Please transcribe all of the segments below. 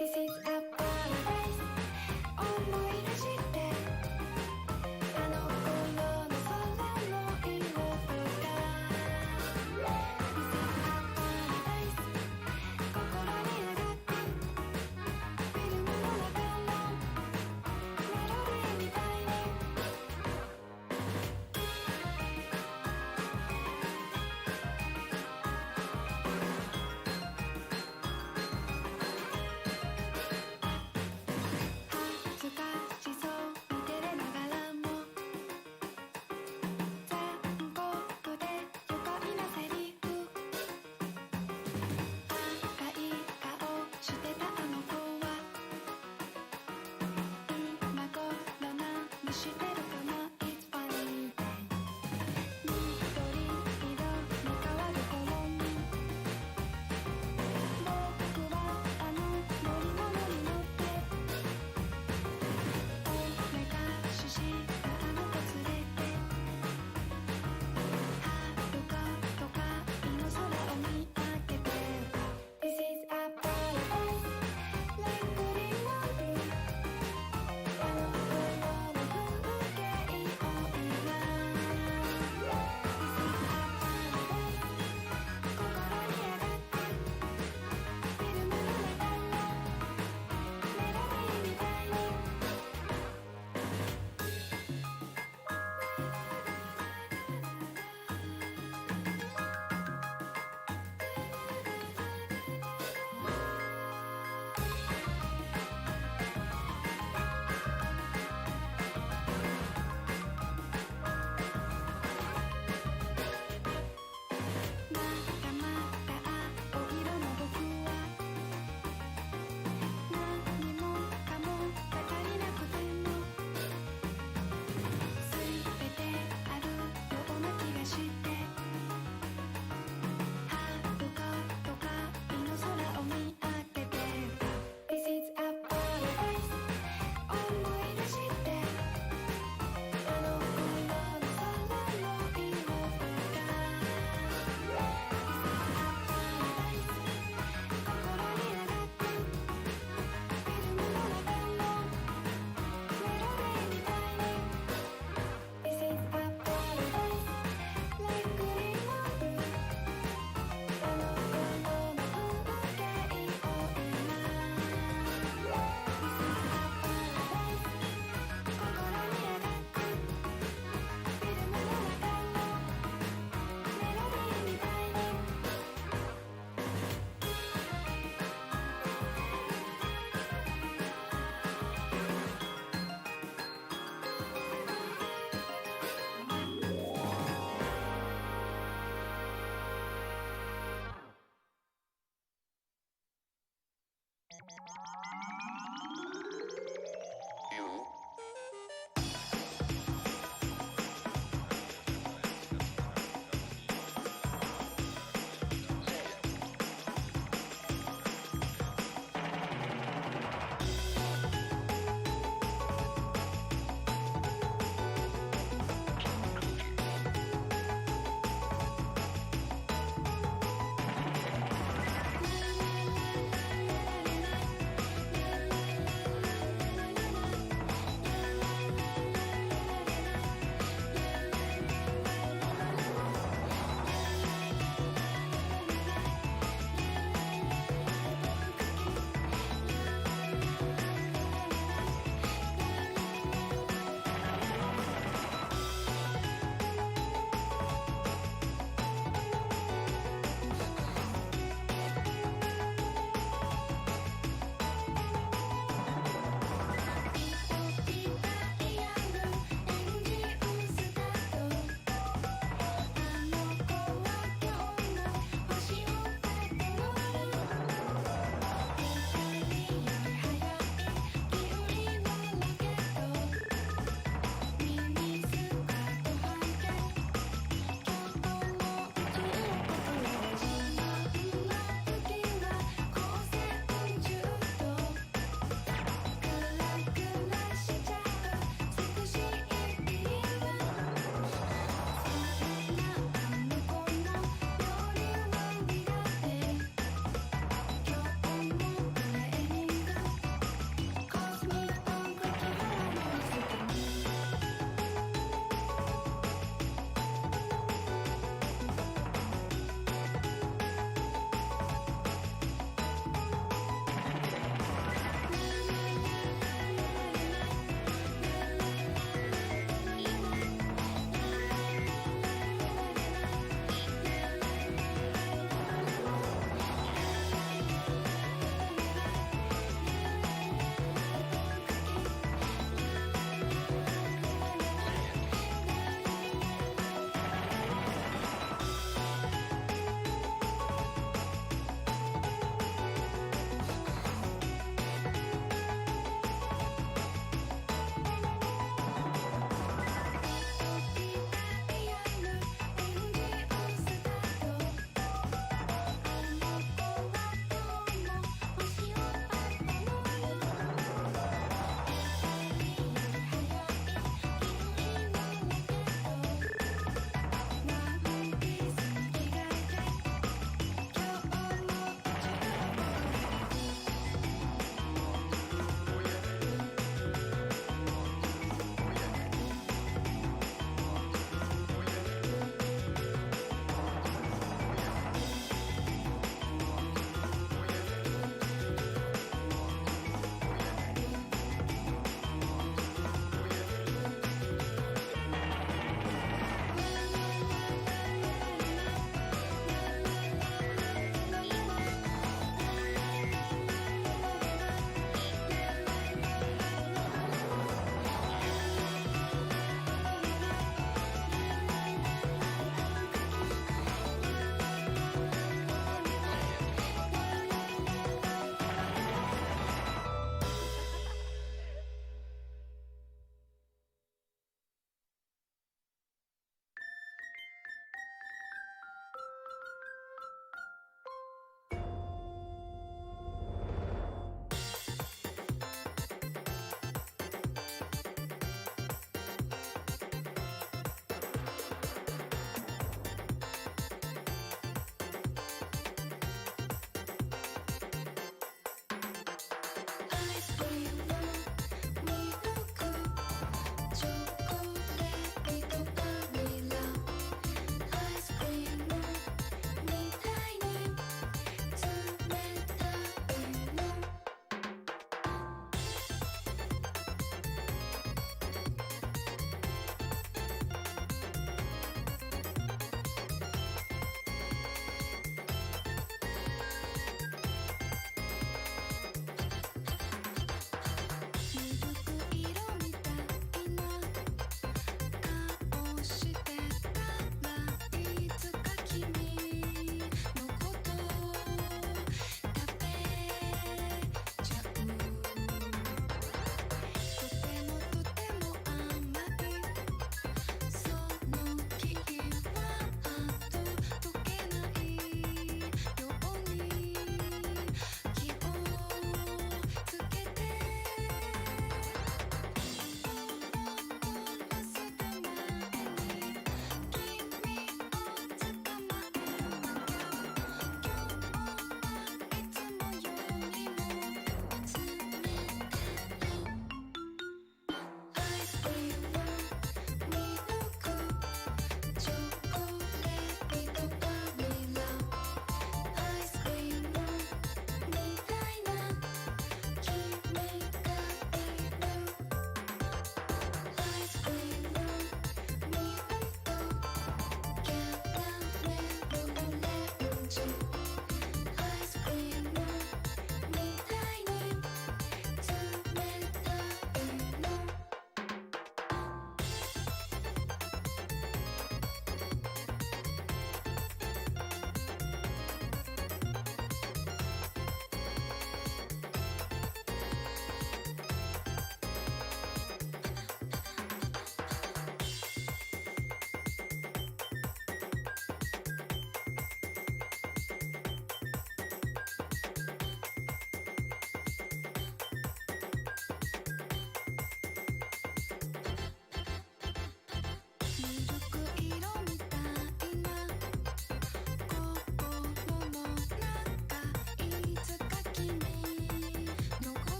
This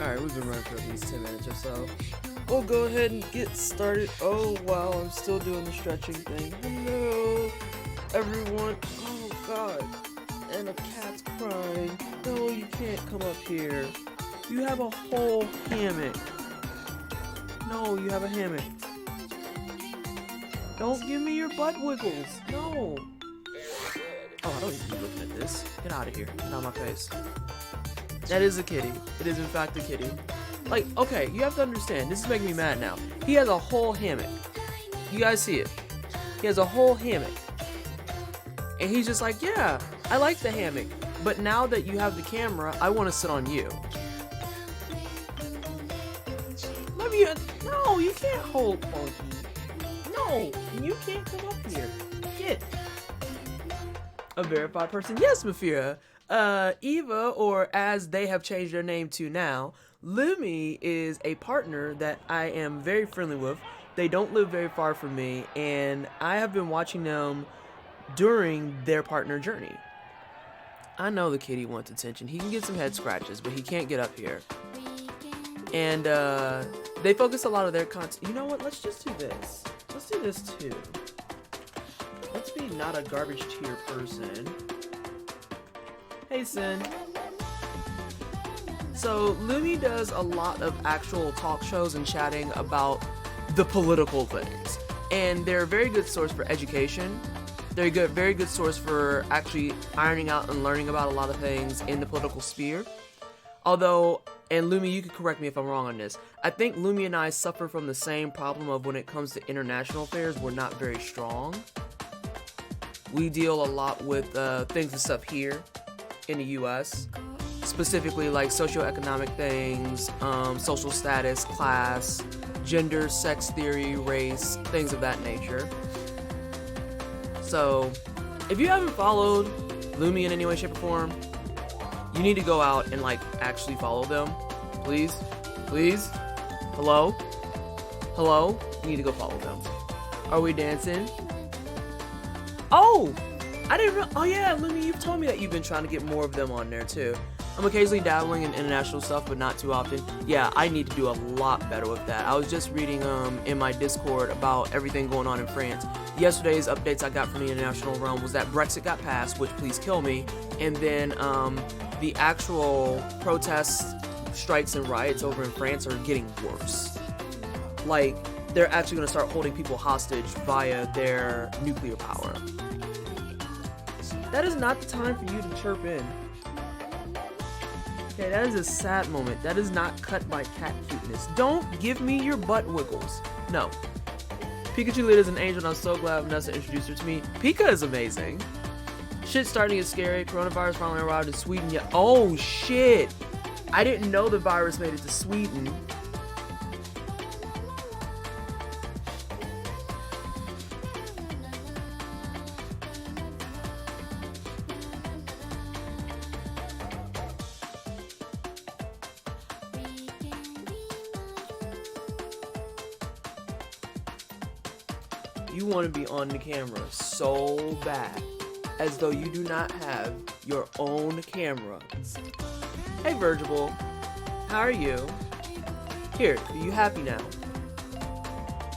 Alright, we've been running for at least 10 minutes or so. We'll go ahead and get started. Oh wow, I'm still doing the stretching thing. Hello, everyone. Oh god. And a cat's crying. No, you can't come up here. You have a whole hammock. No, you have a hammock. Don't give me your butt wiggles. No. Oh, I don't need to be looking at this. Get out of here. Get out of my face. That is a kitty. It is in fact a kitty. Like, okay, you have to understand. This is making me mad now. He has a whole hammock. You guys see it? He has a whole hammock. And he's just like, yeah, I like the hammock. But now that you have the camera, I want to sit on you. Let me... No, you can't hold Pontiff. No, you can't come up here. Get. A verified person. Yes, Mafira. Eva, or as they have changed their name to now, Lumi is a partner that I am very friendly with. They don't live very far from me, and I have been watching them during their partner journey. I know the kitty wants attention. He can get some head scratches, but he can't get up here. And they focus a lot of their content. You know what? Let's just do this. Let's do this too. Let's be not a garbage tier person. Hey, Sin. So, Lumi does a lot of actual talk shows and chatting about the political things. And they're a very good source for education. They're a very good source for actually ironing out and learning about a lot of things in the political sphere. Although, and Lumi, you could correct me if I'm wrong on this, I think Lumi and I suffer from the same problem of when it comes to international affairs, we're not very strong. We deal a lot with things and stuff here in the US, specifically like socioeconomic things, social status, class, gender, sex theory, race, things of that nature. So, if you haven't followed Lumi in any way, shape, or form, you need to go out and like actually follow them. Please, please, hello, hello, you need to go follow them. Are we dancing? Oh! I didn't realize. Oh yeah, Lumi, you've told me that you've been trying to get more of them on there too. I'm occasionally dabbling in international stuff, but not too often. Yeah, I need to do a lot better with that. I was just reading in my Discord about everything going on in France. Yesterday's updates I got from the international realm was that Brexit got passed, which please kill me, and then the actual protests, strikes, and riots over in France are getting worse. Like, they're actually going to start holding people hostage via their nuclear power. That is not the time for you to chirp in. Okay, that is a sad moment. That does not cut my cat cuteness. Don't give me your butt wiggles. No. Pikachu lit as an angel, and I'm so glad Vanessa introduced her to me. Pika is amazing. Shit's starting to get scary. Coronavirus finally arrived in Sweden yet. Oh, shit. I didn't know the virus made it to Sweden. You want to be on the camera so bad, as though you do not have your own camera. Hey Virgil, how are you? Here, are you happy now?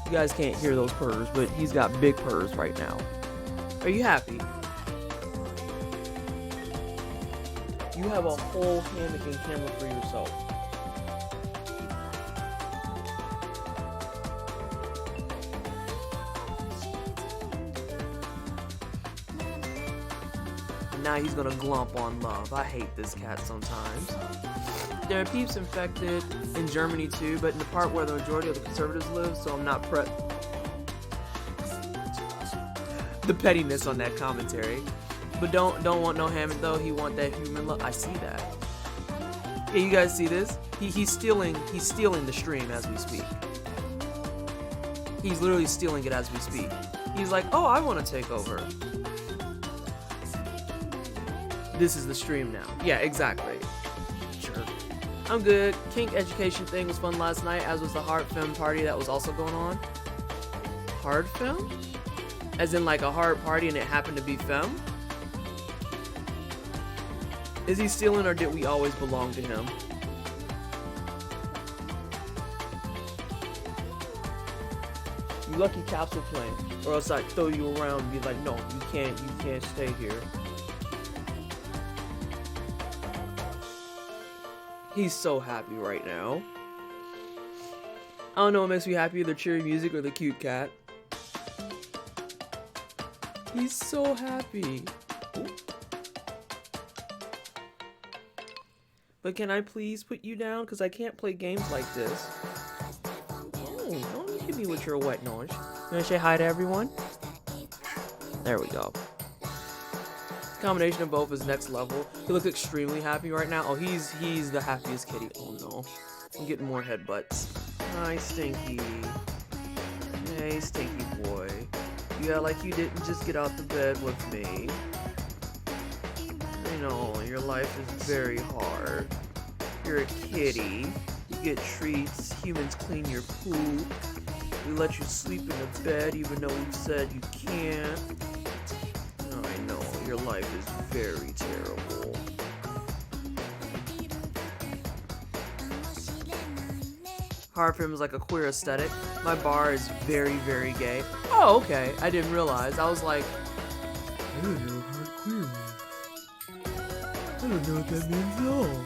You guys can't hear those purrs, but he's got big purrs right now. Are you happy? You have a whole hammock and camera for yourself. Now he's gonna glump on love. I hate this cat sometimes. There are peeps infected in Germany too, but in the part where the majority of the conservatives live, so I'm not the pettiness on that commentary. But don't want no hammock though. He want that human love. I see that. Yeah, you guys see this? He's stealing the stream as we speak. He's literally stealing it as we speak. He's like, oh, I want to take over. This is the stream now. Yeah, exactly. Sure. I'm good. Kink education thing was fun last night, as was the hard film party that was also going on. Hard film? As in like a hard party and it happened to be femme? Is he stealing or did we always belong to him? You lucky capsule plane. Or else I'd throw you around and be like, no, you can't stay here. He's so happy right now. I don't know what makes me happy, the cheery music or the cute cat. He's so happy. Ooh. But can I please put you down? Because I can't play games like this. Oh, don't hit me with your wet nose. You want to say hi to everyone? There we go. Combination of both is next level. He looks extremely happy right now. Oh, he's the happiest kitty. Oh no. I'm getting more headbutts. Hi, Stinky. Hey, Stinky boy. Yeah, like you didn't just get out the bed with me. I know, your life is very hard. You're a kitty. You get treats. Humans clean your poop. We let you sleep in the bed even though we've said you can't. I know, your life is very terrible. Horror film is like a queer aesthetic. My bar is very, very gay. Oh, okay. I didn't realize. I was like, I don't know what queer means. I don't know what that means at all.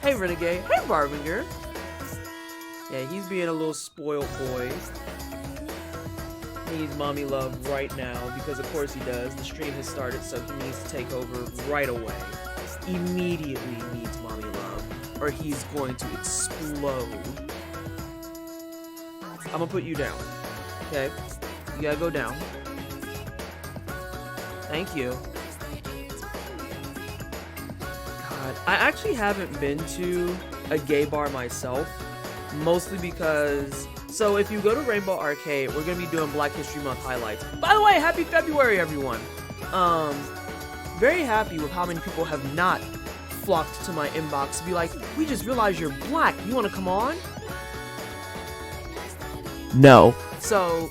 Hey, Renegade. Hey, Barbinger. Yeah, he's being a little spoiled boy. He needs mommy love right now because of course he does. The stream has started, so he needs to take over right away. Immediately needs mommy love, or he's going to explode. I'm gonna put you down. Okay? You gotta go down. Thank you. God, I actually haven't been to a gay bar myself, mostly because... So if you go to Rainbow Arcade, we're gonna be doing Black History Month highlights. By the way, happy February, everyone! Very happy with how many people have not flocked to my inbox to be like, we just realized you're black, you wanna come on? No. So,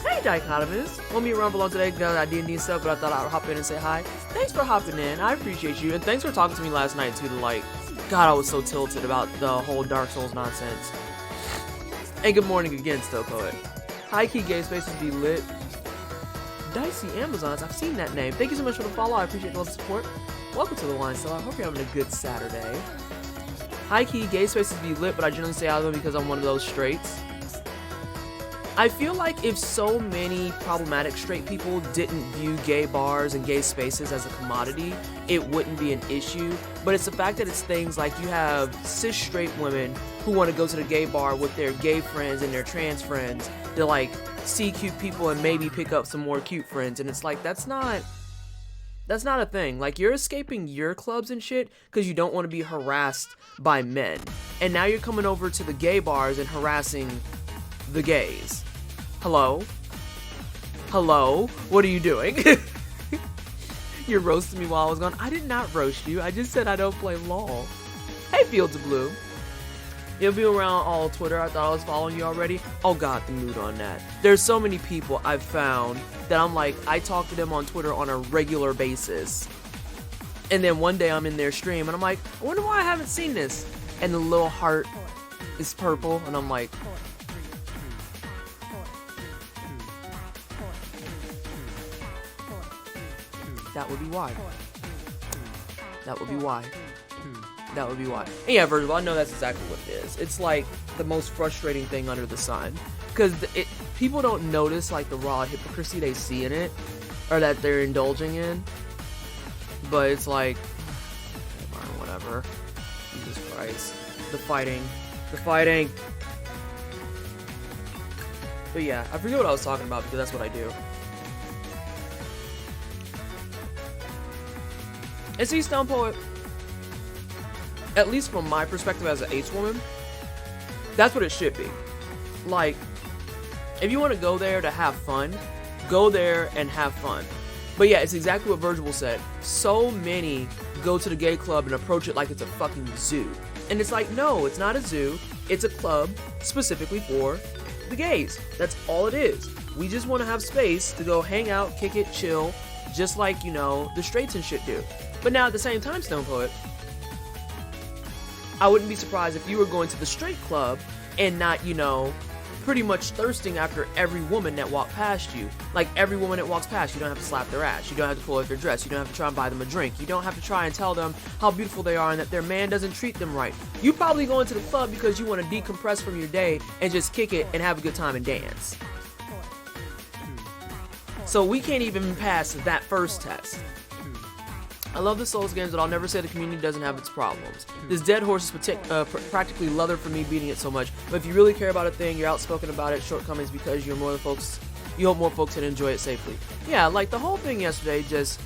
hey Dichotomist! Want me to run along today because I didn't need stuff, but I thought I'd hop in and say hi. Thanks for hopping in, I appreciate you, and thanks for talking to me last night too, like, God, I was so tilted about the whole Dark Souls nonsense. Hey, good morning again, Still Poet. High-key gay spaces be lit. Dicey Amazons, I've seen that name. Thank you so much for the follow, I appreciate the love and support. Welcome to the Wine Cellar, I hope you're having a good Saturday. High-key gay spaces be lit, but I generally stay out of them because I'm one of those straights. I feel like if so many problematic straight people didn't view gay bars and gay spaces as a commodity, it wouldn't be an issue. But it's the fact that it's things like you have cis straight women who want to go to the gay bar with their gay friends and their trans friends to like see cute people and maybe pick up some more cute friends, and it's like that's not a thing. Like, you're escaping your clubs and shit because you don't want to be harassed by men, and now you're coming over to the gay bars and harassing the gays. Hello? Hello? What are you doing? You're roasting me while I was gone. I did not roast you. I just said I don't play LOL. Hey, Fields of Blue. You'll be around all Twitter. I thought I was following you already. Oh God, the mood on that. There's so many people I've found that I'm like, I talk to them on Twitter on a regular basis. And then one day I'm in their stream and I'm like, I wonder why I haven't seen this. And the little heart is purple and I'm like, that would be why. That would be why. That would be why. And yeah, Virgil, I know that's exactly what it is. It's like the most frustrating thing under the sun. Because people don't notice like the raw hypocrisy they see in it. Or that they're indulging in. But it's like, whatever. Jesus Christ. The fighting. The fighting. But yeah, I forget what I was talking about because that's what I do. And see, Stone Poet, at least from my perspective as an ace woman, that's what it should be. Like, if you want to go there to have fun, go there and have fun. But yeah, it's exactly what Virgil said. So many go to the gay club and approach it like it's a fucking zoo. And it's like, no, it's not a zoo. It's a club specifically for the gays. That's all it is. We just want to have space to go hang out, kick it, chill, just like, you know, the straights and shit do. But now at the same time, Stone Poet, I wouldn't be surprised if you were going to the straight club and not, you know, pretty much thirsting after every woman that walked past you. Like, every woman that walks past, you don't have to slap their ass. You don't have to pull out their dress. You don't have to try and buy them a drink. You don't have to try and tell them how beautiful they are and that their man doesn't treat them right. You probably go into the club because you want to decompress from your day and just kick it and have a good time and dance. So we can't even pass that first test. I love the Souls games, but I'll never say the community doesn't have its problems. This Dead Horse is practically leather for me beating it so much, but if you really care about a thing, you're outspoken about its shortcomings because you hope more folks can enjoy it safely. Yeah, like the whole thing yesterday, just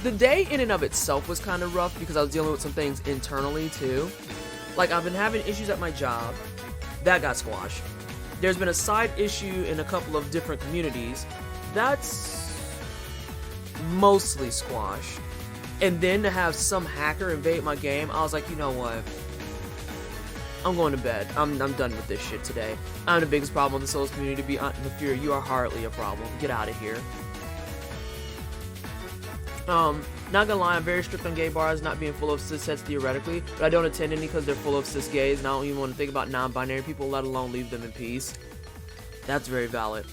the day in and of itself was kind of rough because I was dealing with some things internally too. Like, I've been having issues at my job. That got squashed. There's been a side issue in a couple of different communities. That's mostly squashed. And then to have some hacker invade my game, I was like, you know what? I'm going to bed. I'm done with this shit today. I'm the biggest problem with the Souls community. To be honest, fear, you are hardly a problem. Get out of here. Not gonna lie, I'm very strict on gay bars not being full of cis heads theoretically, but I don't attend any because they're full of cis gays, and I don't even want to think about non-binary people, let alone leave them in peace. That's very valid.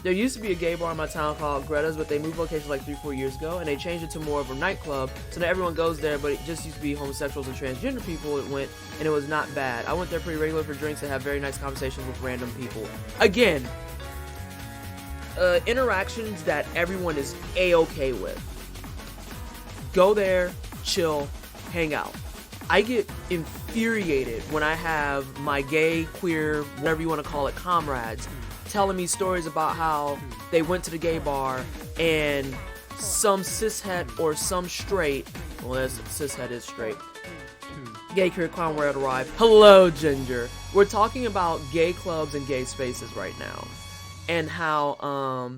There used to be a gay bar in my town called Greta's, but they moved locations like 3-4 years ago, and they changed it to more of a nightclub, so now everyone goes there, but it just used to be homosexuals and transgender people it went, and it was not bad. I went there pretty regular for drinks and have very nice conversations with random people. Again, interactions that everyone is A-okay with. Go there, chill, hang out. I get infuriated when I have my gay, queer, whatever you want to call it, comrades telling me stories about how they went to the gay bar and some cishet or some straight, well, cishet is straight, gay queer comrade arrived. Hello, Ginger. We're talking about gay clubs and gay spaces right now, and how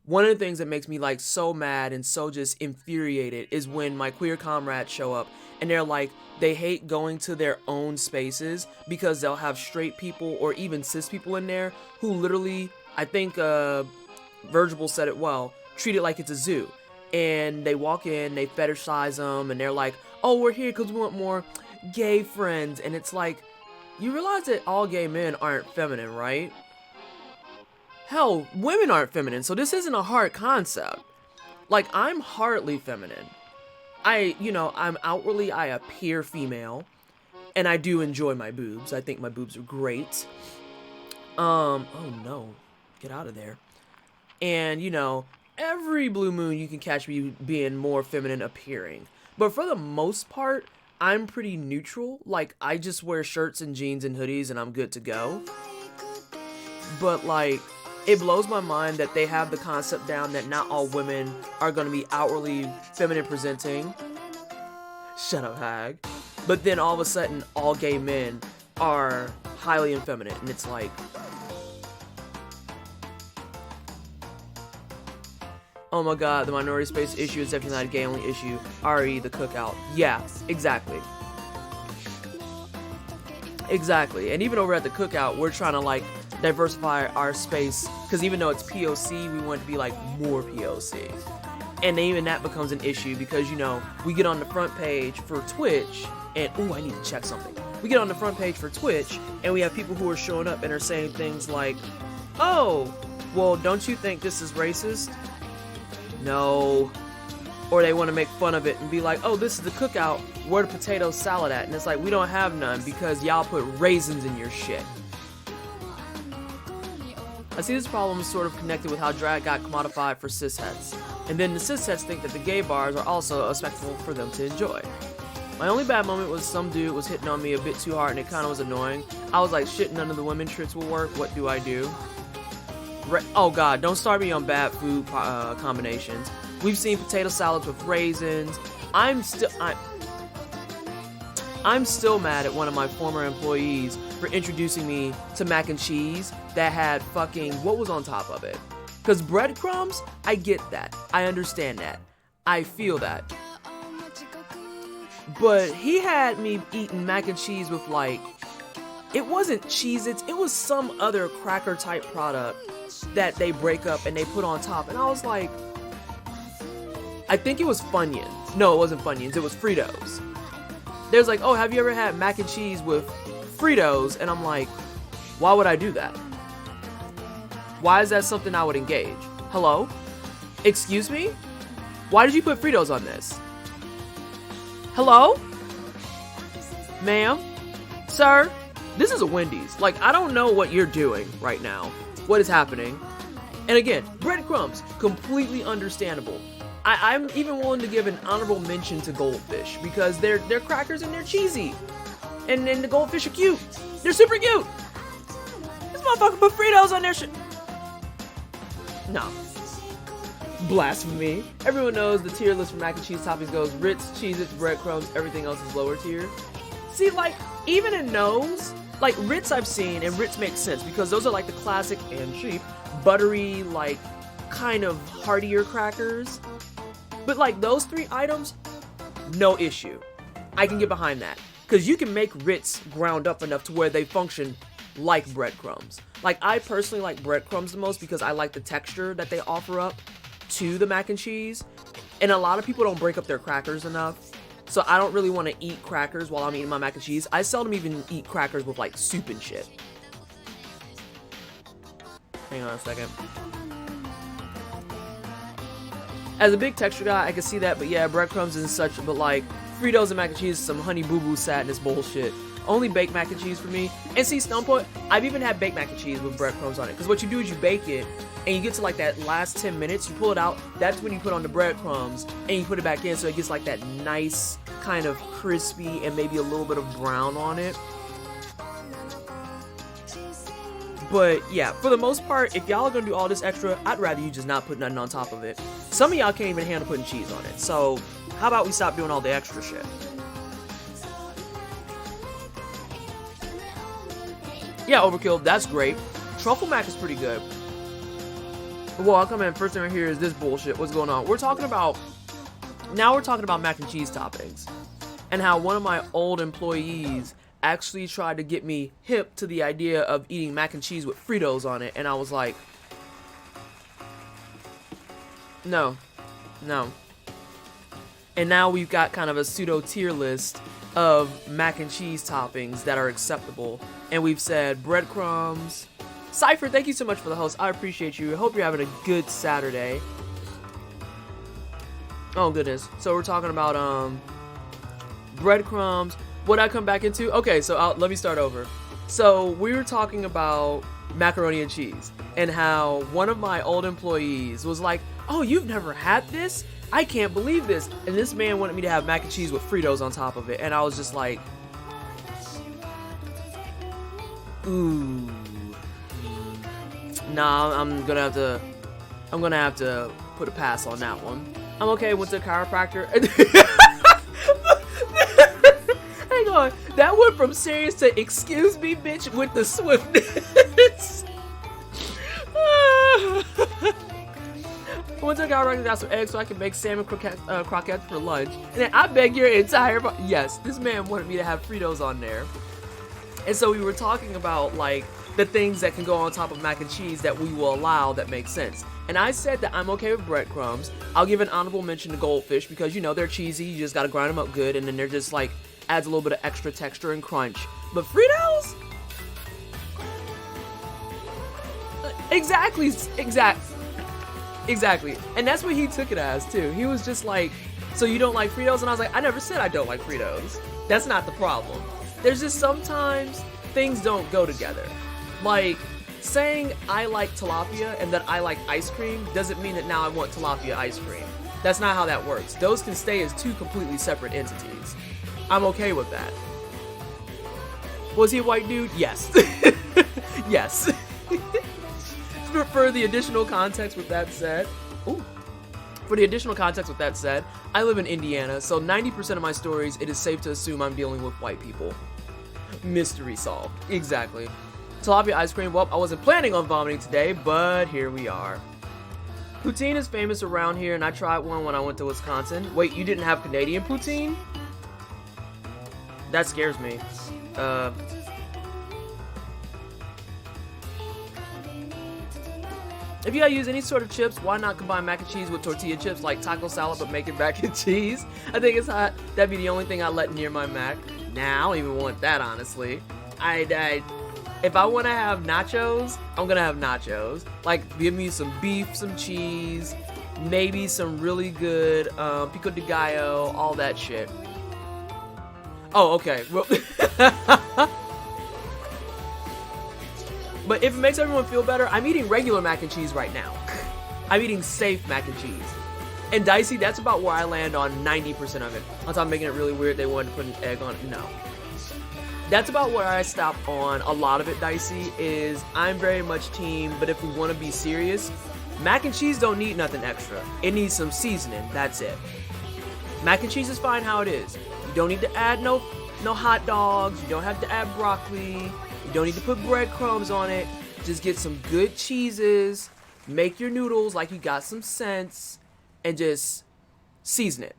one of the things that makes me like so mad and so just infuriated is when my queer comrades show up and they're like, they hate going to their own spaces because they'll have straight people or even cis people in there who literally, I think Virgil said it well, treat it like it's a zoo. And they walk in, they fetishize them, and they're like, oh, we're here because we want more gay friends. And it's like, you realize that all gay men aren't feminine, right? Hell, women aren't feminine, so this isn't a hard concept. Like, I'm hardly feminine. I'm outwardly, I appear female, and I do enjoy my boobs. I think my boobs are great. Oh no, get out of there. And, every blue moon you can catch me being more feminine appearing. But for the most part, I'm pretty neutral. Like, I just wear shirts and jeans and hoodies and I'm good to go. But, like, it blows my mind that they have the concept down that not all women are going to be outwardly feminine presenting. Shut up, hag. But then all of a sudden, all gay men are highly effeminate. And it's like, oh my god, the minority space issue is definitely not a gay only issue. RE, the cookout. Yeah, exactly. Exactly. And even over at the cookout, we're trying to like diversify our space, because even though it's POC, we want to be like more POC. And even that becomes an issue because, we get on the front page for Twitch and, ooh, I need to check something. We get on the front page for Twitch and we have people who are showing up and are saying things like, oh, well, don't you think this is racist? No. Or they want to make fun of it and be like, oh, this is the cookout, where the potato salad at? And it's like, we don't have none because y'all put raisins in your shit. I see this problem is sort of connected with how drag got commodified for cisheads. And then the cisheads think that the gay bars are also a spectacle for them to enjoy. My only bad moment was some dude was hitting on me a bit too hard and it kind of was annoying. I was like, shit, none of the women tricks will work, what do I do? Oh god, don't start me on bad food combinations. We've seen potato salads with raisins. I'm still mad at one of my former employees for introducing me to mac and cheese that had fucking, what was on top of it? Because breadcrumbs, I get that. I understand that. I feel that. But he had me eating mac and cheese with like, it wasn't Cheez-Its, it was some other cracker type product that they break up and they put on top. And I was like, I think it was Funyuns. No, it wasn't Funyuns, it was Fritos. There's like, oh, have you ever had mac and cheese with Fritos? And I'm like, Why would I do that? Why is that something I would engage? Hello? Excuse me? Why did you put Fritos on this? Hello? Ma'am? Sir? This is a Wendy's. Like, I don't know what you're doing right now. What is happening? And again, breadcrumbs, completely understandable. I'm even willing to give an honorable mention to goldfish because they're crackers and they're cheesy. And then the goldfish are cute. They're super cute. This motherfucker put Fritos on their shit. No. Blasphemy. Everyone knows the tier list for mac and cheese toppings goes Ritz, Cheez-Its, breadcrumbs, everything else is lower tier. See, like, even in those, like, Ritz I've seen, and Ritz makes sense because those are like the classic and cheap, buttery, like, kind of heartier crackers. But like those three items, no issue. I can get behind that. Because you can make Ritz ground up enough to where they function like breadcrumbs. Like, I personally like breadcrumbs the most because I like the texture that they offer up to the mac and cheese. And a lot of people don't break up their crackers enough. So I don't really want to eat crackers while I'm eating my mac and cheese. I seldom even eat crackers with like soup and shit. Hang on a second. As a big texture guy, I can see that, but yeah, breadcrumbs and such, but like, Fritos and mac and cheese is some honey boo boo sadness bullshit. Only baked mac and cheese for me. And see, Stone Point, I've even had baked mac and cheese with breadcrumbs on it, because what you do is you bake it, and you get to like that last 10 minutes, you pull it out, that's when you put on the breadcrumbs, and you put it back in, so it gets like that nice, kind of crispy, and maybe a little bit of brown on it. But yeah, for the most part, if y'all are gonna do all this extra, I'd rather you just not put nothing on top of it. Some of y'all can't even handle putting cheese on it. So how about we stop doing all the extra shit? Yeah, overkill, that's great. Truffle mac is pretty good. Well, I'll come in, first thing right here is this bullshit. What's going on? We're talking about mac and cheese toppings. And how one of my old employees actually tried to get me hip to the idea of eating mac and cheese with Fritos on it, and I was like, no. And now we've got kind of a pseudo tier list of mac and cheese toppings that are acceptable, and we've said breadcrumbs. Cypher, thank you so much for the host. I appreciate you. I hope you're having a good Saturday. Oh goodness. So we're talking about breadcrumbs. What I come back into? Okay, so let me start over. So we were talking about macaroni and cheese and how one of my old employees was like, oh, you've never had this? I can't believe this. And this man wanted me to have mac and cheese with Fritos on top of it. And I was just like, ooh. Nah, I'm gonna have to put a pass on that one. I'm okay with the chiropractor. Hang on, that went from serious to excuse me, bitch, with the swiftness. I went to the chiropractor, got some eggs so I can make salmon croquettes for lunch. And then I beg your entire yes, this man wanted me to have Fritos on there. And so we were talking about like the things that can go on top of mac and cheese that we will allow that make sense. And I said that I'm okay with breadcrumbs. I'll give an honorable mention to goldfish because, you know, they're cheesy. You just gotta grind them up good, and then they're just like, adds a little bit of extra texture and crunch. But Fritos? Exactly. And that's what he took it as, too. He was just like, so you don't like Fritos? And I was like, I never said I don't like Fritos. That's not the problem. There's just sometimes things don't go together. Like, saying I like tilapia and that I like ice cream doesn't mean that now I want tilapia ice cream. That's not how that works. Those can stay as two completely separate entities. I'm okay with that. Was he a white dude? Yes. Yes. For the additional context with that said, I live in Indiana, so 90% of my stories, it is safe to assume I'm dealing with white people. Mystery solved. Exactly. Tilapia ice cream, well, I wasn't planning on vomiting today, but here we are. Poutine is famous around here, and I tried one when I went to Wisconsin. Wait, you didn't have Canadian poutine? That scares me. If you gotta use any sort of chips, why not combine mac and cheese with tortilla chips like taco salad but make it mac and cheese? I think it's hot. That'd be the only thing I let near my mac. Nah, I don't even want that, honestly. If I want to have nachos, I'm gonna have nachos. Like, give me some beef, some cheese, maybe some really good pico de gallo, all that shit. Oh, okay. Well, but if it makes everyone feel better, I'm eating regular mac and cheese right now. I'm eating safe mac and cheese. And Dicey, that's about where I land on 90% of it. On top of making it really weird, they wanted to put an egg on it. No. That's about where I stop on a lot of it, Dicey, is I'm very much team, but if we want to be serious, mac and cheese don't need nothing extra. It needs some seasoning, that's it. Mac and cheese is fine how it is. You don't need to add no hot dogs, you don't have to add broccoli, you don't need to put breadcrumbs on it. Just get some good cheeses, make your noodles like you got some sense, and just season it.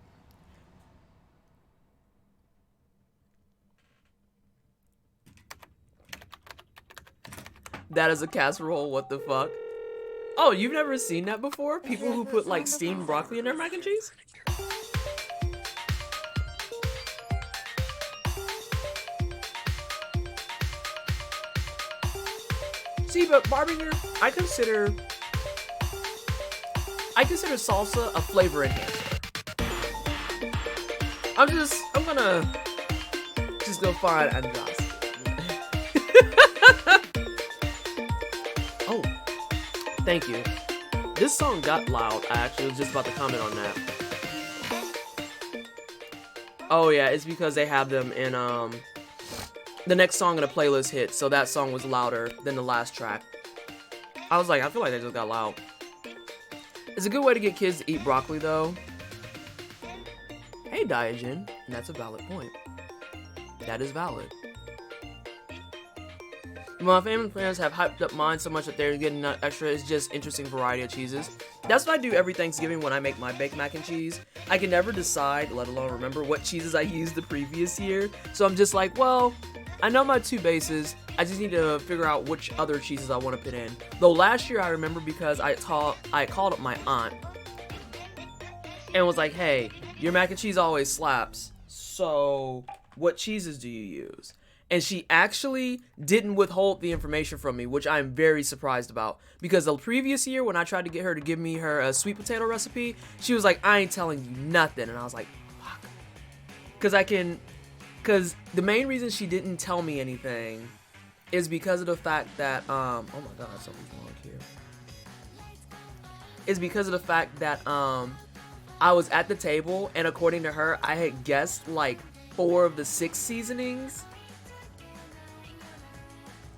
That is a casserole, what the fuck? Oh, you've never seen that before? People who put like steamed broccoli in their mac and cheese? See, but barbecue, I consider salsa a flavor enhancer. I'm gonna just go find Andras. Oh, thank you. This song got loud. I actually was just about to comment on that. Oh yeah, it's because they have them in the next song in the playlist hit, so that song was louder than the last track. I was like, I feel like they just got loud. It's a good way to get kids to eat broccoli, though. Hey, Diogen, and that's a valid point. That is valid. My family and friends have hyped up mine so much that they're getting extra. It's just interesting variety of cheeses. That's what I do every Thanksgiving when I make my baked mac and cheese. I can never decide, let alone remember, what cheeses I used the previous year. So I'm just like, well, I know my two bases. I just need to figure out which other cheeses I want to put in. Though last year I remember because I called up my aunt and was like, hey, your mac and cheese always slaps. So what cheeses do you use? And she actually didn't withhold the information from me, which I'm very surprised about. Because the previous year when I tried to get her to give me her sweet potato recipe, she was like, I ain't telling you nothing. And I was like, fuck. Because the main reason she didn't tell me anything is because of the fact that, oh my god, something's wrong here. Is because of the fact that, I was at the table, and according to her, I had guessed, like, 4 of the 6 seasonings.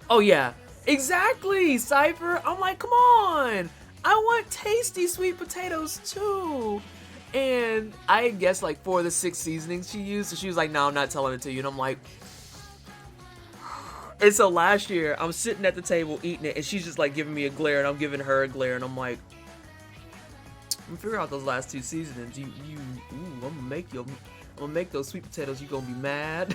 Oh yeah, exactly, Cypher. I'm like, come on. I want tasty sweet potatoes, too. And I guessed, like, 4 of the 6 seasonings she used, so she was like, no, I'm not telling it to you. And I'm like... And so last year, I'm sitting at the table eating it, and she's just like giving me a glare, and I'm giving her a glare, and I'm like, I'm gonna figure out those last 2 seasonings. I'm gonna make those sweet potatoes. You gonna be mad?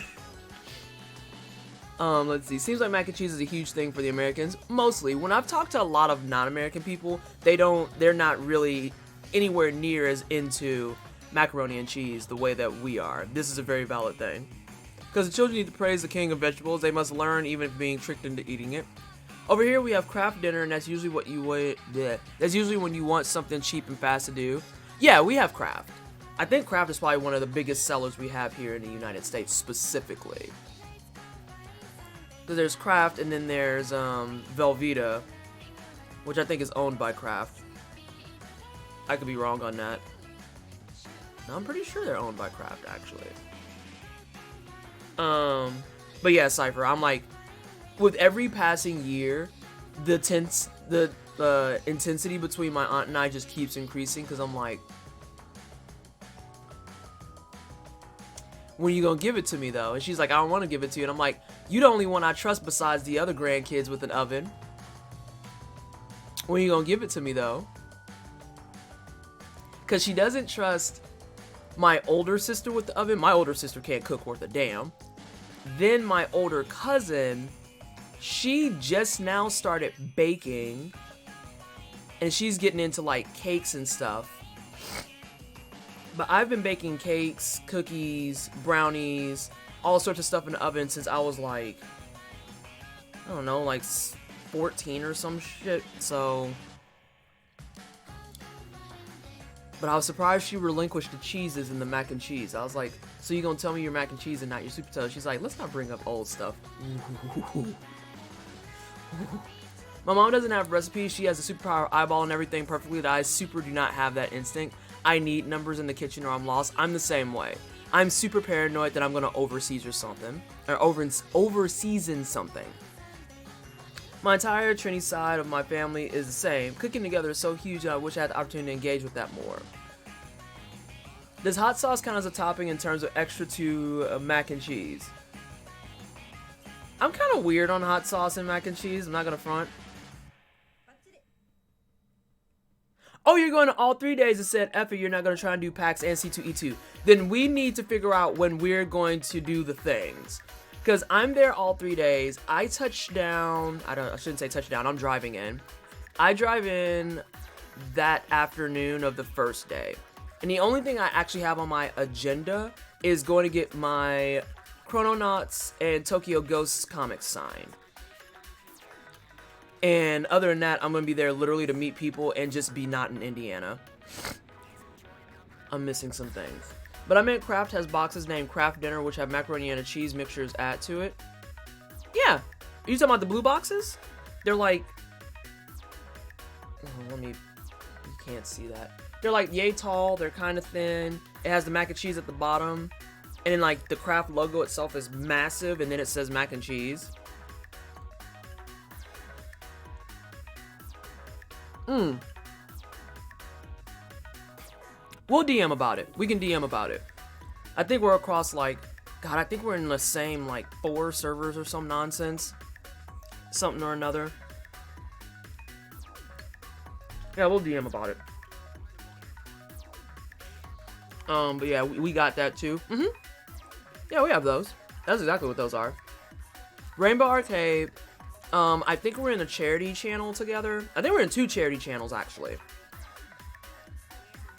Let's see. Seems like mac and cheese is a huge thing for the Americans. Mostly, when I've talked to a lot of non-American people, they're not really anywhere near as into macaroni and cheese the way that we are. This is a very valid thing. Because the children need to praise the king of vegetables, they must learn even if being tricked into eating it. Over here we have craft dinner, and that's usually what you would. That's usually when you want something cheap and fast to do. Yeah, we have craft. I think craft is probably one of the biggest sellers we have here in the United States specifically. Because there's craft, and then there's Velveeta, which I think is owned by Kraft. I could be wrong on that. No, I'm pretty sure they're owned by Kraft actually. But yeah, Cypher, I'm like, with every passing year, the intensity between my aunt and I just keeps increasing, because I'm like, when you gonna give it to me though? And she's like, I don't want to give it to you. And I'm like, you the only one I trust besides the other grandkids with an oven. When you gonna give it to me though? Because she doesn't trust my older sister with the oven. My older sister can't cook worth a damn. Then my older cousin, she just now started baking, and she's getting into like cakes and stuff. But I've been baking cakes, cookies, brownies, all sorts of stuff in the oven since I was like I don't know, like 14 or some shit, so. But I was surprised she relinquished the cheeses and the mac and cheese. I was like, so you gonna tell me your mac and cheese and not your super toast? She's like, let's not bring up old stuff. My mom doesn't have recipes. She has a superpower eyeball and everything perfectly that I super do not have that instinct. I need numbers in the kitchen or I'm lost. I'm the same way. I'm super paranoid that I'm gonna overseason something. Or overseason something. My entire Trini side of my family is the same. Cooking together is so huge that I wish I had the opportunity to engage with that more. Does hot sauce count as a topping in terms of extra to mac and cheese? I'm kind of weird on hot sauce and mac and cheese. I'm not gonna front. Oh, you're going to all 3 days and said, F it, you're not going to try and do PAX and C2E2. Then we need to figure out when we're going to do the things. Because I'm there all 3 days. I touch down. I shouldn't say touch down. I'm driving in. I drive in that afternoon of the first day. And the only thing I actually have on my agenda is going to get my Chrononauts and Tokyo Ghosts comics signed. And other than that, I'm going to be there literally to meet people and just be not in Indiana. I'm missing some things. But I meant Kraft has boxes named Kraft Dinner, which have macaroni and cheese mixtures added to it. Yeah. Are you talking about the blue boxes? They're like... Oh, you can't see that. They're like yay tall. They're kind of thin. It has the mac and cheese at the bottom. And then like the Kraft logo itself is massive. And then it says mac and cheese. We'll DM about it. We can DM about it. I think we're across like, God, I think we're in the same like 4 servers or some nonsense. Something or another. Yeah, we'll DM about it. But yeah, we got that too. Yeah, we have those. That's exactly what those are. Rainbow Arcade. I think we're in a charity channel together. I think we're in 2 charity channels, actually.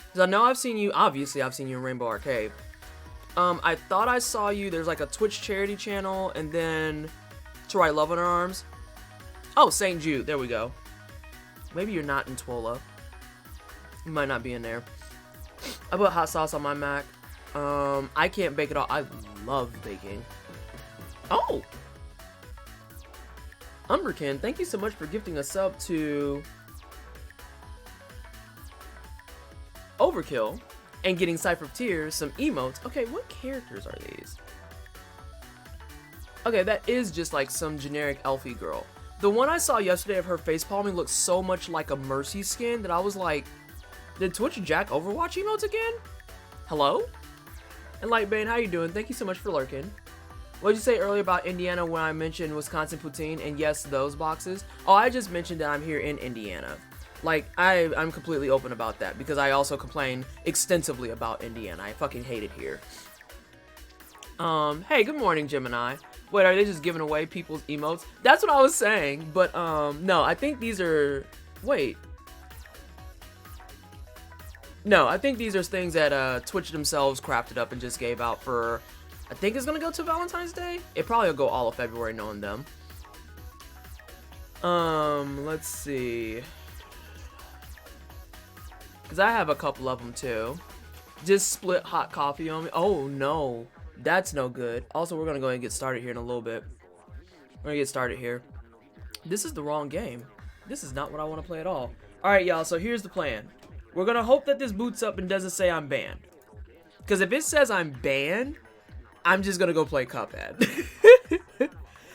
Because I know I've seen you, obviously I've seen you in Rainbow Arcade. I thought I saw you, there's like a Twitch charity channel, and then To Write Love on Her Arms. Oh, St. Jude, there we go. Maybe you're not in Twola. You might not be in there. I put hot sauce on my Mac. I can't bake it all. I love baking. Oh! Umberkin, thank you so much for gifting a sub to Overkill and getting Cypher of Tears some emotes. Okay, what characters are these? Okay, that is just like some generic elfie girl. The one I saw yesterday of her face palming looked so much like a Mercy skin that I was like, did Twitch jack Overwatch emotes again? Hello? And Lightbane, how you doing? Thank you so much for lurking. What did you say earlier about Indiana when I mentioned Wisconsin poutine? And yes, those boxes. Oh, I just mentioned that I'm here in Indiana. Like, I'm completely open about that because I also complain extensively about Indiana. I fucking hate it here. Hey, good morning, Gemini. Wait, are they just giving away people's emotes? That's what I was saying, but, no, I think these are... Wait. No, I think these are things that, Twitch themselves crafted up and just gave out for... I think it's gonna go to Valentine's Day. It probably will go all of February, knowing them. Let's see. Because I have a couple of them too. Just split hot coffee on me. Oh no, that's no good. Also, we're gonna go ahead and get started here in a little bit. We're gonna get started here. This is the wrong game. This is not what I want to play at all. Alright, y'all, so here's the plan. We're gonna hope that this boots up and doesn't say I'm banned. Because if it says I'm banned, I'm just gonna go play Cuphead.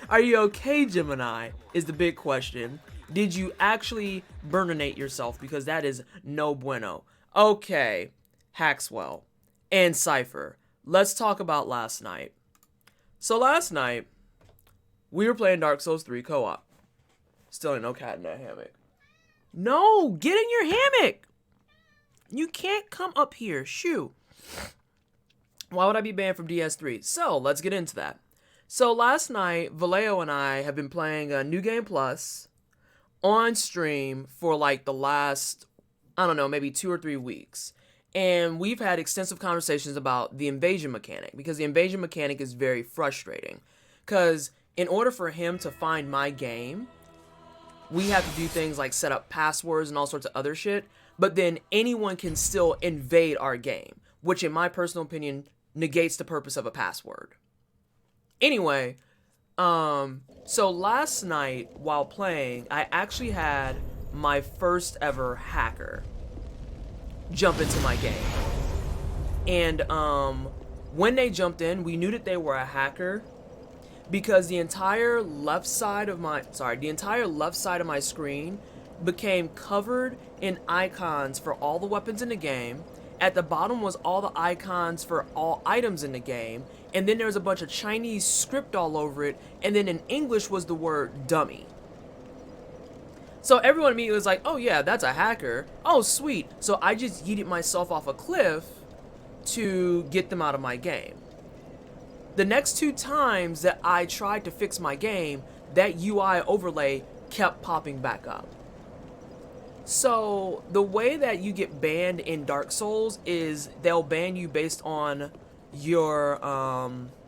Are you okay, Gemini? Is the big question. Did you actually burninate yourself? Because that is no bueno. Okay, Haxwell and Cypher. Let's talk about last night. So last night, we were playing Dark Souls 3 co-op. Still ain't no cat in that hammock. No, get in your hammock. You can't come up here. Shoo. Why would I be banned from DS3? So, let's get into that. So, last night, Vallejo and I have been playing New Game Plus on stream for like the last, I don't know, maybe 2 or 3 weeks. And we've had extensive conversations about the invasion mechanic, because the invasion mechanic is very frustrating. Because in order for him to find my game, we have to do things like set up passwords and all sorts of other shit, but then anyone can still invade our game, which in my personal opinion negates the purpose of a password. Anyway, so last night while playing, I actually had my first ever hacker jump into my game. And when they jumped in, we knew that they were a hacker because the entire left side of my screen became covered in icons for all the weapons in the game. At the bottom was all the icons for all items in the game, and then there was a bunch of Chinese script all over it, and then in English was the word dummy. So everyone immediately was like, oh yeah, that's a hacker. Oh sweet. So I just yeeted myself off a cliff to get them out of my game. The next 2 times that I tried to fix my game, that UI overlay kept popping back up. So the way that you get banned in Dark Souls is they'll ban you based on your,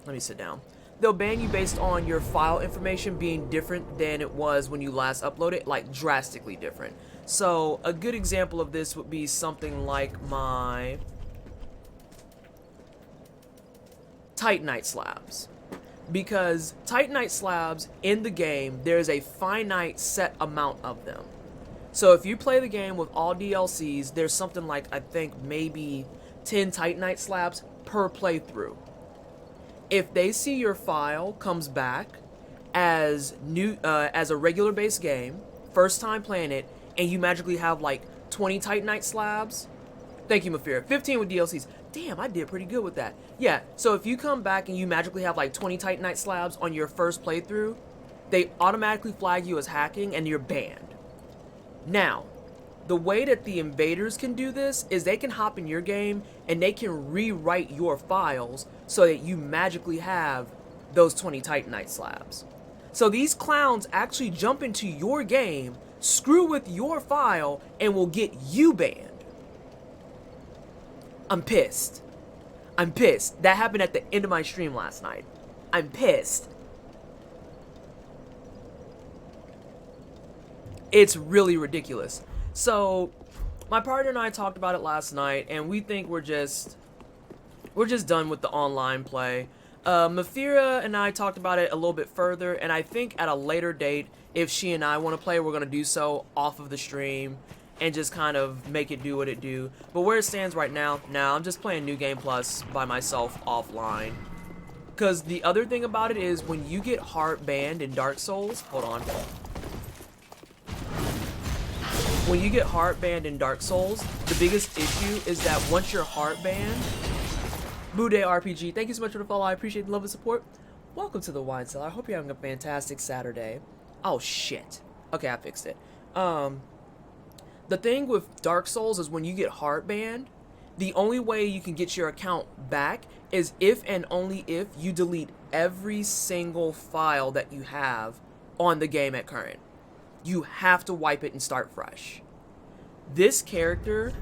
let me sit down. They'll ban you based on your file information being different than it was when you last uploaded, like drastically different. So a good example of this would be something like my Titanite slabs. Because Titanite slabs in the game, there's a finite set amount of them. So if you play the game with all DLCs, there's something like, I think, maybe 10 Titanite slabs per playthrough. If they see your file comes back as a regular base game, first time playing it, and you magically have like 20 Titanite slabs, thank you, Mafira, 15 with DLCs. Damn, I did pretty good with that. Yeah, so if you come back and you magically have like 20 Titanite slabs on your first playthrough, they automatically flag you as hacking and you're banned. Now, the way that the invaders can do this is they can hop in your game and they can rewrite your files so that you magically have those 20 Titanite slabs. So these clowns actually jump into your game, screw with your file, and will get you banned. I'm pissed. I'm pissed. That happened at the end of my stream last night. I'm pissed. It's really ridiculous. So, my partner and I talked about it last night, and we think we're just done with the online play. Mafira and I talked about it a little bit further, and I think at a later date, if she and I want to play, we're going to do so off of the stream and just kind of make it do what it do. But where it stands right now, I'm just playing New Game Plus by myself offline. Because the other thing about it is when you get hard banned in Dark Souls, hold on. When you get hard banned in Dark Souls, the biggest issue is that once you're hard banned, Boo Day RPG, thank you so much for the follow. I appreciate the love and support. Welcome to the Wine Cellar. I hope you're having a fantastic Saturday. Oh shit. Okay, I fixed it. The thing with Dark Souls is when you get hard banned, the only way you can get your account back is if and only if you delete every single file that you have on the game at current. You have to wipe it and start fresh. This character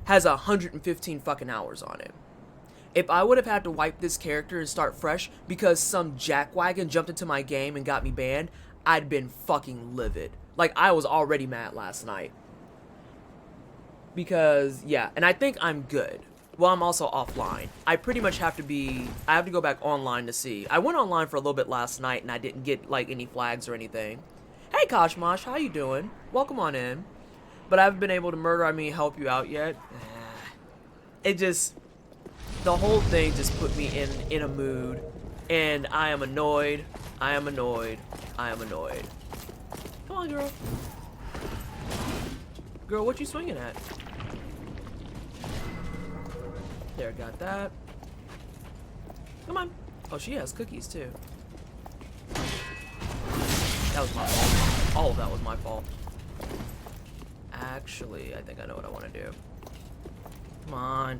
has 115 fucking hours on it. If I would have had to wipe this character and start fresh because some jackwagon jumped into my game and got me banned, I'd been fucking livid. Like, I was already mad last night. Because, yeah, and I think I'm good. Well, I'm also offline. I pretty much have to go back online to see. I went online for a little bit last night and I didn't get, like, any flags or anything. Hey, Koshmosh, how you doing? Welcome on in. But I haven't been able to help you out yet. It just, the whole thing just put me in a mood. And I am annoyed. I am annoyed. I am annoyed. Come on, girl. Girl, what you swinging at? There, got that. Come on. Oh, she has cookies, too. That was my fault. All of that was my fault. Actually, I think I know what I want to do. Come on.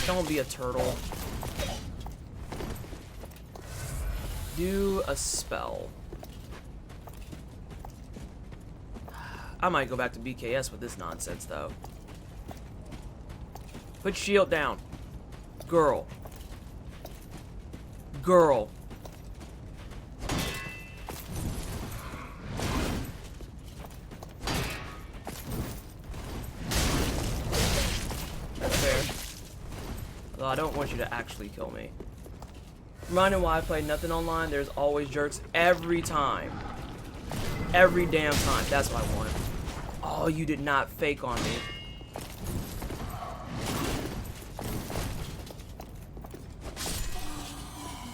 Don't be a turtle. Do a spell. I might go back to BKS with this nonsense, though. Put shield down. Girl. Girl. I don't want you to actually kill me. Reminding why I play nothing online. There's always jerks every time. Every damn time. That's what I want. Oh, you did not fake on me.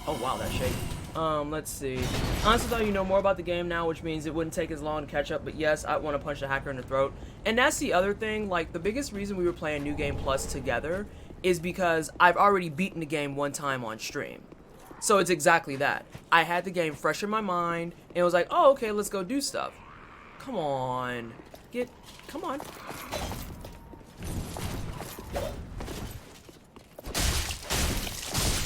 Oh wow, that shake. Let's see. Honestly, thought you know more about the game now, which means it wouldn't take as long to catch up, but yes, I want to punch the hacker in the throat. And that's the other thing, like, the biggest reason we were playing New Game Plus together is because I've already beaten the game one time on stream. So it's exactly that. I had the game fresh in my mind, and it was like, oh, okay, let's go do stuff. Come on. Come on.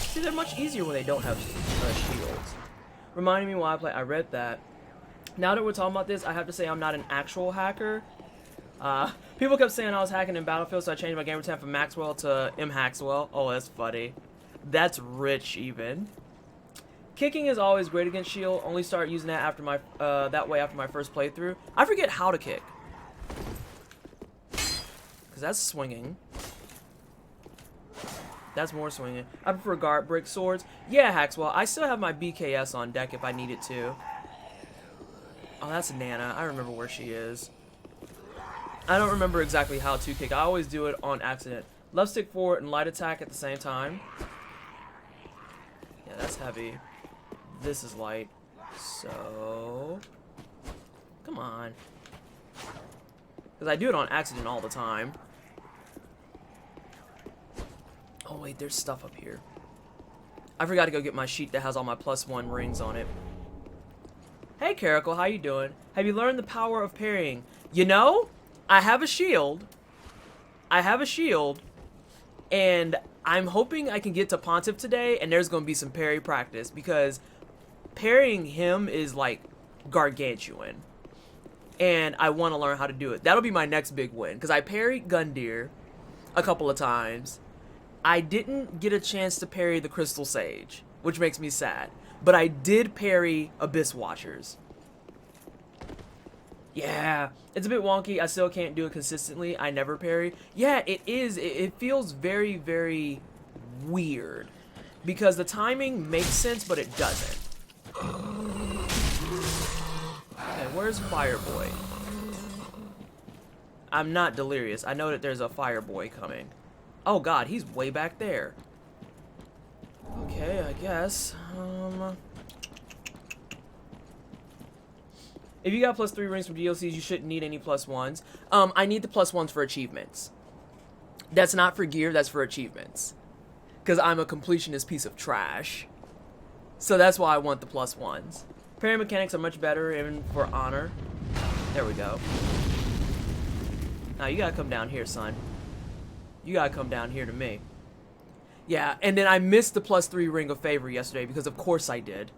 See, they're much easier when they don't have shields. Reminding me why I play. I read that. Now that we're talking about this, I have to say I'm not an actual hacker. People kept saying I was hacking in Battlefield, so I changed my gamer tag from Maxwell to M Haxwell. Oh, that's funny. That's rich, even. Kicking is always great against shield. Only start using that after my that way after my first playthrough. I forget how to kick, cause that's swinging. That's more swinging. I prefer guard brick swords. Yeah, Haxwell. I still have my BKS on deck if I need it to. Oh, that's Nana. I remember where she is. I don't remember exactly how to kick. I always do it on accident. Left stick forward and light attack at the same time. Yeah, that's heavy. This is light. So... come on. Because I do it on accident all the time. Oh wait, there's stuff up here. I forgot to go get my sheet that has all my +1 rings on it. Hey Caracal, how you doing? Have you learned the power of parrying? You know, I have a shield. And I'm hoping I can get to Pontiff today, and there's going to be some parry practice, because parrying him is like gargantuan. And I want to learn how to do it. That'll be my next big win, because I parried Gundyr a couple of times. I didn't get a chance to parry the Crystal Sage, which makes me sad. But I did parry Abyss Watchers. Yeah, it's a bit wonky. I still can't do it consistently. I never parry. Yeah, it is. It feels very, very weird. Because the timing makes sense, but it doesn't. Okay, where's Fireboy? I'm not delirious. I know that there's a Fireboy coming. Oh god, he's way back there. Okay, I guess. If you got +3 rings from DLCs, you shouldn't need any +1s. I need the +1s for achievements. That's not for gear, that's for achievements. Because I'm a completionist piece of trash. So that's why I want the +1s. Parry mechanics are much better, even for honor. There we go. Now you gotta come down here, son. You gotta come down here to me. Yeah, and then I missed the +3 Ring of Favor yesterday, because of course I did.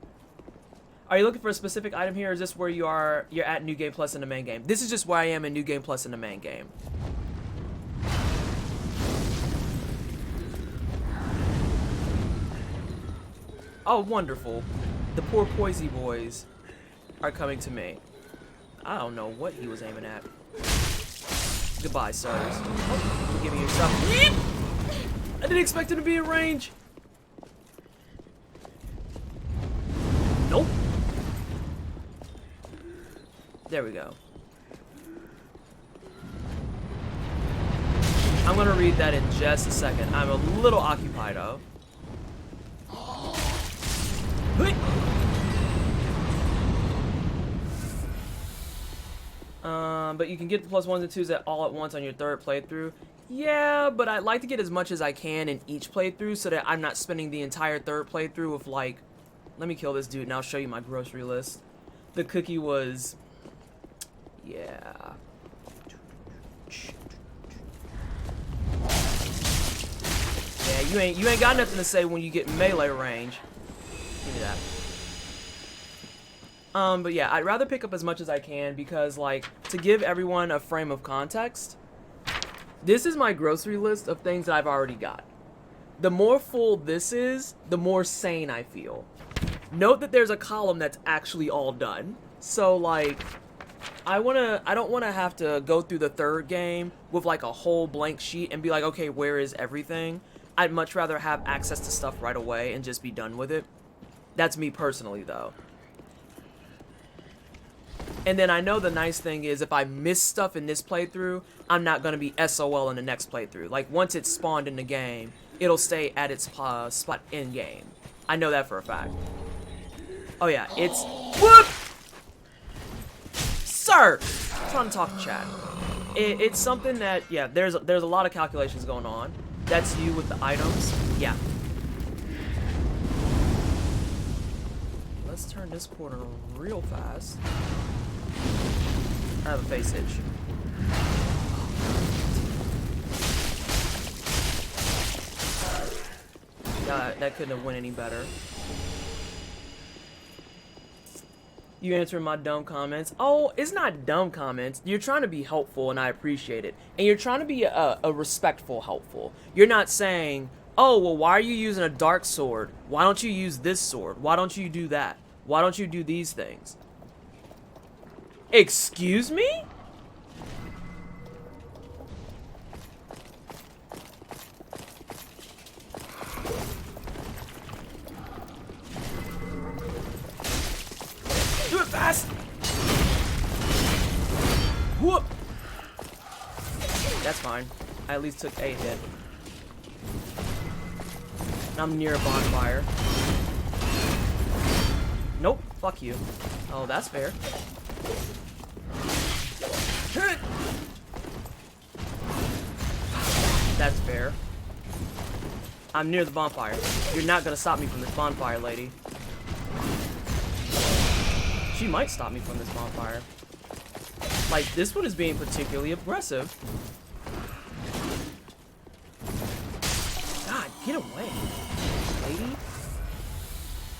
Are you looking for a specific item here, or is this where you're at New Game Plus in the main game? This is just where I am in New Game Plus in the main game. Oh, wonderful. The poor Poisey boys are coming to me. I don't know what he was aiming at. Goodbye, sirs. Oh, give me your stuff. I didn't expect him to be in range. Nope. There we go. I'm gonna read that in just a second. I'm a little occupied, though. But you can get the +1s and 2s all at once on your third playthrough. Yeah, but I'd like to get as much as I can in each playthrough so that I'm not spending the entire third playthrough with, like... Let me kill this dude and I'll show you my grocery list. The cookie was... yeah. Yeah, you ain't got nothing to say when you get in melee range. Give me that. But yeah, I'd rather pick up as much as I can because, like, to give everyone a frame of context, this is my grocery list of things that I've already got. The more full this is, the more sane I feel. Note that there's a column that's actually all done. So, like, I don't wanna have to go through the third game with, like, a whole blank sheet and be like, okay, where is everything? I'd much rather have access to stuff right away and just be done with it. That's me personally, though. And then I know the nice thing is if I miss stuff in this playthrough, I'm not going to be SOL in the next playthrough. Like, once it's spawned in the game, it'll stay at its spot in game. I know that for a fact. Oh yeah, it's... Whoop! Sir! I'm trying to talk to chat. It's something that, yeah, there's a lot of calculations going on. That's you with the items. Yeah. Let's turn this corner real fast. I have a face itch. That couldn't have went any better. You answering my dumb comments. Oh, it's not dumb comments. You're trying to be helpful, and I appreciate it. And you're trying to be a respectful helpful. You're not saying, oh, well, why are you using a dark sword? Why don't you use this sword? Why don't you do that? Why don't you do these things? Excuse me? Do it fast! Whoop! That's fine. I at least took a hit. I'm near a bonfire. Nope. Fuck you. Oh, that's fair. That's fair. I'm near the bonfire. You're not gonna stop me from this bonfire, lady. She might stop me from this bonfire. Like, this one is being particularly aggressive. God, get away, lady.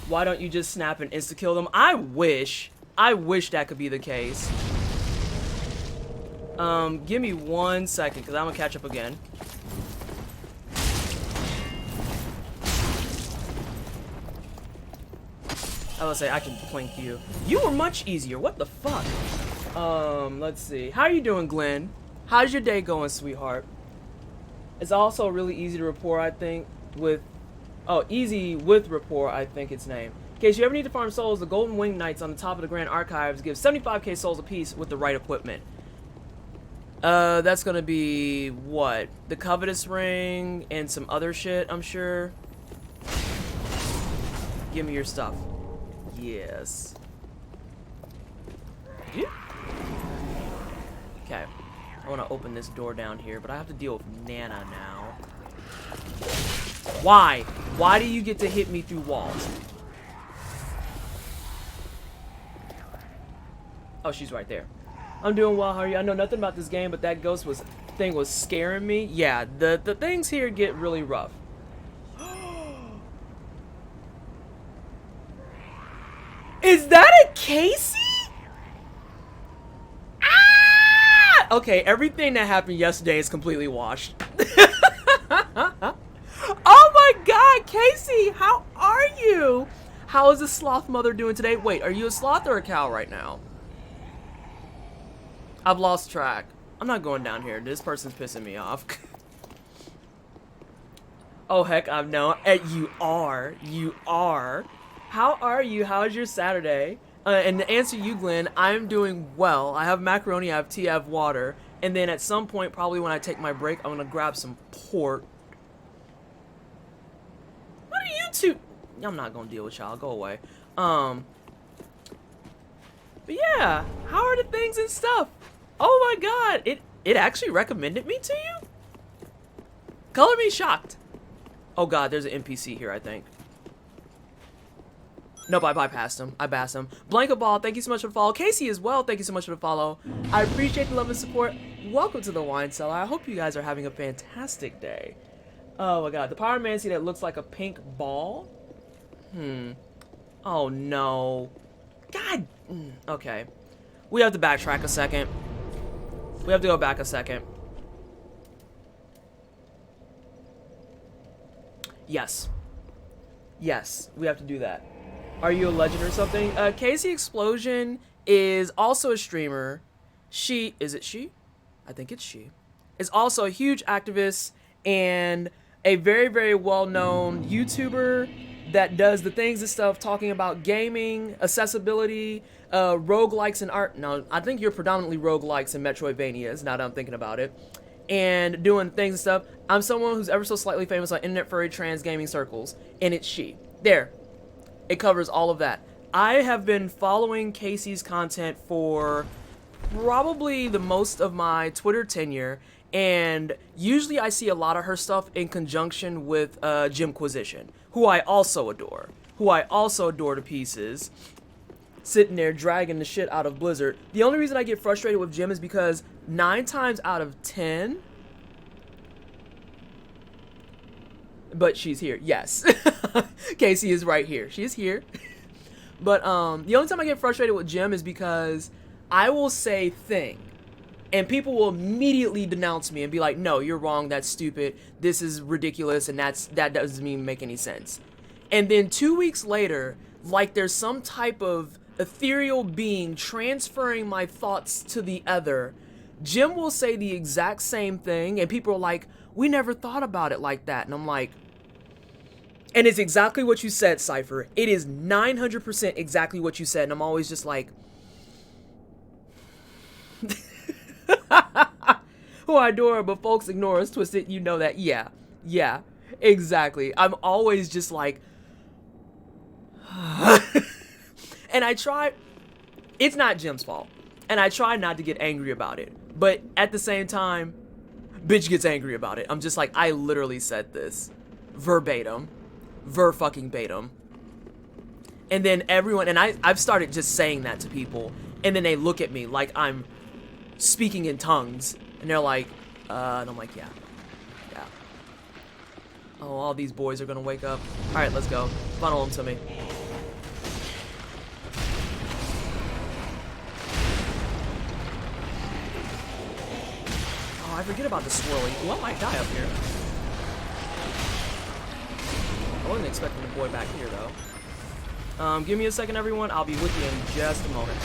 Why don't you just snap and insta-kill them? I wish that could be the case. Give me 1 second, because I'm gonna catch up again. I was say I can plink you. You were much easier. What the fuck? Let's see. How are you doing, Glenn? How's your day going, sweetheart? It's also really easy to rapport, I think, with... Oh, easy with rapport, I think its name. In case you ever need to farm souls, the Golden Wing Knights on the top of the Grand Archives give 75k souls apiece with the right equipment. That's gonna be... what? The Covetous Ring and some other shit, I'm sure. Give me your stuff. Yes. Yeah. Okay. I want to open this door down here, but I have to deal with Nana now. Why? Why do you get to hit me through walls? Oh, she's right there. I'm doing well. How are you? I know nothing about this game, but that ghost thing was scaring me. Yeah, the things here get really rough. Is that a Casey? Ah! Okay, everything that happened yesterday is completely washed. Oh my god, Casey, how are you? How is the sloth mother doing today? Wait, are you a sloth or a cow right now? I've lost track. I'm not going down here. This person's pissing me off. Oh heck, I've known. You are. You are. How are you? How's your Saturday? And to answer you, Glenn, I'm doing well. I have macaroni, I have tea, I have water. And then at some point, probably when I take my break, I'm going to grab some pork. What are you two? I'm not going to deal with y'all. Go away. But yeah, how are the things and stuff? Oh my god, it actually recommended me to you? Color me shocked. Oh god, there's an NPC here, I think. Nope, I bypassed him. I bassed him. Blanket Ball, thank you so much for the follow. Casey as well, thank you so much for the follow. I appreciate the love and support. Welcome to the Wine Cellar. I hope you guys are having a fantastic day. Oh my god, the pyromancy that looks like a pink ball? Oh no. God. Okay. We have to backtrack a second. We have to go back a second. Yes. Yes, we have to do that. Are you a legend or something? Casey Explosion is also a streamer. Is it she? I think it's she. Is also a huge activist, and a very, very well-known YouTuber that does the things and stuff talking about gaming, accessibility, roguelikes and art. No, I think you're predominantly roguelikes and Metroidvanias, now that I'm thinking about it. And doing things and stuff. I'm someone who's ever so slightly famous on internet furry trans gaming circles, and it's she. There. It covers all of that. I have been following Casey's content for probably the most of my Twitter tenure, and usually I see a lot of her stuff in conjunction with Jimquisition, who I also adore. To pieces. Sitting there dragging the shit out of Blizzard. The only reason I get frustrated with Jim is because 9 times out of 10... But she's here. Yes. Casey is right here. She is here. But the only time I get frustrated with Jim is because I will say thing, and people will immediately denounce me and be like, no, you're wrong, that's stupid, this is ridiculous, and that doesn't even make any sense. And then 2 weeks later, like there's some type of ethereal being transferring my thoughts to the other, Jim will say the exact same thing, and people are like, we never thought about it like that. And I'm like, and it's exactly what you said, Cypher. It is 900% exactly what you said. And I'm always just like, who I adore, but folks ignore us, Twisted. You know that. Yeah, exactly. I'm always just like, and I try, it's not Jim's fault. And I try not to get angry about it. But at the same time, bitch gets angry about it. I'm just like, I literally said this. Verbatim. Ver-fucking-batum. And then everyone, and I've started just saying that to people. And then they look at me like I'm speaking in tongues. And they're like, and I'm like, yeah. Oh, all these boys are gonna wake up. Alright, let's go. Funnel them to me. I forget about the swirling. Well, I might die up here. I wasn't expecting the boy back here, though. Give me a second, everyone. I'll be with you in just a moment.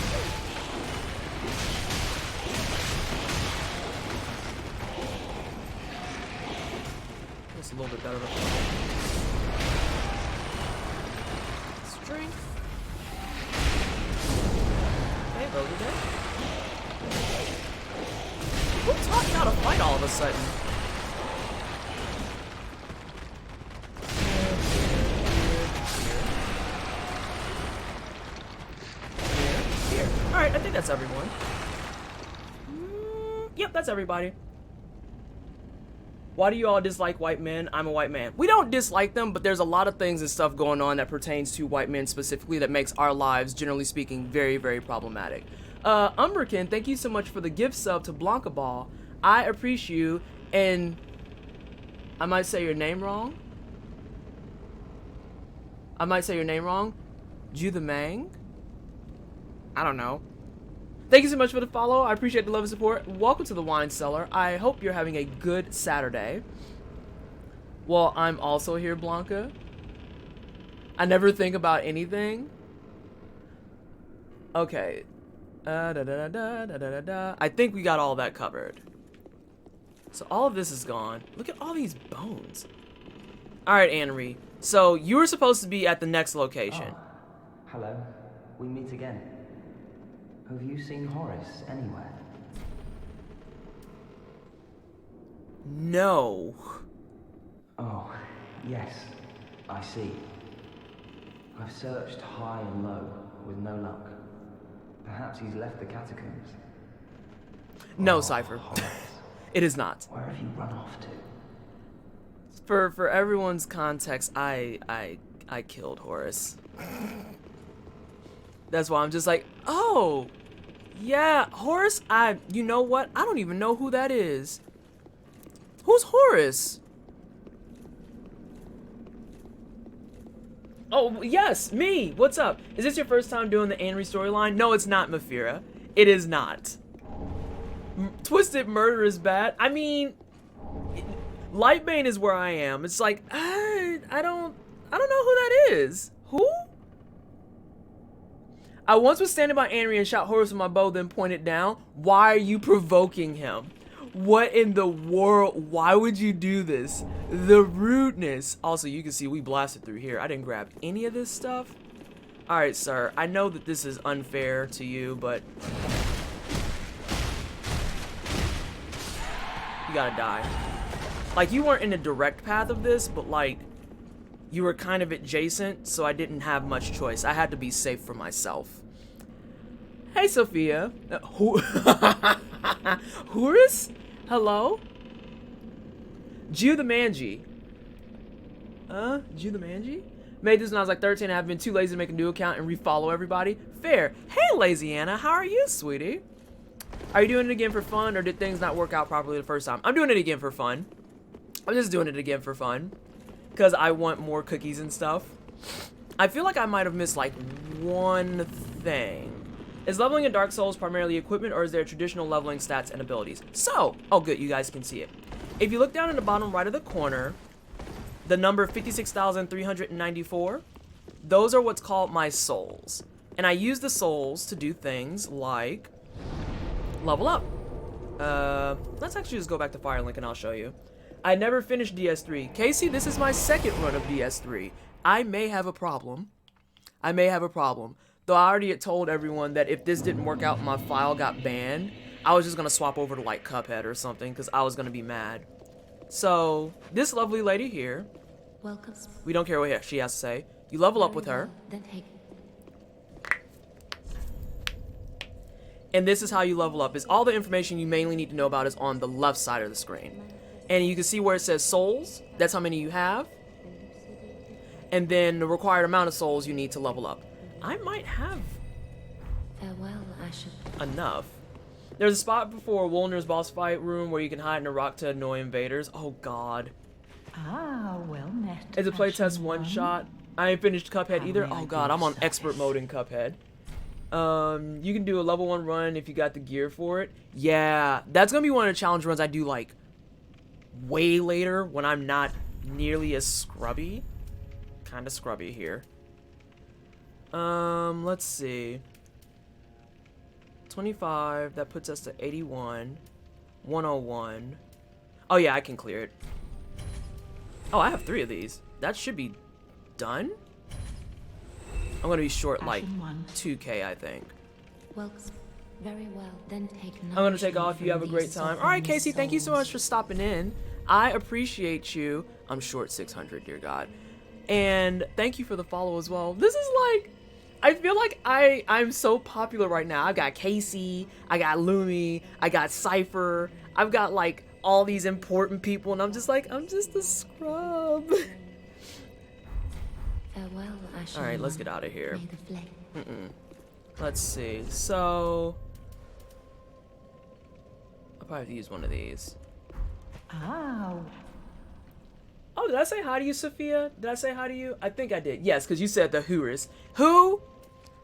Just a little bit better. Strength. Hey, those are dead. Who taught you how to fight all of a sudden? Here. Alright, I think that's everyone. Yep, that's everybody. Why do you all dislike white men? I'm a white man. We don't dislike them, but there's a lot of things and stuff going on that pertains to white men specifically that makes our lives, generally speaking, very, very problematic. Umberkin, thank you so much for the gift sub to Blanca Ball. I appreciate you, and I might say your name wrong. Ju the Mang? I don't know. Thank you so much for the follow. I appreciate the love and support. Welcome to the Wine Cellar. I hope you're having a good Saturday. Well, I'm also here, Blanca. I never think about anything. Okay. I think we got all that covered. So all of this is gone. Look at all these bones. Alright, Annery. So you were supposed to be at the next location. Oh, hello. We meet again. Have you seen Horace anywhere? No. Oh, yes. I see. I've searched high and low with no luck. Perhaps he's left the catacombs. No, Cypher. It is not. Where have you run off to? For everyone's context, I killed Horace. That's why I'm just like, oh, yeah, Horace. You know what? I don't even know who that is. Who's Horace? Oh, yes, me. What's up? Is this your first time doing the Anri storyline? No, it's not, Mafira. It is not. Twisted Murder is bad. I mean, Lightbane is where I am. It's like, I don't know who that is. Who? I once was standing by Anri and shot Horace with my bow, then pointed down. Why are you provoking him? What in the world? Why would you do this? The rudeness. Also, you can see we blasted through here. I didn't grab any of this stuff. Alright, sir. I know that this is unfair to you, but... you gotta die. Like, you weren't in a direct path of this, but, like, you were kind of adjacent, so I didn't have much choice. I had to be safe for myself. Hey, Sophia. Horus? Hello? Jew the Manji. Jew the Manji? Made this when I was like 13 and I've been too lazy to make a new account and refollow everybody. Fair. Hey, Lazy Anna. How are you, sweetie? Are you doing it again for fun, or did things not work out properly the first time? I'm doing it again for fun. I'm just doing it again for fun. Because I want more cookies and stuff. I feel like I might have missed, like, one thing. Is leveling in Dark Souls primarily equipment, or is there traditional leveling stats and abilities? So, oh good, you guys can see it. If you look down in the bottom right of the corner, the number 56,394, those are what's called my souls. And I use the souls to do things like level up. Let's actually just go back to Firelink and I'll show you. I never finished DS3. Casey, this is my second run of DS3. I may have a problem. I may have a problem. Though I already had told everyone that if this didn't work out and my file got banned, I was just going to swap over to like Cuphead or something because I was going to be mad. So, this lovely lady here, welcome. We don't care what she has to say. You level up with her. And this is how you level up. Is all the information you mainly need to know about is on the left side of the screen. And you can see where it says souls. That's how many you have. And then the required amount of souls you need to level up. I might have enough. There's a spot before Wolner's boss fight room where you can hide in a rock to annoy invaders. Oh god. Ah, well met. It's a playtest one shot. I ain't finished Cuphead either. Oh god, I'm on expert mode in Cuphead. You can do a level 1 run if you got the gear for it. Yeah, that's gonna be one of the challenge runs I do like way later when I'm not nearly as scrubby. Kinda scrubby here. Let's see. 25, that puts us to 81. 101. Oh yeah, I can clear it. Oh, I have 3 of these. That should be done. I'm gonna be short like 2K, I think. Well, very well. Then take. I'm gonna take off. You have a great time. All right, Casey. Thank you so much for stopping in. I appreciate you. I'm short 600, dear God. And thank you for the follow as well. This is like, I feel like I'm so popular right now. I've got Casey, I got Lumi, I got Cypher. I've got like all these important people, and I'm just like, I'm just a scrub. Farewell, all right, let's get out of here. Let's see. So I'll probably have to use one of these. Oh, did I say hi to you, Sophia? Did I say hi to you? I think I did. Yes, because you said the Horus. Who?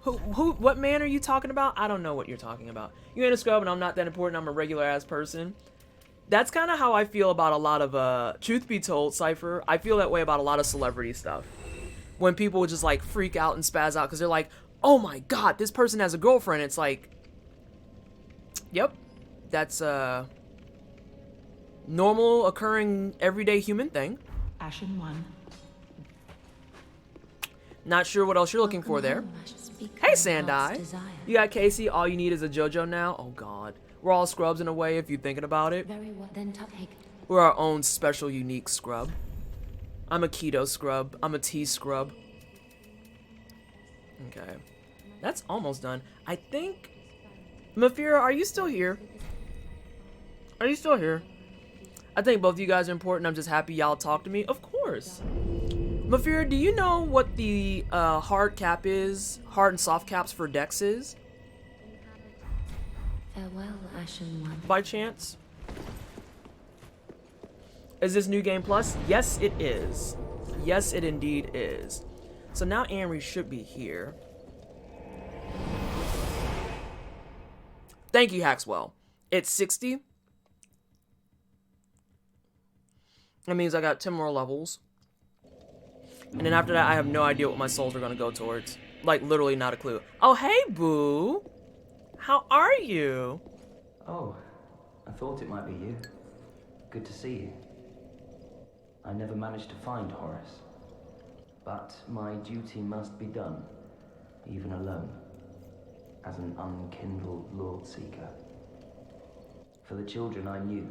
What man are you talking about? I don't know what you're talking about. You ain't a scrub and I'm not that important. I'm a regular ass person. That's kind of how I feel about a lot of, truth be told, Cypher, I feel that way about a lot of celebrity stuff. When people just like freak out and spaz out because they're like, oh my god, this person has a girlfriend. It's like, yep, that's a normal occurring everyday human thing. Ashen one. Not sure what else you're looking for there. Hey, Sandai. You got Casey. All you need is a JoJo now. Oh god, we're all scrubs in a way if you're thinking about it. Very well. Then take. We're our own special, unique scrub. I'm a keto scrub. I'm a tea scrub. Okay, that's almost done. I think. Mafira, are you still here? Are you still here? I think both of you guys are important. I'm just happy y'all talk to me. Of course. Mafira, do you know what the hard cap is? Hard and soft caps for Dex is? Farewell, Ashen one. By chance? Is this New Game Plus? Yes, it is. Yes, it indeed is. So now Amory should be here. Thank you, Haxwell. It's 60. That means I got 10 more levels. And then after that, I have no idea what my souls are going to go towards. Like, literally not a clue. Oh, hey, Boo. How are you? Oh, I thought it might be you. Good to see you. I never managed to find Horace. But my duty must be done, even alone, as an unkindled Lord Seeker. For the children I knew,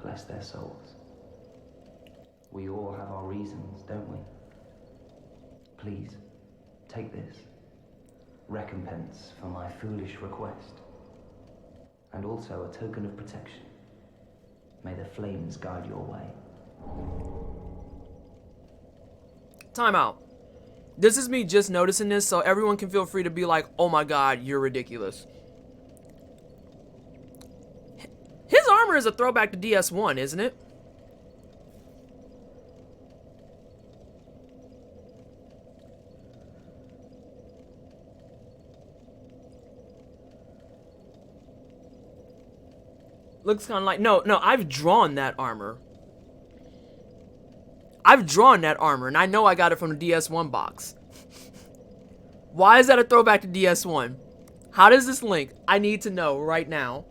bless their souls. We all have our reasons, don't we? Please, take this. Recompense for my foolish request. And also a token of protection. May the flames guide your way. Time out. This is me just noticing this, so everyone can feel free to be like, oh my god, you're ridiculous. His armor is a throwback to DS1, isn't it? Looks kind of like... No, I've drawn that armor. I've drawn that armor, and I know I got it from the DS1 box. Why is that a throwback to DS1? How does this link? I need to know right now.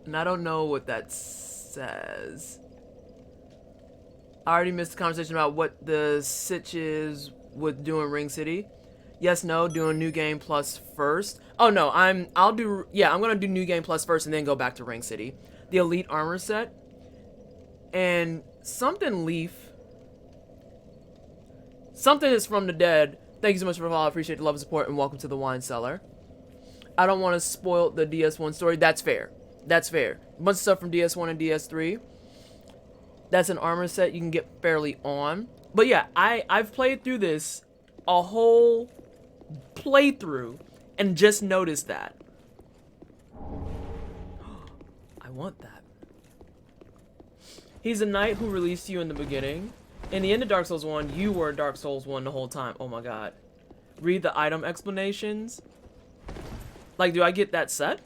And I don't know what that says. I already missed the conversation about what the sitch is with doing Ring City. Yes, no, doing New Game Plus first. Oh no, I'm gonna do New Game Plus first and then go back to Ring City. The Elite Armor set. And something Leaf. Something is from the dead. Thank you so much for the follow. I appreciate the love and support, and welcome to the wine cellar. I don't want to spoil the DS1 story. That's fair. That's fair. A bunch of stuff from DS1 and DS3. That's an armor set you can get fairly on. But yeah, I've played through this a whole playthrough and just noticed that. I want that. He's a knight who released you in the beginning. In the end of Dark Souls 1, you were Dark Souls 1 the whole time. Oh my god. Read the item explanations. Like, do I get that set?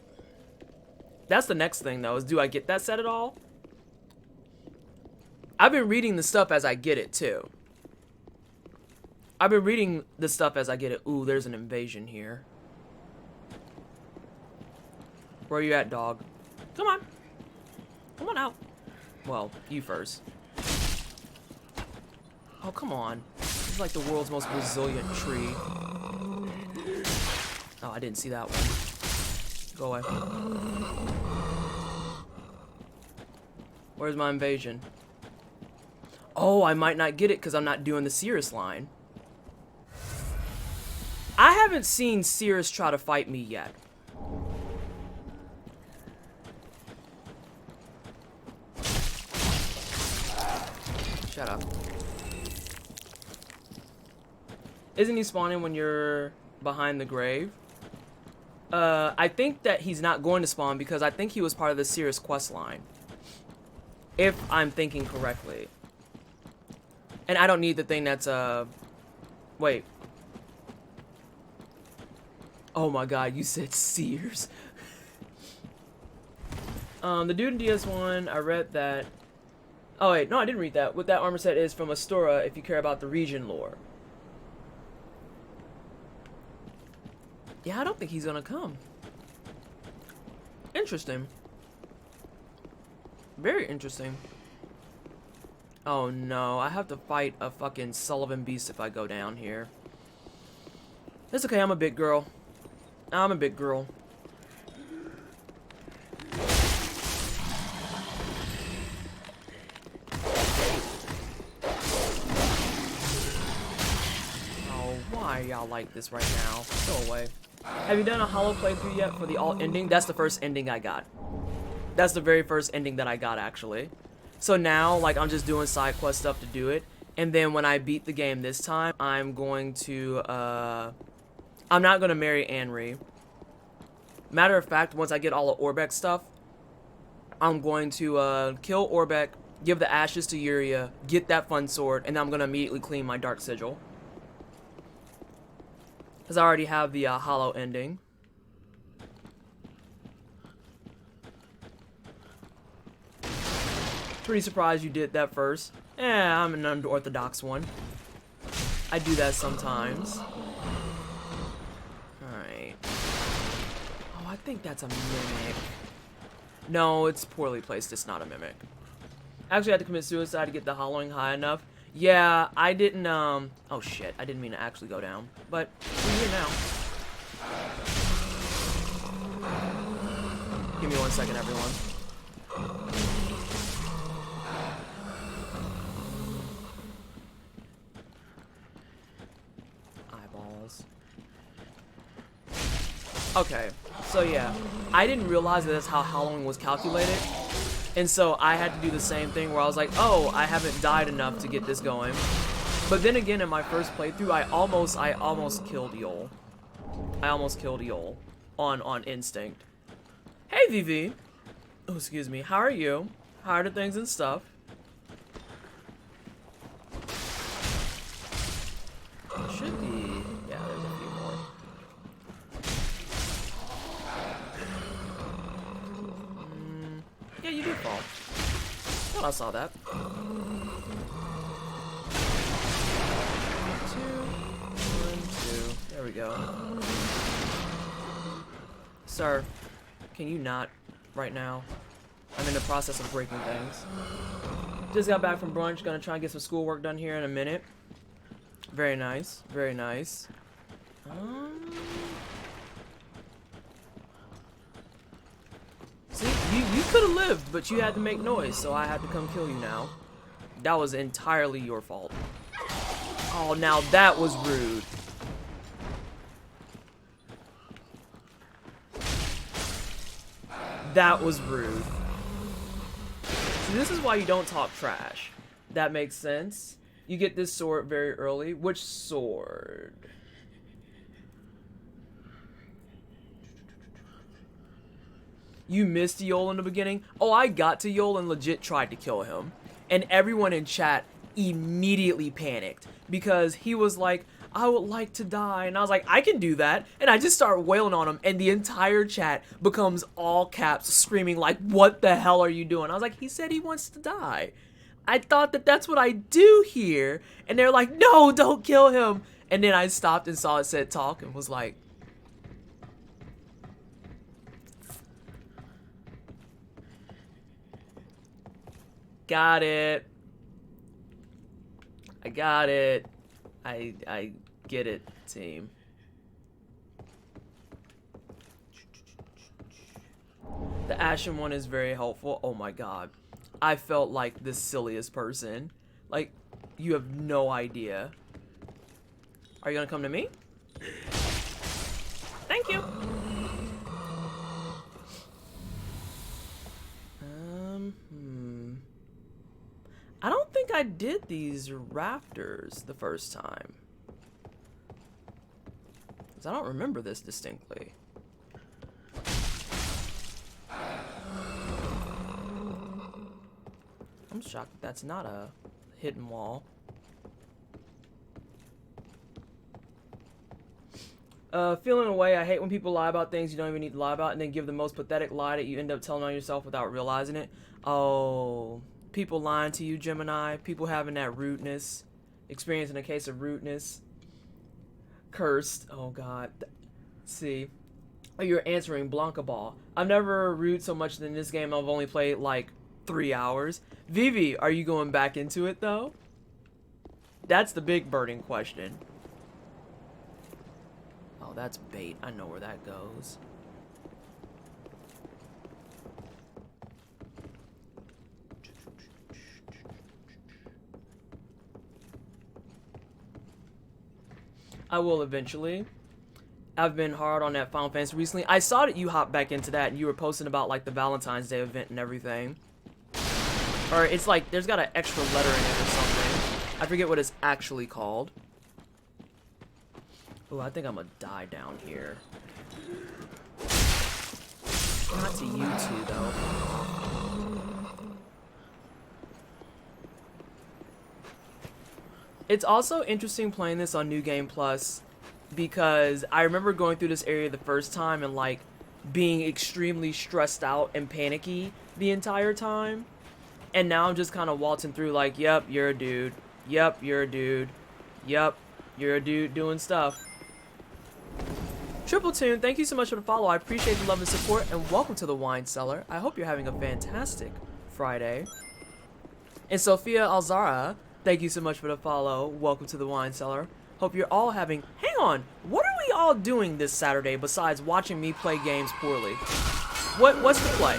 That's the next thing, though, is do I get that set at all? I've been reading the stuff as I get it, too. I've been reading the stuff as I get it. Ooh, there's an invasion here. Where are you at, dog? Come on. Come on out. Well, you first. Oh, come on. This is like the world's most resilient tree. Oh, I didn't see that one. Go away. Where's my invasion? Oh, I might not get it because I'm not doing the Cirrus line. I haven't seen Cirrus try to fight me yet. Shut up. Isn't he spawning when you're behind the grave? I think that he's not going to spawn because I think he was part of the Cirrus quest line. If I'm thinking correctly. And I don't need the thing that's, wait. Oh my god, you said Sears. The dude in DS1, I read that. Oh wait, no, I didn't read that. What that armor set is from Astora if you care about the region lore. Yeah, I don't think he's gonna come. Interesting. Very interesting. Oh no, I have to fight a fucking Sullivan beast if I go down here. It's okay, I'm a big girl. I'm a big girl. Oh, why are y'all like this right now? Go away. Have you done a hollow playthrough yet for the alt ending? That's the first ending I got. That's the very first ending that I got, actually. So now, like, I'm just doing side quest stuff to do it. And then when I beat the game this time, I'm going to, I'm not going to marry Anri. Matter of fact, once I get all the Orbeck stuff, I'm going to, kill Orbeck, give the ashes to Yuria, get that fun sword, and then I'm going to immediately clean my Dark Sigil. Because I already have the, hollow ending. Pretty surprised you did that first. Yeah, I'm an unorthodox one. I do that sometimes. Alright. Oh, think that's a mimic. No, it's poorly placed. It's not a mimic. Actually, I had to commit suicide to get the hollowing high enough. Yeah, I didn't, oh shit, I didn't mean to actually go down. But, we're here now. Give me 1 second, everyone. Eyeballs. Okay, so yeah, I didn't realize that that's how hollowing was calculated. And so I had to do the same thing where I was like, oh, I haven't died enough to get this going. But then again, in my first playthrough, I almost killed Yhorm. I almost killed Yhorm on instinct. Hey, Vivi. Oh, excuse me. How are you? How are the things and stuff? Should be. Yeah, there's a few more. Yeah, you did fall. Thought I saw that. 2, 1, 2. There we go. Sir, can you not right now? I'm in the process of breaking things. Just got back from brunch. Gonna try and get some schoolwork done here in a minute. Very nice. Very nice. See, you could have lived, but you had to make noise, so I had to come kill you now. That was entirely your fault. Oh, now that was rude. That was rude. See, this is why you don't talk trash. That makes sense. You get this sword very early. Which sword? You missed Yhorm in the beginning? Oh, I got to Yhorm and legit tried to kill him. And everyone in chat immediately panicked. Because he was like, I would like to die. And I was like, I can do that. And I just start wailing on him. And the entire chat becomes all caps screaming like, what the hell are you doing? I was like, he said he wants to die. I thought that that's what I do here. And they're like, no, don't kill him. And then I stopped and saw it said talk and was like, got it. I got it. I get it, team. The Ashen one is very helpful. Oh my god. I felt like the silliest person. Like, you have no idea. Are you gonna come to me? Thank you. I don't think I did these rafters the first time. Because I don't remember this distinctly. I'm shocked that that's not a hidden wall. Feeling away, I hate when people lie about things you don't even need to lie about and then give the most pathetic lie that you end up telling on yourself without realizing it. Oh, people lying to you, Gemini. People having that rudeness. Experiencing a case of rudeness. Cursed. Oh, God. See. Oh, you're answering Blanca Ball. I've never rude so much in this game. I've only played like 3 hours. Vivi, are you going back into it, though? That's the big burning question. Oh, that's bait. I know where that goes. I will eventually. I've been hard on that Final Fantasy recently. I saw that you hopped back into that and you were posting about like the Valentine's Day event and everything. Or it's like, there's got an extra letter in it or something. I forget what it's actually called. Oh, I think I'm gonna die down here. Not to you two, though. It's also interesting playing this on New Game Plus because I remember going through this area the first time and like being extremely stressed out and panicky the entire time. And now I'm just kind of waltzing through like, yep, you're a dude. Yep, you're a dude. Yep, you're a dude doing stuff. Triple Tune, thank you so much for the follow. I appreciate the love and support, and welcome to the Wine Cellar. I hope you're having a fantastic Friday. And Sophia Alzara, thank you so much for the follow. Welcome to the Wine Cellar. Hope you're all having... Hang on, what are we all doing this Saturday besides watching me play games poorly? What's the play?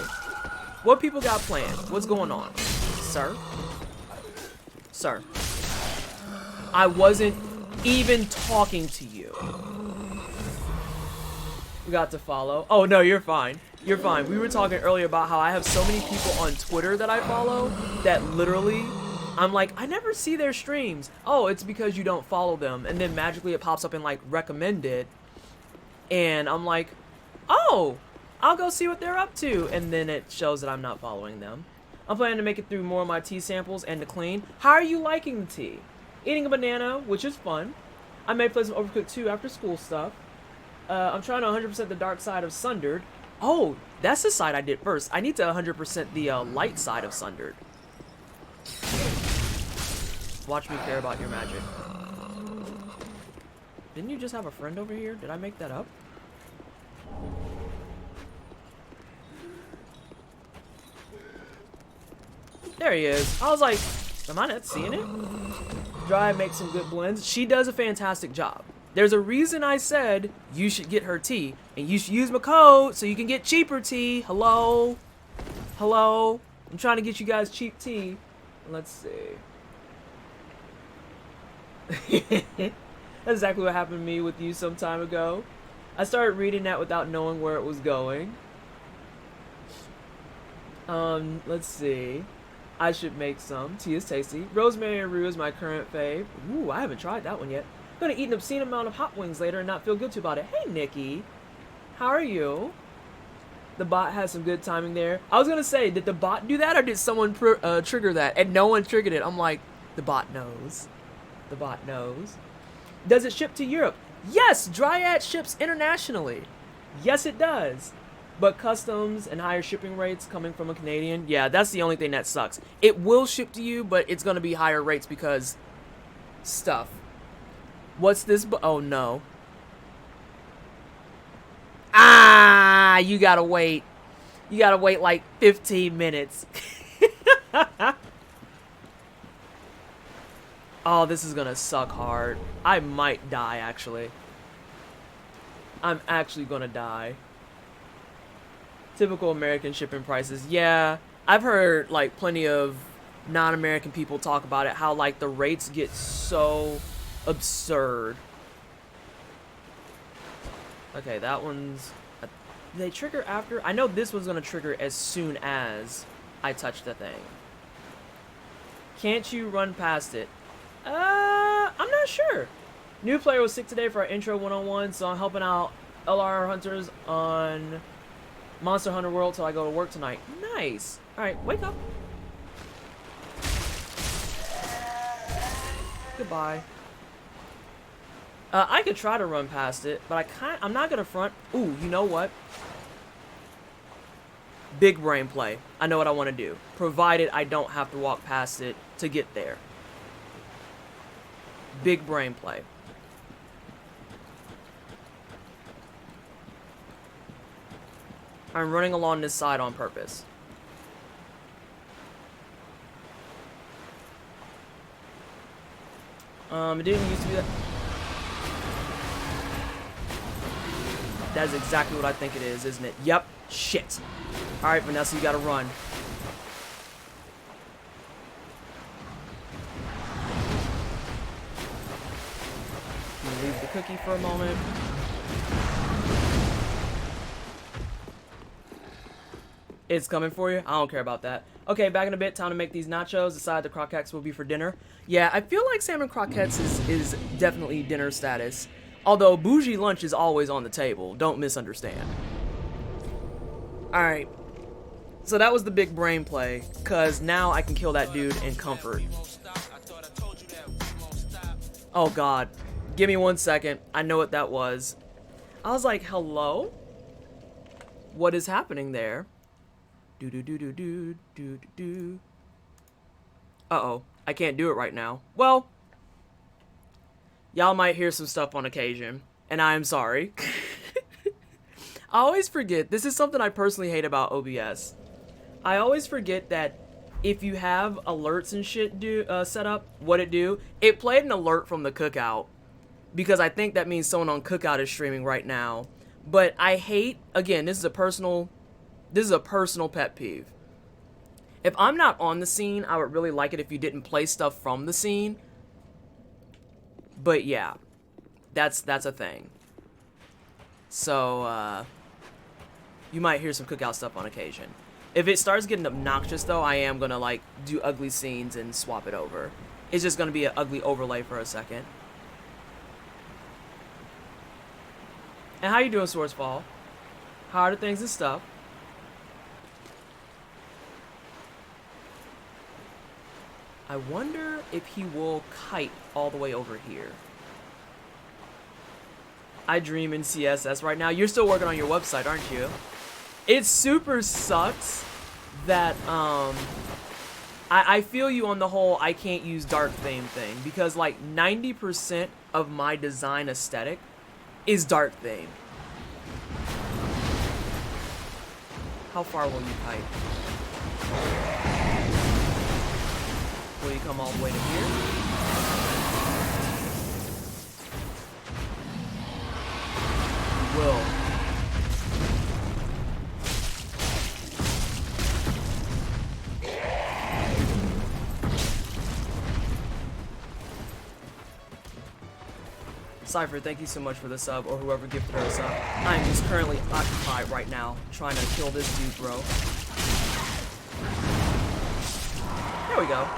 What people got planned? What's going on? Sir? Sir. I wasn't even talking to you. We got to follow. Oh, no, you're fine. You're fine. We were talking earlier about how I have so many people on Twitter that I follow that literally, I'm like, I never see their streams. Oh, it's because you don't follow them. And then magically it pops up and like recommended. And I'm like, oh, I'll go see what they're up to. And then it shows that I'm not following them. I'm planning to make it through more of my tea samples and to clean. How are you liking the tea? Eating a banana, which is fun. I may play some Overcooked 2 after school stuff. I'm trying to 100% the dark side of Sundered. Oh, that's the side I did first. I need to 100% the light side of Sundered. Watch me care about your magic. Didn't you just have a friend over here? Did I make that up? There he is. I was like, am I not seeing it? Dry makes some good blends. She does a fantastic job. There's a reason I said you should get her tea, and you should use my code so you can get cheaper tea. Hello? Hello? I'm trying to get you guys cheap tea. Let's see. That's exactly what happened to me with you some time ago. I started reading that without knowing where it was going. Let's see. I should make some. Tea is tasty. Rosemary and Rue is my current fave. Ooh, I haven't tried that one yet. I'm gonna eat an obscene amount of hot wings later and not feel guilty about it. Hey, Nikki. How are you? The bot has some good timing there. I was gonna say, did the bot do that or did someone trigger that? And no one triggered it. I'm like, the bot knows. The bot knows. Does it ship to Europe? Yes, Dryad ships internationally. Yes, it does. But customs and higher shipping rates coming from a Canadian, yeah, that's the only thing that sucks. It will ship to you, but it's gonna be higher rates because stuff. What's this? Oh no. Ah, you gotta wait. You gotta wait like 15 minutes. Oh, this is gonna suck hard. I might die, actually. I'm actually gonna die. Typical American shipping prices. Yeah, I've heard like plenty of non-American people talk about it, how like the rates get so absurd. Okay, that one's... They trigger after? I know this one's gonna trigger as soon as I touch the thing. Can't you run past it? I'm not sure. New player was sick today for our intro 101, so I'm helping out LR hunters on Monster Hunter World till I go to work tonight. Nice. Alright, wake up. Goodbye. I could try to run past it, but I'm not gonna front. Ooh, you know what? Big brain play. I know what I want to do, provided I don't have to walk past it to get there. Big brain play. I'm running along this side on purpose. It didn't used to be that. That is exactly what I think it is, isn't it? Yep. Shit. Alright, Vanessa, you gotta run. I'm gonna leave the cookie for a moment. It's coming for you? I don't care about that. Okay, back in a bit. Time to make these nachos. Decide the croquettes will be for dinner. Yeah, I feel like salmon croquettes is definitely dinner status. Although bougie lunch is always on the table. Don't misunderstand. Alright. So that was the big brain play. Because now I can kill that dude in comfort. Oh god. Give me 1 second. I know what that was. I was like, hello? What is happening there? Do do do do do do do. Uh-oh. I can't do it right now. Well, y'all might hear some stuff on occasion, and I am sorry. I always forget, this is something I personally hate about OBS. I always forget that if you have alerts and shit set up, what it do, it played an alert from the cookout. Because I think that means someone on cookout is streaming right now. But I hate, again, this is a personal pet peeve. If I'm not on the scene, I would really like it if you didn't play stuff from the scene. But yeah, that's a thing. So, you might hear some cookout stuff on occasion. If it starts getting obnoxious, though, I am gonna, like, do ugly scenes and swap it over. It's just gonna be an ugly overlay for a second. And how you doing, Swordsfall? How are the things and stuff? I wonder if he will kite all the way over here. I dream in CSS right now. You're still working on your website, aren't you? It super sucks that, I feel you on the whole I can't use dark theme thing, because like 90% of my design aesthetic is dark theme. How far will you kite? Will you come all the way to here? You will. Cypher, thank you so much for the sub, or whoever gifted her a sub. I'm just currently occupied right now, trying to kill this dude, bro. There we go.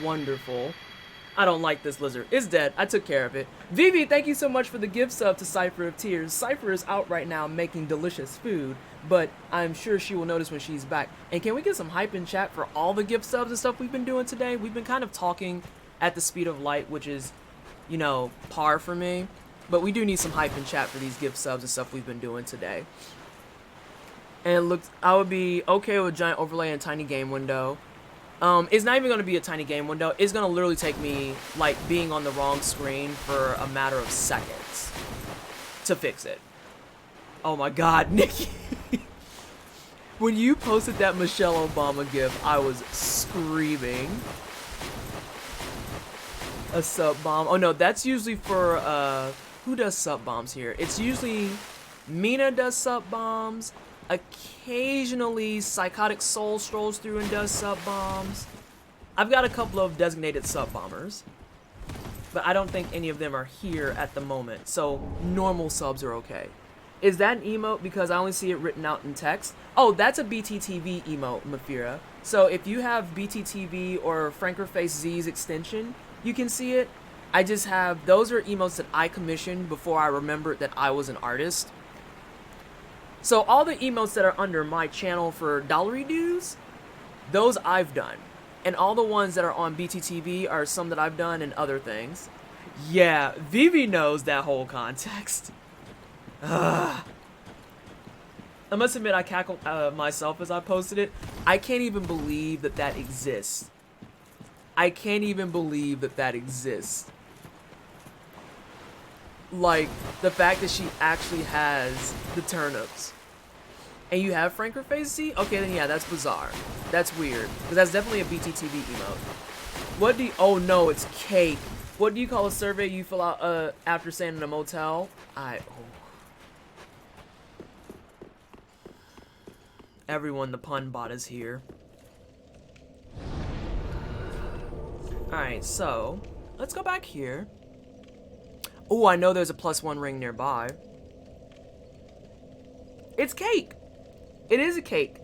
Wonderful. I don't like this lizard. It's dead. I took care of it. Vivi, thank you so much for the gift sub to Cypher of Tears. Cypher is out right now making delicious food, but I'm sure she will notice when she's back. And can we get some hype in chat for all the gift subs and stuff we've been doing today? We've been kind of talking at the speed of light, which is, you know, par for me. But we do need some hype in chat for these gift subs and stuff we've been doing today. And it looks, I would be okay with a giant overlay and tiny game window. It's not even going to be a tiny game window. It's going to literally take me, like, being on the wrong screen for a matter of seconds to fix it. Oh my god, Nikki. When you posted that Michelle Obama gif, I was screaming. A sub bomb. Oh no, that's usually for, who does sub bombs here? It's usually Mina does sub bombs. Occasionally, Psychotic Soul strolls through and does sub bombs. I've got a couple of designated sub bombers, but I don't think any of them are here at the moment. So normal subs are okay. Is that an emote? Because I only see it written out in text. Oh, that's a BTTV emote, Mafira. So if you have BTTV or Frankerface Z's extension, you can see it. I just have, those are emotes that I commissioned before I remembered that I was an artist. So all the emotes that are under my channel for dollary dues, those I've done. And all the ones that are on BTTV are some that I've done and other things. Yeah, Vivi knows that whole context. Ugh. I must admit I cackled myself as I posted it. I can't even believe that that exists. I can't even believe that that exists. Like, the fact that she actually has the turnips. And you have Frankerface Z? Okay, then yeah, that's bizarre. That's weird. Because that's definitely a BTTV emote. What do you... Oh no, it's cake. What do you call a survey you fill out after staying in a motel? Everyone, the pun bot is here. Alright, so... let's go back here. Oh, I know there's a +1 ring nearby. It's cake! It is a cake.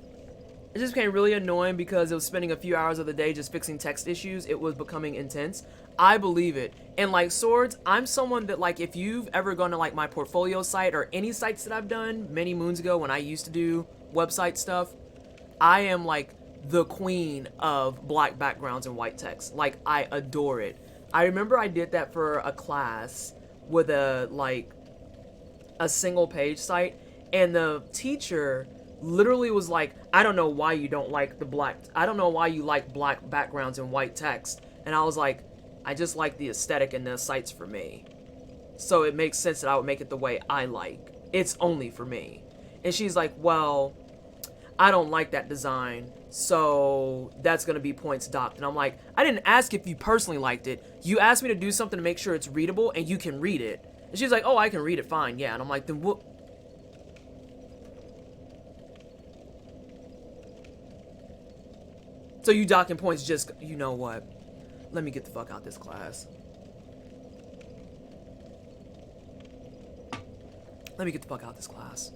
It just became really annoying because it was spending a few hours of the day just fixing text issues. It was becoming intense. I believe it. And like Swords, I'm someone that, like, if you've ever gone to like my portfolio site or any sites that I've done many moons ago when I used to do website stuff, I am like the queen of black backgrounds and white text. Like, I adore it. I remember I did that for a class with a single page site, and the teacher literally was like, I don't know why you don't like I don't know why you like black backgrounds and white text. And I was like, I just like the aesthetic and the sites for me. So it makes sense that I would make it the way I like. It's only for me. And she's like, well, I don't like that design, so that's gonna be points docked. And I'm like, I didn't ask if you personally liked it. You asked me to do something to make sure it's readable and you can read it. And she's like, oh, I can read it fine, yeah. And I'm like, then what? So you docking points just, you know what? Let me get the fuck out this class. Let me get the fuck out this class.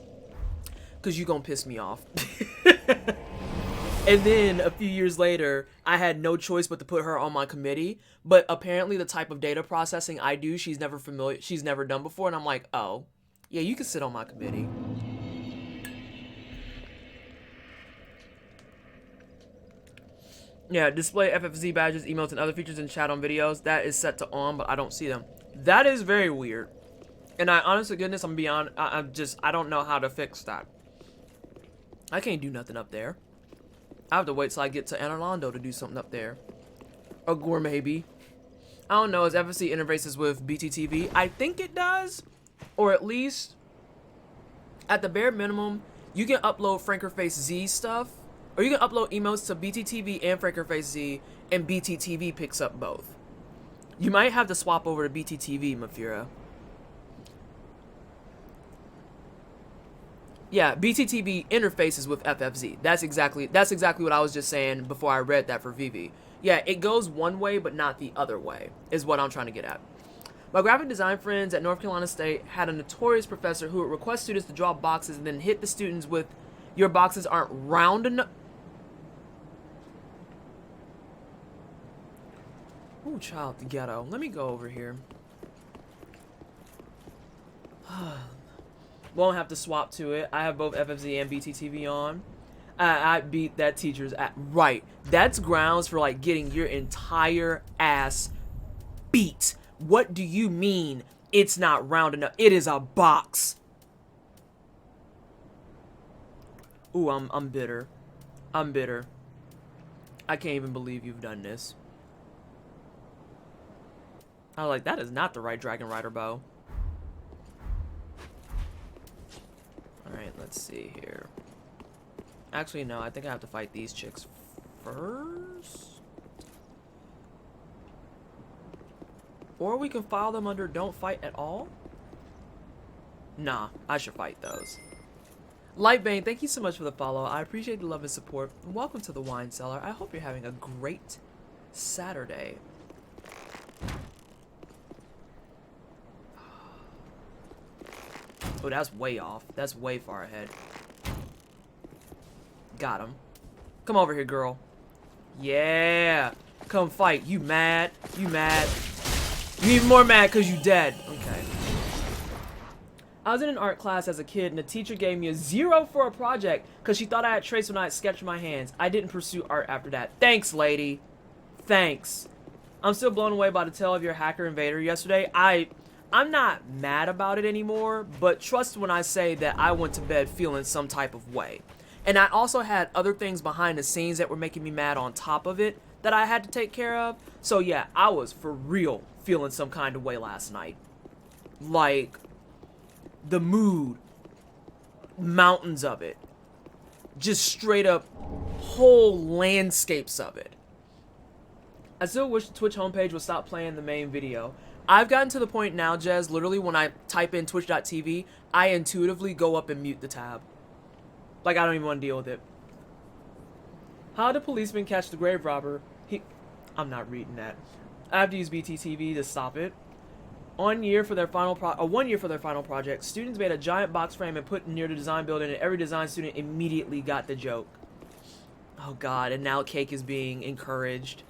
Because you gonna piss me off. And then a few years later, I had no choice but to put her on my committee. But apparently the type of data processing I do, she's never done before. And I'm like, oh, yeah, you can sit on my committee. Yeah, display FFZ badges, emotes, and other features in chat on videos. That is set to on, but I don't see them. That is very weird. And I, honest to goodness, I'm beyond. I don't know how to fix that. I can't do nothing up there. I have to wait till I get to Anne Orlando to do something up there. Or Gourmet maybe. I don't know. Is FFC interfaces with BTTV? I think it does, or at least at the bare minimum, you can upload Frankerface Z stuff, or you can upload emotes to BTTV and Frankerface Z, and BTTV picks up both. You might have to swap over to BTTV, Mafira. Yeah, BTTV interfaces with FFZ. That's exactly what I was just saying before I read that for Vivi. Yeah, it goes one way, but not the other way, is what I'm trying to get at. My graphic design friends at North Carolina State had a notorious professor who would request students to draw boxes and then hit the students with, your boxes aren't round enough. Ooh, child, the ghetto. Let me go over here. Won't have to swap to it. I have both FFZ and BTTV on. I beat that teacher's at right. That's grounds for like getting your entire ass beat. What do you mean it's not round enough? It is a box. Ooh, I'm bitter. I'm bitter. I can't even believe you've done this. I was like, that is not the right Dragon Rider bow. Alright, let's see here. Actually, no, I think I have to fight these chicks first. Or we can file them under don't fight at all. Nah, I should fight those. Lightbane, thank you so much for the follow. I appreciate the love and support. Welcome to the Wine Cellar. I hope you're having a great Saturday. Oh, that's way off. That's way far ahead. Got him. Come over here, girl. Yeah. Come fight. You mad? You mad? You even more mad because you dead. Okay. I was in an art class as a kid and the teacher gave me a 0 for a project because she thought I had traced when I had sketched my hands. I didn't pursue art after that. Thanks, lady. Thanks. I'm still blown away by the tale of your hacker invader yesterday. I'm not mad about it anymore, but trust when I say that I went to bed feeling some type of way. And I also had other things behind the scenes that were making me mad on top of it that I had to take care of. So yeah, I was for real feeling some kind of way last night. Like, the mood, mountains of it, just straight up whole landscapes of it. I still wish the Twitch homepage would stop playing the main video. I've gotten to the point now, Jez, literally when I type in twitch.tv, I intuitively go up and mute the tab. Like, I don't even want to deal with it. How did policeman catch the grave robber? I'm not reading that. I have to use BTTV to stop it. 1 year for their final project, students made a giant box frame and put it near the design building, and every design student immediately got the joke. Oh god, and now cake is being encouraged.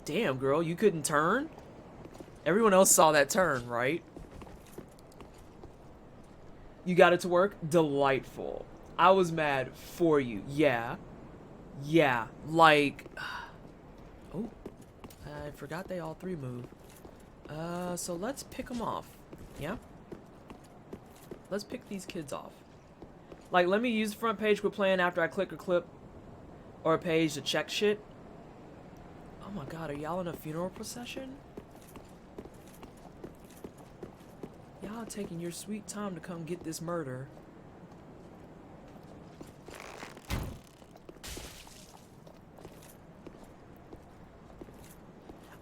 Damn, girl, you couldn't turn? Everyone else saw that turn, right? You got it to work? Delightful. I was mad for you. Yeah. Yeah. Like... Oh. I forgot they all three move. So let's pick them off. Yeah? Let's pick these kids off. Like, let me use the front page quit playing after I click a clip or a page to check shit. Oh Oh my god, are y'all in a funeral procession? Y'all taking your sweet time to come get this murder.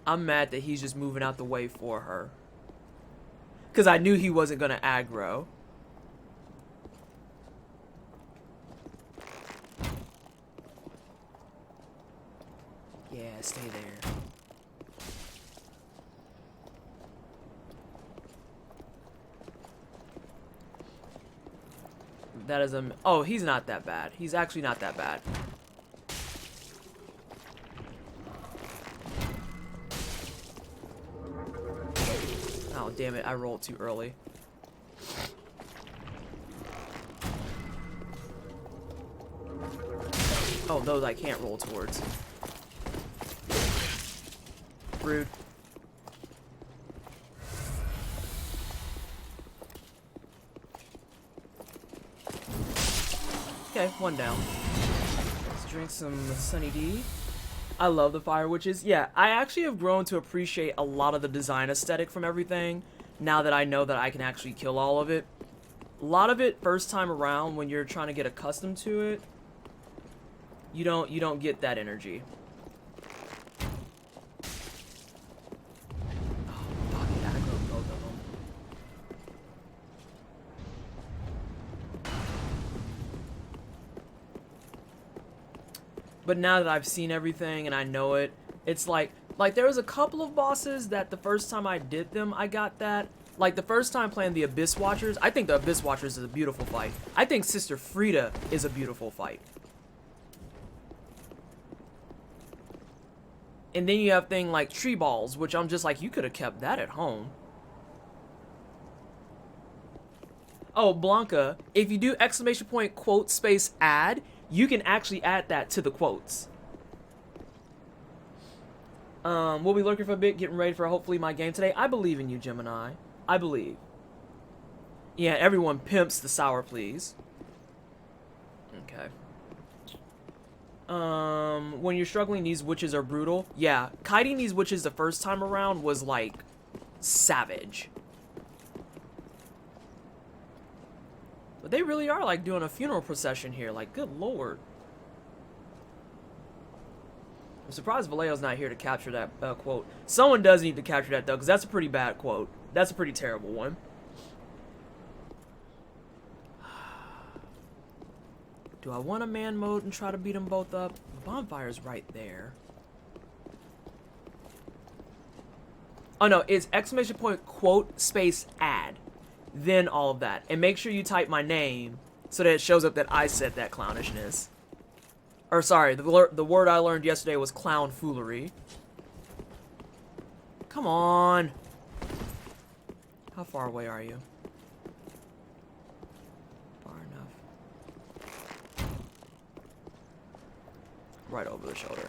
I'm mad that he's just moving out the way for her. Because I knew he wasn't going to aggro. Yeah, stay there. That is a... Oh, he's not that bad. He's actually not that bad. Oh, damn it. I rolled too early. Oh, those I can't roll towards. Rude. Okay, one down. Let's drink some Sunny D. I love the Fire Witches. Yeah, I actually have grown to appreciate a lot of the design aesthetic from everything, now that I know that I can actually kill all of it. A lot of it, first time around, when you're trying to get accustomed to it, you don't get that energy. Oh, fuck, I aggro both of them. But now that I've seen everything and I know it, it's like there was a couple of bosses that the first time I did them, I got that. Like the first time playing the Abyss Watchers, I think the Abyss Watchers is a beautiful fight. I think Sister Frida is a beautiful fight. And then you have things like Tree Balls, which I'm just like, you could have kept that at home. Oh, Blanca, if you do exclamation point quote space add, you can actually add that to the quotes. We'll be lurking for a bit, getting ready for hopefully my game today. I believe in you, Gemini. I believe. Yeah, everyone pimps the sour, please. Okay. When you're struggling, these witches are brutal. Yeah, kiting these witches the first time around was like savage. But they really are like doing a funeral procession here. Like, good lord. I'm surprised Vallejo's not here to capture that quote. Someone does need to capture that though, because that's a pretty bad quote. That's a pretty terrible one. Do I want a man mode and try to beat them both up? The bonfire's right there. Oh no, it's exclamation point quote space add. Then all of that. And make sure you type my name so that it shows up that I said that clownishness. Or sorry, the word I learned yesterday was clown foolery. Come on. How far away are you? Far enough. Right over the shoulder.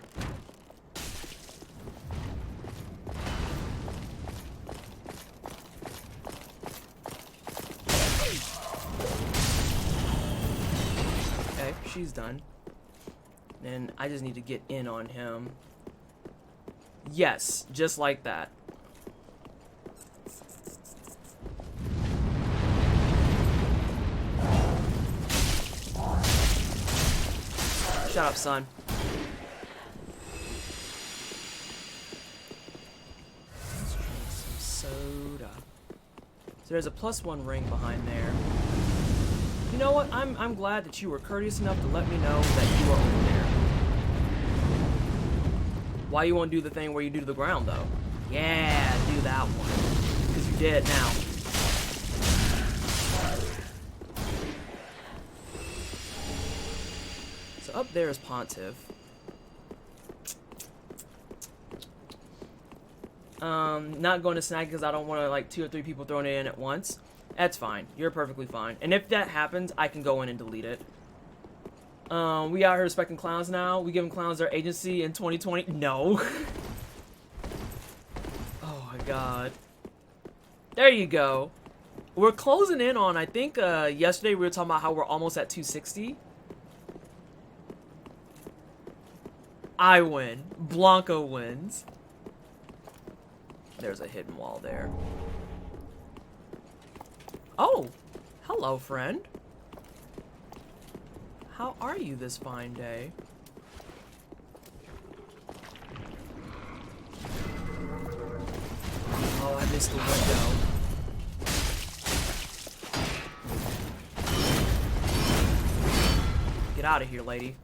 Okay, she's done. And I just need to get in on him. Yes, just like that. Shut up, son. Let's drink some soda. So there's a +1 ring behind there. You know what? I'm glad that you were courteous enough to let me know that you are over there. Why you won't do the thing where you do to the ground, though? Yeah, do that one. Because you did now. So up there is Pontiff. Not going to snag because I don't want to like 2 or 3 people throwing it in at once. That's fine. You're perfectly fine. And if that happens, I can go in and delete it. We out here respecting clowns now. We giving clowns their agency in 2020. No. Oh my god. There you go. We're closing in on, I think, yesterday we were talking about how we're almost at 260. I win. Blanca wins. There's a hidden wall there. Oh, hello, friend. How are you this fine day? Oh, I missed the window. Get out of here, lady.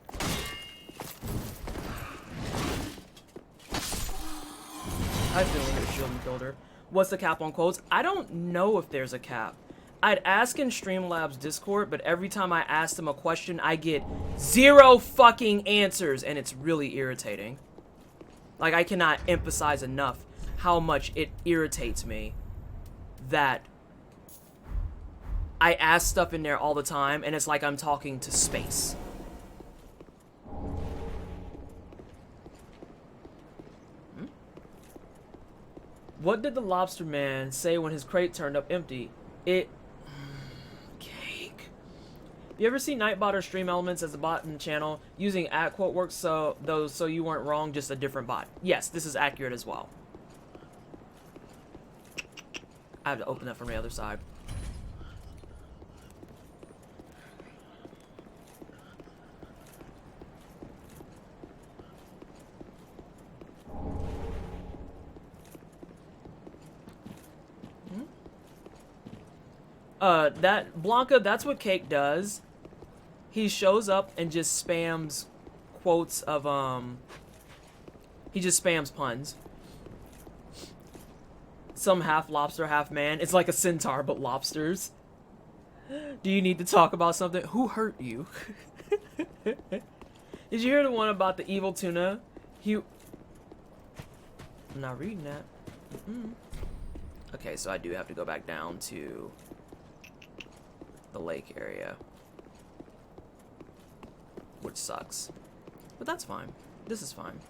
I feel like your shield and killed her. What's the cap on quotes? I don't know if there's a cap. I'd ask in Streamlabs Discord, but every time I ask them a question, I get 0 fucking answers, and it's really irritating. Like, I cannot emphasize enough how much it irritates me that I ask stuff in there all the time, and it's like I'm talking to space. What did the lobster man say when his crate turned up empty? Cake. You ever see Nightbot or Stream Elements as a bot in the channel? Using @quote works so you weren't wrong, just a different bot. Yes, this is accurate as well. I have to open that from the other side. That Blanca, that's what Cake does. He shows up and just spams quotes of, he just spams puns. Some half lobster, half man. It's like a centaur, but lobsters. Do you need to talk about something? Who hurt you? Did you hear the one about the evil tuna? I'm not reading that. Okay, so I do have to go back down to the lake area, which sucks, but that's fine. This is fine.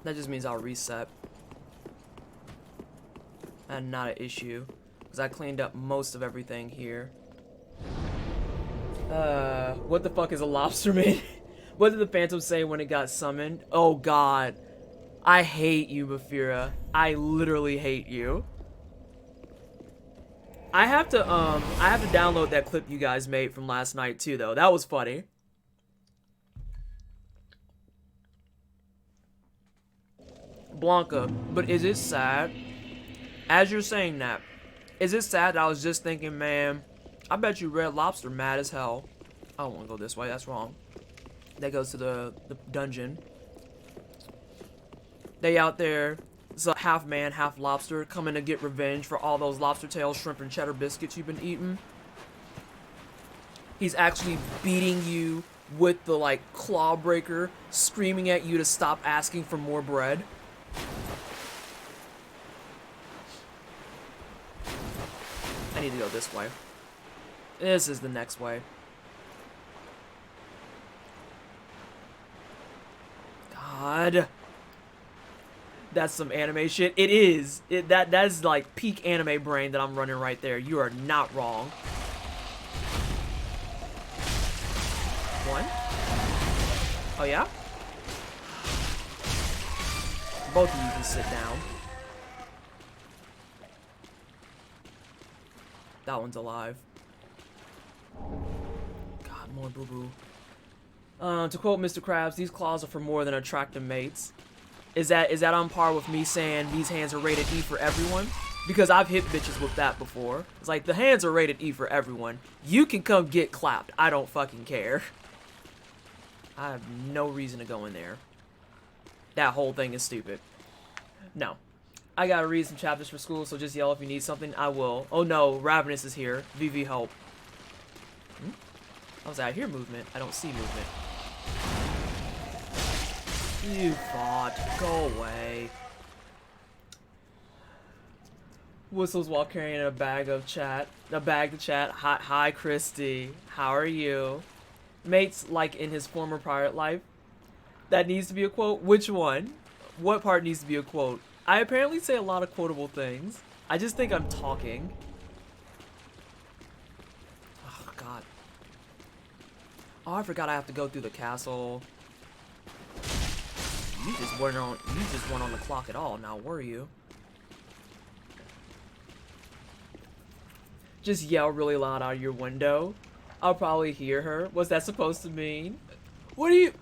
That just means I'll reset, and not an issue because I cleaned up most of everything here. What the fuck is a lobsterman? What did the Phantom say when it got summoned? Oh god, I hate you, Bafira. I literally hate you. I have to download that clip you guys made from last night too, though. That was funny. Blanca, but is it sad? As you're saying that, is it sad that I was just thinking, man, I bet you Red Lobster mad as hell. I don't want to go this way, that's wrong. That goes to the dungeon. They out there, it's a half man, half lobster, coming to get revenge for all those lobster tails, shrimp, and cheddar biscuits you've been eating. He's actually beating you with the, like, claw breaker, screaming at you to stop asking for more bread. I need to go this way. This is the next way. God. That's some anime shit. It is. That is like peak anime brain that I'm running right there. You are not wrong. One. Oh yeah? Both of you can sit down. That one's alive. God, more boo-boo. To quote Mr. Krabs, these claws are for more than attractive mates. Is that on par with me saying these hands are rated E for everyone? Because I've hit bitches with that before. It's like, the hands are rated E for everyone. You can come get clapped. I don't fucking care. I have no reason to go in there. That whole thing is stupid. No. I gotta read some chapters for school, so just yell if you need something. I will. Oh no, Ravenous is here. VV help. I was out here movement. I don't see movement. You fought. Go away. Whistles while carrying a bag of chat. A bag to chat. Hi, Christy. How are you? Mates like in his former pirate life. That needs to be a quote. Which one? What part needs to be a quote? I apparently say a lot of quotable things. I just think I'm talking. Oh, God. Oh, I forgot I have to go through the castle. You just weren't on the clock at all, now were you? Just yell really loud out of your window. I'll probably hear her. What's that supposed to mean? What are you...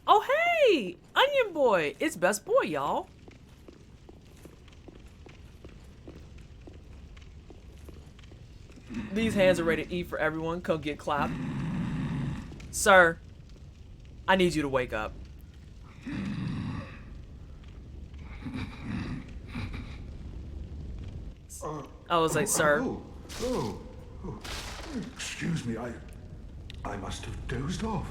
Oh, hey! Onion Boy! It's Best Boy, y'all. These hands are ready to eat for everyone. Come get clapped. Sir, I need you to wake up. I was like, sir. Oh. Excuse me, I must have dozed off.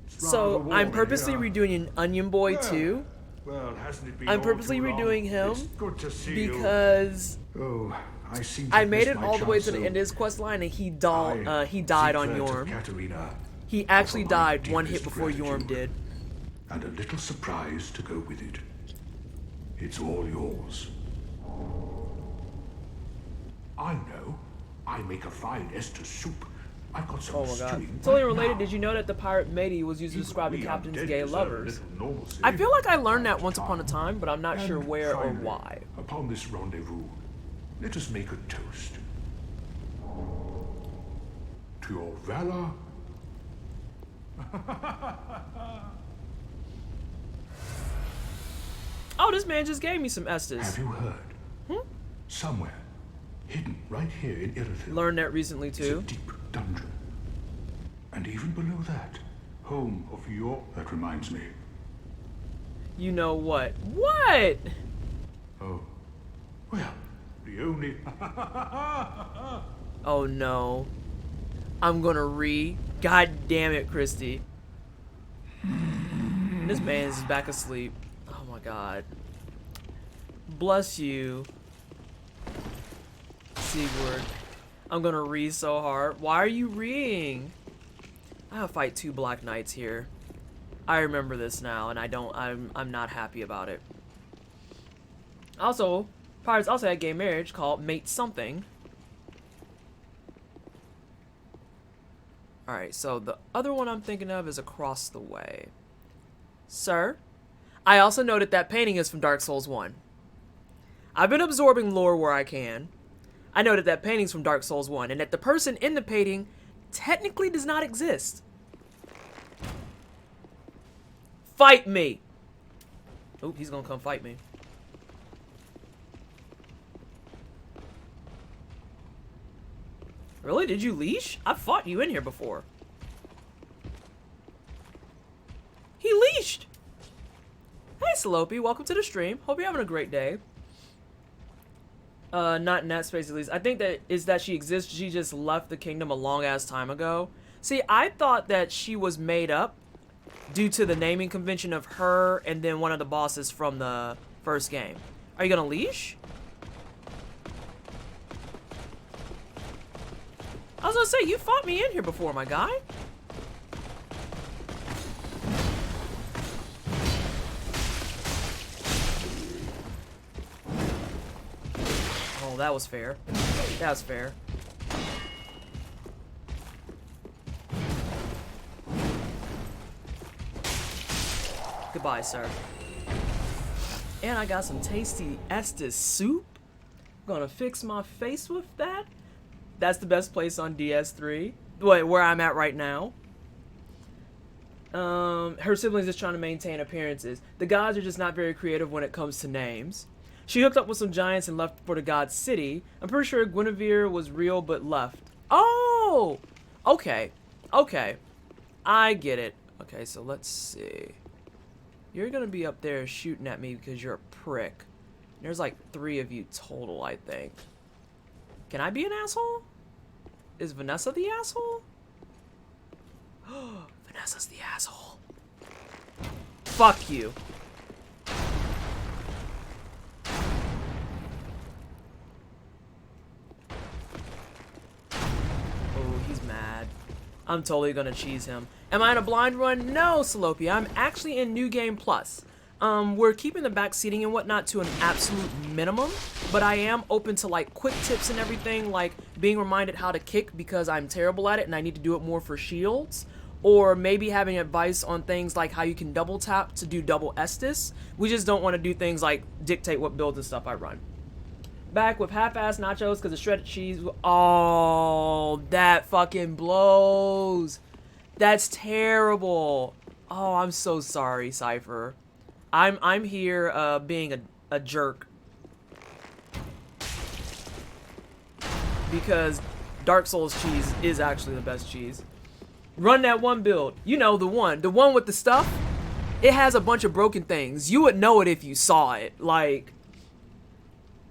So I'm purposely redoing an Onion Boy too. Well, hasn't it been I'm all purposely too long? redoing him It's good to see because you. Oh, I seem to I have made missed it my all the way to chance, the so end of his quest line, and he died on declare to Yhorm. Katerina He actually offer my died one hit deepest before Yhorm gratitude did. And a little surprise to go with it. It's all yours. I know. I make a fine Estus soup. I've got some Oh my god. stewing Totally right related, now. did you know that the pirate matey was used to describe the We captain's undead gay deserve a lovers? little normalcy. I feel like I learned that once upon a time, but I'm not sure And where or finally, why. Upon this rendezvous, let us make a toast. To your valor. Oh, this man just gave me some Estus. Have you heard? Somewhere, hidden right here in Irithyll, Learned that recently is a too. deep dungeon. And even below that, home of your... That reminds me. You know what? What? Oh, well, the only... Oh no. I'm gonna God damn it, Christy. This man is back asleep. Oh my god. Bless you, Sigurd. I'm gonna read so hard. Why are you reading? I have to fight 2 Black Knights here. I remember this now, and I'm not happy about it. Also, pirates also had a gay marriage called Mate Something. Alright, so the other one I'm thinking of is across the way. Sir, I also noted that painting is from Dark Souls 1. I've been absorbing lore where I can. I noted that painting's from Dark Souls 1, and that the person in the painting technically does not exist. Fight me! Oh, he's gonna come fight me. Really? Did you leash? I've fought you in here before. He leashed! Hey, Salopy, welcome to the stream. Hope you're having a great day. Not in that space at least. I think that is that she exists. She just left the kingdom a long ass time ago. See, I thought that she was made up due to the naming convention of her and then one of the bosses from the first game. Are you gonna leash? I was gonna say, you fought me in here before, my guy. Oh, that was fair. That was fair. Goodbye, sir. And I got some tasty Estus soup. Gonna fix my face with that. That's the best place on DS3. Wait, where I'm at right now. Her siblings just trying to maintain appearances. The gods are just not very creative when it comes to names. She hooked up with some giants and left for the god's city. I'm pretty sure Guinevere was real but left. Oh! Okay. Okay. I get it. Okay, so let's see. You're gonna be up there shooting at me because you're a prick. There's like 3 of you total, I think. Can I be an asshole? Is Vanessa the asshole? Vanessa's the asshole. Fuck you. Oh, he's mad. I'm totally gonna cheese him. Am I in a blind run? No, Salopia. I'm actually in New Game Plus. We're keeping the back seating and whatnot to an absolute minimum, but I am open to like quick tips and everything, like being reminded how to kick because I'm terrible at it and I need to do it more for shields, or maybe having advice on things like how you can double tap to do double Estus. We just don't want to do things like dictate what builds and stuff I run. Back with half-ass nachos because of shredded cheese. Oh, that fucking blows. That's terrible. Oh, I'm so sorry, Cypher. I'm here being a jerk. Because Dark Souls cheese is actually the best cheese. Run that one build. You know, the one with the stuff. It has a bunch of broken things. You would know it if you saw it. Like,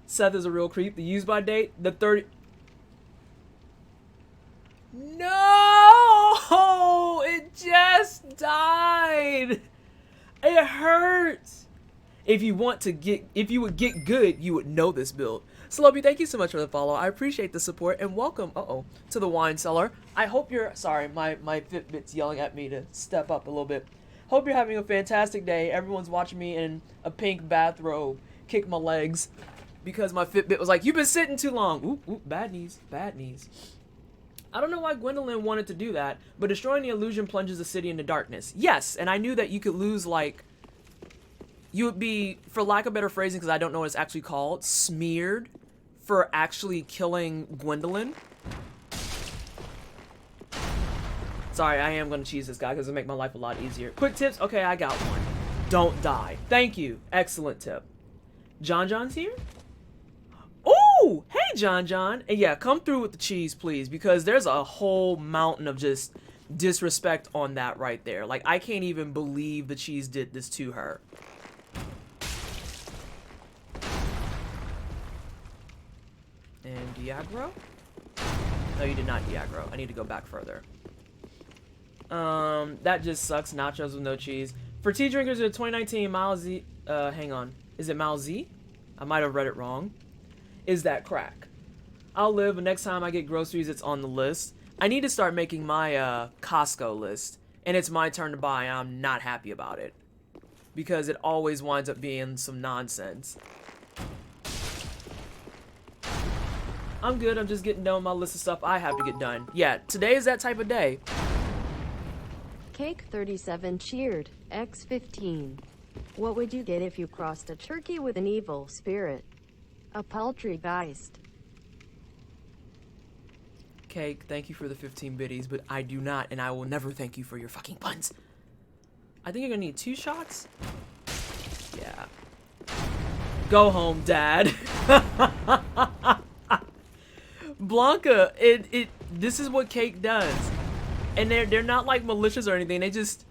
Seth is a real creep. The use by date, the 30. No! It just died. It hurts. If you would get good, you would know this build. Slopey, thank you so much for the follow. I appreciate the support and welcome, to the wine cellar. I hope you're, sorry, my Fitbit's yelling at me to step up a little bit. Hope you're having a fantastic day. Everyone's watching me in a pink bathrobe, kick my legs, because my Fitbit was like, you've been sitting too long. Ooh, bad knees, bad knees. I don't know why Gwendolyn wanted to do that, but destroying the illusion plunges the city into darkness. Yes, and I knew that you could lose, like, you would be, for lack of better phrasing, because I don't know what it's actually called, smeared for actually killing Gwendolyn. Sorry, I am going to cheese this guy because it'll make my life a lot easier. Quick tips. Okay, I got one. Don't die. Thank you. Excellent tip. John's here? Ooh! Hey, John. And yeah, come through with the cheese, please, because there's a whole mountain of just disrespect on that right there. Like, I can't even believe the cheese did this to her. And Diagro? No, you did not Diagro. I need to go back further. That just sucks. Nachos with no cheese. For tea drinkers, the 2019 Mao Z... hang on. Is it Mao Z? I might have read it wrong. Is that crack? I'll live, but next time I get groceries, it's on the list. I need to start making my, Costco list. And it's my turn to buy, and I'm not happy about it. Because it always winds up being some nonsense. I'm good, I'm just getting done with my list of stuff I have to get done. Yeah, today is that type of day. Cake 37 cheered, X15. What would you get if you crossed a turkey with an evil spirit? A Poltergeist. Cake, thank you for the 15 biddies, but I do not, and I will never thank you for your fucking puns. I think you're gonna need 2 shots? Yeah. Go home, Dad. Blanca, this is what Cake does. And they're not like malicious or anything. They just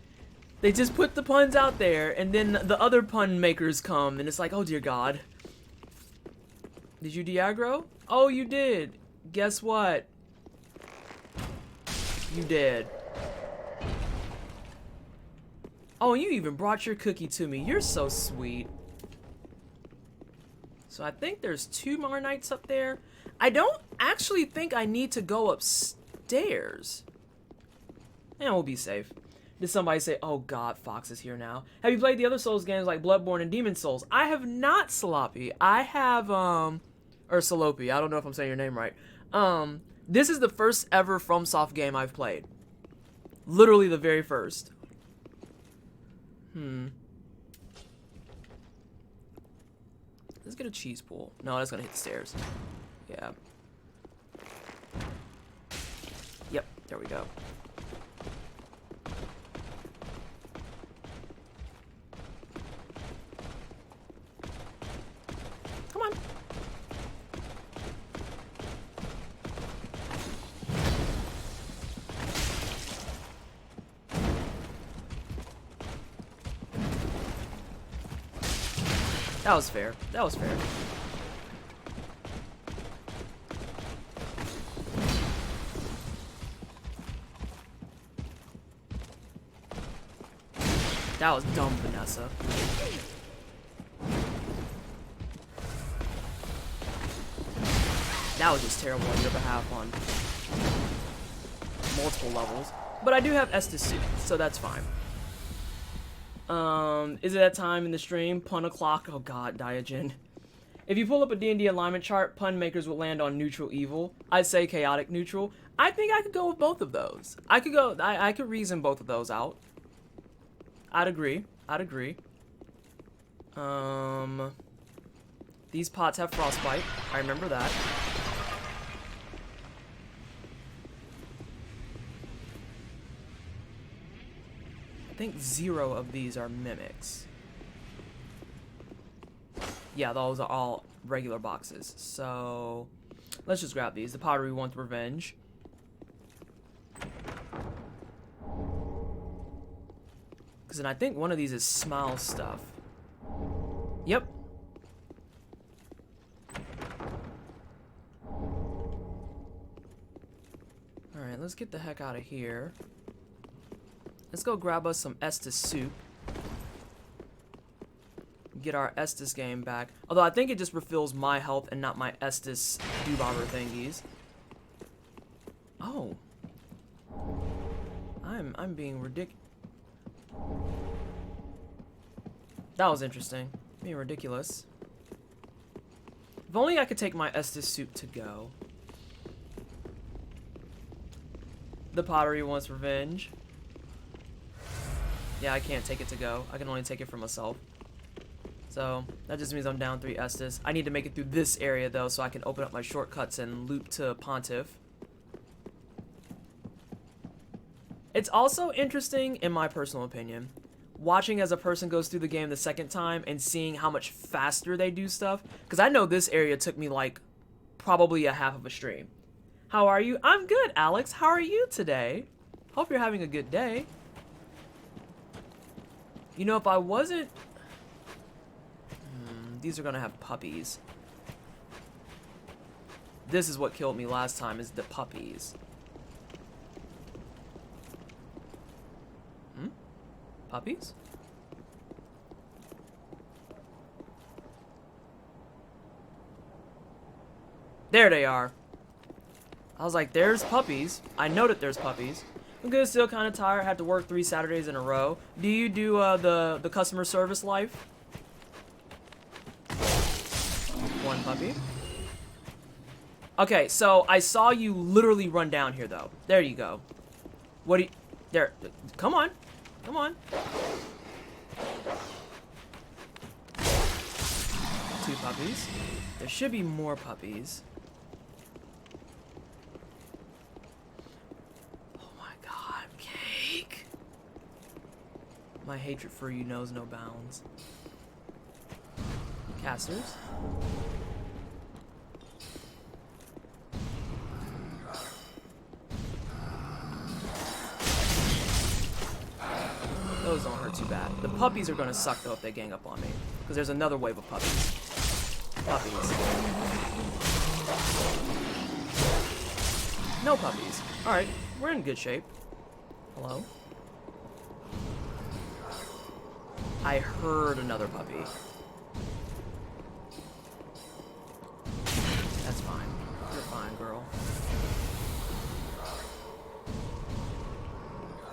put the puns out there, and then the other pun makers come, and it's like, oh dear God. Did you Diagro? Oh, you did. Guess what? You did. Oh, you even brought your cookie to me. You're so sweet. So I think there's 2 more knights up there. I don't actually think I need to go upstairs. And we'll be safe. Did somebody say, oh God, Fox is here now. Have you played the other Souls games like Bloodborne and Demon Souls? I have not, Sloppy. I have, or Salopi. I don't know if I'm saying your name right. This is the first ever FromSoft game I've played. Literally the very first. Let's get a cheese pool. No, that's gonna hit the stairs. Yeah. Yep, there we go. Come on. That was fair. That was fair. That was dumb, Vanessa. That was just terrible on your behalf on multiple levels. But I do have Estus suit, so that's fine. Is it that time in the stream? Pun o'clock? Oh god, Diogen. If you pull up a D&D alignment chart, pun makers will land on neutral evil. I'd say chaotic neutral. I think I could go with both of those. I could reason both of those out. I'd agree. These pots have frostbite. I remember that. I think 0 of these are mimics. Yeah, those are all regular boxes. So, let's just grab these. The pottery wants revenge. Because then I think one of these is smile stuff. Yep. Alright, let's get the heck out of here. Let's go grab us some Estus soup. Get our Estus game back. Although I think it just refills my health and not my Estus do-bobber thingies. Oh. I'm being ridiculous. That was interesting. Being ridiculous. If only I could take my Estus soup to go. The pottery wants revenge. Yeah, I can't take it to go. I can only take it for myself. So, that just means I'm down 3 Estus. I need to make it through this area, though, so I can open up my shortcuts and loop to Pontiff. It's also interesting, in my personal opinion, watching as a person goes through the game the second time and seeing how much faster they do stuff. Because I know this area took me, like, probably a half of a stream. How are you? I'm good, Alex. How are you today? Hope you're having a good day. You know, if I wasn't... these are gonna have puppies. This is what killed me last time, is the puppies. Puppies? There they are. I was like, there's puppies. I know that there's puppies. I'm good, still kind of tired. Had to work 3 Saturdays in a row. Do you do the customer service life? 1 puppy. Okay, so I saw you literally run down here, though. There you go. What do you... There. Come on. Come on. 2 puppies. There should be more puppies. Oh my god, Cake. My hatred for you knows no bounds. Casters. Those don't hurt too bad. The puppies are gonna suck though if they gang up on me. Because there's another wave of puppies. Puppies. No puppies. Alright, we're in good shape. Hello? I heard another puppy. That's fine. You're fine, girl.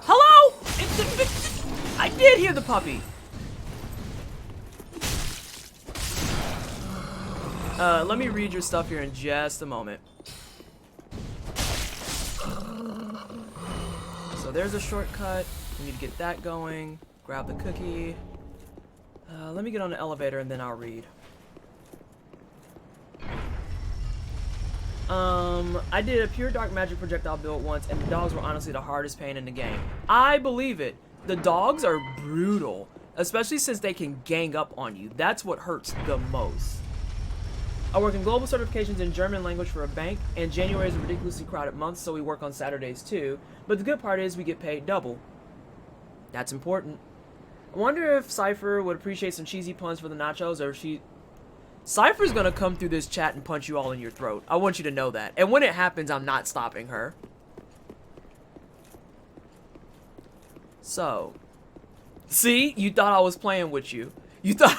Hello? I did hear the puppy. Let me read your stuff here in just a moment. So there's a shortcut. We need to get that going. Grab the cookie. Let me get on the elevator and then I'll read. I did a pure dark magic projectile build once, and the dogs were honestly the hardest pain in the game. I believe it. The dogs are brutal, especially since they can gang up on you. That's what hurts the most. I work in global certifications in German language for a bank, and January is a ridiculously crowded month, so we work on Saturdays too. But the good part is we get paid double. That's important. I wonder if Cypher would appreciate some cheesy puns for the nachos, or if she... Cypher's gonna come through this chat and punch you all in your throat. I want you to know that. And when it happens, I'm not stopping her. So. See? You thought I was playing with you. You thought...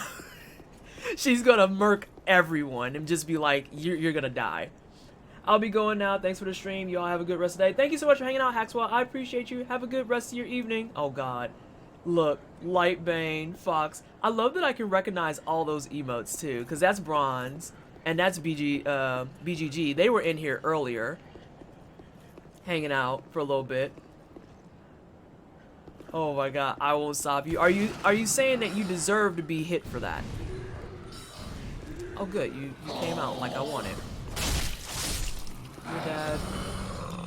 She's gonna murk everyone and just be like, you're gonna die. I'll be going now. Thanks for the stream. You all have a good rest of the day. Thank you so much for hanging out, Haxwell. I appreciate you. Have a good rest of your evening. Oh, God. Look, Lightbane, Fox. I love that I can recognize all those emotes too, because that's Bronze, and that's BGG. They were in here earlier, hanging out for a little bit. Oh my god, I won't stop you. Are you saying that you deserve to be hit for that? Oh good, you came out like I wanted. Your dad.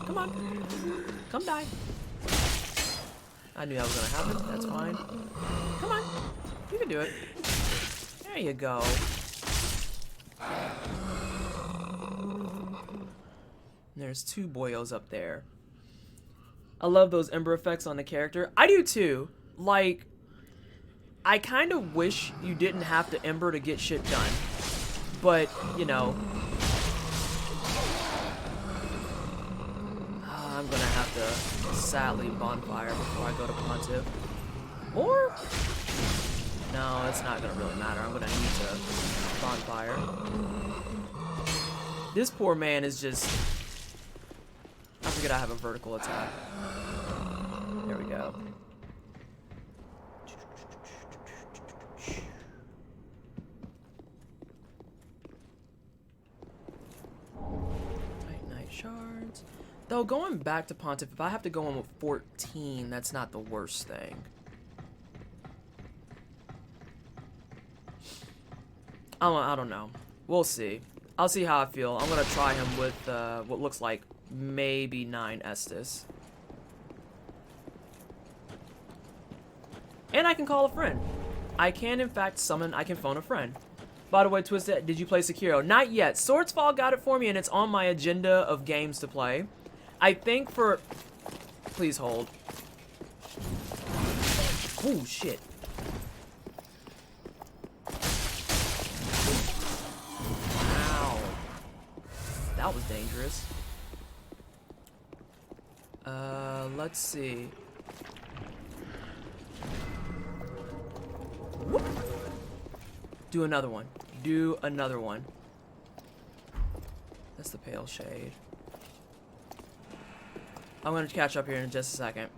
Come on. Come die. I knew that was gonna happen. That's fine. Come on. You can do it. There you go. There's 2 boyos up there. I love those ember effects on the character. I do too. Like, I kind of wish you didn't have to ember to get shit done. But, you know. I'm gonna have to sadly bonfire before I go to Pontiff. Or, no, it's not gonna really matter. I'm gonna need to bonfire. This poor man is just, I forget I have a vertical attack. There we go. Night shards. Though, going back to Pontiff, if I have to go in with 14, that's not the worst thing. I don't know. We'll see. I'll see how I feel. I'm going to try him with what looks like maybe 9 Estus. And I can call a friend. I can, in fact, I can phone a friend. By the way, Twisted, did you play Sekiro? Not yet. Swordsfall got it for me, and it's on my agenda of games to play. I think for... Please hold. Oh, shit. Wow. That was dangerous. Let's see. Whoop. Do another one. Do another one. That's the pale shade. I'm gonna catch up here in just a second.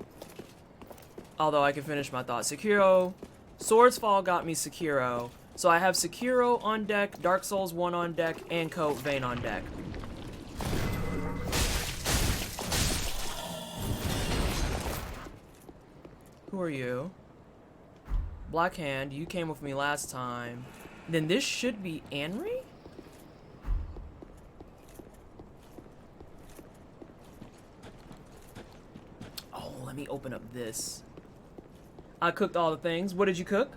Although I can finish my thought. Sekiro. Swordsfall got me Sekiro. So I have Sekiro on deck, Dark Souls 1 on deck, and Coat Vein on deck. Who are you? Black Hand, you came with me last time. Then this should be Anri? Oh, let me open up this. I cooked all the things. What did you cook?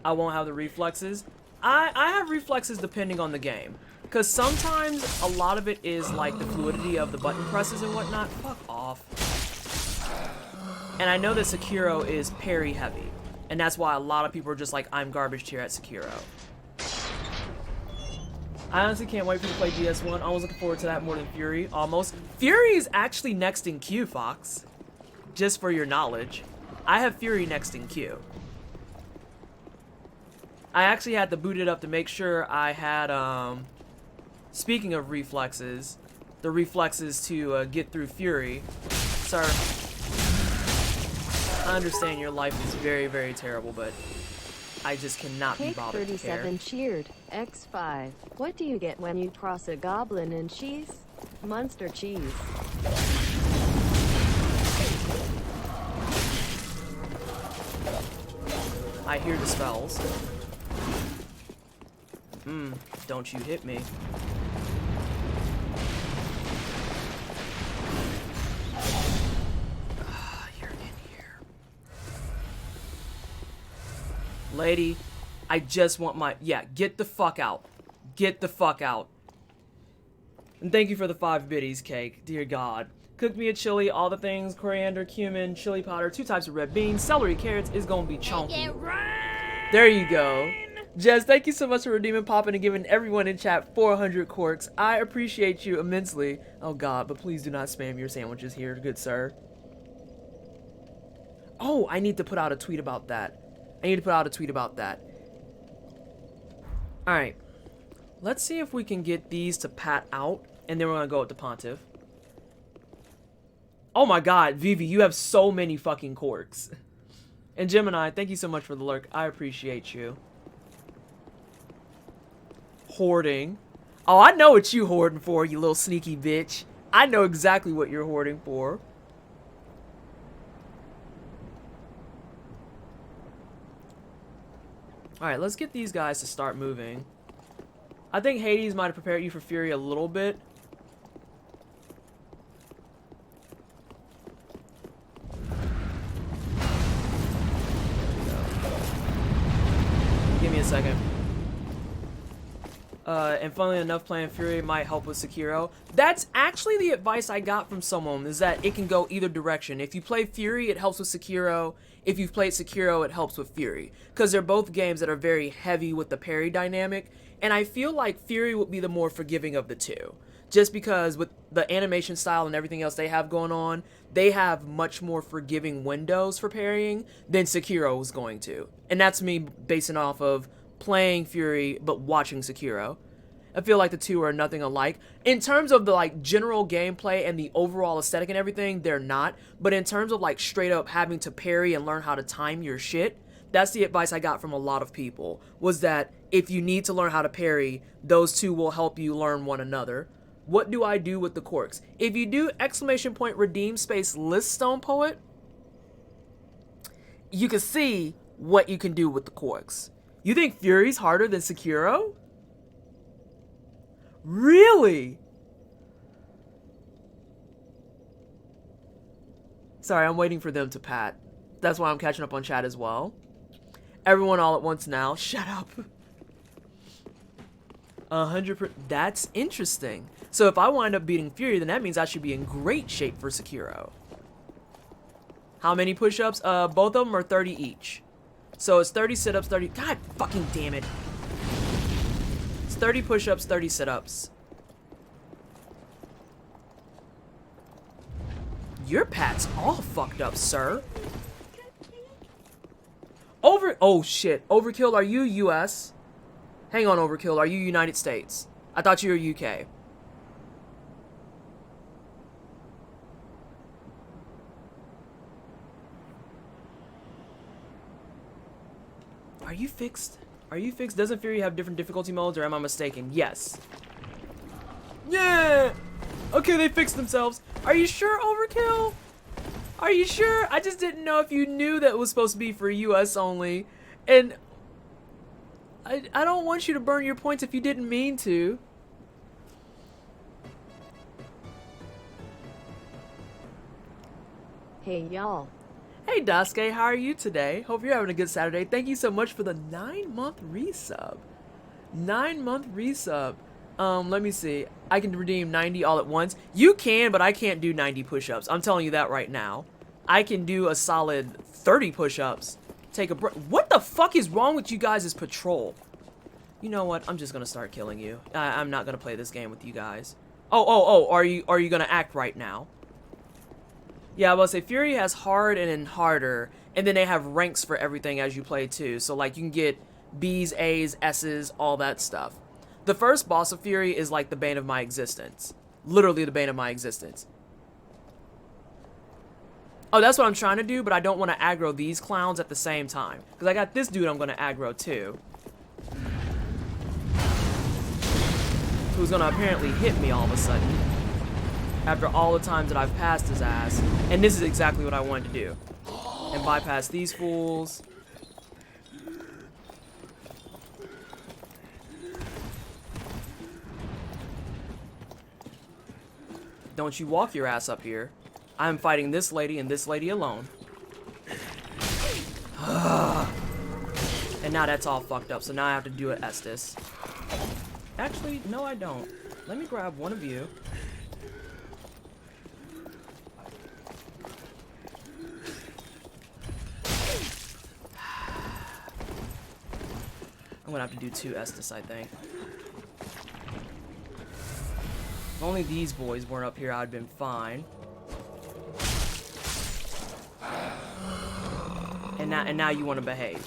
I won't have the reflexes. I have reflexes depending on the game. Because sometimes a lot of it is like the fluidity of the button presses and whatnot. Fuck off. And I know that Sekiro is parry heavy. And that's why a lot of people are just like, I'm garbage tier at Sekiro. I honestly can't wait for you to play DS1. I was looking forward to that more than Fury, almost. Fury is actually next in queue, Fox. Just for your knowledge. I have Fury next in queue. I actually had to boot it up to make sure I had, speaking of reflexes, the reflexes to get through Fury. Sir, I understand your life is very, very terrible, but I just cannot be bothered to care. 37 cheered. X5. What do you get when you cross a goblin and cheese? Monster cheese. I hear the spells. Don't you hit me. You're in here. Lady, I just want my... Yeah, get the fuck out. Get the fuck out. And thank you for the 5 biddies, Cake. Dear God. Cook me a chili, all the things, coriander, cumin, chili powder, 2 types of red beans, celery, carrots is gonna be chunky. There you go. Jess, thank you so much for redeeming, popping, and giving everyone in chat 400 corks. I appreciate you immensely. Oh God, but please do not spam your sandwiches here, good sir. Oh, I need to put out a tweet about that. Alright. Let's see if we can get these to pat out, and then we're gonna go with the Pontiff. Oh my God, Vivi, you have so many fucking corks. And Gemini, thank you so much for the lurk. I appreciate you. Hoarding. Oh, I know what you hoarding for, you little sneaky bitch. I know exactly what you're hoarding for. Alright, let's get these guys to start moving. I think Hades might have prepared you for Fury a little bit. Give me a second. And funnily enough, playing Fury might help with Sekiro. That's actually the advice I got from someone, is that it can go either direction. If you play Fury, it helps with Sekiro. If you've played Sekiro, it helps with Fury. Because they're both games that are very heavy with the parry dynamic. And I feel like Fury would be the more forgiving of the two. Just because with the animation style and everything else they have going on, they have much more forgiving windows for parrying than Sekiro was going to. And that's me basing off of playing Fury but watching Sekiro. I feel like the two are nothing alike. In terms of the like general gameplay and the overall aesthetic and everything, they're not. But in terms of like straight up having to parry and learn how to time your shit, that's the advice I got from a lot of people, was that if you need to learn how to parry, those two will help you learn one another. What do I do with the quirks? If you do ! redeem space list Stone Poet, you can see what you can do with the quirks. You think Fury's harder than Sekiro? Really? Sorry, I'm waiting for them to pat. That's why I'm catching up on chat as well. Everyone all at once now. Shut up. 100%. That's interesting. So if I wind up beating Fury, then that means I should be in great shape for Sekiro. How many push-ups? Both of them are 30 each. So it's 30 sit-ups, 30... God fucking damn it. It's 30 push-ups, 30 sit-ups. Your pat's all fucked up, sir. Oh shit. Overkill, are you US? Hang on, Overkill, are you United States? I thought you were UK. Are you fixed? Are you fixed? Doesn't Fury have different difficulty modes, or am I mistaken? Yes. Yeah! Okay, they fixed themselves. Are you sure, Overkill? Are you sure? I just didn't know if you knew that it was supposed to be for US only. And I don't want you to burn your points if you didn't mean to. Hey y'all. Hey Daisuke, how are you today? Hope you're having a good Saturday. Thank you so much for the 9-month resub. 9-month resub. Let me see. I can redeem 90 all at once. You can, but I can't do 90 push-ups. I'm telling you that right now. I can do a solid 30 push-ups. Take a break. What the fuck is wrong with you guys' patrol? You know what? I'm just gonna start killing you. I'm not gonna play this game with you guys. Oh, are you gonna act right now? Yeah, I was gonna say, Fury has hard and then harder, and then they have ranks for everything as you play too. So like you can get B's, A's, S's, all that stuff. The first boss of Fury is like the bane of my existence. Literally the bane of my existence. Oh, that's what I'm trying to do, but I don't want to aggro these clowns at the same time. Because I got this dude I'm going to aggro too. Who's going to apparently hit me all of a sudden. After all the times that I've passed his ass. And this is exactly what I wanted to do. And bypass these fools. Don't you walk your ass up here. I'm fighting this lady and this lady alone. And now that's all fucked up, so now I have to do it Estes. Actually, no I don't. Let me grab one of you. I'm gonna have to do 2 Estes, I think. If only these boys weren't up here, I'd been fine. And now you want to behave.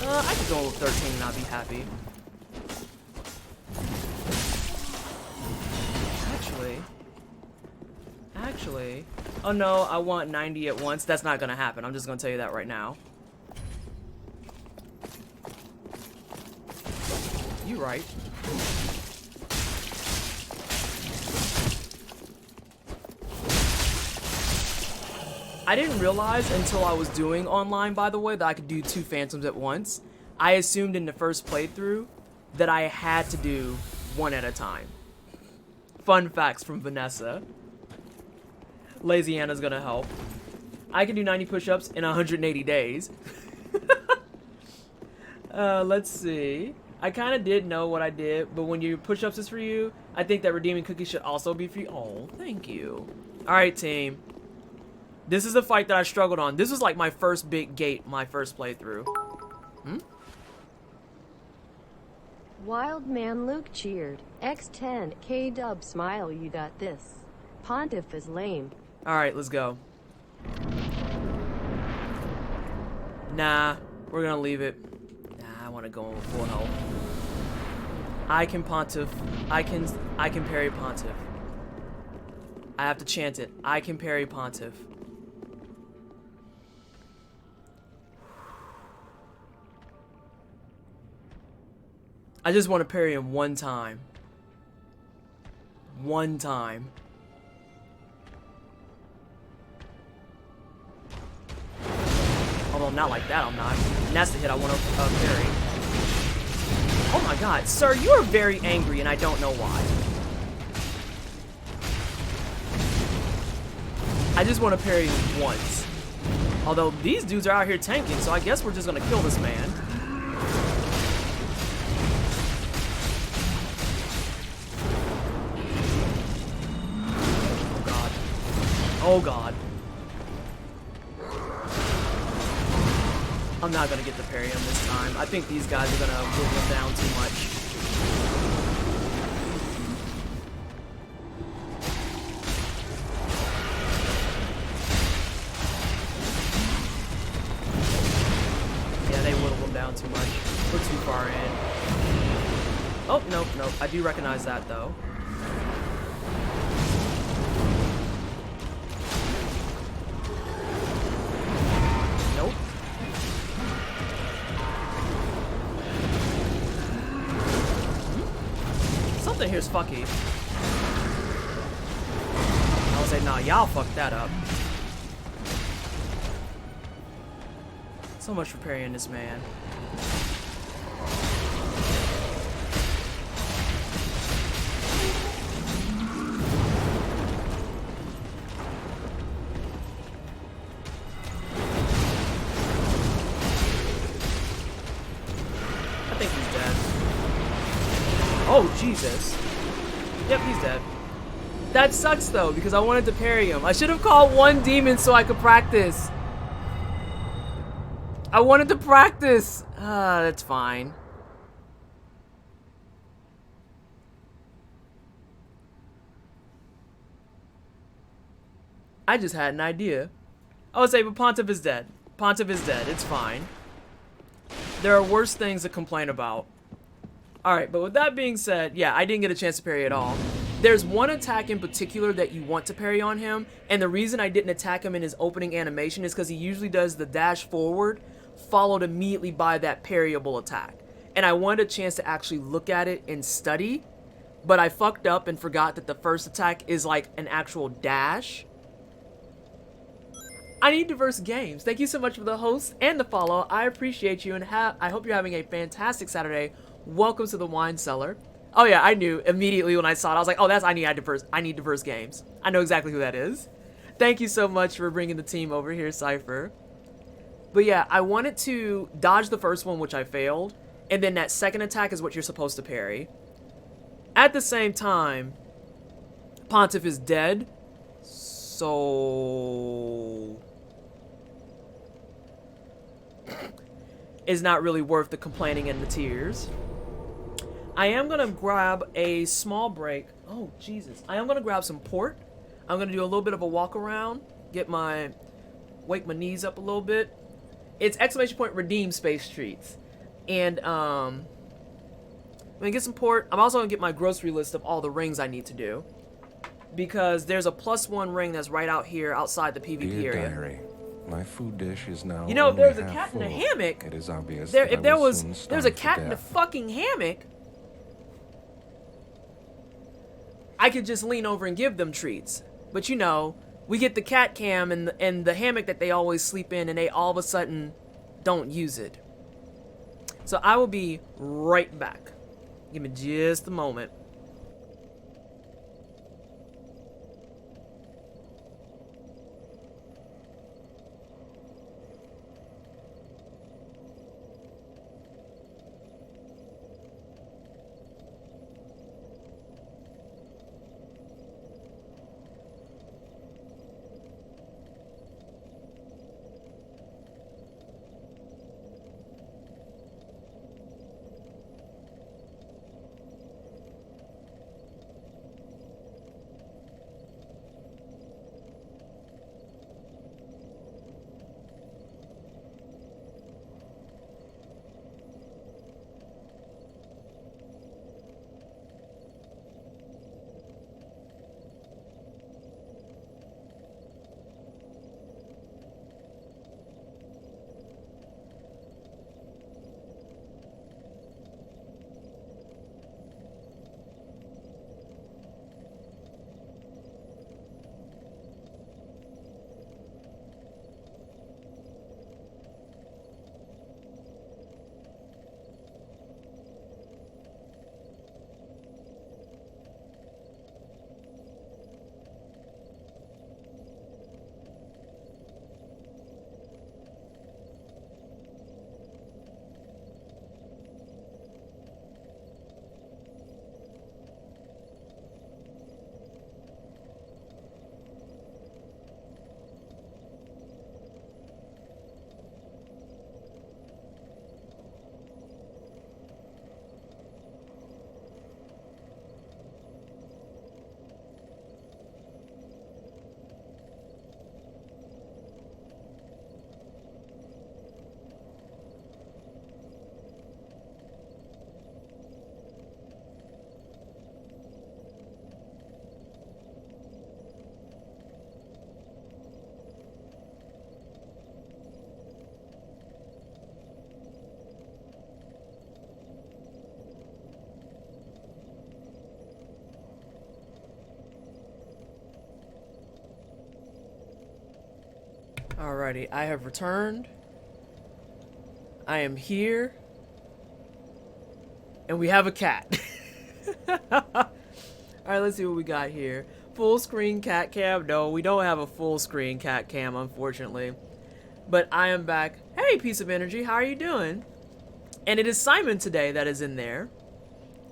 I could go with 13 and I'd be happy. Actually, actually. Oh no, I want 90 at once. That's not gonna happen. I'm just gonna tell you that right now. You right. I didn't realize until I was doing online, by the way, that I could do 2 phantoms at once. I assumed in the first playthrough that I had to do 1 at a time. Fun facts from Vanessa. Lazy Anna's gonna help. I can do 90 push-ups in 180 days. Let's see. I kind of did know what I did, but when your push-ups is for you, I think that redeeming cookies should also be for you. Oh, thank you. Alright, team. This is the fight that I struggled on. This was like my first big gate, my first playthrough. Hmm? Wild Man Luke cheered. X10, K-Dub smile, you got this. Pontiff is lame. Alright, let's go. Nah, we're gonna leave it. Nah, I wanna go on full health. I can Pontiff. I can parry Pontiff. I have to chant it. I can parry Pontiff. I just want to parry him 1 time. 1 time. Although not like that, I'm not. And that's the hit I want to parry. Oh my god, sir, you are very angry and I don't know why. I just want to parry him once. Although these dudes are out here tanking, so I guess we're just going to kill this man. Oh god. I'm not gonna get the parry him this time. I think these guys are gonna whittle him down too much. Yeah, they whittle him down too much. We're too far in. Oh, nope, nope. I do recognize that though. Something here's fucky. I would say, nah, y'all fucked that up. So much for parrying this man. I think he's dead. Oh, Jesus. Yep, he's dead. That sucks, though, because I wanted to parry him. I should have called 1 demon so I could practice. I wanted to practice. That's fine. I just had an idea. I would say, but Pontiff is dead. Pontiff is dead. It's fine. There are worse things to complain about. Alright, but with that being said, yeah, I didn't get a chance to parry at all. There's one attack in particular that you want to parry on him, and the reason I didn't attack him in his opening animation is because he usually does the dash forward, followed immediately by that parryable attack. And I wanted a chance to actually look at it and study, but I fucked up and forgot that the first attack is like an actual dash. I need diverse games. Thank you so much for the host and the follow. I appreciate you, and I hope you're having a fantastic Saturday. Welcome to the wine cellar. Oh yeah, I knew immediately when I saw it. I was like, oh, I need diverse games. I know exactly who that is. Thank you so much for bringing the team over here, Cypher. But yeah, I wanted to dodge the first one, which I failed, and then that second attack is what you're supposed to parry. At the same time, Pontiff is dead, so it's not really worth the complaining and the tears. I am gonna grab a small break. Oh, Jesus. I am gonna grab some port. I'm gonna do a little bit of a walk around, wake my knees up a little bit. It's ! redeem space treats. And I'm gonna get some port. I'm also gonna get my grocery list of all the rings I need to do. because there's a +1 ring that's right out here outside the PvP Dear area. diary, my food dish is now You know, if only there's a half cat in a full. hammock, It is obvious There, that if I there will was, soon there's a starve to cat in the death. fucking hammock, I could just lean over and give them treats. But you know, we get the cat cam and the hammock that they always sleep in, and they all of a sudden don't use it. So I will be right back. Give me just a moment. Alrighty, I have returned. I am here. And we have a cat. Alright, let's see what we got here. Full screen cat cam? No, we don't have a full screen cat cam, unfortunately. But I am back. Hey, piece of energy, how are you doing? And it is Simon today that is in there.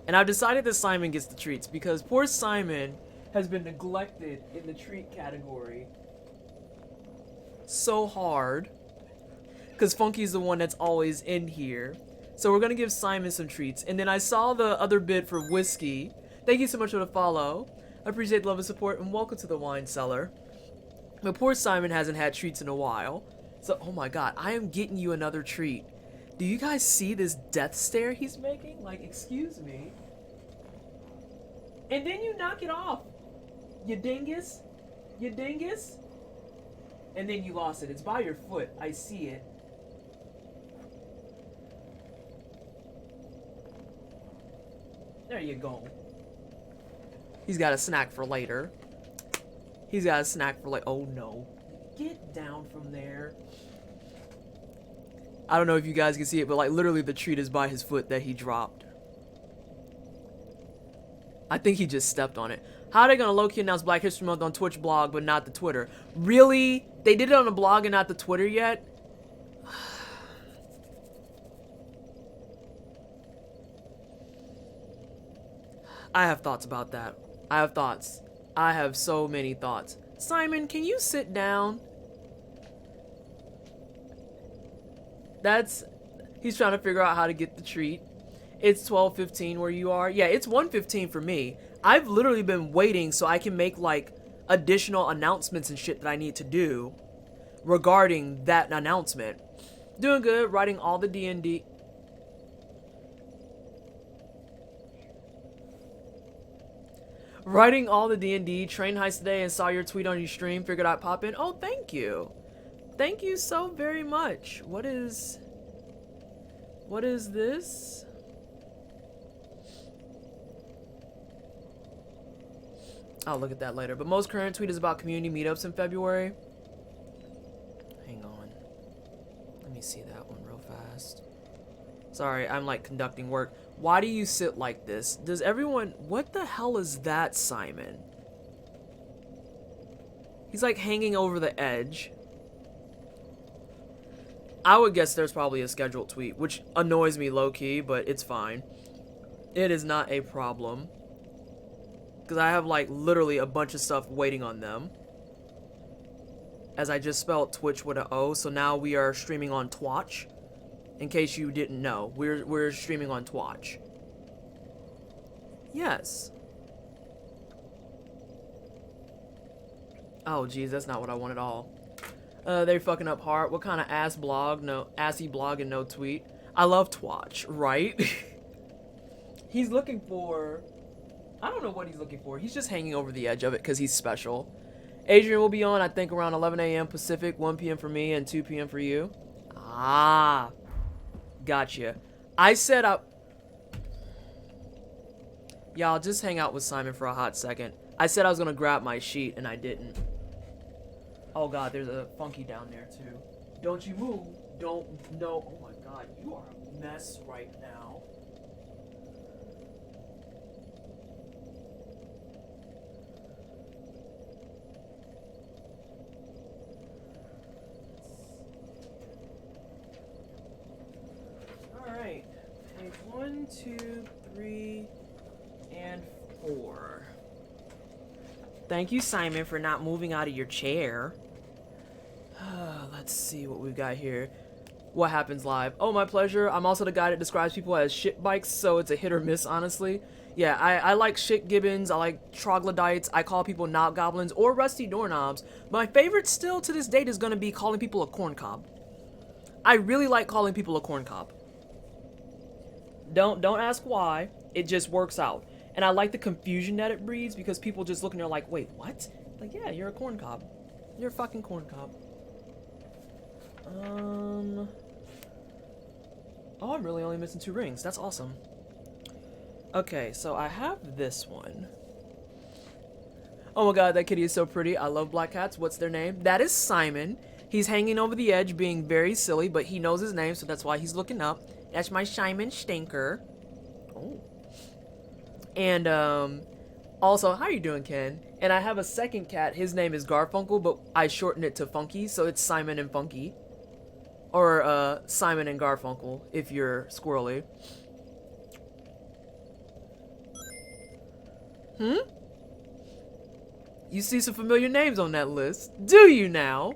And I've decided that Simon gets the treats because poor Simon has been neglected in the treat category so hard. Because Funky's the one that's always in here. So we're going to give Simon some treats. And then I saw the other bid for Whiskey. Thank you so much for the follow. I appreciate the love and support, and welcome to the wine cellar. But poor Simon hasn't had treats in a while. So, oh my god, I am getting you another treat. Do you guys see this death stare he's making? Like, excuse me. And then you knock it off. You dingus. You dingus. And then you lost it. It's by your foot. I see it. There you go. He's got a snack for later. He's got a snack for like, oh no. Get down from there. I don't know if you guys can see it, but like literally the treat is by his foot that he dropped. I think he just stepped on it. How are they gonna low-key announce Black History Month on Twitch blog but not the Twitter? Really? They did it on the blog and not the Twitter yet? I have thoughts about that. I have thoughts. I have so many thoughts. Simon, can you sit down? He's trying to figure out how to get the treat. It's 12:15 where you are. Yeah, it's 1:15 for me. I've literally been waiting so I can make like additional announcements and shit that I need to do regarding that announcement. Doing good, writing all the D&D. Writing all the D&D train heist today and saw your tweet on your stream. Figured I'd pop in. Oh, thank you. Thank you so very much. What is this? I'll look at that later. But most current tweet is about community meetups in February. Hang on. Let me see that one real fast. Sorry, I'm like conducting work. Why do you sit like this? Does everyone... What the hell is that, Simon? He's like hanging over the edge. I would guess there's probably a scheduled tweet, which annoys me low-key, but it's fine. It is not a problem. Because I have like literally a bunch of stuff waiting on them. As I just spelled Twitch with an O, so now we are streaming on Twatch. In case you didn't know, we're streaming on Twatch. Yes. Oh geez, that's not what I want at all. They're fucking up hard. What kind of ass blog? No, assy blog and no tweet. I love Twatch, right? He's looking for... I don't know what he's looking for. He's just hanging over the edge of it because he's special. Adrian will be on, I think, around 11 a.m. Pacific, 1 p.m. for me, and 2 p.m. for you. Ah. Gotcha. I said Y'all, just hang out with Simon for a hot second. I said I was going to grab my sheet, and I didn't. Oh, God, there's a funky down there, too. Don't you move. Don't. No. Oh, my God. You are a mess right now. Alright. Page 1, 2, 3, and 4. Thank you, Simon, for not moving out of your chair. Let's see what we've got here. What happens live? Oh, my pleasure. I'm also the guy that describes people as shit bikes, so it's a hit or miss, honestly. Yeah, I like shit gibbons. I like troglodytes. I call people knob goblins or rusty doorknobs. My favorite still to this date is going to be calling people a corn cob. I really like calling people a corn cob. Don't ask why. It just works out. And I like the confusion that it breeds because people just look and they're like, wait, what? Like, yeah, you're a corn cob. You're a fucking corn cob. Oh, I'm really only missing 2 rings. That's awesome. Okay, so I have this one. Oh my god, that kitty is so pretty. I love black cats. What's their name? That is Simon. He's hanging over the edge being very silly, but he knows his name, so that's why he's looking up. That's my Simon Stinker. Oh. And, also, how you doing, Ken? And I have a second cat. His name is Garfunkel, but I shortened it to Funky, so it's Simon and Funky. Or, Simon and Garfunkel, if you're squirrely. You see some familiar names on that list. Do you now?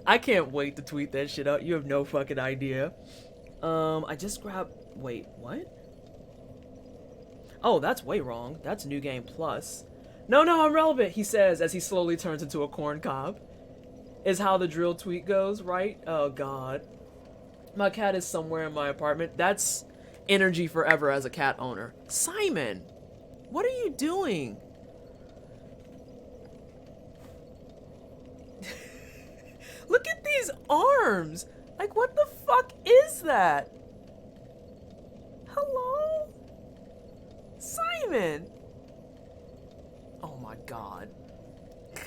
I can't wait to tweet that shit out. You have no fucking idea. I just grabbed... Wait, what? Oh, that's way wrong. That's New Game Plus. No, I'm relevant, he says as he slowly turns into a corn cob. Is how the drill tweet goes, right? Oh, God. My cat is somewhere in my apartment. That's energy forever as a cat owner. Simon! What are you doing? Look at these arms! Like, what the fuck is that? Hello? Simon! Oh my god. God.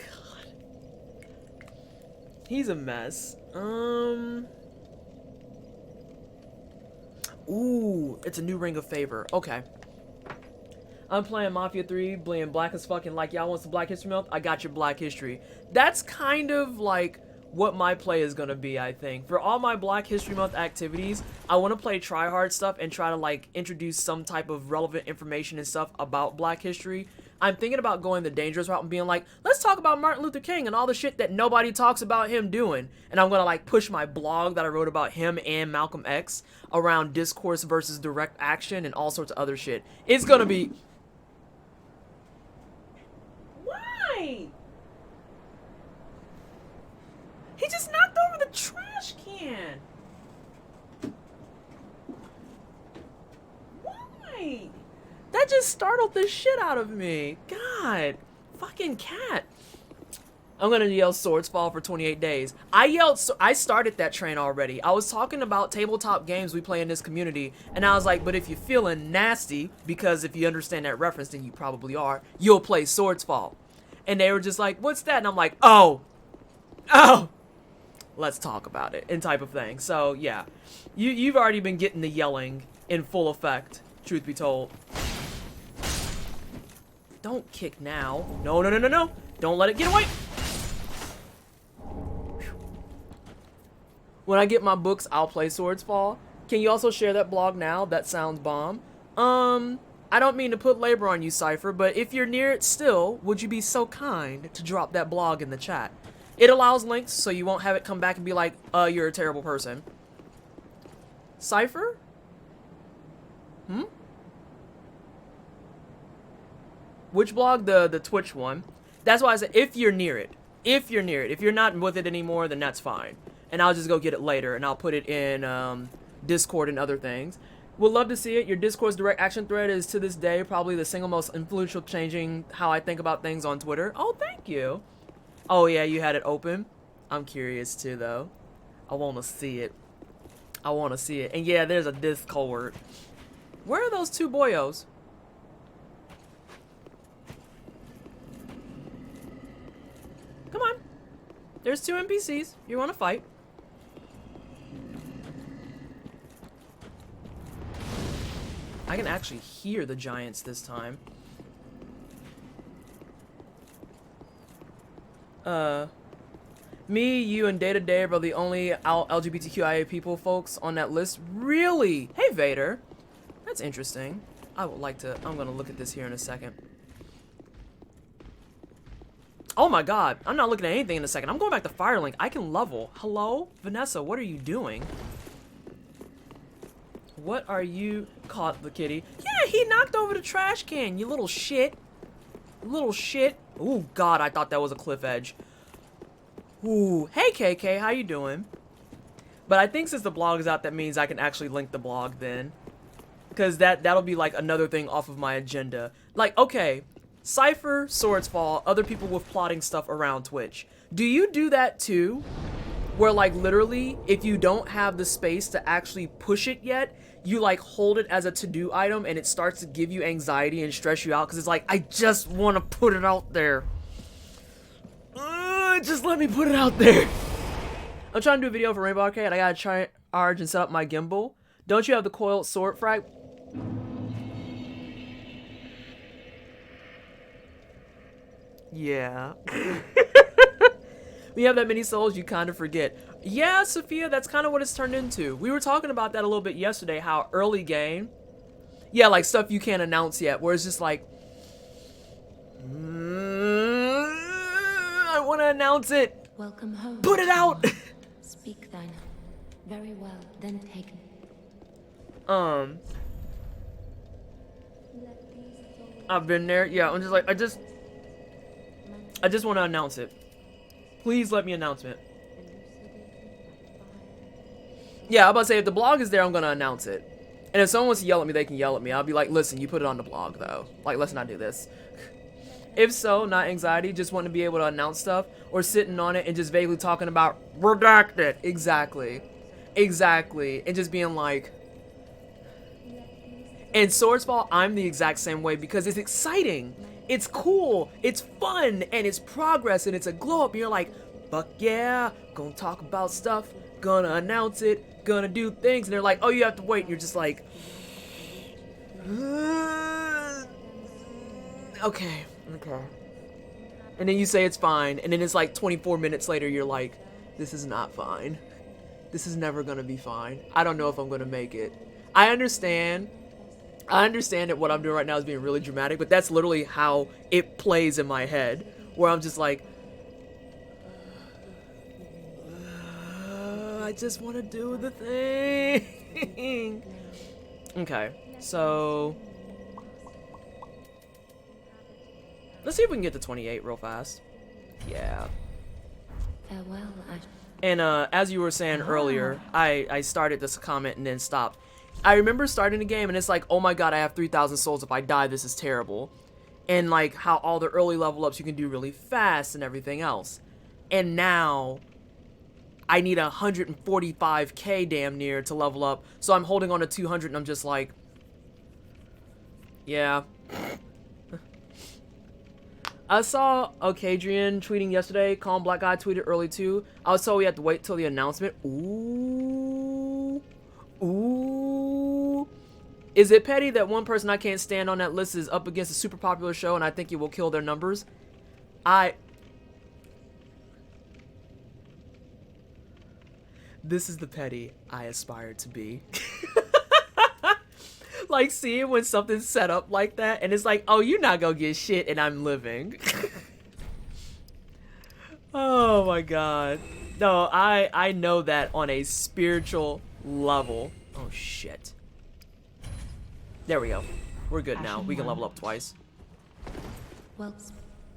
He's a mess. Ooh, it's a new Ring of Favor. Okay. I'm playing Mafia 3, being black as fucking like y'all want some Black History Month. I got your Black History. That's kind of like what my play is gonna be, I think. For all my Black History Month activities, I want to play try-hard stuff and try to like introduce some type of relevant information and stuff about Black history. I'm thinking about going the dangerous route and being like, let's talk about Martin Luther King and all the shit that nobody talks about him doing. And I'm gonna like push my blog that I wrote about him and Malcolm X around discourse versus direct action and all sorts of other shit. It's gonna be... Why? He just knocked over the trash can. Why? That just startled the shit out of me. God. Fucking cat. I'm gonna yell swords fall for 28 days. I started that train already. I was talking about tabletop games we play in this community, and I was like, but if you're feeling nasty, because if you understand that reference, then you probably are, you'll play swords fall. And they were just like, what's that? And I'm like, oh, let's talk about it, and type of thing. So yeah, you've already been getting the yelling in full effect, truth be told. Don't kick now. No, no, no, no, no. Don't let it get away. When I get my books, I'll play Swords Fall. Can you also share that blog now? That sounds bomb. I don't mean to put labor on you, Cypher, but if you're near it still, would you be so kind to drop that blog in the chat? It allows links, so you won't have it come back and be like, you're a terrible person. Cypher? Which blog? The Twitch one. That's why I said if you're near it. If you're near it. If you're not with it anymore, then that's fine. And I'll just go get it later, and I'll put it in Discord and other things. Would love to see it. Your Discord's direct action thread is, to this day, probably the single most influential changing how I think about things on Twitter. Oh, thank you. Oh, yeah, you had it open? I'm curious, too, though. I want to see it. I want to see it. And, yeah, there's a Discord. Where are those two boyos? Come on. There's two NPCs. You want to fight? I can actually hear the giants this time. Me, you, and Day to Day are the only LGBTQIA people folks on that list. Really? Hey, Vader. That's interesting. I would like to... I'm going to look at this here in a second. Oh my god. I'm not looking at anything in a second. I'm going back to Firelink. I can level. Hello? Vanessa, what are you doing? What are you... Caught the kitty. Yeah, he knocked over the trash can, you little shit. Little shit. Ooh, god, I thought that was a cliff edge. Ooh. Hey, KK, how you doing? But I think since the blog is out, that means I can actually link the blog then. Because that'll be like another thing off of my agenda. Like, okay, Cypher, Swords Fall, other people with plotting stuff around Twitch. Do you do that too? Where like literally, if you don't have the space to actually push it yet, you like hold it as a to-do item and it starts to give you anxiety and stress you out because it's like, I just want to put it out there. Just let me put it out there. I'm trying to do a video for Rainbow Arcade. I gotta charge and set up my gimbal. Don't you have the coiled sword frag? Yeah. When you have that many souls, you kind of forget. Yeah, Sophia, that's kind of what it's turned into. We were talking about that a little bit yesterday, how early game, yeah, like stuff you can't announce yet, where it's just like, I want to announce it. Welcome home. Put it out. Speak thine. Very well, then take me. I've been there. Yeah, I'm just like, I just want to announce it. Please let me announce it. Yeah, I'm about to say, if the blog is there, I'm going to announce it. And if someone wants to yell at me, they can yell at me. I'll be like, listen, you put it on the blog, though. Like, let's not do this. If so, not anxiety, just want to be able to announce stuff. Or sitting on it and just vaguely talking about redacted. Exactly. Exactly. And just being like... And Swords Fall, I'm the exact same way because it's exciting. It's cool, it's fun, and it's progress, and it's a glow up. And you're like, fuck yeah, gonna talk about stuff, gonna announce it, gonna do things. And they're like, oh, you have to wait. And you're just like, okay. And then you say it's fine, and then it's like 24 minutes later, you're like, this is not fine. This is never gonna be fine. I don't know if I'm gonna make it. I understand that what I'm doing right now is being really dramatic, but that's literally how it plays in my head, where I'm just like, I just want to do the thing. Okay, so let's see if we can get to 28 real fast. Yeah. Farewell, And as you were saying earlier, I started this comment and then stopped. I remember starting the game and it's like, oh my god, I have 3,000 souls. If I die, this is terrible. And like how all the early level ups you can do really fast and everything else. And now I need 145k damn near to level up. So I'm holding on to 200 and I'm just like, yeah. I saw Okadrian tweeting yesterday. Calm Black Guy tweeted early too. I was told we had to wait till the announcement. Ooh. Ooh. Is it petty that one person I can't stand on that list is up against a super popular show and I think it will kill their numbers? This is the petty I aspire to be. Like seeing when something's set up like that and it's like, oh, you're not gonna get shit and I'm living. Oh my god. No, I know that on a spiritual level. Oh shit. There we go. We're good now. We can level up twice. Well,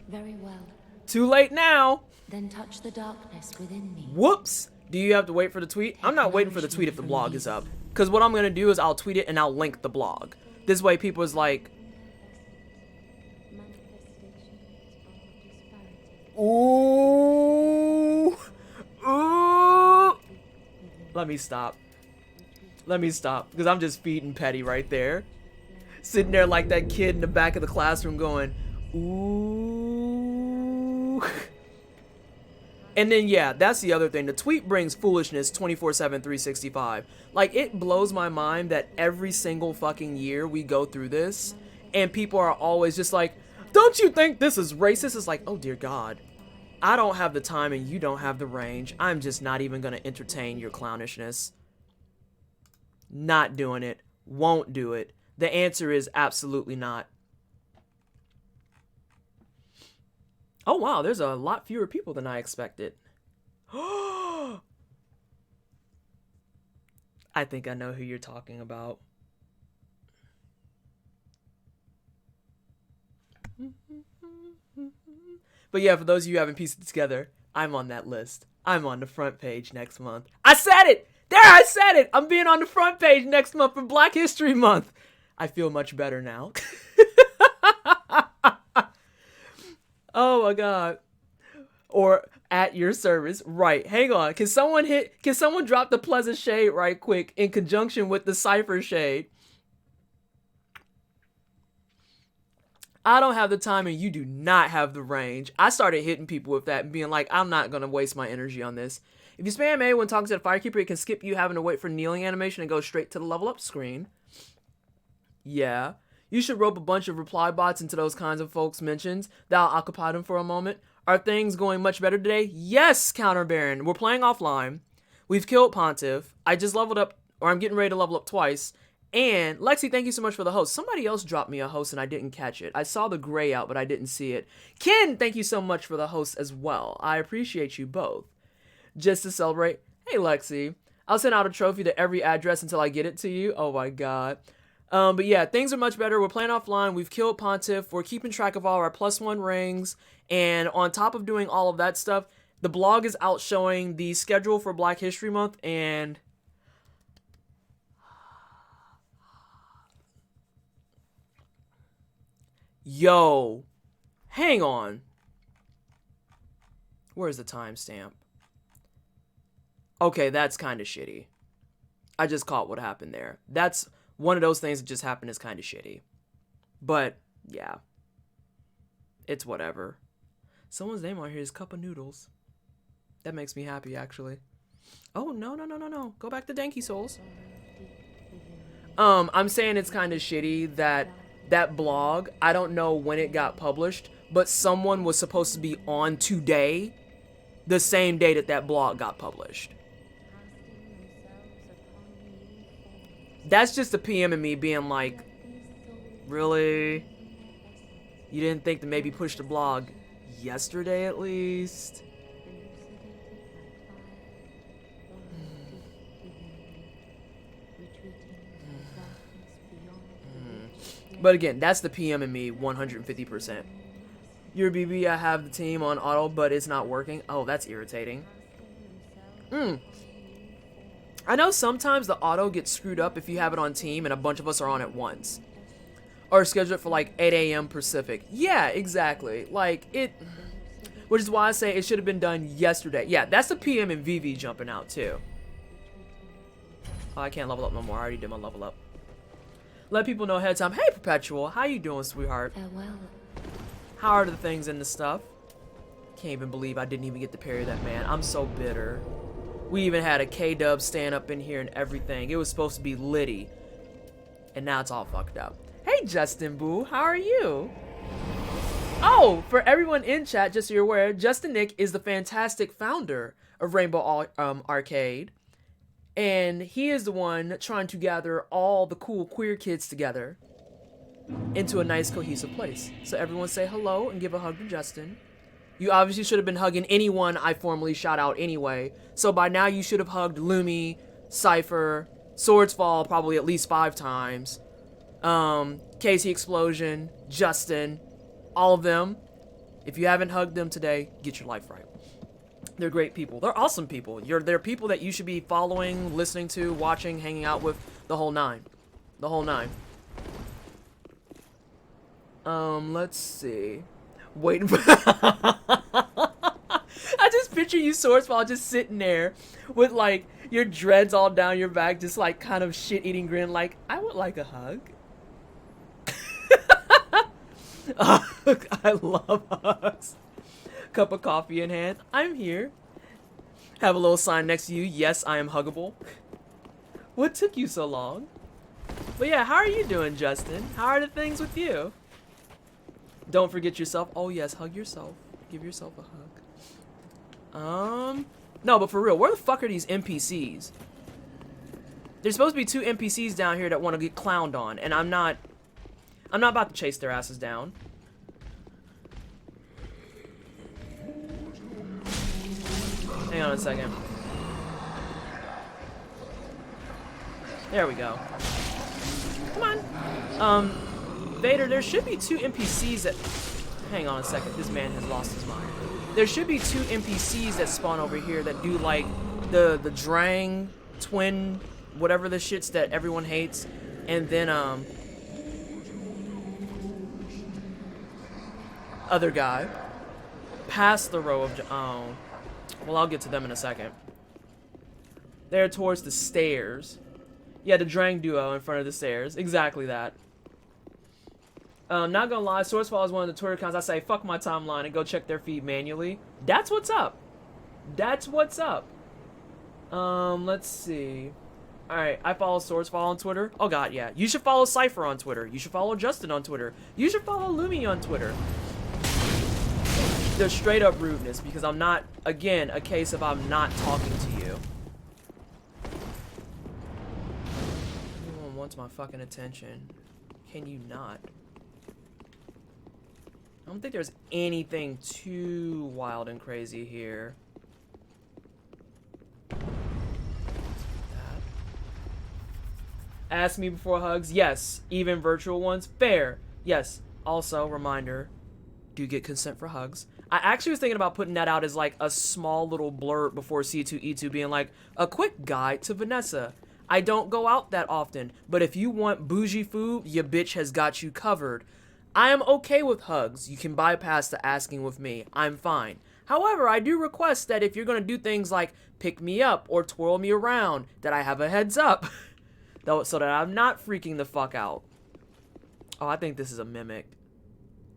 very well. Too late now. Then touch the darkness within me. Whoops. Do you have to wait for the tweet? I'm not waiting for the tweet if the blog is up. Because what I'm going to do is I'll tweet it and I'll link the blog. This way people is like, ooh, ooh. Let me stop. Let me stop. Because I'm just feeding petty right there. Sitting there like that kid in the back of the classroom going, ooh. And then, yeah, that's the other thing. The tweet brings foolishness 24/7, 365. Like, it blows my mind that every single fucking year we go through this, and people are always just like, don't you think this is racist? It's like, oh, dear God. I don't have the time and you don't have the range. I'm just not even going to entertain your clownishness. Not doing it. Won't do it. The answer is absolutely not. Oh, wow, there's a lot fewer people than I expected. I think I know who you're talking about. But yeah, for those of you who haven't pieced it together, I'm on that list. I'm on the front page next month. I said it! There, I said it! I'm being on the front page next month for Black History Month. I feel much better now. Oh my god. Or at your service. Right. Hang on. Can someone drop the pleasant shade right quick in conjunction with the cipher shade? I don't have the time and you do not have the range. I started hitting people with that and being like, I'm not going to waste my energy on this. If you spam A when talking to the Firekeeper, it can skip you having to wait for kneeling animation and go straight to the level up screen. Yeah. You should rope a bunch of reply bots into those kinds of folks' mentions. That'll occupy them for a moment. Are things going much better today? Yes, Counter Baron. We're playing offline. We've killed Pontiff. I just leveled up, or I'm getting ready to level up twice. And Lexi, thank you so much for the host. Somebody else dropped me a host and I didn't catch it. I saw the gray out, but I didn't see it. Ken, thank you so much for the host as well. I appreciate you both. Just to celebrate. Hey, Lexi. I'll send out a trophy to every address until I get it to you. Oh my god. But yeah, things are much better. We're playing offline. We've killed Pontiff. We're keeping track of all our +1 rings. And on top of doing all of that stuff, the blog is out showing the schedule for Black History Month. And yo, hang on. Where's the timestamp? Okay, that's kind of shitty. I just caught what happened there. That's one of those things that just happened is kind of shitty. But, yeah. It's whatever. Someone's name on here is Cup of Noodles. That makes me happy, actually. Oh, no. Go back to Danky Souls. I'm saying it's kind of shitty that that blog, I don't know when it got published, but someone was supposed to be on today, the same day that that blog got published. That's just a PM in me being like, really? You didn't think to maybe push the blog yesterday at least? But again, that's the PM in me 150%. Your BB, I have the team on auto, but it's not working. Oh, that's irritating. I know sometimes the auto gets screwed up if you have it on team and a bunch of us are on at once. Or schedule it for like 8 a.m. Pacific. Yeah, exactly. Like, it... Which is why I say it should have been done yesterday. Yeah, that's the PM and VV jumping out, too. Oh, I can't level up no more. I already did my level up. Let people know ahead of time. Hey, Perpetual. How you doing, sweetheart? Farewell. How are the things in the stuff? Can't even believe I didn't even get to parry that man. I'm so bitter. We even had a K-dub stand up in here and everything. It was supposed to be litty. And now it's all fucked up. Hey, Justin Boo. How are you? Oh, for everyone in chat, just so you're aware, Justin Nick is the fantastic founder of Rainbow Arcade. And he is the one trying to gather all the cool queer kids together into a nice, cohesive place. So everyone say hello and give a hug to Justin. You obviously should have been hugging anyone I formally shout out anyway. So by now you should have hugged Lumi, Cypher, Swordsfall probably at least 5 times. Casey Explosion, Justin, all of them. If you haven't hugged them today, get your life right. They're great people. They're awesome people. They're people that you should be following, listening to, watching, hanging out with, the whole 9. The whole 9. Let's see. Waiting for... I just picture you, Swordsfall, just sitting there with, like, your dreads all down your back, just, like, kind of shit-eating grin, like, I would like a hug. I love hugs. Cup of coffee in hand. I'm here. Have a little sign next to you. Yes, I am huggable. What took you so long? But yeah, how are you doing, Justin? How are the things with you? Don't forget yourself. Oh yes, hug yourself. Give yourself a hug. No, but for real, where the fuck are these NPCs? There's supposed to be 2 NPCs down here that want to get clowned on, and I'm not about to chase their asses down. Hang on a second. There we go. Come on. Vader, there should be 2 NPCs that... Hang on a second. This man has lost his mind. There should be 2 NPCs that spawn over here that do, like, the Drang, twin, whatever the shits that everyone hates. And then, other guy. Past the row of... Oh. Well, I'll get to them in a second. They're towards the stairs. Yeah, the Drang duo in front of the stairs. Exactly that. Not gonna lie, Swordsfall is one of the Twitter accounts I say, fuck my timeline and go check their feed manually. That's what's up. That's what's up. Let's see. Alright, I follow Swordsfall on Twitter. Oh god, yeah. You should follow Cypher on Twitter. You should follow Justin on Twitter. You should follow Lumi on Twitter. The straight up rudeness, because I'm not, again, a case of I'm not talking to you. Everyone wants my fucking attention. Can you not? I don't think there's anything too wild and crazy here. Ask me before hugs. Yes. Even virtual ones. Fair. Yes. Also, reminder, do get consent for hugs. I actually was thinking about putting that out as like a small little blurb before C2E2 being like, a quick guide to Vanessa. I don't go out that often, but if you want bougie food, your bitch has got you covered. I am okay with hugs. You can bypass the asking with me. I'm fine. However, I do request that if you're going to do things like pick me up or twirl me around, that I have a heads up. So that I'm not freaking the fuck out. Oh, I think this is a mimic.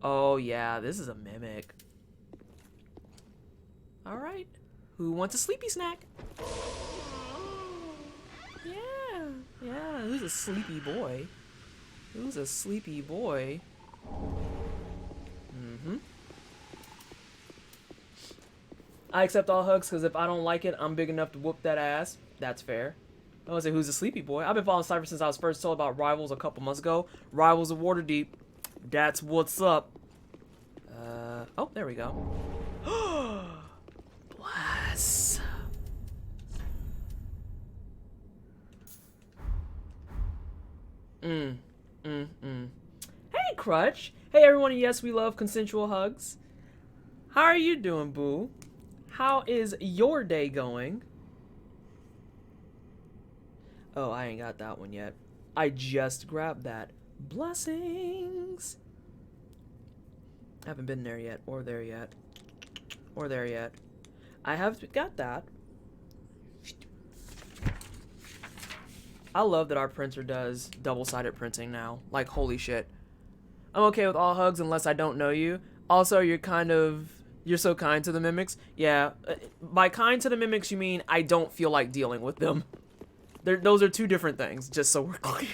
Oh, yeah, this is a mimic. Alright. Who wants a sleepy snack? Yeah, who's a sleepy boy? Who's a sleepy boy? I accept all hugs because if I don't like it, I'm big enough to whoop that ass. That's fair. I was say, who's a sleepy boy? I've been following Cypher since I was first told about Rivals a couple months ago. Rivals of Waterdeep. That's what's up. Oh, there we go. Bless. Hey, Crutch. Hey, everyone. Yes, we love consensual hugs. How are you doing, boo? How is your day going? Oh, I ain't got that one yet. I just grabbed that. Blessings. Haven't been there yet, or there yet, or there yet. I have got that. I love that our printer does double-sided printing now. Like, holy shit. I'm okay with all hugs unless I don't know you. Also, you're so kind to the mimics. Yeah, by kind to the mimics, you mean I don't feel like dealing with them. Those are two different things, just so we're clear.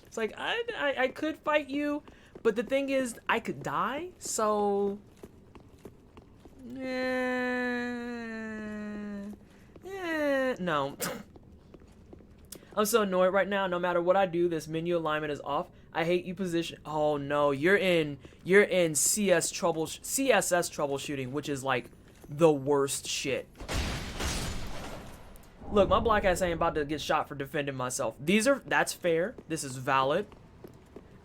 It's like, I could fight you, but the thing is, I could die, so... no. I'm so annoyed right now. No matter what I do, this menu alignment is off. I hate you position. Oh no, you're in CSS troubleshooting, which is like the worst shit. Look, my black ass ain't about to get shot for defending myself. That's fair. This is valid,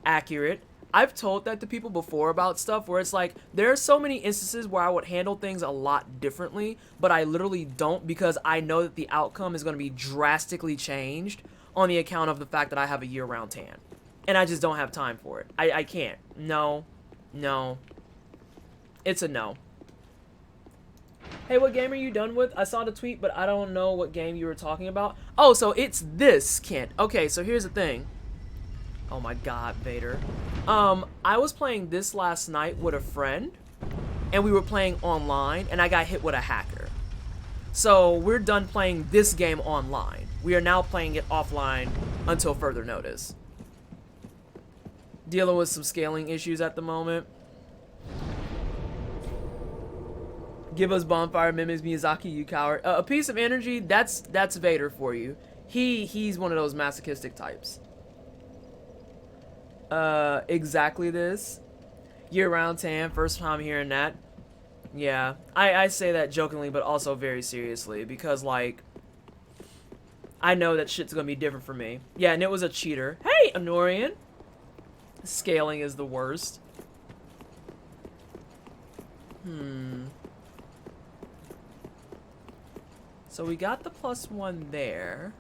accurate. I've told that to people before about stuff where it's like, there are so many instances where I would handle things a lot differently, but I literally don't because I know that the outcome is going to be drastically changed on the account of the fact that I have a year-round tan. And I just don't have time for it. I can't. No. No. It's a no. Hey, what game are you done with? I saw the tweet, but I don't know what game you were talking about. Oh, so it's this, Kent. Okay, so here's the thing. Oh my god, Vader. I was playing this last night with a friend, and we were playing online, and I got hit with a hacker. So we're done playing this game online. We are now playing it offline until further notice. Dealing with some scaling issues at the moment. Give us bonfire mimics, Miyazaki, you coward. A piece of energy, that's Vader for you. He's one of those masochistic types. Exactly this. Year-round tan, first time hearing that. Yeah, I say that jokingly, but also very seriously, because, like, I know that shit's gonna be different for me. Yeah, and it was a cheater. Hey, Honorian! Scaling is the worst. So we got the +1 there.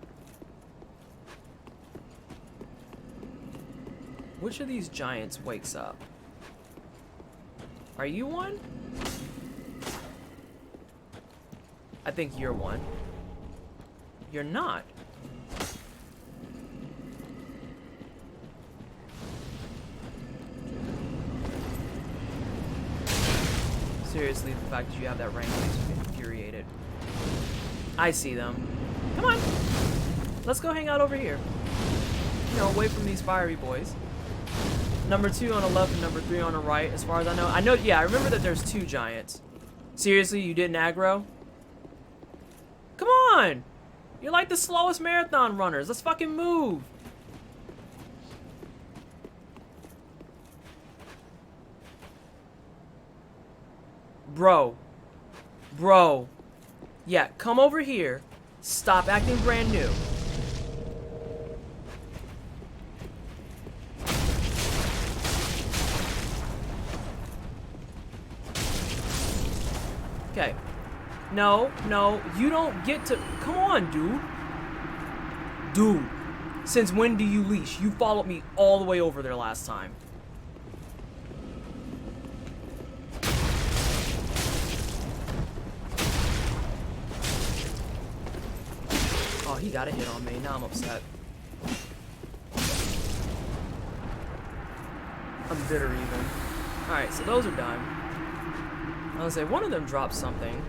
Which of these giants wakes up? Are you one? I think you're one. You're not. Seriously, the fact that you have that rank makes me infuriated. I see them. Come on. Let's go hang out over here. You know, away from these fiery boys. Number 2 on the left and number 3 on the right, as far as I know. I know, yeah, I remember that there's 2 giants. Seriously, you didn't aggro? Come on! You're like the slowest marathon runners. Let's fucking move. Bro. Yeah, come over here. Stop acting brand new. Okay. No, you don't get to... Come on, dude. Dude. Since when do you leash? You followed me all the way over there last time. Oh, he got a hit on me. Now I'm upset. I'm bitter even. Alright, so those are done. I was gonna say, one of them dropped something.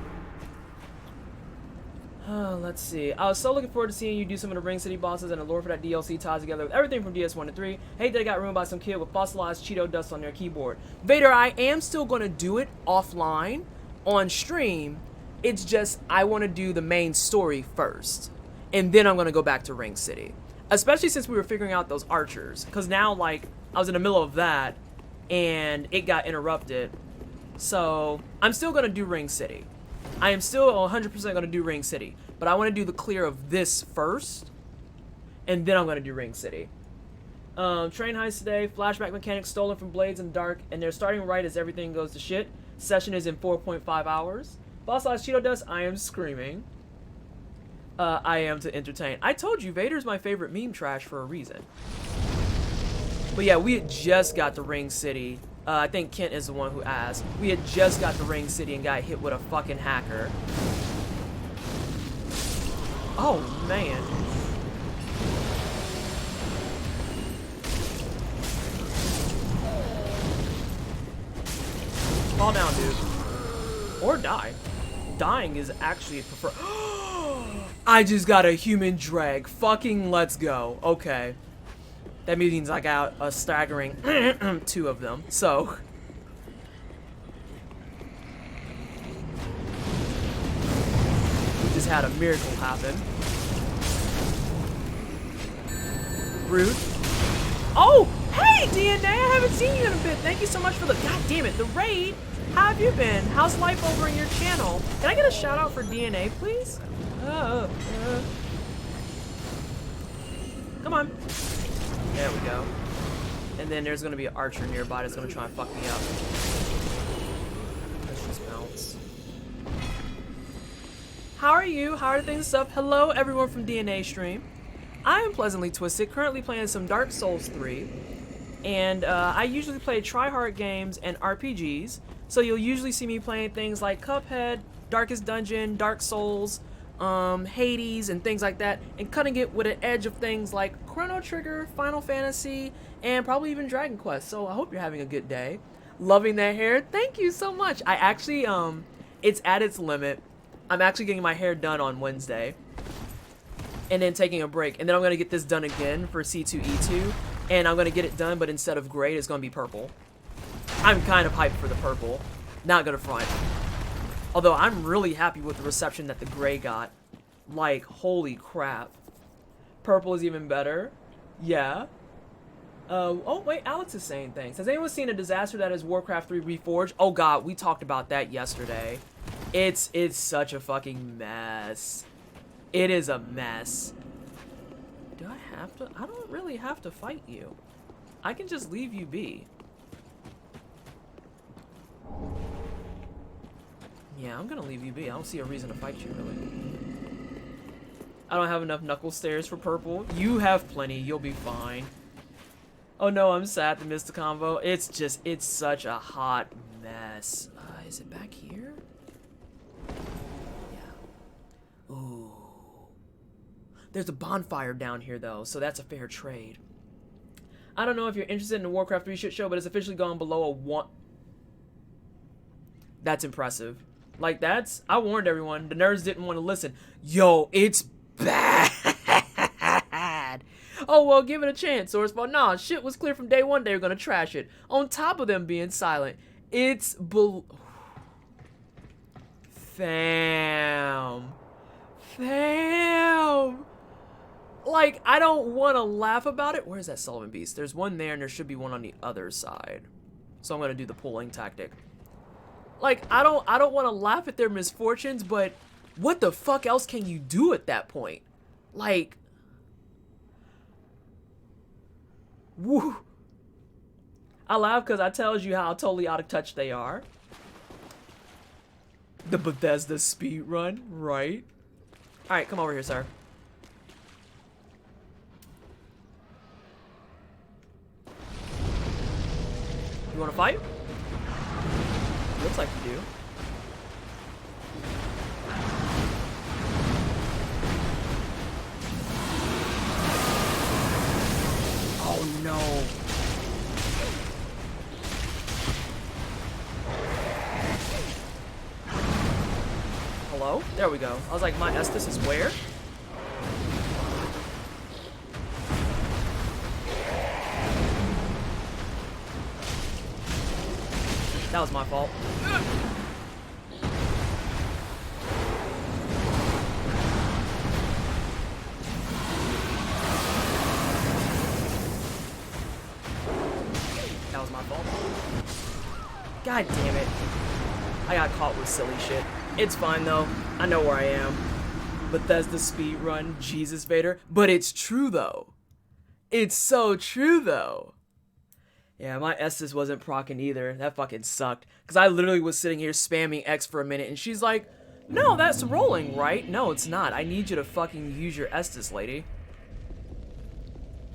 Let's see. I was so looking forward to seeing you do some of the Ring City bosses, and the lore for that DLC ties together with everything from DS1 to 3. Hate that I got ruined by some kid with fossilized Cheeto dust on their keyboard. Vader, I am still gonna do it offline, on stream. It's just, I want to do the main story first. And then I'm gonna go back to Ring City. Especially since we were figuring out those archers. Because now, like, I was in the middle of that, and it got interrupted. So, I'm still gonna do Ring City. I am still 100% going to do Ring City. But I want to do the clear of this first. And then I'm going to do Ring City. Train heist today. Flashback mechanics stolen from Blades in the Dark. And they're starting right as everything goes to shit. Session is in 4.5 hours. Fossilized Cheeto dust. I am screaming. I am to entertain. I told you, Vader's my favorite meme trash for a reason. But yeah, we had just got to Ring City. I think Kent is the one who asked. We had just got to Ring City and got hit with a fucking hacker. Oh, man. Fall down, dude. Or die. Dying is actually preferred. I just got a human drag. Fucking let's go. Okay. That means I got a staggering 2 of them. So. We just had a miracle happen. Rude. Oh! Hey, DNA! I haven't seen you in a bit. Thank you so much for the... God damn it, the raid! How have you been? How's life over in your channel? Can I get a shout out for DNA, please? Come on. There we go. And then there's gonna be an archer nearby that's gonna try and fuck me up. Let's just bounce. How are you? How are things and stuff? Hello, everyone from DNA stream. I am Pleasantly Twisted, currently playing some Dark Souls 3. And I usually play try-hard games and RPGs. So you'll usually see me playing things like Cuphead, Darkest Dungeon, Dark Souls, Hades, and things like that, and cutting it with an edge of things like Chrono Trigger, Final Fantasy, and probably even Dragon Quest. So I hope you're having a good day. Loving that hair. Thank you so much. I actually, it's at its limit. I'm actually getting my hair done on Wednesday, and then taking a break, and then I'm gonna get this done again for C2E2, and I'm gonna get it done, but instead of gray, it's gonna be purple. I'm kind of hyped for the purple. Not gonna front. Although I'm really happy with the reception that the gray got. Like, holy crap. Purple is even better. Yeah. Oh wait, Alex is saying things. Has anyone seen a disaster that is Warcraft 3 Reforged? Oh god, we talked about that yesterday. It's such a fucking mess. It is a mess. Do I have to? I don't really have to fight you. I can just leave you be. Yeah, I'm gonna leave you be. I don't see a reason to fight you, really. I don't have enough knuckle stairs for purple. You have plenty. You'll be fine. Oh no, I'm sad to miss the combo. It's such a hot mess. Is it back here? Yeah. Ooh. There's a bonfire down here, though, so that's a fair trade. I don't know if you're interested in the Warcraft 3 shit show, but it's officially gone below a 1... That's impressive. Like, I warned everyone. The nerds didn't want to listen. Yo, it's bad. Oh, well, give it a chance, Source. But nah, shit was clear from day one they were going to trash it. On top of them being silent. It's... Fam. Like, I don't want to laugh about it. Where's that Sullivan Beast? There's one there, and there should be one on the other side. So I'm going to do the pulling tactic. Like, I don't want to laugh at their misfortunes, but what the fuck else can you do at that point? Like, woo. I laugh because I tells you how totally out of touch they are. The Bethesda speed run, right? All right, come over here, sir. You want to fight? Looks like you do. Oh no. Hello? There we go. I was like, my Estus is where? That was my fault. That was my fault. God damn it. I got caught with silly shit. It's fine though. I know where I am. Bethesda speedrun, Jesus Vader. But it's true though. It's so true though. Yeah, my Estus wasn't proccing either. That fucking sucked. Because I literally was sitting here spamming X for a minute, and she's like, No, that's rolling, right? No, it's not. I need you to fucking use your Estus, lady.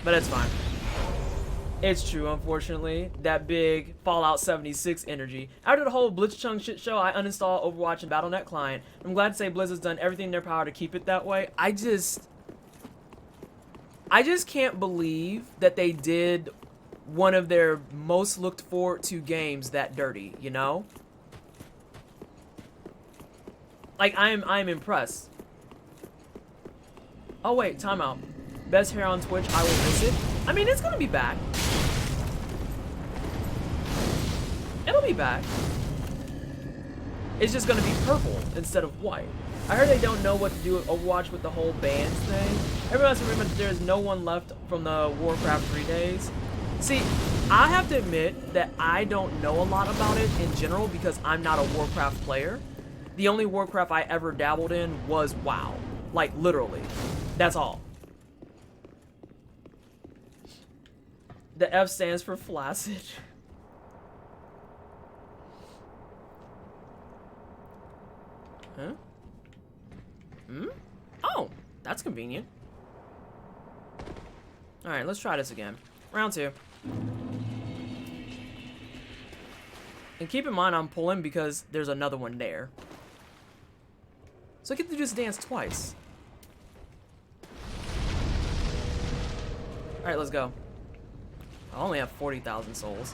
But it's fine. It's true, unfortunately. That big Fallout 76 energy. After the whole Blitzchung shit show, I uninstalled Overwatch and Battle.net client. I'm glad to say Blizzard's done everything in their power to keep it that way. I just can't believe that they did one of their most looked forward to games that dirty, you know? Like, I'm impressed. Oh wait, timeout. Best hair on Twitch, I will miss it. I mean, it's gonna be back. It'll be back. It's just gonna be purple instead of white. I heard they don't know what to do with Overwatch with the whole bans thing. Everyone has to remember that there's no one left from the Warcraft 3 days. See, I have to admit that I don't know a lot about it in general because I'm not a Warcraft player. The only Warcraft I ever dabbled in was WoW. Like, literally. That's all. The F stands for flaccid. Huh? Hmm? Oh, that's convenient. Alright, let's try this again. Round 2. And keep in mind I'm pulling because there's another one there. So I get to just dance twice. Alright, let's go. I only have 40,000 souls.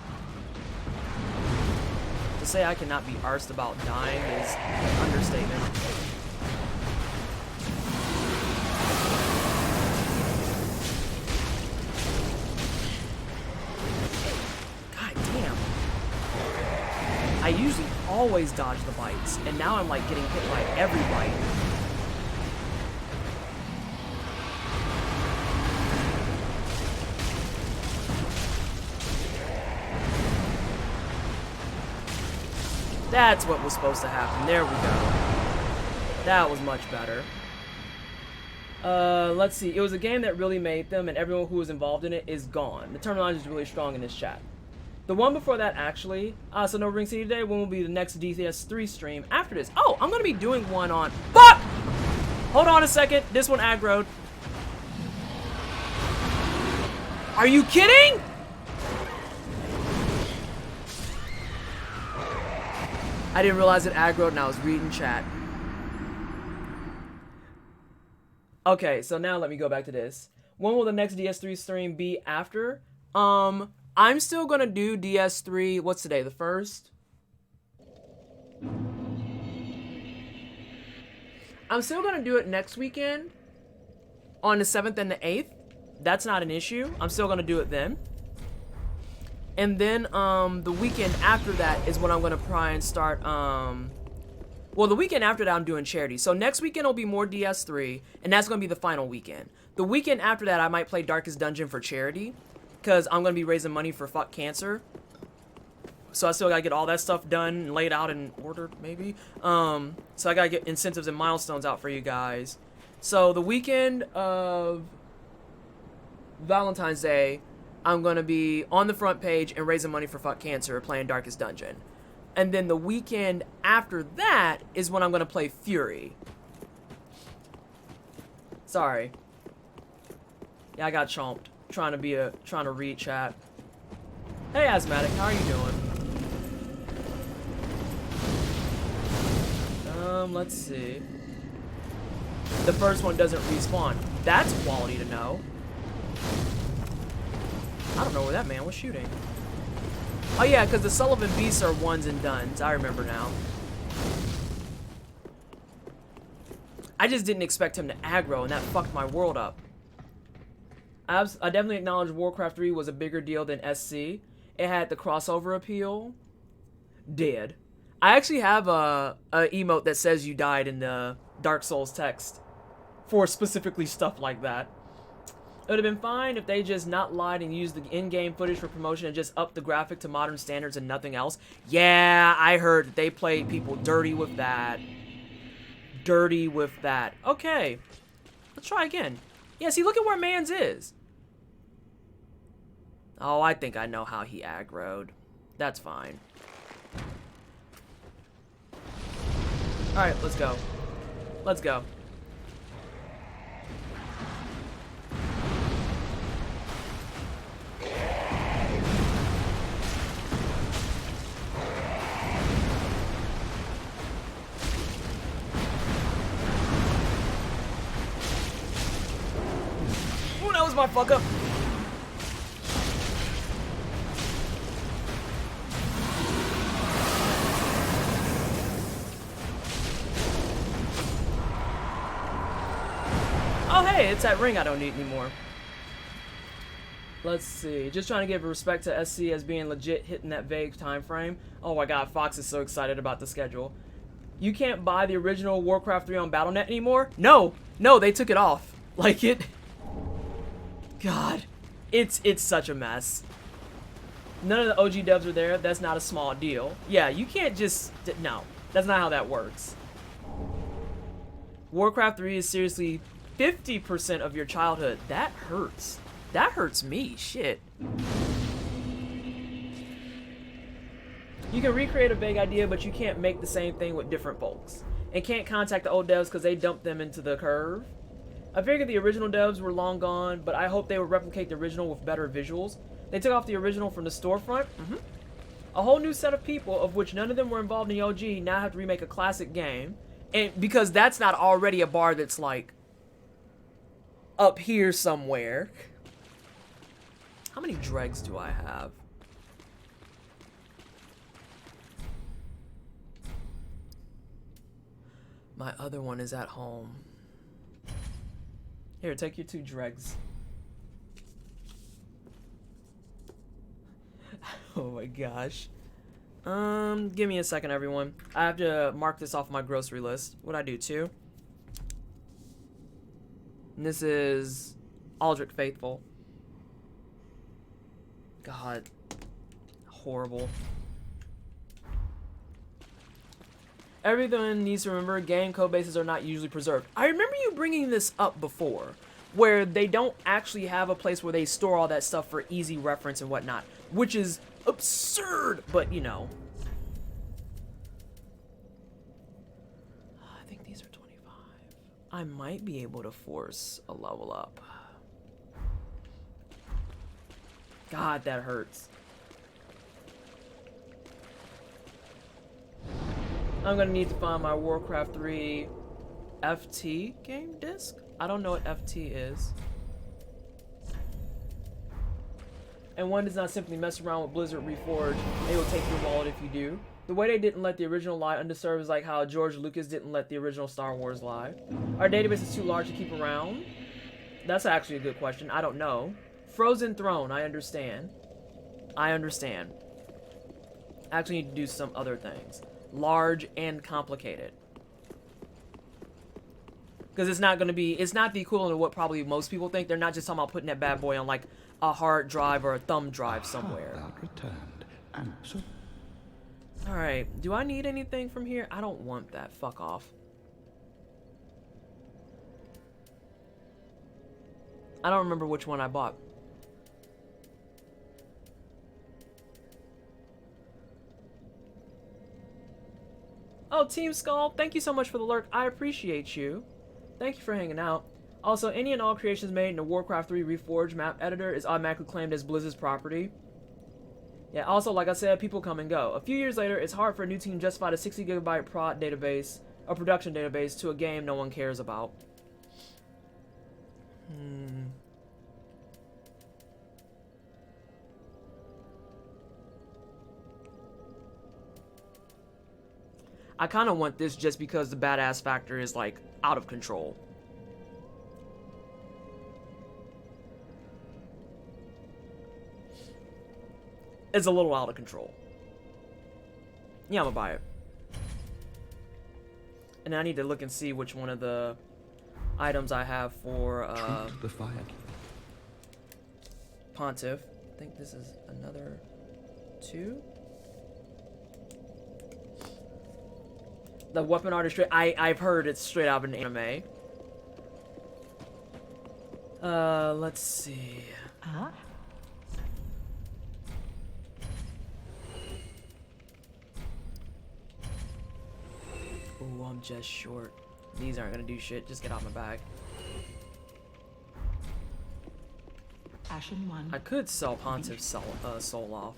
To say I cannot be arsed about dying is an understatement. God damn. I usually always dodge the bites, and now I'm like getting hit by every bite. That's what was supposed to happen. There we go. That was much better. Let's see. It was a game that really made them, and everyone who was involved in it is gone. The terminology is really strong in this chat. The one before that, actually. So no Ring City today. When will be the next DS3 stream after this? Oh, I'm gonna be doing one on. Fuck! Hold on a second. This one aggroed. Are you kidding? I didn't realize it aggroed and I was reading chat. Okay, so now let me go back to this. When will the next DS3 stream be after? I'm still gonna do DS3, what's today, the 1st? I'm still gonna do it next weekend on the 7th and the 8th. That's not an issue. I'm still gonna do it then. And then, the weekend after that is when I'm gonna try and start, well, the weekend after that I'm doing charity. So next weekend will be more DS3, and that's gonna be the final weekend. The weekend after that I might play Darkest Dungeon for charity, because I'm gonna be raising money for Fuck Cancer. So I still gotta get all that stuff done and laid out and ordered, maybe. So I gotta get incentives and milestones out for you guys. So the weekend of Valentine's Day, I'm gonna be on the front page and raising money for Fuck Cancer, playing Darkest Dungeon. And then the weekend after that is when I'm gonna play Fury. Sorry. Yeah, I got chomped. Trying to read chat. Hey Asthmatic, how are you doing? Let's see. The first one doesn't respawn. That's quality to know. I don't know where that man was shooting. Oh yeah, because the Sullivan Beasts are ones and dones. I remember now. I just didn't expect him to aggro, and that fucked my world up. I definitely acknowledge Warcraft 3 was a bigger deal than SC. It had the crossover appeal. Dead. I actually have a emote that says you died in the Dark Souls text for specifically stuff like that. It would have been fine if they just not lied and used the in-game footage for promotion and just upped the graphic to modern standards and nothing else. Yeah, I heard that they played people dirty with that. Dirty with that. Okay. Let's try again. Yeah, see, look at where Mans is. Oh, I think I know how he aggroed. That's fine. Alright, let's go. Let's go. Ooh, that was my fuck up. Oh, hey, it's that ring I don't need anymore. Let's see. Just trying to give respect to SC as being legit hitting that vague time frame. Oh my god, Fox is so excited about the schedule. You can't buy the original Warcraft 3 on Battle.net anymore? No, they took it off. Like it... God. It's such a mess. None of the OG devs are there. That's not a small deal. Yeah, you can't just... No, that's not how that works. Warcraft 3 is seriously 50% of your childhood. That hurts. That hurts me. Shit. You can recreate a vague idea, but you can't make the same thing with different folks. And can't contact the old devs because they dumped them into the curve. I figured the original devs were long gone, but I hope they would replicate the original with better visuals. They took off the original from the storefront. A whole new set of people, of which none of them were involved in the OG, now have to remake a classic game. And because that's not already a bar that's like up here somewhere. How many dregs do I have? My other one is at home. Here, take your 2 dregs. Oh my gosh. Give me a second, everyone. I have to mark this off my grocery list. What'd I do, 2? And this is Aldrich Faithful. God. Horrible. Everyone needs to remember game code bases are not usually preserved. I remember you bringing this up before, where they don't actually have a place where they store all that stuff for easy reference and whatnot, which is absurd, but you know. I think these are 25. I might be able to force a level up. God, that hurts. I'm gonna need to find my Warcraft 3 FT game disc. I don't know what FT is. And one does not simply mess around with Blizzard Reforged. They will take your wallet if you do. The way they didn't let the original lie undisturbed is like how George Lucas didn't let the original Star Wars lie. Our database is too large to keep around. That's actually a good question. I don't know. Frozen Throne, I understand. I understand. I actually need to do some other things. Large and complicated. Because it's not going to be, it's not the equivalent of what probably most people think. They're not just talking about putting that bad boy on like a hard drive or a thumb drive somewhere. Alright, do I need anything from here? I don't want that. Fuck off. I don't remember which one I bought. Oh, Team Skull, thank you so much for the lurk. I appreciate you. Thank you for hanging out. Also, any and all creations made in the Warcraft 3 Reforged map editor is automatically claimed as Blizzard's property. Yeah, also, like I said, people come and go. A few years later, it's hard for a new team to justify a 60 gigabyte prod database, a production database, to a game no one cares about. I kind of want this just because the badass factor is, like, out of control. It's a little out of control. Yeah, I'm gonna buy it. And I need to look and see which one of the items I have for, the fire. Pontiff. I think this is another 2. The weapon art is straight. I've heard it's straight out of an anime. Let's see. Ooh, I'm just short. These aren't gonna do shit. Just get out my bag. Ashen 1. I could sell Pontiff's soul off.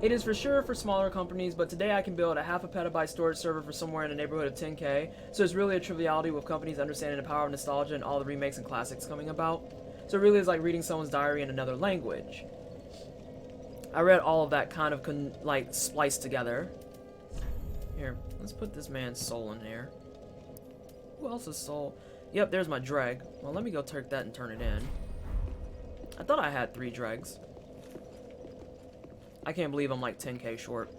It is for sure for smaller companies, but today I can build a half a petabyte storage server for somewhere in the neighborhood of 10K. So it's really a triviality with companies understanding the power of nostalgia and all the remakes and classics coming about. So it really is like reading someone's diary in another language. I read all of that kind of like spliced together. Here, let's put this man's soul in there. Who else's soul? Yep, there's my dreg. Well, let me go take that and turn it in. I thought I had 3 dregs. I can't believe I'm like 10K short.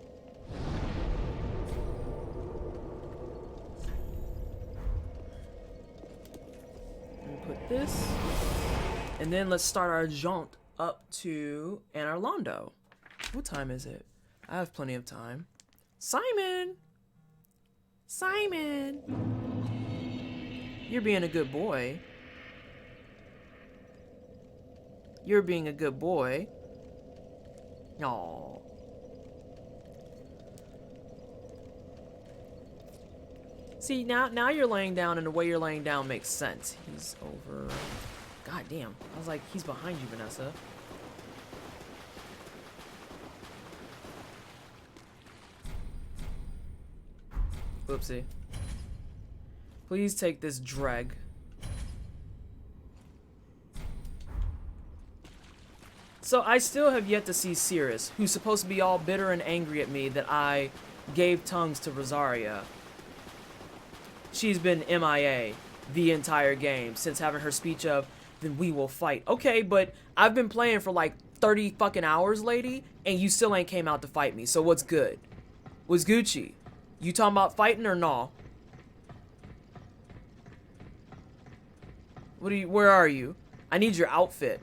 Put this. And then let's start our jaunt up to Anor Londo. What time is it? I have plenty of time. Simon! Simon! You're being a good boy. You're being a good boy. Aww. See, now you're laying down, and the way you're laying down makes sense. He's over... God damn. I was like, he's behind you, Vanessa. Whoopsie. Please take this dreg. So I still have yet to see Cirrus, who's supposed to be all bitter and angry at me that I gave tongues to Rosaria. She's been MIA the entire game since having her speech of, then we will fight. Okay, but I've been playing for like 30 fucking hours, lady, and you still ain't came out to fight me. So what's good? What's Gucci? You talking about fighting or no? Where are you? I need your outfit.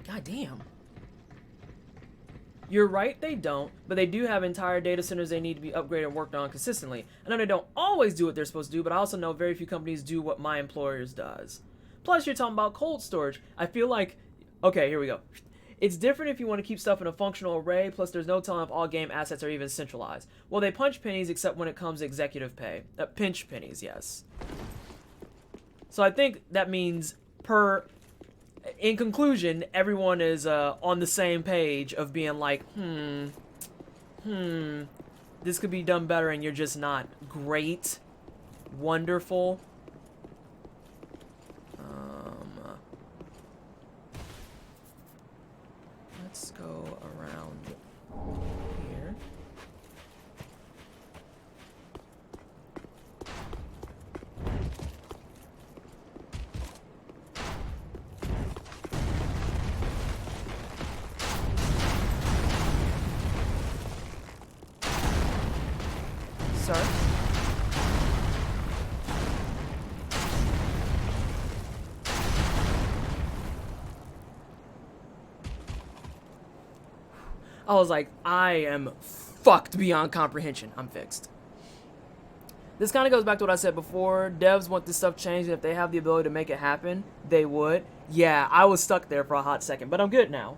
God damn. You're right, they don't, but they do have entire data centers they need to be upgraded and worked on consistently. I know they don't always do what they're supposed to do, but I also know very few companies do what my employers does. Plus, you're talking about cold storage. I feel like... Okay, here we go. It's different if you want to keep stuff in a functional array, plus there's no telling if all game assets are even centralized. Well, they punch pennies except when it comes to executive pay. Pinch pennies, yes. So I think that means in conclusion, everyone is on the same page of being like, this could be done better and you're just not. Great. Wonderful. Let's go around here. Sir? I was like, I am fucked beyond comprehension. I'm fixed. This kind of goes back to what I said before. Devs want this stuff changed, and if they have the ability to make it happen, they would. Yeah, I was stuck there for a hot second, but I'm good now.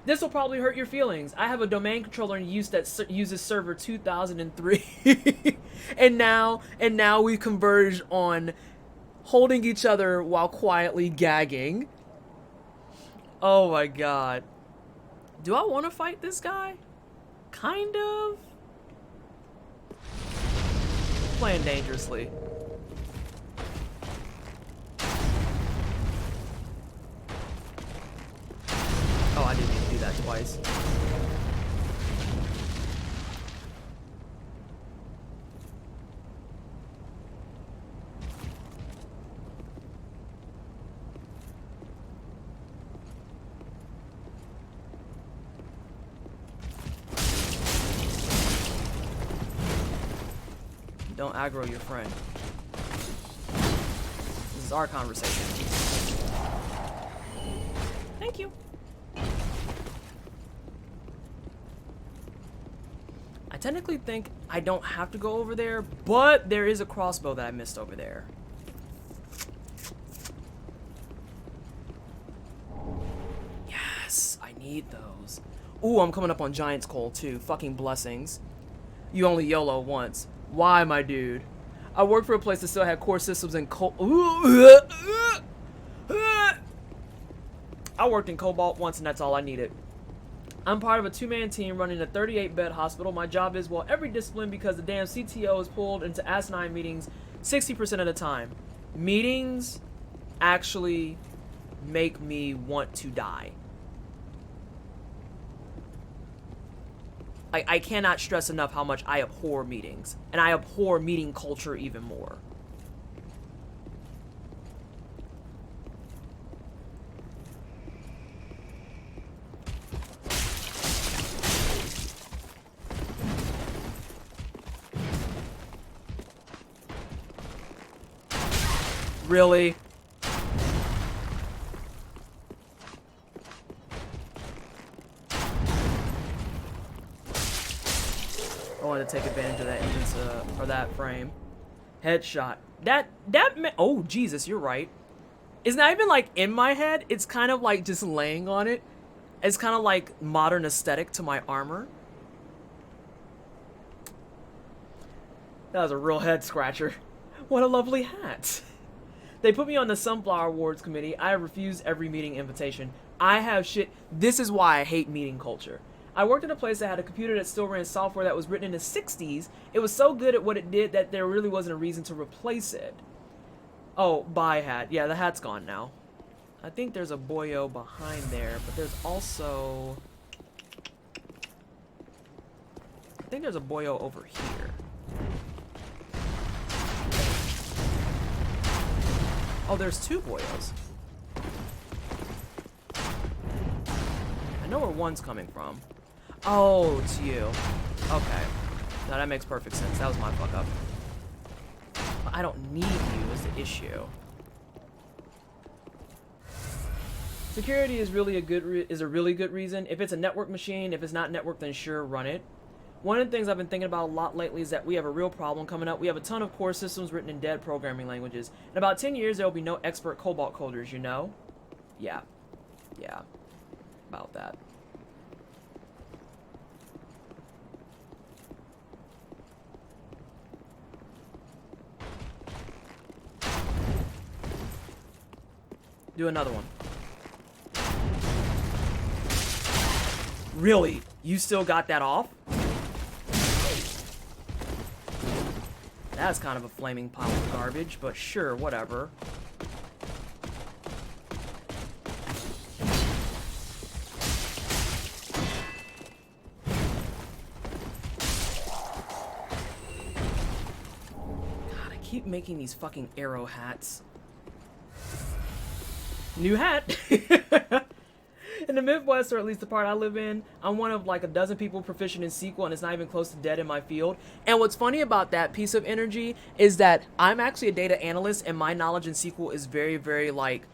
This will probably hurt your feelings. I have a domain controller in use that uses server 2003. and now we converge on holding each other while quietly gagging. Oh my god. Do I want to fight this guy? Kind of. Playing dangerously. Oh, I didn't need to do that twice. Don't aggro your friend. This is our conversation. Thank you. I technically think I don't have to go over there, but there is a crossbow that I missed over there. need those. Ooh, I'm coming up on Giant's Coal too. Fucking blessings. You only YOLO once. Why, my dude? I worked for a place that still had core systems in I worked in Cobalt once and that's all I needed. I'm part of a 2-man team running a 38-bed hospital. My job is, well, every discipline because the damn CTO is pulled into asinine meetings 60% of the time. Meetings actually make me want to die. I cannot stress enough how much I abhor meetings. And I abhor meeting culture even more. Really? I wanted to take advantage of that entrance, or that frame. Headshot. Oh, Jesus, you're right. It's not even like in my head. It's kind of like just laying on it. It's kind of like modern aesthetic to my armor. That was a real head scratcher. What a lovely hat. They put me on the Sunflower Awards committee. I refuse every meeting invitation. I have shit. This is why I hate meeting culture. I worked in a place that had a computer that still ran software that was written in the 60s. It was so good at what it did that there really wasn't a reason to replace it. Oh, bye hat. Yeah, the hat's gone now. I think there's a boyo behind there, but there's also... I think there's a boyo over here. Oh, there's 2 boyos. I know where one's coming from. Oh, it's you. Okay. No, that makes perfect sense. That was my fuck up. But I don't need you is the issue. Security is really a really good reason. If it's a network machine, if it's not networked, then sure, run it. One of the things I've been thinking about a lot lately is that we have a real problem coming up. We have a ton of core systems written in dead programming languages. In about 10 years, there will be no expert Cobalt coders, you know? Yeah. Yeah. About that. Do another one. Really? You still got that off? That's kind of a flaming pile of garbage, but sure, whatever. God, I keep making these fucking arrow hats. New hat! In the Midwest, or at least the part I live in, I'm one of like a dozen people proficient in SQL, and it's not even close to dead in my field. And what's funny about that piece of energy is that I'm actually a data analyst, and my knowledge in SQL is very, very like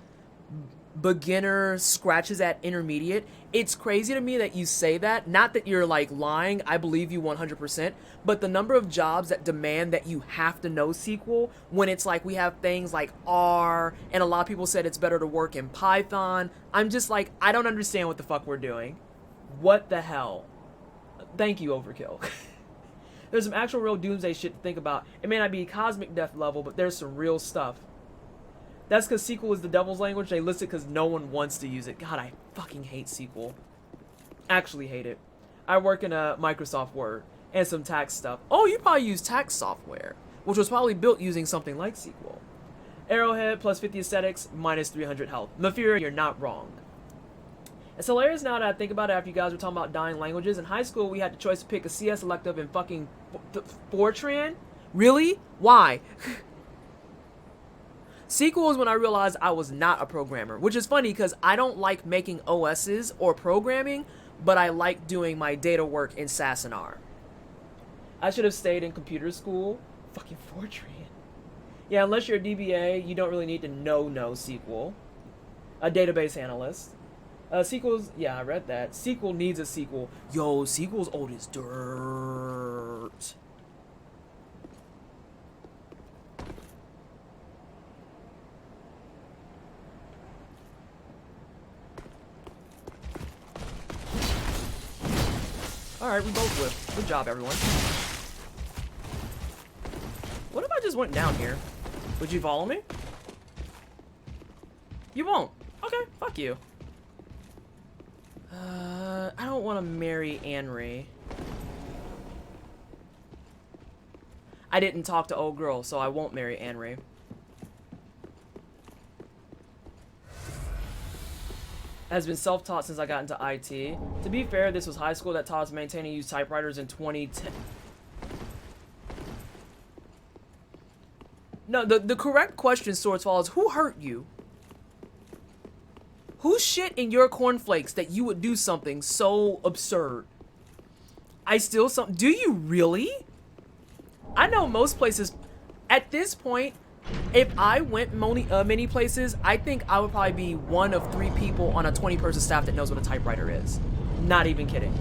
beginner, scratches at intermediate. It's crazy to me that you say that. Not that you're like lying, I believe you 100%, but the number of jobs that demand that you have to know SQL, when it's like we have things like R, and a lot of people said it's better to work in Python. I'm just like, I don't understand what the fuck we're doing. What the hell? Thank you, Overkill. There's some actual real doomsday shit to think about. It may not be cosmic death level, but there's some real stuff. That's because SQL is the devil's language. They list it because no one wants to use it. God, I fucking hate SQL. Actually hate it. I work in a Microsoft Word and some tax stuff. Oh, you probably use tax software, which was probably built using something like SQL. Arrowhead plus 50 aesthetics, minus 300 health. Mafira, you're not wrong. It's hilarious now that I think about it after you guys were talking about dying languages. In high school, we had the choice to pick a CS elective in fucking Fortran. Really? Why? SQL is when I realized I was not a programmer, which is funny because I don't like making OSs or programming, but I like doing my data work in SAS and R. I should have stayed in computer school. Fucking Fortran. Yeah, unless you're a DBA, you don't really need to know SQL. A database analyst. SQL's, yeah, I read that. SQL needs a sequel. Yo, SQL's old as dirt. Alright, we both whipped. Good job, everyone. What if I just went down here? Would you follow me? You won't. Okay, fuck you. I don't want to marry Anri. I didn't talk to old girl, so I won't marry Anri. Has been self-taught since I got into IT. To be fair, this was high school that taught us to maintain and use typewriters in 2010. No, the correct question, Swords Fall, is who hurt you? Who shit in your cornflakes that you would do something so absurd? Do you really? I know most places, at this point, if I went many places, I think I would probably be one of 3 people on a 20-person staff that knows what a typewriter is. Not even kidding.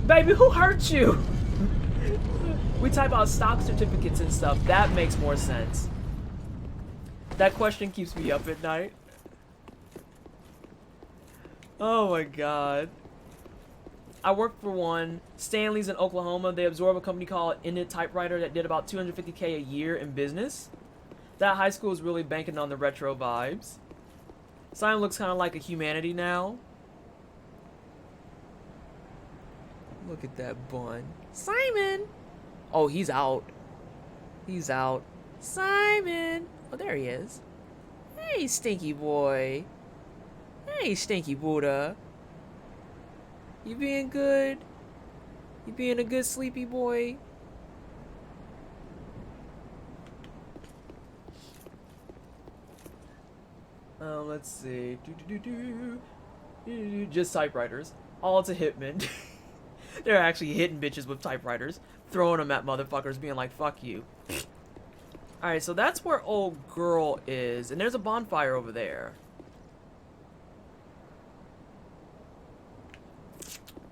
Baby, who hurt you? We type out stock certificates and stuff. That makes more sense. That question keeps me up at night. Oh my god. I worked for one. Stanley's in Oklahoma. They absorbed a company called Init Typewriter that did about $250K a year in business. That high school is really banking on the retro vibes. Simon looks kind of like a humanity now. Look at that bun. Simon! Oh, he's out. He's out. Simon! Oh, there he is. Hey, stinky boy. Hey, stinky Buddha. You being good? You being a good sleepy boy? Let's see. Just typewriters. All to hitmen. They're actually hitting bitches with typewriters. Throwing them at motherfuckers, being like, fuck you. Alright, so that's where old girl is. And there's a bonfire over there.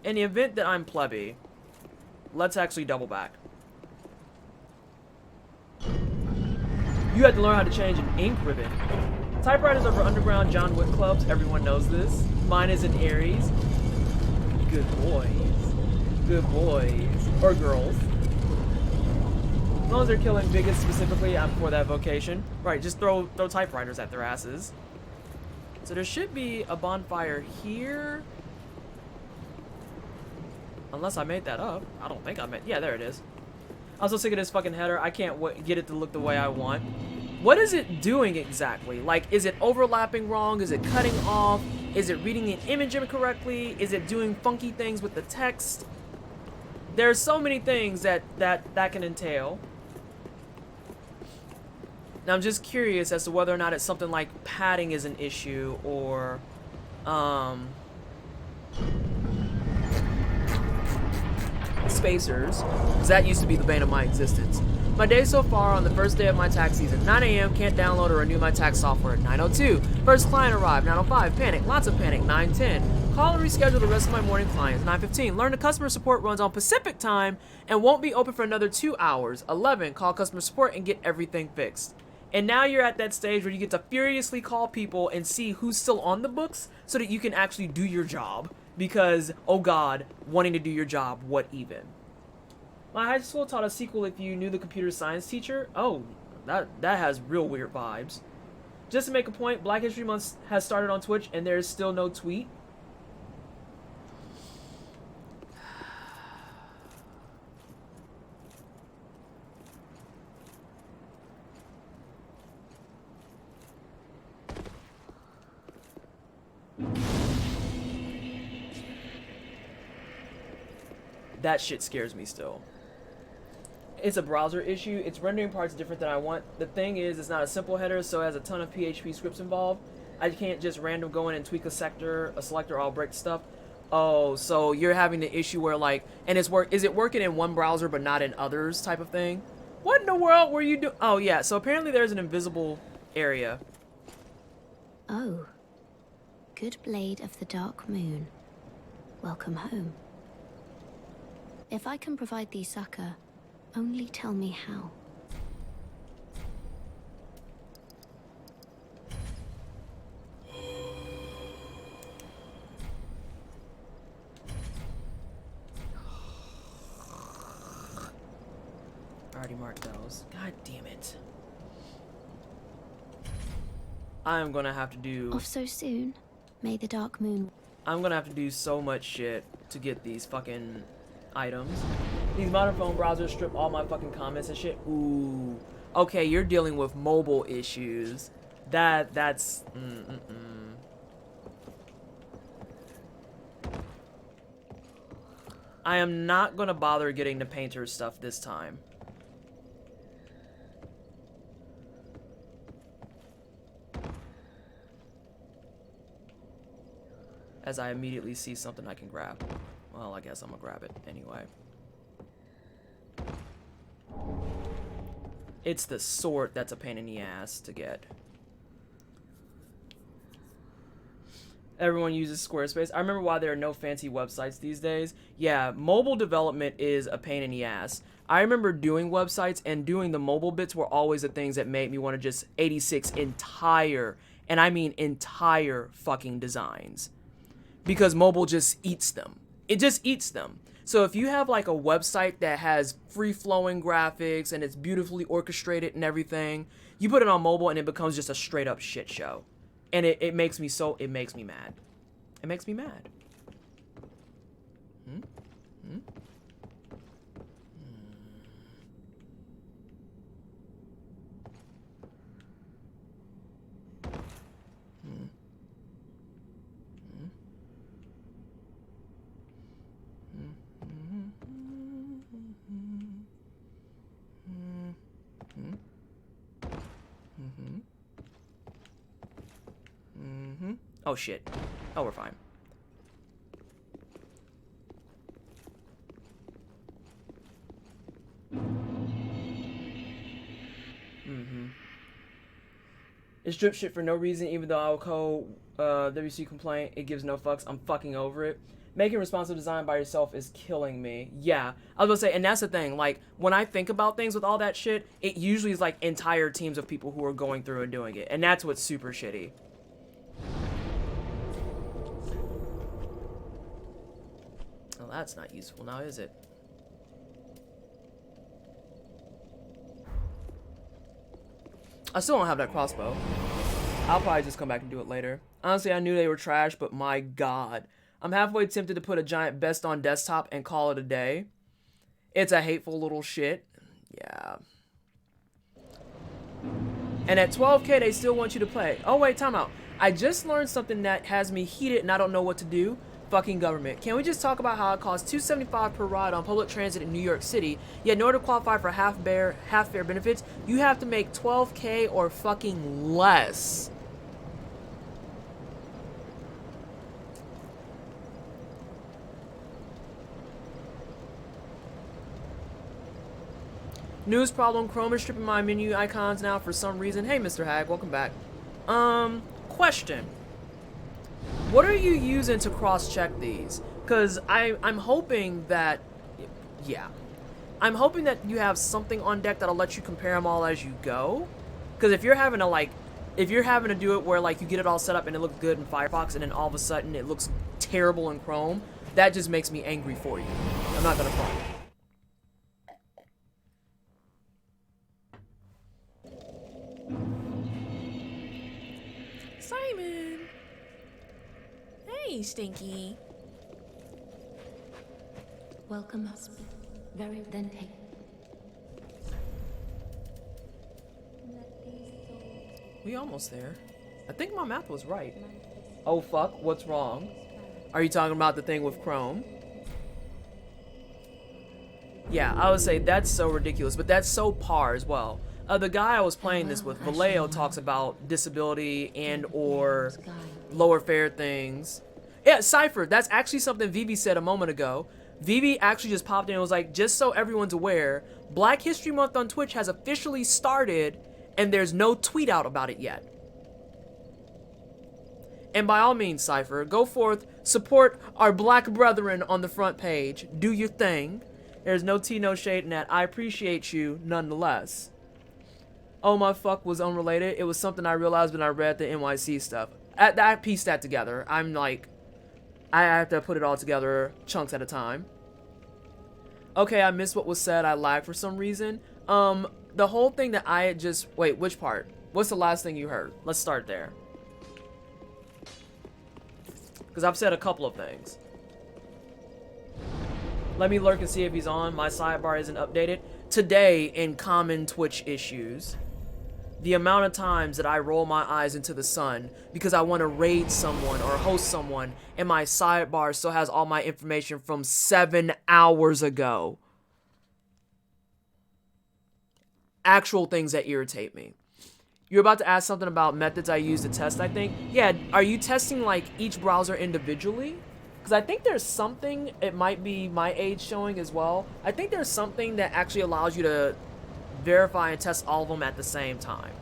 In the event that I'm plebby, let's actually double back. You had to learn how to change an ink ribbon. Typewriters are for underground John Wick clubs. Everyone knows this. Mine is in Aries. Good boys. Good boys. Or girls. As long as they're killing bigots specifically, I'm for that vocation. Right, just throw typewriters at their asses. So there should be a bonfire here. Unless I made that up. I don't think I made... Yeah, there it is. I'm so sick of this fucking header. I can't get it to look the way I want. What is it doing exactly? Like, is it overlapping wrong? Is it cutting off? Is it reading an image incorrectly? Is it doing funky things with the text? There's so many things that can entail. Now, I'm just curious as to whether or not it's something like padding is an issue or... spacers, because that used to be the bane of my existence. My day so far on the first day of my tax season. 9 a.m. Can't download or renew my tax software. 9:02. First client arrived. 9:05. Panic. Lots of panic. 9:10. Call and reschedule the rest of my morning clients. 9:15. Learn the customer support runs on Pacific time and won't be open for another 2 hours. 11. Call customer support and get everything fixed. And now you're at that stage where you get to furiously call people and see who's still on the books so that you can actually do your job. Because, oh god, wanting to do your job, what even? My high school taught a sequel if you knew the computer science teacher. Oh, that has real weird vibes. Just to make a point, Black History Month has started on Twitch and there is still no tweet. That shit scares me still. It's a browser issue. Its rendering parts different than I want. The thing is, it's not a simple header, so it has a ton of PHP scripts involved. I can't just random go in and tweak a selector, I'll break stuff. Oh, so you're having the issue where like, and is it working in one browser but not in others type of thing? What in the world were you doing? Oh yeah, so apparently there's an invisible area. Oh. Good blade of the dark moon. Welcome home. If I can provide thee succor, only tell me how. I already marked those. God damn it. I am gonna have to do... Off so soon? May the dark moon... I'm gonna have to do so much shit to get these fucking items. These modern phone browsers strip all my fucking comments and shit. Ooh. Okay, you're dealing with mobile issues. That's... I am not gonna bother getting the painter stuff this time. As I immediately see something I can grab. Well, I guess I'm gonna grab it anyway. It's the sort that's a pain in the ass to get. Everyone uses Squarespace. I remember why there are no fancy websites these days. Yeah, mobile development is a pain in the ass. I remember doing websites, and doing the mobile bits were always the things that made me want to just 86 entire, and I mean entire fucking designs. Because mobile just eats them. It just eats them. So if you have like a website that has free-flowing graphics and it's beautifully orchestrated and everything, you put it on mobile and it becomes just a straight-up shit show. And it makes me so... It makes me mad. It makes me mad. Oh shit. Oh, we're fine. It's drip shit for no reason, even though I'll call WC complaint. It gives no fucks. I'm fucking over it. Making responsive design by yourself is killing me. Yeah, I was gonna say, and that's the thing. Like, when I think about things with all that shit, it usually is like entire teams of people who are going through and doing it. And that's what's super shitty. Well, that's not useful now, is it? I still don't have that crossbow. I'll probably just come back and do it later. Honestly, I knew they were trash, but my god. I'm halfway tempted to put a giant best on desktop and call it a day. It's a hateful little shit. Yeah. And at 12K, they still want you to play. Oh, wait, time out. I just learned something that has me heated and I don't know what to do. Fucking government. Can we just talk about how it costs $2.75 per ride on public transit in New York City, yet in order to qualify for half fare benefits, you have to make 12K or fucking less. News problem, Chrome is stripping my menu icons now for some reason. Hey, Mr. Hag, welcome back. Question. What are you using to cross-check these? Because I'm hoping that, yeah. I'm hoping that you have something on deck that'll let you compare them all as you go. Because if you're having to, like, if you're having to do it where, like, you get it all set up and it looks good in Firefox and then all of a sudden it looks terrible in Chrome, that just makes me angry for you. I'm not going to front. Simon! Hey, Stinky. Welcome, husband. Very then take. We almost there. I think my math was right. Oh fuck, what's wrong? Are you talking about the thing with Chrome? Yeah, I would say that's so ridiculous, but that's so par as well. The guy I was playing this with, Vallejo, talks about disability and or lower fare things. Yeah, Cypher, that's actually something Vivi said a moment ago. Vivi actually just popped in and was like, just so everyone's aware, Black History Month on Twitch has officially started and there's no tweet out about it yet. And by all means, Cypher, go forth, support our black brethren on the front page. Do your thing. There's no tea, no shade in that. I appreciate you nonetheless. Oh, my fuck was unrelated. It was something I realized when I read the NYC stuff. I pieced that together. I'm like, I have to put it all together chunks at a time. Okay, I missed what was said. I lagged for some reason. The whole thing that I had just... Wait, which part? What's the last thing you heard? Let's start there. Because I've said a couple of things. Let me lurk and see if he's on. My sidebar isn't updated. Today, in common Twitch issues, the amount of times that I roll my eyes into the sun because I want to raid someone or host someone, and my sidebar still has all my information from 7 hours ago. Actual things that irritate me. You're about to ask something about methods I use to test, I think. Yeah, are you testing like each browser individually? Because I think there's something, it might be my age showing as well. I think there's something that actually allows you to verify and test all of them at the same time.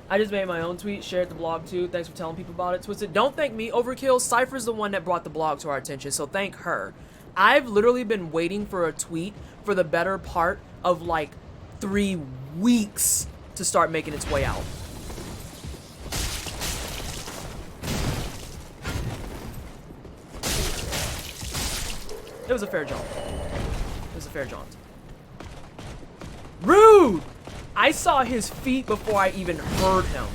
I just made my own tweet, shared the blog too. Thanks for telling people about it. Twisted, don't thank me. Overkill, Cypher's the one that brought the blog to our attention, so thank her. I've literally been waiting for a tweet for the better part of like 3 weeks to start making its way out. It was a fair jaunt. It was a fair jaunt. Rude! I saw his feet before I even heard him.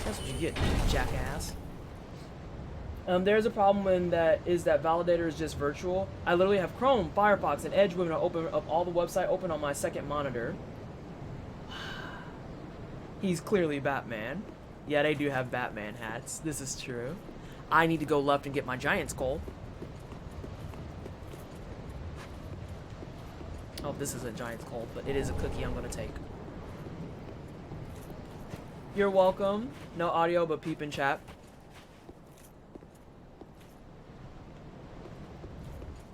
That's what you get, jackass. There's a problem when that validator is just virtual. I literally have Chrome, Firefox, and Edge window open of all the website open on my second monitor. He's clearly Batman. Yeah, they do have Batman hats. This is true. I need to go left and get my giant skull. Oh, this is a giant skull, but it is a cookie I'm gonna take. You're welcome. No audio, but peep in chat.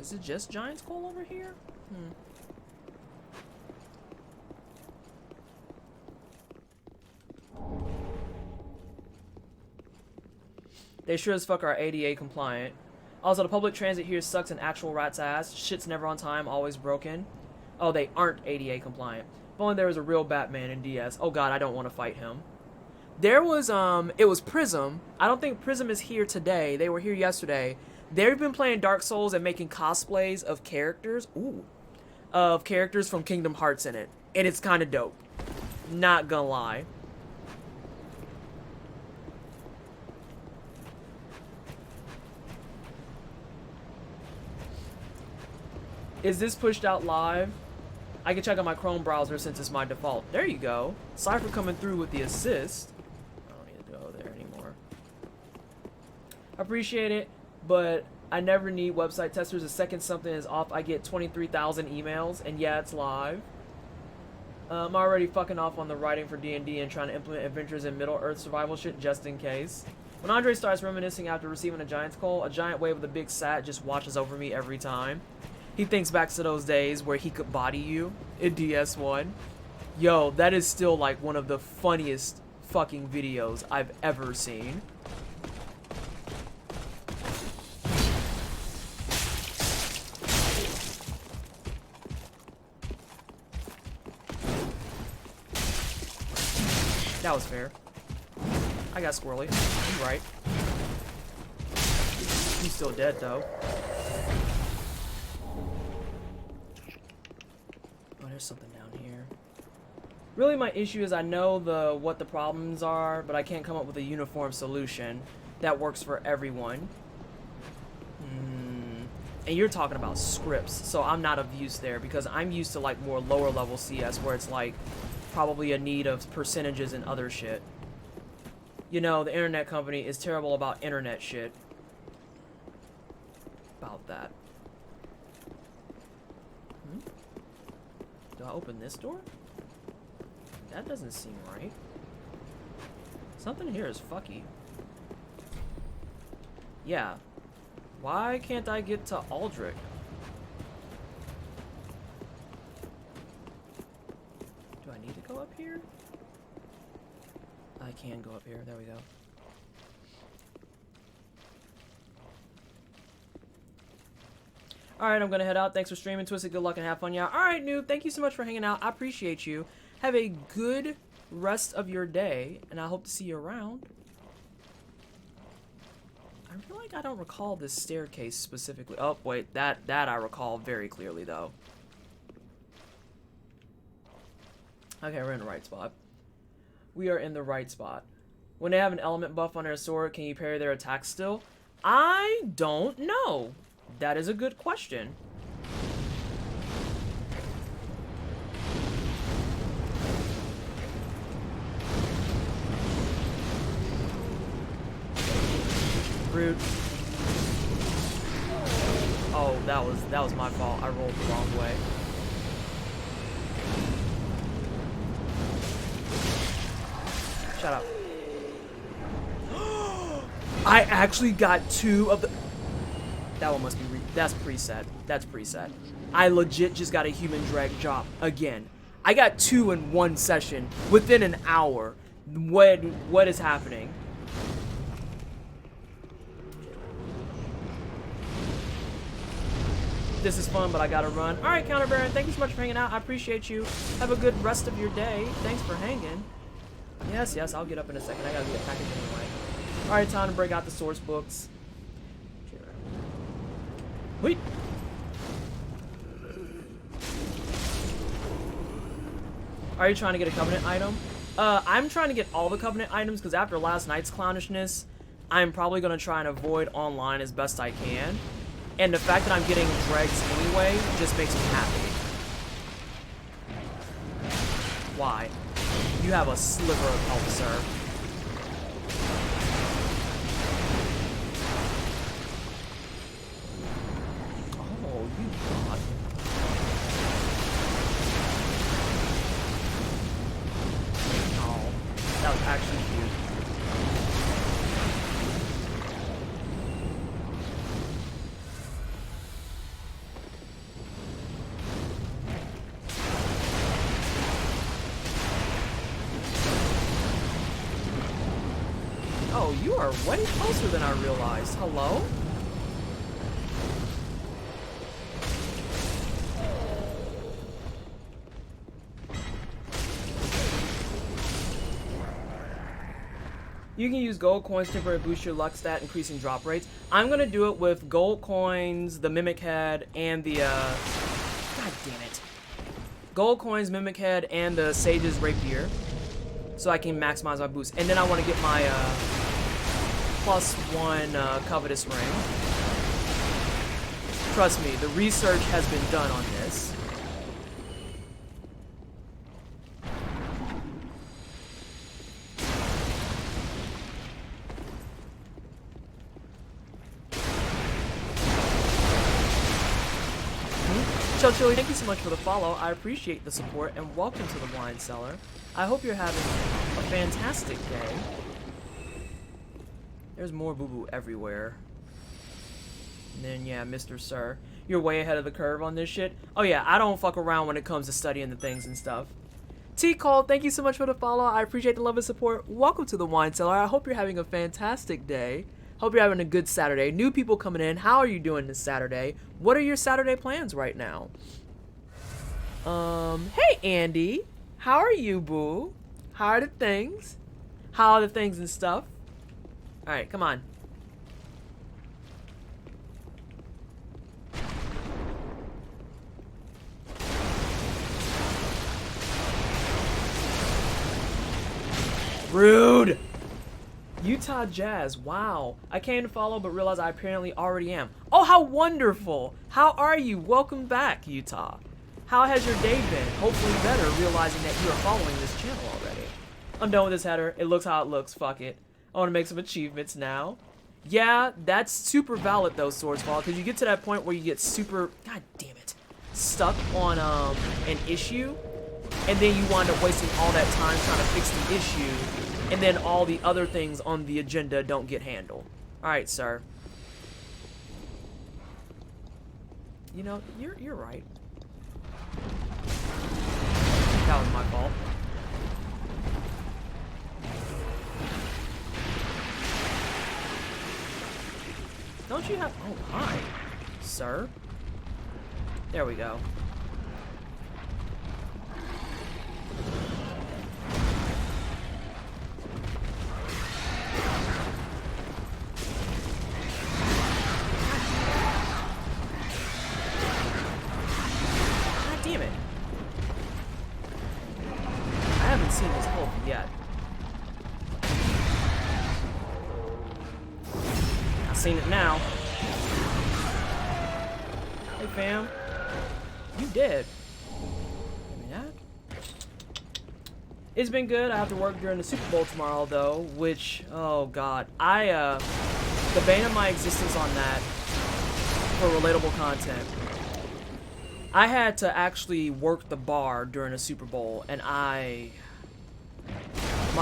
Is it just giant skull over here? They sure as fuck are ADA compliant. Also, the public transit here sucks an actual rat's ass. Shit's never on time, always broken. Oh, they aren't ADA compliant. If only there was a real Batman in DS. Oh god, I don't want to fight him. There was, it was Prism. I don't think Prism is here today. They were here yesterday. They've been playing Dark Souls and making cosplays of characters. Ooh. Of characters from Kingdom Hearts in it. And it's kind of dope. Not gonna lie. Is this pushed out live? I can check on my Chrome browser since it's my default. There you go. Cypher coming through with the assist. I don't need to go there anymore. Appreciate it, but I never need website testers. The second something is off, I get 23,000 emails, and yeah, it's live. I'm already fucking off on the writing for D&D and trying to implement adventures in Middle-earth survival shit just in case. When Andre starts reminiscing after receiving a giant skull, a giant wave with a big sat just washes over me every time. He thinks back to those days where he could body you in DS1. Yo, that is still like one of the funniest fucking videos I've ever seen. That was fair. I got squirrely. You're right. He's still dead though. There's something down here. Really, my issue is I know what the problems are, but I can't come up with a uniform solution that works for everyone. And you're talking about scripts, so I'm not of use there because I'm used to like more lower level CS where it's like probably a need of percentages and other shit. You know, the internet company is terrible about internet shit. About that. Do I open this door? That doesn't seem right. Something here is fucky. Yeah. Why can't I get to Aldritch? Do I need to go up here? I can go up here. There we go. Alright, I'm gonna head out. Thanks for streaming, Twisted. Good luck and have fun, y'all. Alright, noob. Thank you so much for hanging out. I appreciate you. Have a good rest of your day, and I hope to see you around. I feel like I don't recall this staircase specifically. Oh, wait, that I recall very clearly, though. Okay, we're in the right spot. We are in the right spot. When they have an element buff on their sword, can you parry their attacks still? I don't know. That is a good question. Rude. Oh, that was my fault. I rolled the wrong way. Shut up. I actually got 2 of the... That one must be... That's preset. That's preset. I legit just got a human drag drop again. I got 2 in one session within an hour. What is happening? This is fun, but I gotta run. Alright, Counter Baron, thank you so much for hanging out. I appreciate you. Have a good rest of your day. Thanks for hanging. Yes, I'll get up in a second. I gotta get packaged anyway. Alright, time to break out the source books. Wait. Are you trying to get a Covenant item? I'm trying to get all the Covenant items because after last night's clownishness, I'm probably going to try and avoid online as best I can. And the fact that I'm getting dregs anyway just makes me happy. Why? You have a sliver of health, sir. Oh, you god. Oh, that was actually cute. Oh, you are way closer than I realized. Hello? You can use gold coins to temporarily boost your luck stat, increasing drop rates. I'm gonna do it with gold coins, the Mimic Head, and the, God damn it. Gold coins, Mimic Head, and the Sage's Rapier. So I can maximize my boost. And then I want to get my, +1 Covetous Ring. Trust me, the research has been done on this. Chill Chili, thank you so much for the follow. I appreciate the support, and welcome to the Wine Cellar. I hope you're having a fantastic day. There's more boo-boo everywhere. And then, yeah, Mr. Sir. You're way ahead of the curve on this shit. Oh, yeah, I don't fuck around when it comes to studying the things and stuff. T-Cole, thank you so much for the follow. I appreciate the love and support. Welcome to the Wine Cellar. I hope you're having a fantastic day. Hope you're having a good Saturday. New people coming in. How are you doing this Saturday? What are your Saturday plans right now? Hey, Andy. How are you, boo? How are the things? How are the things and stuff? Alright, come on. Rude! Utah Jazz, wow. I came to follow but realized I apparently already am. Oh, how wonderful! How are you? Welcome back, Utah. How has your day been? Hopefully better, realizing that you are following this channel already. I'm done with this header. It looks how it looks. Fuck it. I want to make some achievements now. Yeah, that's super valid though, Swordsfall, because you get to that point where you get super, god damn it, stuck on an issue, and then you wind up wasting all that time trying to fix the issue, and then all the other things on the agenda don't get handled. Alright, sir. You know, you're right. That was my fault. Don't you have... Oh, hi, sir. There we go. Seen it now. Hey, fam. You dead. Give me that. It's been good. I have to work during the Super Bowl tomorrow, though, which, oh, God. The bane of my existence on that for relatable content. I had to actually work the bar during a Super Bowl, and my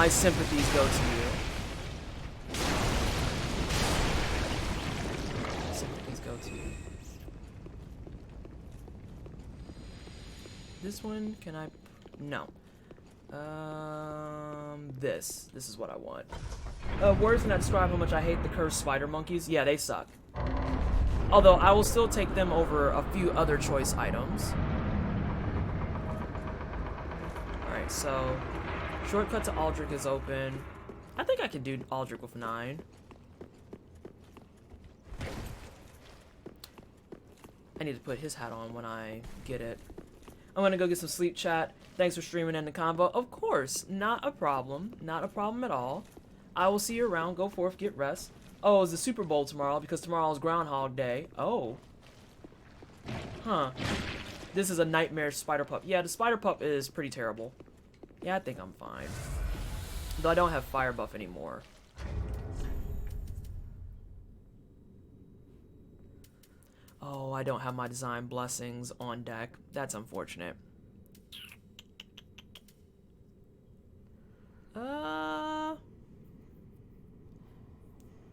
sympathies go to you. Sympathies go to you. This one, can I? No. This is what I want. Words cannot describe how much I hate the cursed spider monkeys. Yeah, they suck. Although, I will still take them over a few other choice items. Alright, so... shortcut to Aldrich is open. I think I can do Aldrich with 9. I need to put his hat on when I get it. I'm gonna go get some sleep, chat. Thanks for streaming in the convo. Of course, not a problem. Not a problem at all. I will see you around. Go forth, get rest. Oh, it's the Super Bowl tomorrow because tomorrow is Groundhog Day. Oh. Huh. This is a nightmare spider pup. Yeah, the spider pup is pretty terrible. Yeah, I think I'm fine. Though I don't have fire buff anymore. Oh, I don't have my design blessings on deck. That's unfortunate.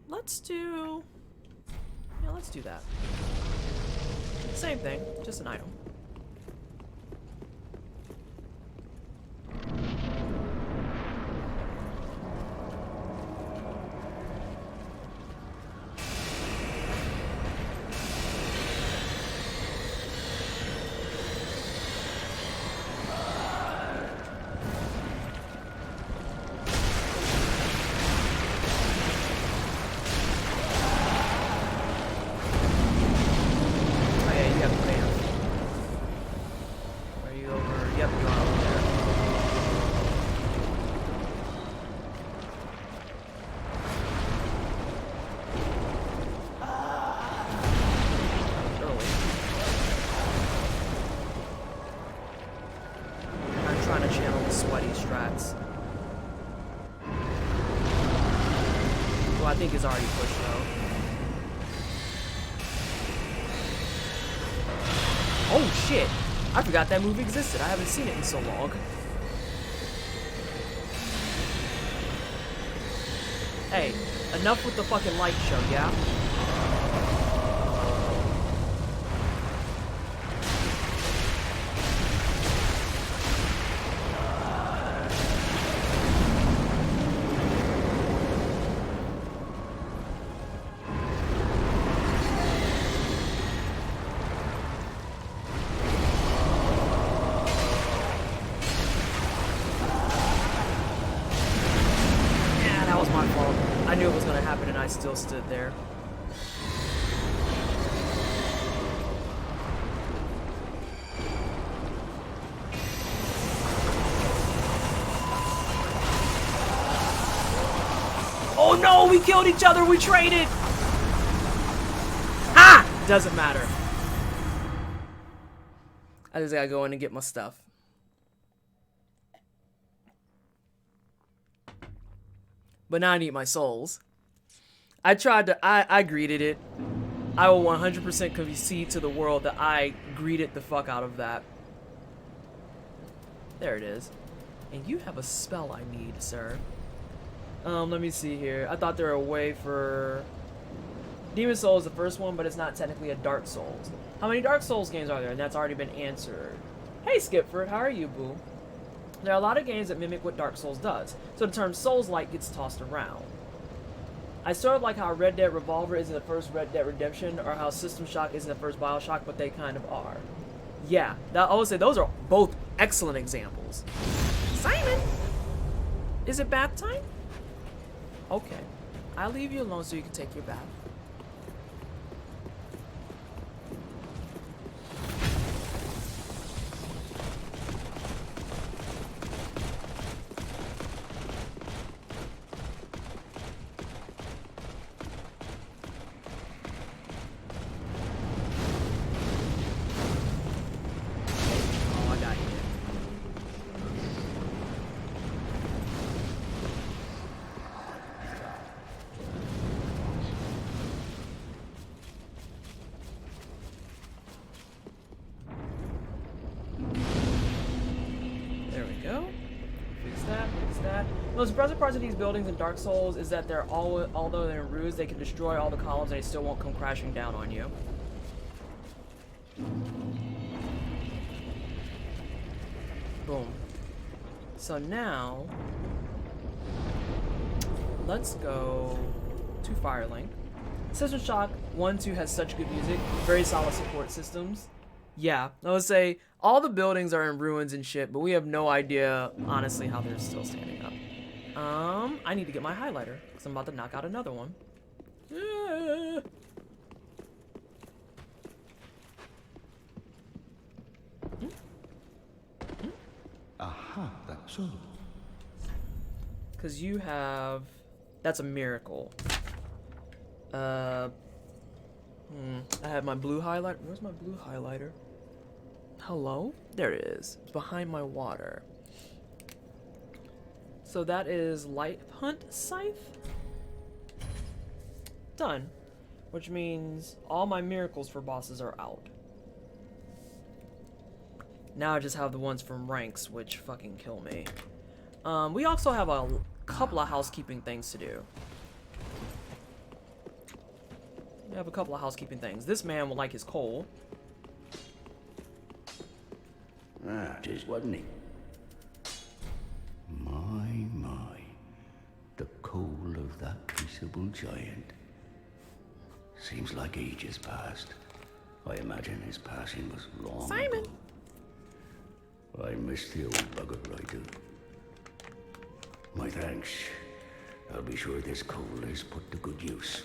Let's do... yeah, let's do that. Same thing, just an item. I think is already pushed though. Oh shit! I forgot that move existed. I haven't seen it in so long. Hey, enough with the fucking light show, yeah? Still stood there. Oh no, we killed each other, we traded! Ha! Doesn't matter. I just gotta go in and get my stuff. But now I need my souls. I tried to, I greeted it. I will 100% concede to the world that I greeted the fuck out of that. There it is. And you have a spell I need, sir. Let me see here. I thought there were a way for... Demon Souls is the first one, but it's not technically a Dark Souls. How many Dark Souls games are there? And that's already been answered. Hey, Skipford, how are you, boo? There are a lot of games that mimic what Dark Souls does, so the term Souls-like gets tossed around. I sort of like how Red Dead Revolver isn't the first Red Dead Redemption, or how System Shock isn't the first Bioshock, but they kind of are. Yeah, I would say those are both excellent examples. Simon! Is it bath time? Okay. I'll leave you alone so you can take your bath. most impressive parts of these buildings in Dark Souls is that they're although they're in ruins, they can destroy all the columns and they still won't come crashing down on you. Boom. So now, let's go to Firelink. System Shock 1-2 has such good music, very solid support systems. Yeah, I would say all the buildings are in ruins and shit, but we have no idea, honestly, how they're still standing up. I need to get my highlighter, because I'm about to knock out another one. Aha, that's all. Because you have... That's a miracle. I have my blue highlighter. Where's my blue highlighter? Hello? There it is. It's behind my water. So that is Light Hunt Scythe. Done. Which means all my miracles for bosses are out. Now I just have the ones from ranks, which fucking kill me. We also have a couple of housekeeping things to do. We have a couple of housekeeping things. This man will like his coal. Ah, 'tis, wasn't he? My. The coal of that peaceable giant. Seems like ages passed. I imagine his passing was long Simon! ago. I miss the old bugger, I do. My thanks. I'll be sure this coal is put to good use.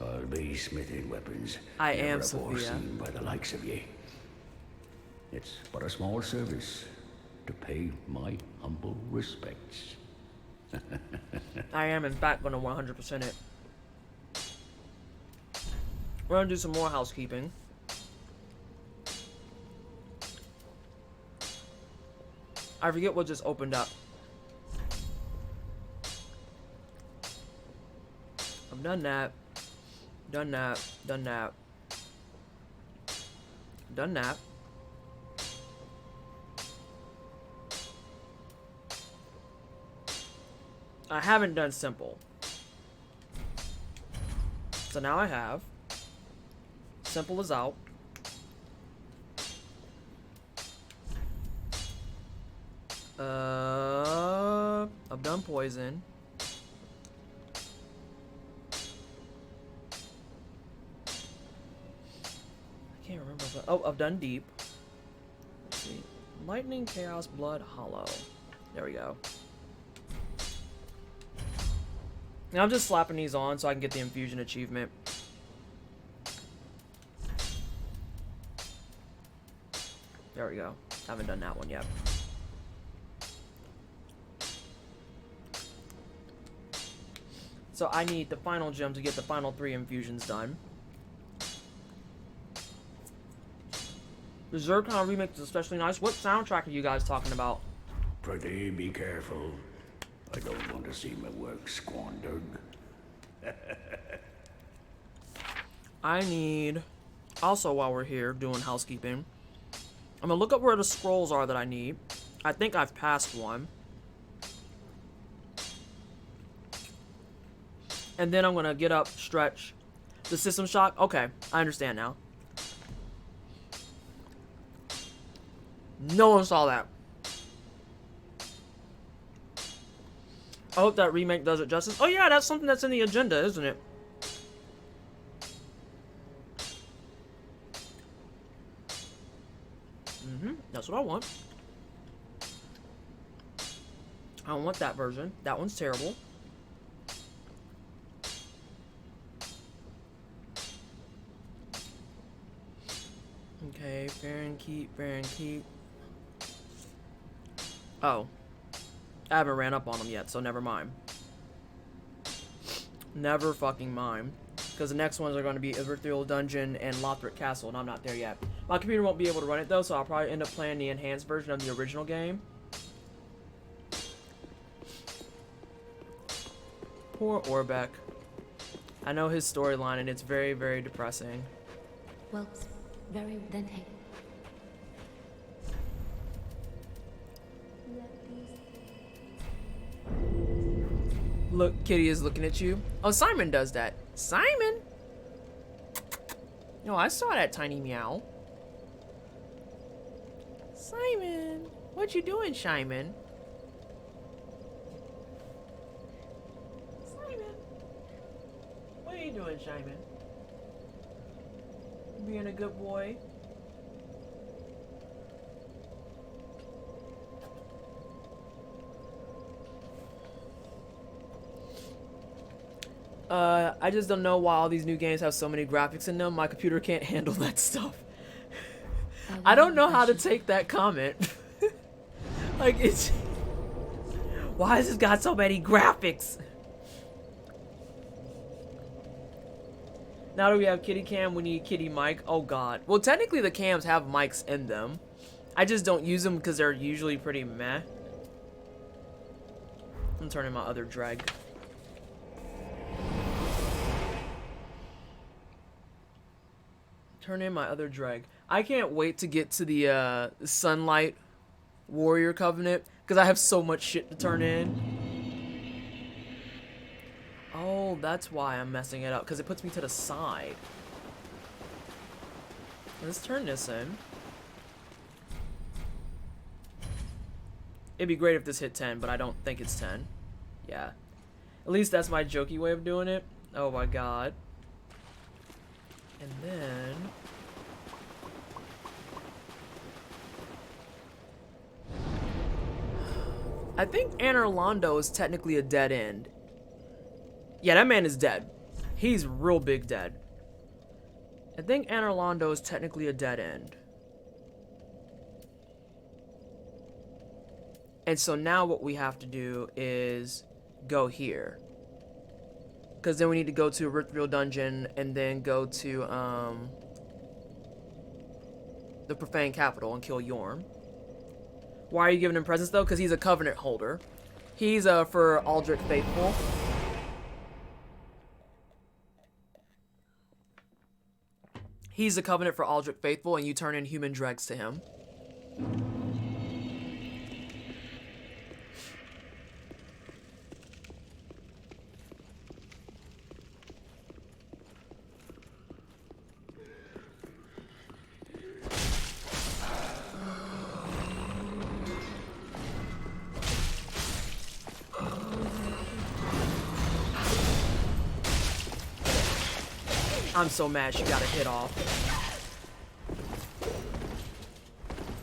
I'll be smithing weapons I am never afore Sophia. seen by the likes of ye. It's but a small service to pay my humble respects. I am, in fact, going to 100% it. We're going to do some more housekeeping. I forget what just opened up. I've done that. Done that. Done that. Done that. I haven't done simple. So now I have. Simple is out. I've done poison. I can't remember. Oh, I've done deep. Let's see. Lightning, chaos, blood, hollow. There we go. Now I'm just slapping these on so I can get the infusion achievement. There we go. Haven't done that one yet. So I need the final gem to get the final 3 infusions done. The Zircon remix is especially nice. What soundtrack are you guys talking about? Prithee, be careful. I don't want to see my work squandered. I need... Also, while we're here doing housekeeping, I'm gonna look up where the scrolls are that I need. I think I've passed one. And then I'm gonna get up, stretch. The system shock? Okay, I understand now. No one saw that. I hope that remake does it justice. Oh yeah, that's something that's in the agenda, isn't it? That's what I want. I don't want that version. That one's terrible. Okay, Baron Keep. Oh. I haven't ran up on them yet, so never mind. Never fucking mind. Because the next ones are going to be Irithyll Dungeon and Lothric Castle, and I'm not there yet. My computer won't be able to run it though, so I'll probably end up playing the enhanced version of the original game. Poor Orbeck. I know his storyline, and it's very, very depressing. Well, very then hey. Look, Kitty is looking at you. Oh, Simon does that. Simon! No, I saw that tiny meow. Simon! What you doing, Simon? Simon! What are you doing, Simon? Being a good boy? I just don't know why all these new games have so many graphics in them. My computer can't handle that stuff. I don't know how to take that comment. Like, it's... Why has this got so many graphics? Now that we have kitty cam, we need kitty mic. Oh god. Well, technically the cams have mics in them. I just don't use them because they're usually pretty meh. I'm turning my other drag. Turn in my other drag. I can't wait to get to the Sunlight Warrior Covenant because I have so much shit to turn in. Oh, that's why I'm messing it up, because it puts me to the side. Let's turn this in. It'd be great if this hit 10, but I don't think it's 10. Yeah. At least that's my jokey way of doing it. Oh my god. And then... I think Anorlando is technically a dead end. Yeah, that man is dead. He's real big dead. I think Anorlando is technically a dead end. And so now what we have to do is go here. Because then we need to go to Erythrial Dungeon and then go to the Profane Capital and kill Yhorm. Why are you giving him presents though? Because he's a Covenant holder. He's for Aldritch Faithful. He's a Covenant for Aldrich Faithful, and you turn in human dregs to him. I'm so mad she got a hit off.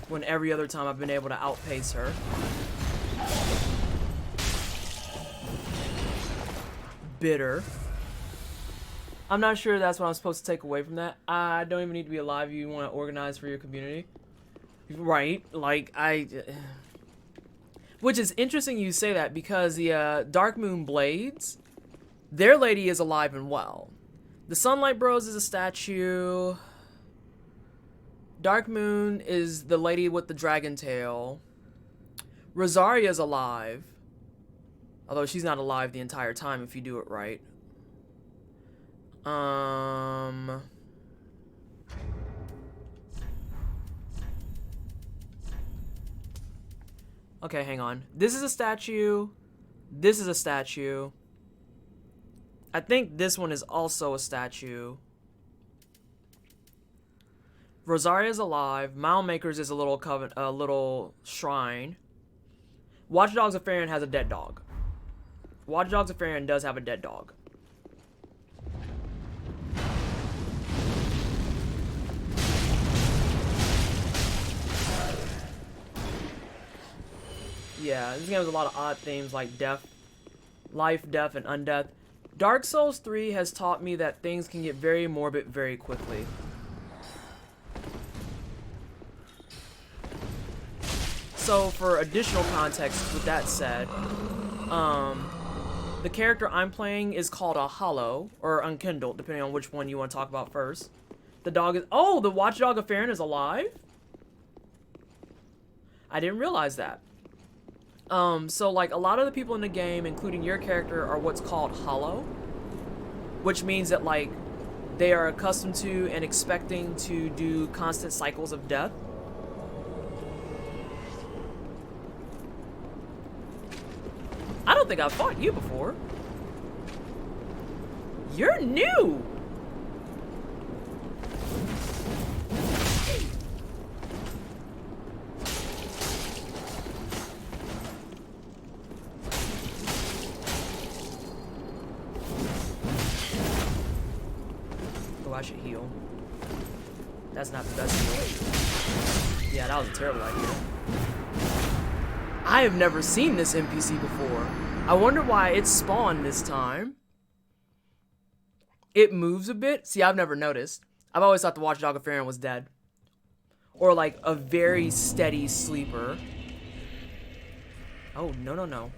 When every other time I've been able to outpace her. Bitter. I'm not sure that's what I'm supposed to take away from that. I don't even need to be alive. You want to organize for your community. Right. Like, which is interesting you say that, because the Dark Moon Blades, their lady is alive and well. The Sunlight Bros is a statue. Dark Moon is the lady with the dragon tail. Rosaria's alive. Although she's not alive the entire time if you do it right. Okay, hang on. This is a statue. This is a statue. I think this one is also a statue. Rosaria's alive. Milemakers is a little shrine. Watch Dogs of Farron has a dead dog. Watch Dogs of Farron does have a dead dog. Yeah, this game has a lot of odd themes like death, life, death, and undeath. Dark Souls 3 has taught me that things can get very morbid very quickly. So for additional context, with that said, the character I'm playing is called a Hollow, or Unkindled, depending on which one you want to talk about first. The dog is... Oh, the Watchdog of Farron is alive? I didn't realize that. So like a lot of the people in the game, including your character, are what's called hollow, which means that like they are accustomed to and expecting to do constant cycles of death. I don't think I've fought you before. You're new! Oh, I should heal. That's not the best heal. Yeah, that was a terrible idea. I have never seen this NPC before. I wonder why it spawned this time. It moves a bit. See, I've never noticed. I've always thought the Watchdog of Farron was dead. Or like a very steady sleeper. Oh, no, no, no.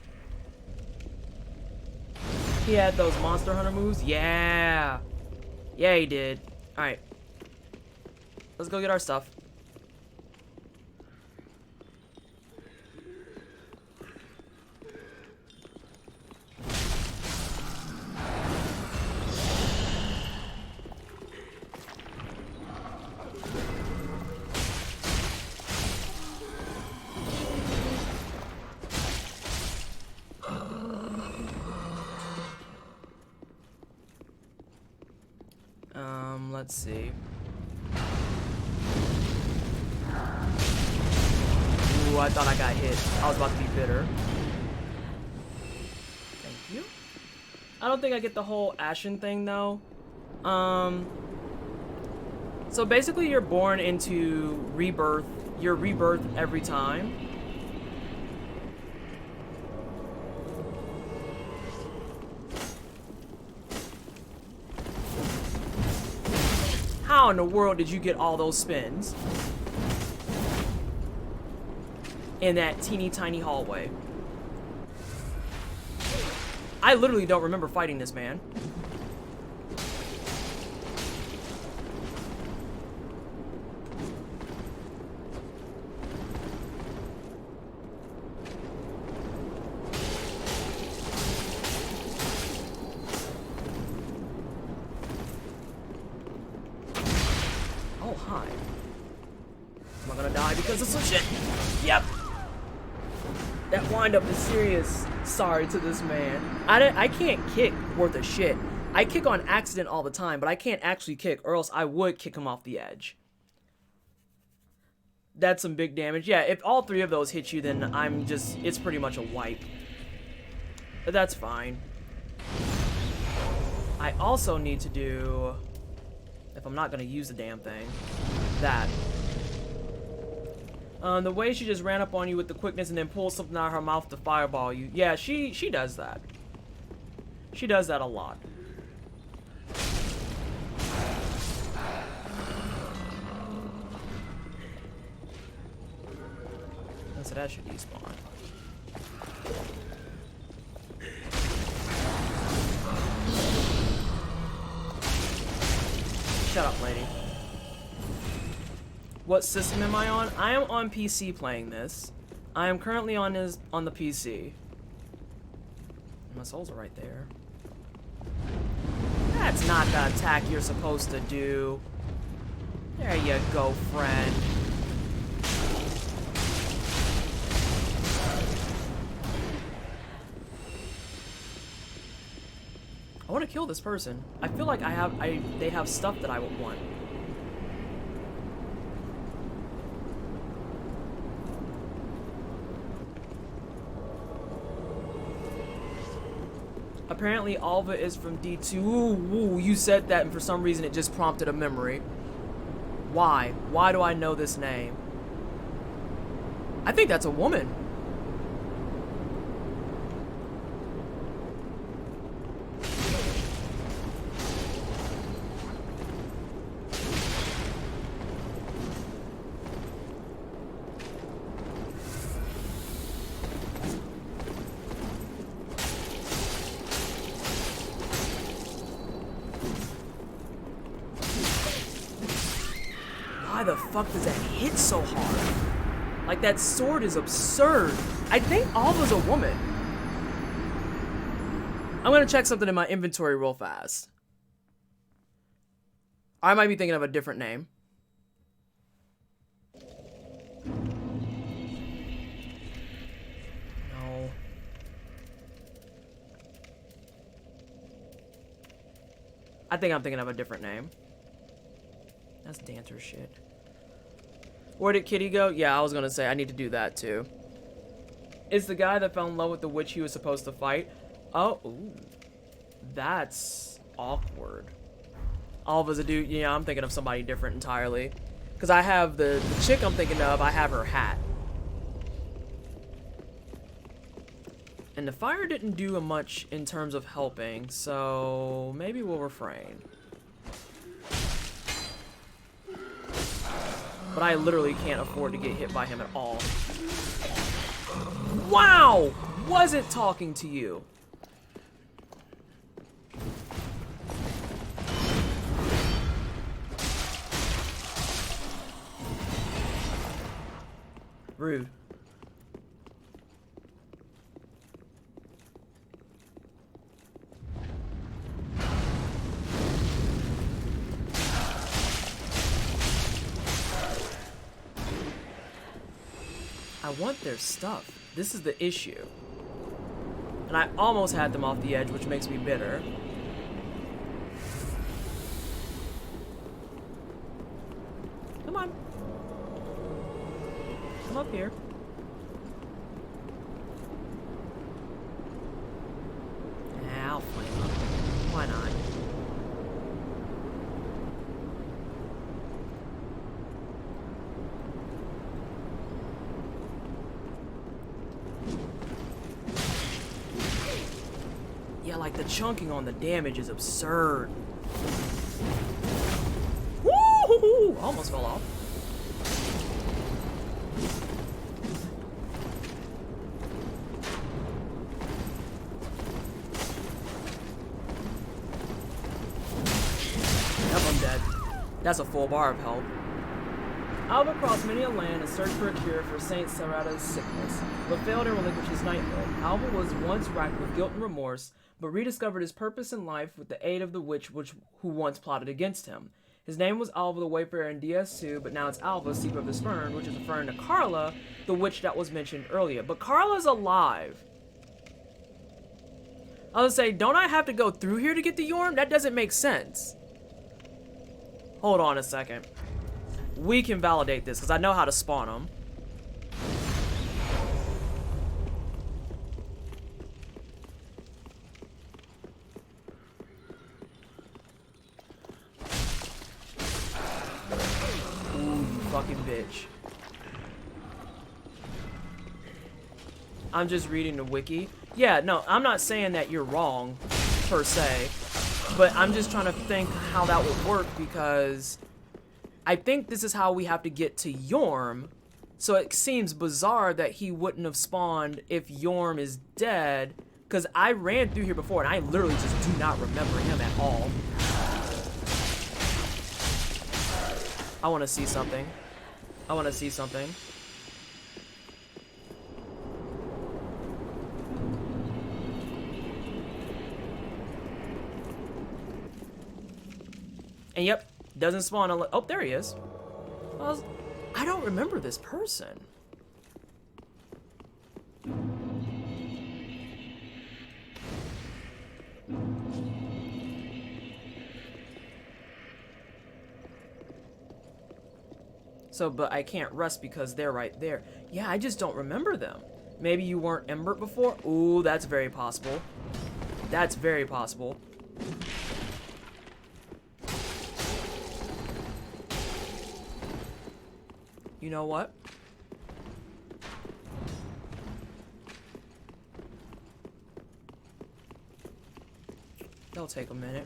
He had those Monster Hunter moves? Yeah. Yeah, he did. Alright. Let's go get our stuff. Let's see. Ooh, I thought I got hit. I was about to be bitter. Thank you. I don't think I get the whole Ashen thing though. So basically you're born into rebirth. You're rebirthed every time. How in the world did you get all those spins in that teeny tiny hallway? I literally don't remember fighting this man. Oh, hi. Am I gonna die because of some shit? Yep. That wind-up is serious. Sorry to this man. I can't kick worth a shit. I kick on accident all the time, but I can't actually kick, or else I would kick him off the edge. That's some big damage. Yeah, if all three of those hit you, then it's pretty much a wipe. But that's fine. I also need to do, if I'm not gonna use the damn thing, that. The way she just ran up on you with the quickness and then pulled something out of her mouth to fireball you. Yeah, she does that. She does that a lot. So that should despawn. Shut up, lady. What system am I on? I am on PC playing this. I am currently on the PC. My souls are right there. That's not the attack you're supposed to do. There you go, friend. I want to kill this person. I feel like they have stuff that I would want. Apparently Alva is from D2. Ooh, you said that and for some reason it just prompted a memory. Why? Why do I know this name? I think that's a woman. Why the fuck does that hit so hard? Like, that sword is absurd. I think Alva's a woman. I'm gonna check something in my inventory real fast. I might be thinking of a different name. No. I think I'm thinking of a different name. That's dancer shit. Where did Kitty go? Yeah, I was gonna say I need to do that too. It's the guy that fell in love with the witch he was supposed to fight. Oh, ooh. That's awkward. Alva's a dude. Yeah, I'm thinking of somebody different entirely. Because I have the chick I'm thinking of, I have her hat. And the fire didn't do much in terms of helping, so maybe we'll refrain. But I literally can't afford to get hit by him at all. Wow! Wasn't talking to you. Rude. I want their stuff. This is the issue. And I almost had them off the edge, which makes me bitter. Come on. Come up here. I'll flame up. Why not? Yeah, like the chunking on the damage is absurd. Woo! Almost fell off. Yep, I'm dead. That's a full bar of health. Alva crossed many a land and searched for a cure for Saint Sarada's sickness, but failed to relinquish his knighthood. Alva was once racked with guilt and remorse, but rediscovered his purpose in life with the aid of the witch who once plotted against him. His name was Alva the Wayfarer in DS2, but now it's Alva, Seeker of this Fern, which is referring to Carla, the witch that was mentioned earlier. But Carla's alive. I was gonna say, don't I have to go through here to get the Yhorm? That doesn't make sense. Hold on a second. We can validate this, because I know how to spawn them. Ooh, you fucking bitch. I'm just reading the wiki. Yeah, no, I'm not saying that you're wrong, per se. But I'm just trying to think how that would work, because I think this is how we have to get to Yhorm. So it seems bizarre that he wouldn't have spawned if Yhorm is dead, because I ran through here before and I literally just do not remember him at all. I want to see something. I want to see something. And yep, doesn't spawn unless... Oh, there he is. I don't remember this person. So, but I can't rest because they're right there. Yeah, I just don't remember them. Maybe you weren't Embert before? Ooh, that's very possible. That's very possible. You know what? That'll take a minute.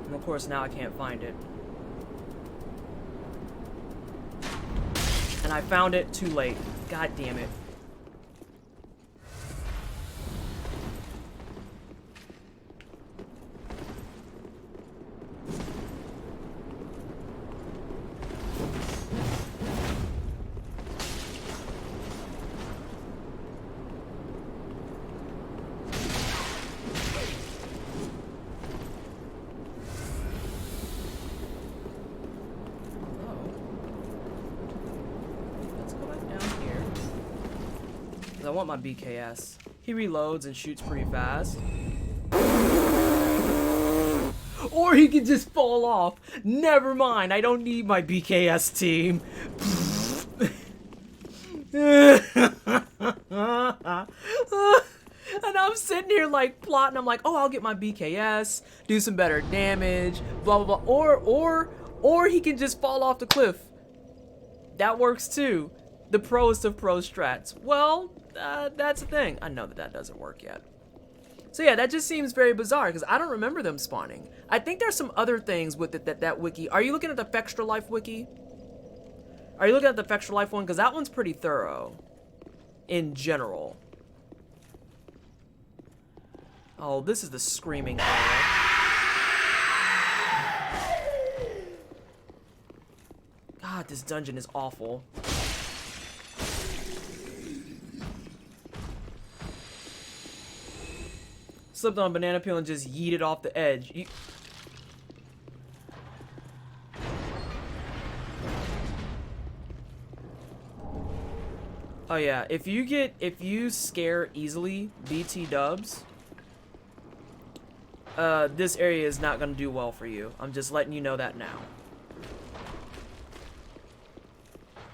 And of course now I can't find it. And I found it too late. God damn it. Let's go back down here. 'Cause I want my BKS. He reloads and shoots pretty fast. Or he could just fall off. Never mind, I don't need my BKS team. And I'm sitting here like plotting. I'm like, oh, I'll get my BKS, do some better damage, blah blah blah. Or he can just fall off the cliff. That works too. The proest of pro strats. Well, that's the thing. I know that that doesn't work yet. So yeah, that just seems very bizarre because I don't remember them spawning. I think there's some other things with it that wiki. Are you looking at the Fextra Life wiki? Are you looking at the Fextra Life one? Because that one's pretty thorough in general. Oh, this is the screaming area. God, this dungeon is awful. Slipped on a banana peel and just yeeted off the edge. Oh yeah, if you scare easily, BT dubs, this area is not gonna do well for you. I'm just letting you know that now.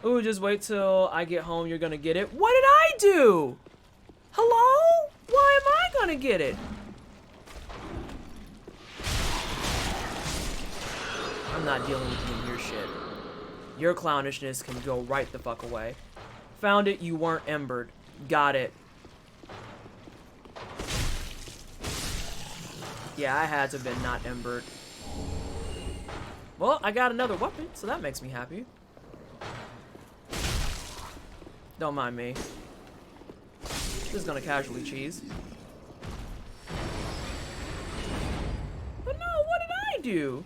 Ooh, just wait till I get home, you're gonna get it. What did I do? Hello? Why am I gonna get it? I'm not dealing with you and your shit. Your clownishness can go right the fuck away. Found it, you weren't embered. Got it. Yeah, I had to have been not embered. Well, I got another weapon, so that makes me happy. Don't mind me. Just gonna casually cheese. But no, what did I do?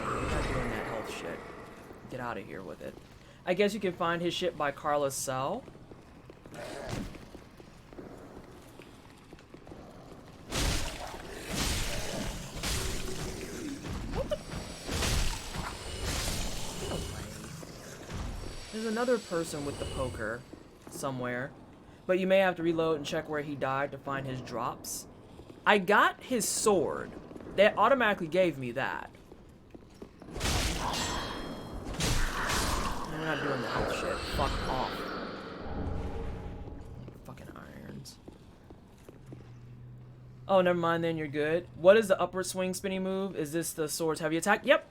I'm not doing that health shit. Get out of here with it. I guess you can find his shit by Carla's cell. There's another person with the poker somewhere, but you may have to reload and check where he died to find his drops. I got his sword. That automatically gave me that. I'm not doing the health shit. Fuck off. Fucking irons. Oh, never mind then, you're good. What is the upward swing spinning move? Is this the sword's heavy attack? Yep.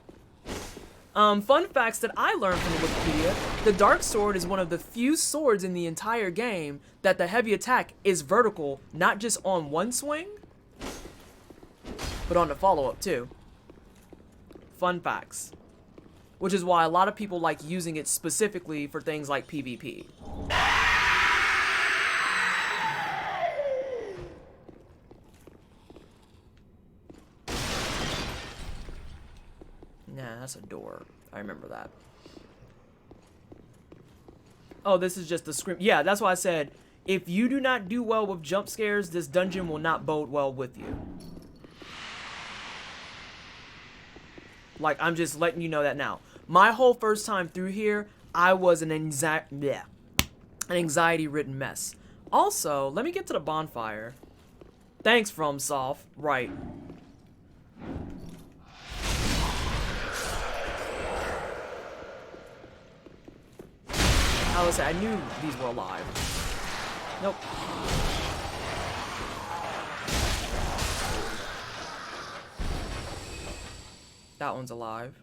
Fun facts that I learned from the Wikipedia. The Dark Sword is one of the few swords in the entire game that the heavy attack is vertical, not just on one swing, but on the follow-up too. Fun facts. Which is why a lot of people like using it specifically for things like PvP. Nah, that's a door. I remember that. Oh, this is just the scream. Yeah, that's why I said, if you do not do well with jump scares, this dungeon will not bode well with you. Like, I'm just letting you know that now. My whole first time through here, I was an anxiety-ridden mess. Also, let me get to the bonfire. Thanks, FromSoft. Right. I was, I knew these were alive. Nope. That one's alive.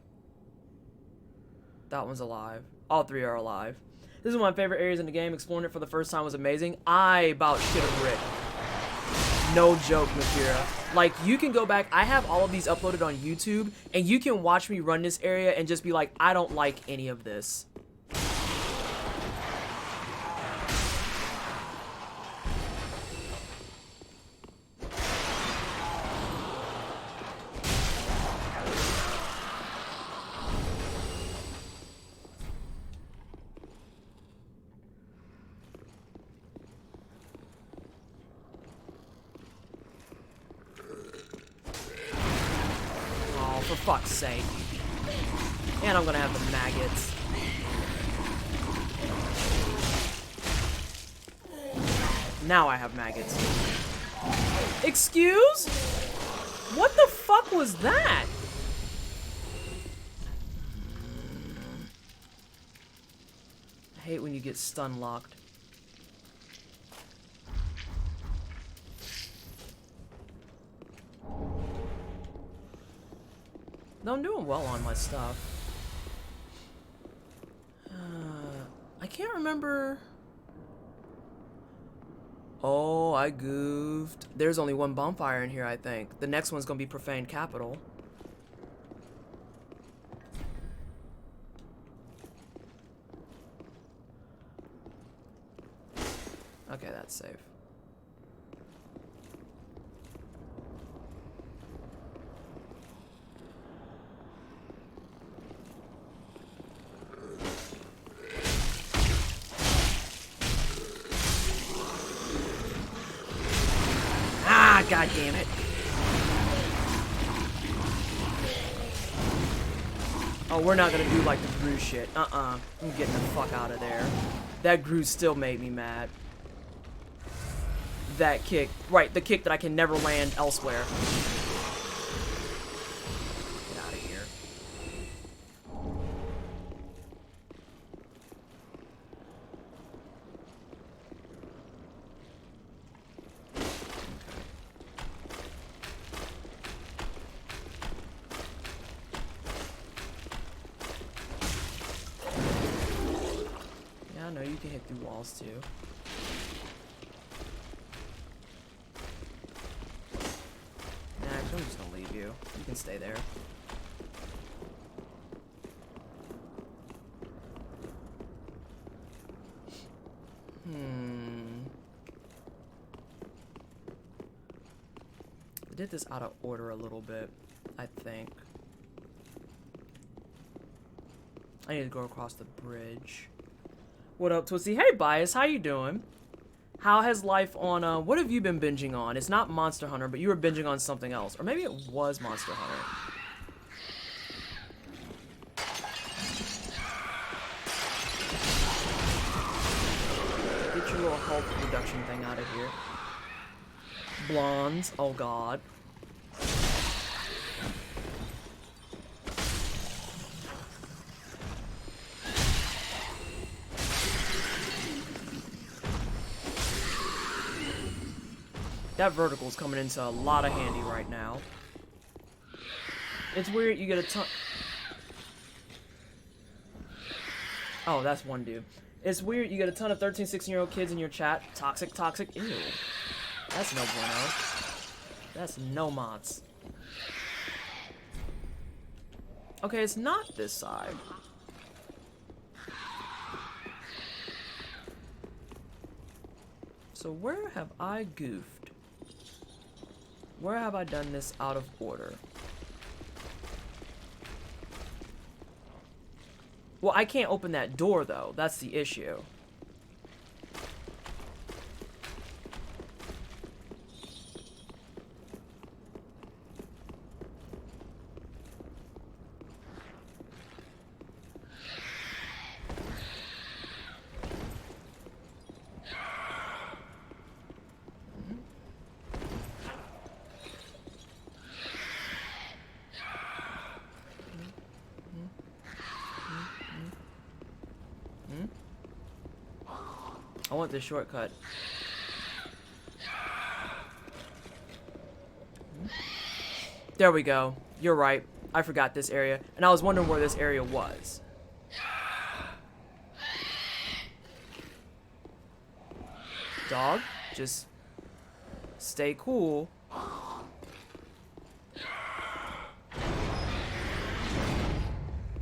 That one's alive. All three are alive. This is one of my favorite areas in the game. Exploring it for the first time was amazing. I about shit a brick. No joke, Mafira. Like, you can go back. I have all of these uploaded on YouTube, and you can watch me run this area and just be like, I don't like any of this. for fuck's sake. And I'm gonna have the maggots. Now I have maggots. Excuse? What the fuck was that? I hate when you get stun locked. No, I'm doing well on my stuff. I can't remember. Oh, I goofed. There's only one bonfire in here, I think. The next one's gonna be Profane Capital. Okay, that's safe. Ah, god damn it. Oh, we're not gonna do like the Gru shit. I'm getting the fuck out of there. That Gru still made me mad. That kick. Right, the kick that I can never land elsewhere. Get out of here. Yeah, I know you can hit through walls too. I'm just gonna leave you. You can stay there. I did this out of order a little bit, I think. I need to go across the bridge. What up, Twisty? Hey, Bias, how you doing? How has life on, what have you been binging on? It's not Monster Hunter, but you were binging on something else. Or maybe it was Monster Hunter. Get your little health reduction thing out of here. Blondes, oh god. That vertical's coming into a lot of handy right now. It's weird, you get a ton... Oh, that's one dude. It's weird, you get a ton of 13, 16-year-old kids in your chat. Toxic, toxic, ew. That's no bueno. That's no mods. Okay, it's not this side. So where have I goofed? Where have I done this out of order? Well, I can't open that door, though. That's the issue. I want this shortcut. There we go. You're right. I forgot this area. And I was wondering where this area was. Dog, just stay cool.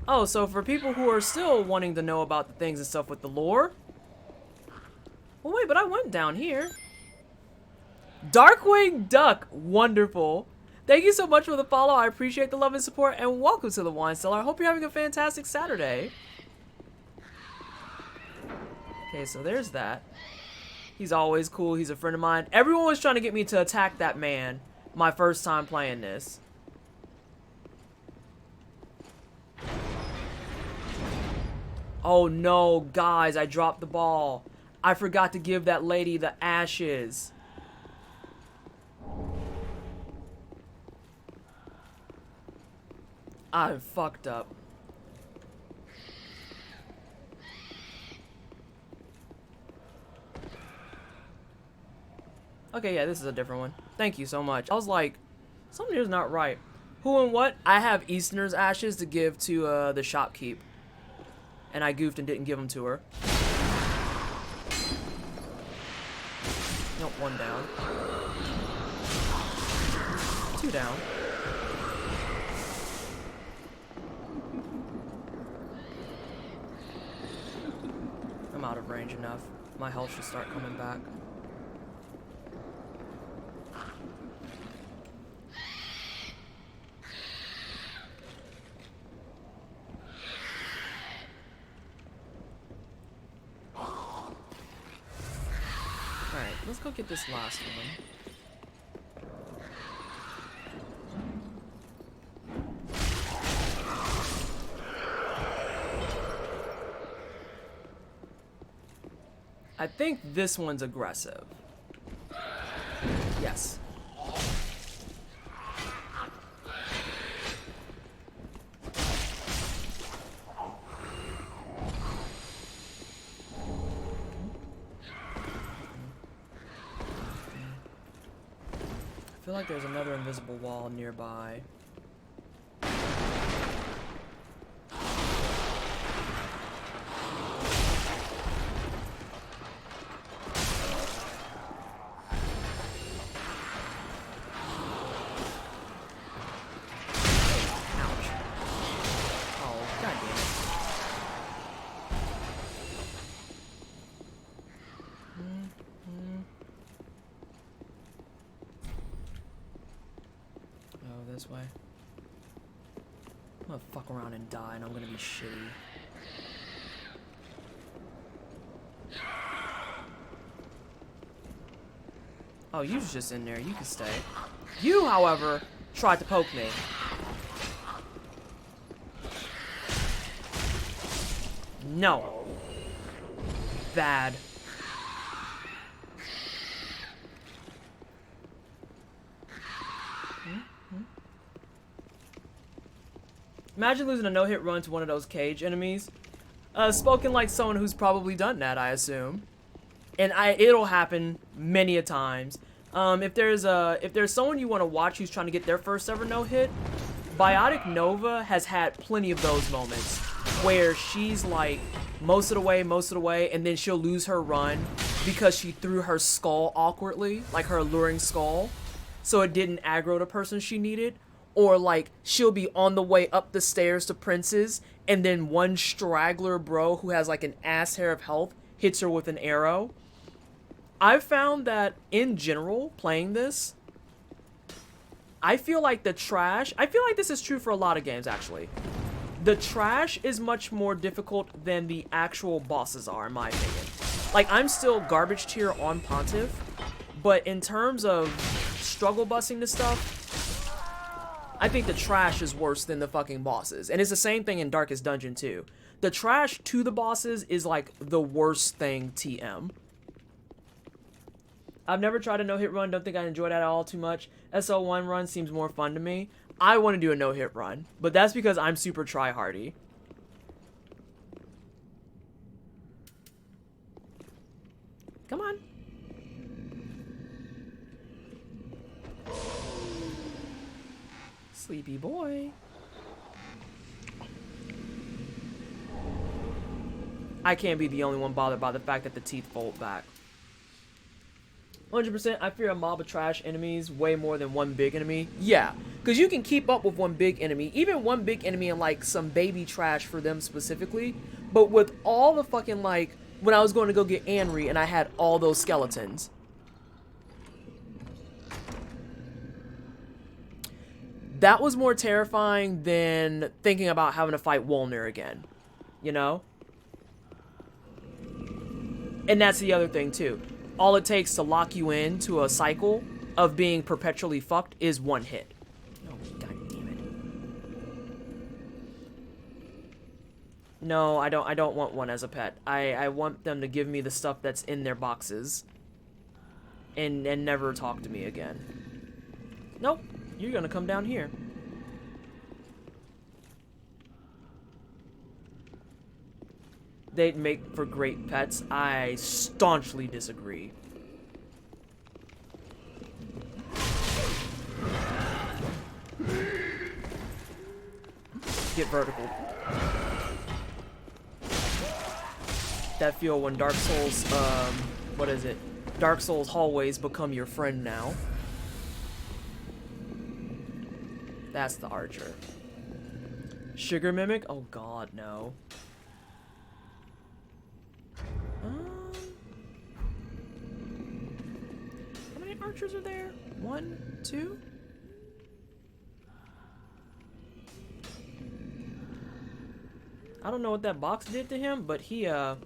Oh, so for people who are still wanting to know about the things and stuff with the lore. Well, wait, but I went down here. Darkwing Duck, wonderful. Thank you so much for the follow. I appreciate the love and support, and welcome to the Wine Cellar. I hope you're having a fantastic Saturday. Okay, so there's that. He's always cool. He's a friend of mine. Everyone was trying to get me to attack that man my first time playing this. Oh no, guys, I dropped the ball. I forgot to give that lady the ashes. I'm fucked up. Okay, yeah, this is a different one. Thank you so much. I was like, something here's not right. Who and what? I have Easterner's ashes to give to the shopkeep. And I goofed and didn't give them to her. Nope, 1 down. 2 down. I'm out of range enough. My health should start coming back. Alright, let's go get this last one. I think this one's aggressive. Yes. I feel like there's another invisible wall nearby. This way. I'm gonna fuck around and die, and I'm gonna be shitty. Oh, you was just in there. You can stay. You, however, tried to poke me. No. Bad. Imagine losing a no-hit run to one of those cage enemies. Spoken like someone who's probably done that, I assume. And it'll happen many a times. If there's someone you want to watch who's trying to get their first ever no-hit, Biotic Nova has had plenty of those moments where she's like most of the way, and then she'll lose her run because she threw her skull awkwardly, like her alluring skull, so it didn't aggro the person she needed. Or like she'll be on the way up the stairs to Prince's, and then one straggler bro who has like an ass hair of health hits her with an arrow. I've found that in general, playing this, I feel like the trash, I feel like this is true for a lot of games actually. The trash is much more difficult than the actual bosses are, in my opinion. Like, I'm still garbage tier on Pontiff, but in terms of struggle busting this stuff, I think the trash is worse than the fucking bosses. And it's the same thing in Darkest Dungeon too. The trash to the bosses is like the worst thing TM. I've never tried a no-hit run. Don't think I enjoy that at all too much. SL1 run seems more fun to me. I want to do a no-hit run, but that's because I'm super try-hardy. Come on. Sleepy boy. I can't be the only one bothered by the fact that the teeth fold back. 100%, I fear a mob of trash enemies way more than one big enemy. Yeah, because you can keep up with one big enemy, even one big enemy and like some baby trash for them specifically. But with all the fucking like, when I was going to go get Anri and I had all those skeletons. That was more terrifying than thinking about having to fight Wolnir again, you know? And that's the other thing too. All it takes to lock you into a cycle of being perpetually fucked is one hit. Oh, god damn No, I don't want one as a pet. I want them to give me the stuff that's in their boxes. And never talk to me again. Nope. You're gonna come down here. They'd make for great pets. I staunchly disagree. Get vertical. That feel when Dark Souls, what is it? Dark Souls hallways become your friend now. That's the archer. Sugar mimic? Oh god, no. How many archers are there? 1, 2? I don't know what that box did to him, but he, you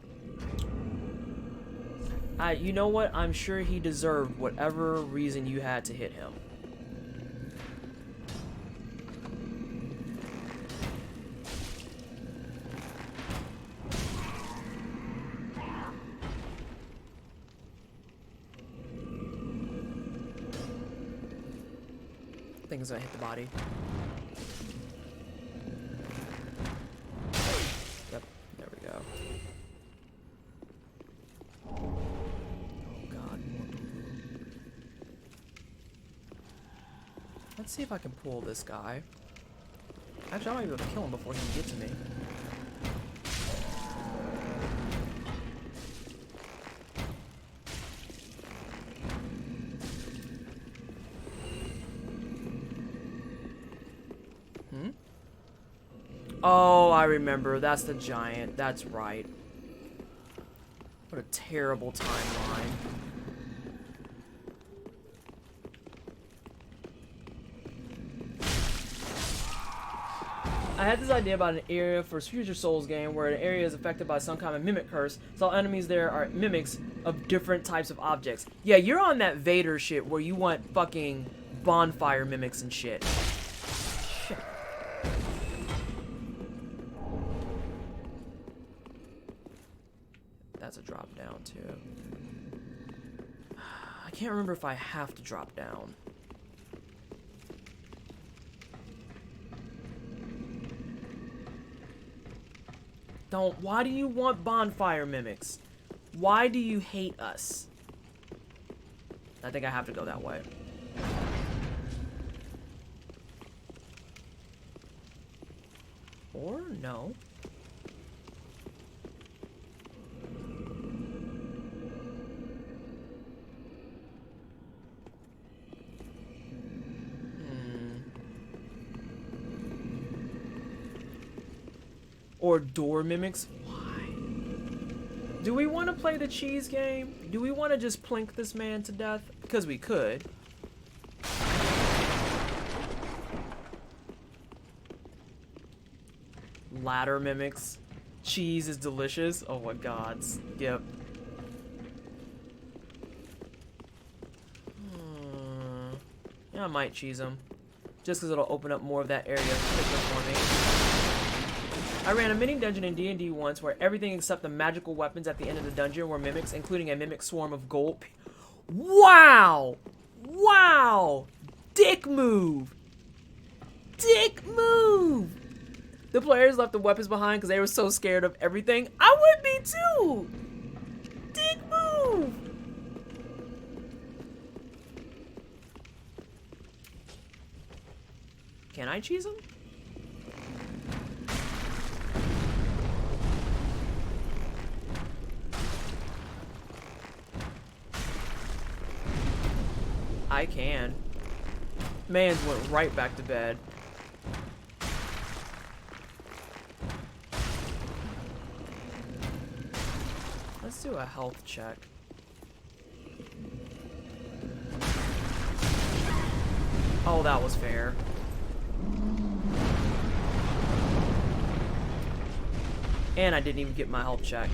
know what? I'm sure he deserved whatever reason you had to hit him. I think it's gonna hit the body. Yep, there we go. Oh god, more boo-boo. Let's see if I can pull this guy. Actually, I might be able to kill him before he can get to me. Oh, I remember. That's the giant. That's right. What a terrible timeline. I had this idea about an area for a future Souls game where an area is affected by some kind of mimic curse, so all enemies there are mimics of different types of objects. Yeah, you're on that Vader shit where you want fucking bonfire mimics and shit. Shit. That's a drop down too. I can't remember if I have to drop down. Don't. Why do you want bonfire mimics? Why do you hate us? I think I have to go that way. Or no. Or door mimics? Why? Do we want to play the cheese game? Do we want to just plink this man to death? Because we could. Ladder mimics. Cheese is delicious. Oh my god. Skip. Yeah, I might cheese him. Just because it'll open up more of that area quicker for me. I ran a mini dungeon in D&D once where everything except the magical weapons at the end of the dungeon were mimics, including a mimic swarm of gold. Wow! Wow! Dick move! Dick move! The players left the weapons behind because they were so scared of everything. I would be too! Dick move! Can I cheese him? I can. Mans went right back to bed. Let's do a health check. Oh, that was fair. And I didn't even get my health check.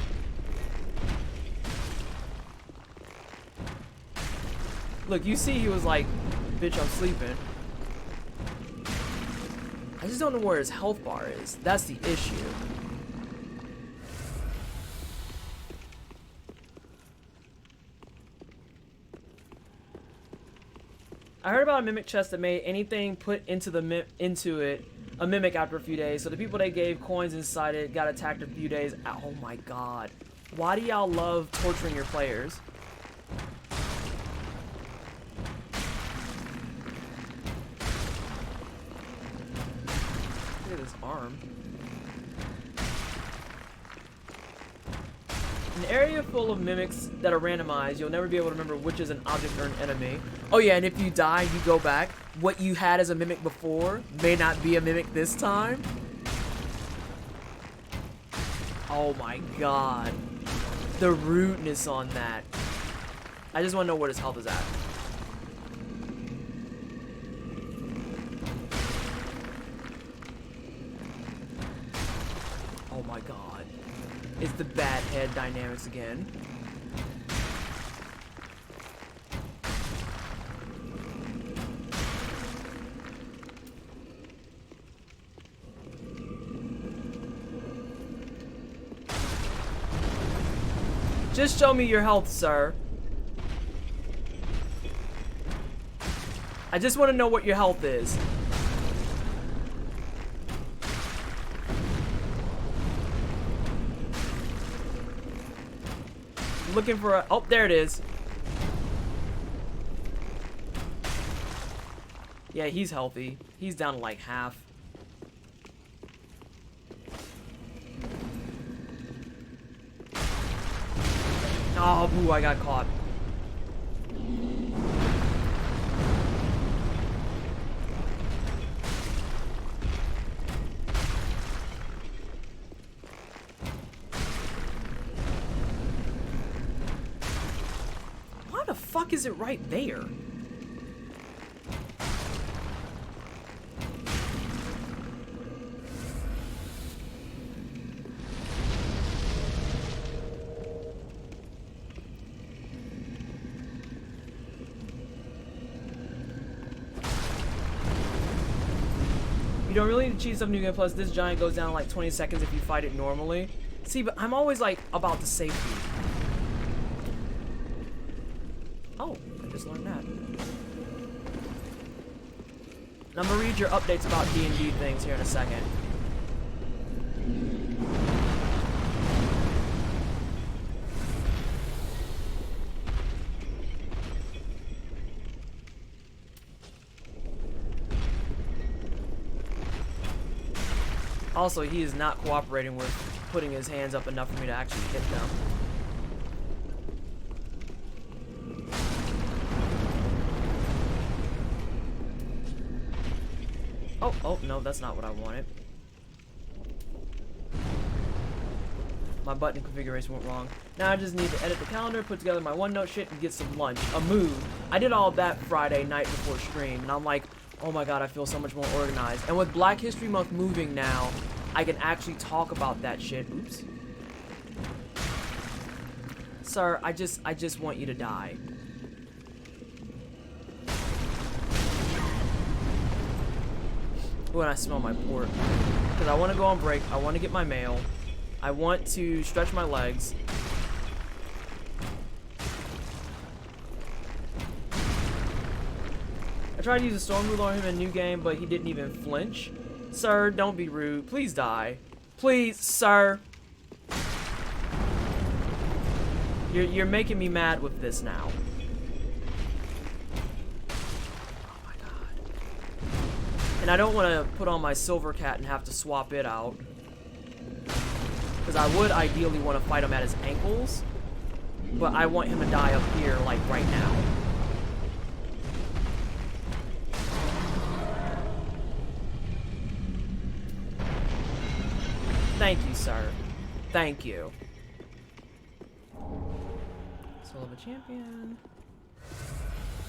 Look, you see he was like, bitch, I'm sleeping. I just don't know where his health bar is. That's the issue. I heard about a mimic chest that made anything put into it a mimic after a few days. So the people they gave coins inside it got attacked a few days. Oh my god. Why do y'all love torturing your players? Look at his arm. An area full of mimics that are randomized. You'll never be able to remember which is an object or an enemy. Oh yeah, and if you die, you go back. What you had as a mimic before may not be a mimic this time. Oh my god. The rudeness on that. I just want to know where his health is at. Oh my god. It's the bad head dynamics again. Just show me your health, sir. I just want to know what your health is. Looking for a... Oh, there it is. Yeah, he's healthy. He's down to like half. Oh, boo, I got caught. Why the fuck is it right there? You don't really need to cheat stuff in New Game Plus. This giant goes down in like 20 seconds if you fight it normally. See, but I'm always like about the safety. Oh, I just learned that. And I'm gonna read your updates about D&D things here in a second. Also, he is not cooperating with putting his hands up enough for me to actually hit them. Oh, no, that's not what I wanted. My button configuration went wrong. Now I just need to edit the calendar, put together my OneNote shit, and get some lunch. A move. I did all of that Friday night before stream, and I'm like, oh my god, I feel so much more organized. And with Black History Month moving now, I can actually talk about that shit. Oops. Sir, I just want you to die. When I smell my pork. Because I want to go on break. I want to get my mail. I want to stretch my legs. I tried to use a storm rule on him in New Game, but he didn't even flinch. Sir, don't be rude. Please die. Please, sir. You're making me mad with this now. Oh my god. And I don't want to put on my silver cat and have to swap it out. Because I would ideally want to fight him at his ankles. But I want him to die up here, like, right now. Thank you, sir. Thank you. Soul of a Champion.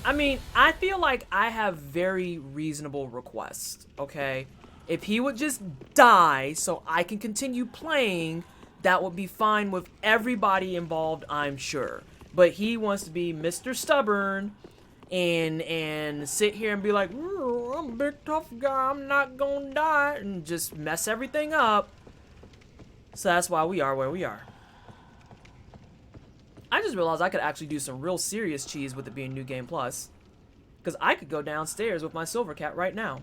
I mean, I feel like I have very reasonable requests, okay? If he would just die so I can continue playing, that would be fine with everybody involved, I'm sure. But he wants to be Mr. Stubborn and sit here and be like, I'm a big tough guy, I'm not gonna die, and just mess everything up. So that's why we are where we are. I just realized I could actually do some real serious cheese with it being New Game Plus. Because I could go downstairs with my silver cat right now.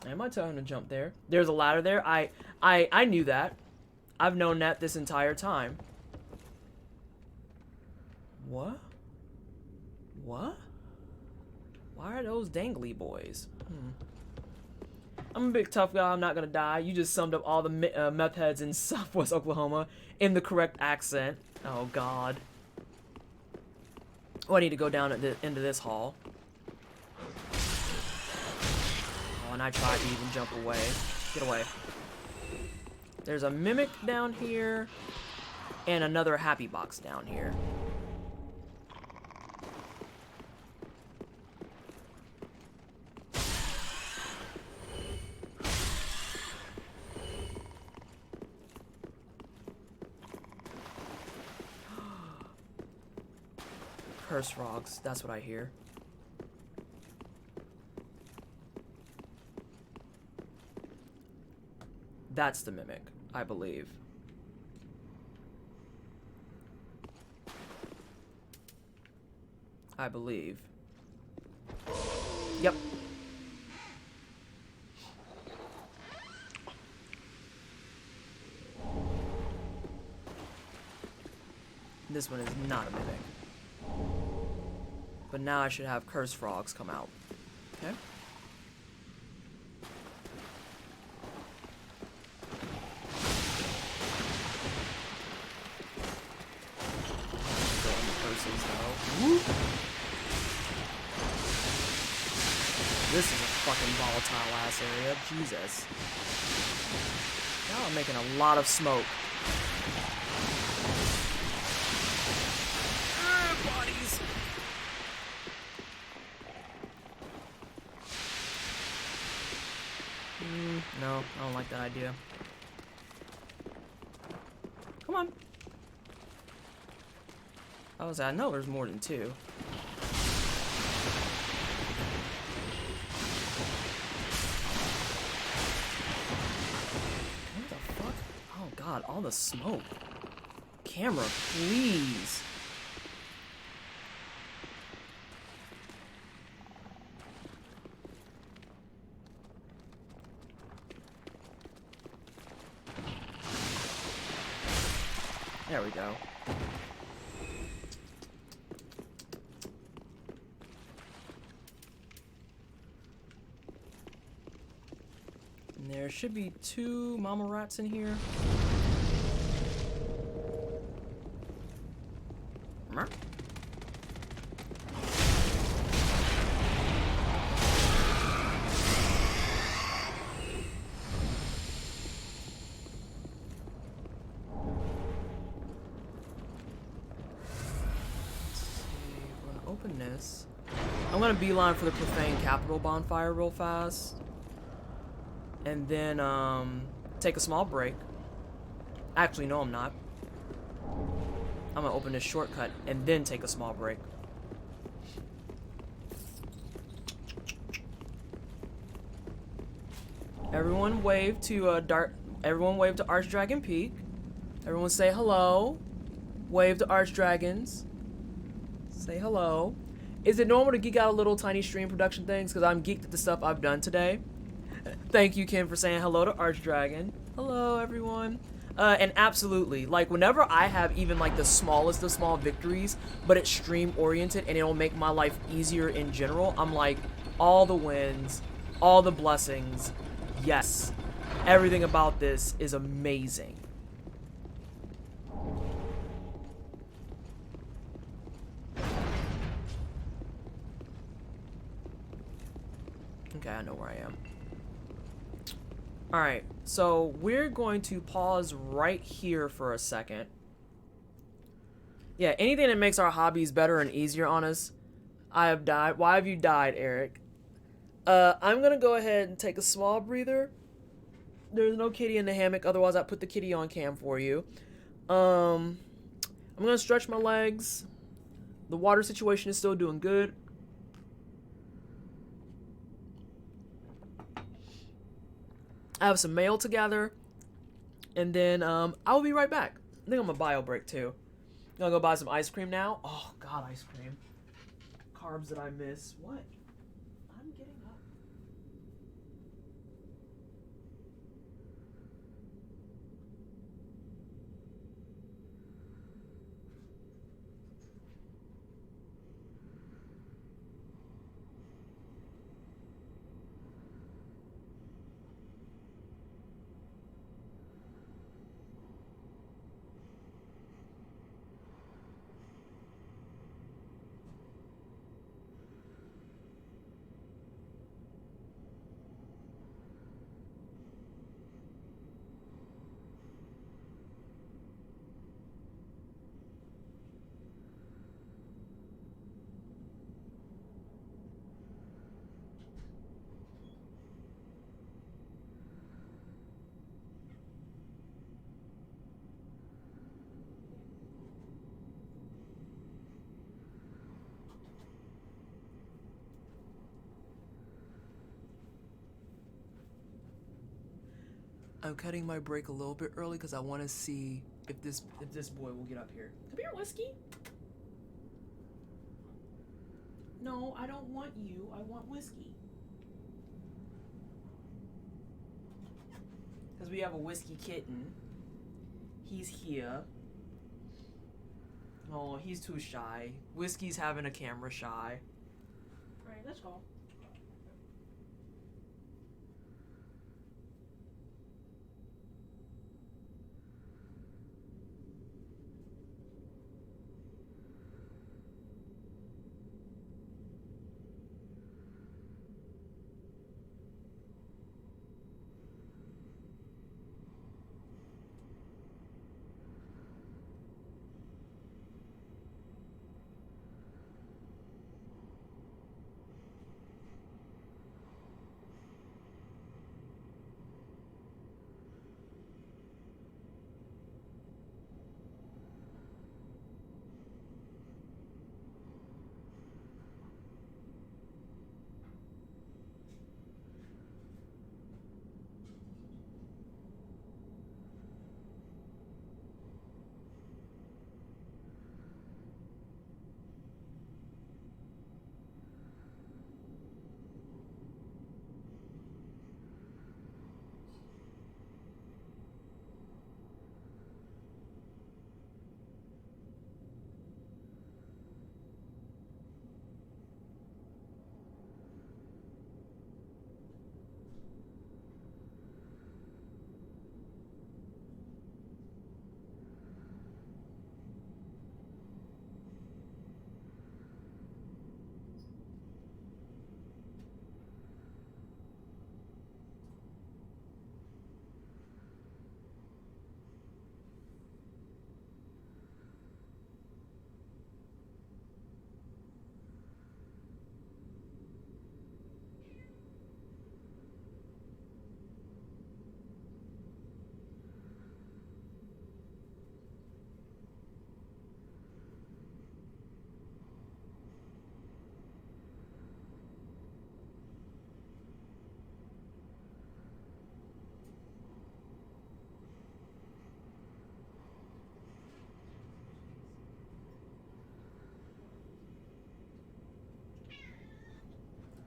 Am I telling him to jump there? There's a ladder there. I knew that. I've known that this entire time. What? What? Why are those dangly boys? I'm a big tough guy. I'm not gonna die. You just summed up all the meth heads in Southwest Oklahoma in the correct accent. Oh God. Oh, I need to go down into this hall. Oh, and I tried to even jump away. Get away. There's a mimic down here, and another happy box down here. Curse frogs, that's what I hear. That's the mimic, I believe. I believe. Yep. This one is not a mimic. But now I should have curse frogs come out. Okay. This is a fucking volatile ass area. Jesus. Now I'm making a lot of smoke. Bodies. No, I don't like that idea. Come on. I know there's more than two. What the fuck? Oh God, all the smoke. Camera, please. There we go. And there should be two mama rats in here. Merp. Open this. I'm gonna beeline for the Profane Capital bonfire real fast. And then, take a small break. Actually, no, I'm not. I'm gonna open this shortcut and then take a small break. Everyone wave to, everyone wave to Archdragon Peak. Everyone say hello. Wave to Archdragons. Say hello. Is it normal to geek out a little tiny stream production things? Because I'm geeked at the stuff I've done today. Thank you, Kim, for saying hello to Archdragon. Hello, everyone. And absolutely, like, whenever I have even, like, the smallest of small victories, but it's stream-oriented and it'll make my life easier in general, I'm like, all the wins, all the blessings, yes. Everything about this is amazing. Okay, I know where I am. Alright, so we're going to pause right here for a second. Yeah, anything that makes our hobbies better and easier on us. I have died. Why have you died, Eric? I'm gonna go ahead and take a small breather. There's no kitty in the hammock, otherwise I'd put the kitty on cam for you. I'm gonna stretch my legs. The water situation is still doing good. I have some mail to gather, and then I'll be right back. I think I'm gonna bio break too. I'm gonna go buy some ice cream now. Oh God, ice cream. Carbs that I miss. What? I'm getting up. I'm cutting my break a little bit early because I want to see if this boy will get up here. Come here, Whiskey. No, I don't want you. I want Whiskey. Because we have a Whiskey kitten. He's here. Oh, he's too shy. Whiskey's having a camera shy. Alright, let's go.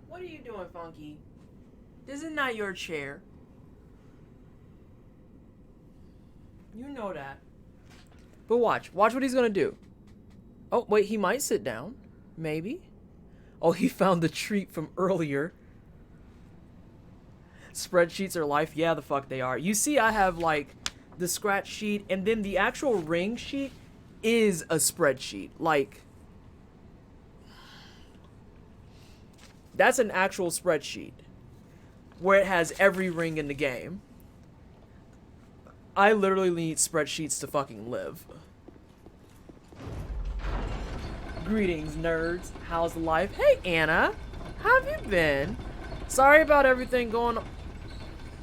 What are you doing, Funky? This is not your chair. You know that. But watch. Watch what he's gonna do. Oh, wait, he might sit down. Maybe. Oh, he found the treat from earlier. Spreadsheets are life. Yeah, the fuck they are. You see, I have, like, the scratch sheet, and then the actual ring sheet is a spreadsheet. Like, that's an actual spreadsheet where it has every ring in the game. I literally need spreadsheets to fucking live. Greetings, nerds. How's life? Hey, Anna. How have you been? Sorry about everything going on.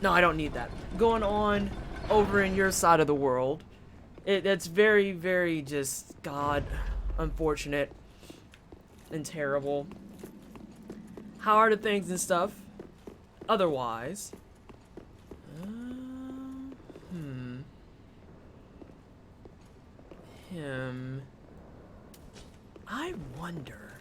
No, I don't need that. Going on over in your side of the world. It's very, very just, God, unfortunate and terrible. How are the things and stuff? Otherwise. him. I wonder.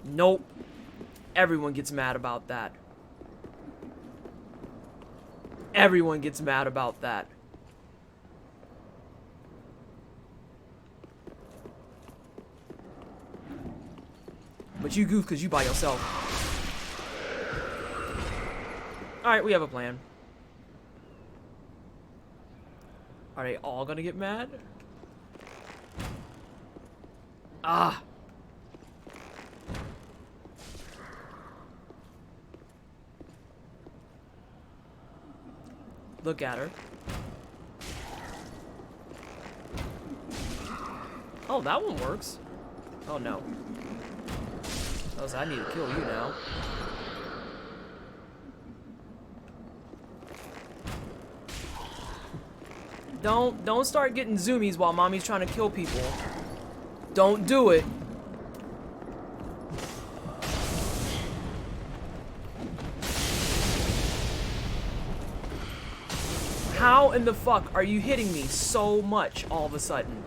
Nope. Everyone gets mad about that. Everyone gets mad about that. But you goof because you by yourself. Alright, we have a plan. Are they all gonna get mad? Ah! Look at her. Oh, that one works. Oh no. I need to kill you now. Don't start getting zoomies while mommy's trying to kill people. Don't do it. How in the fuck are you hitting me so much all of a sudden?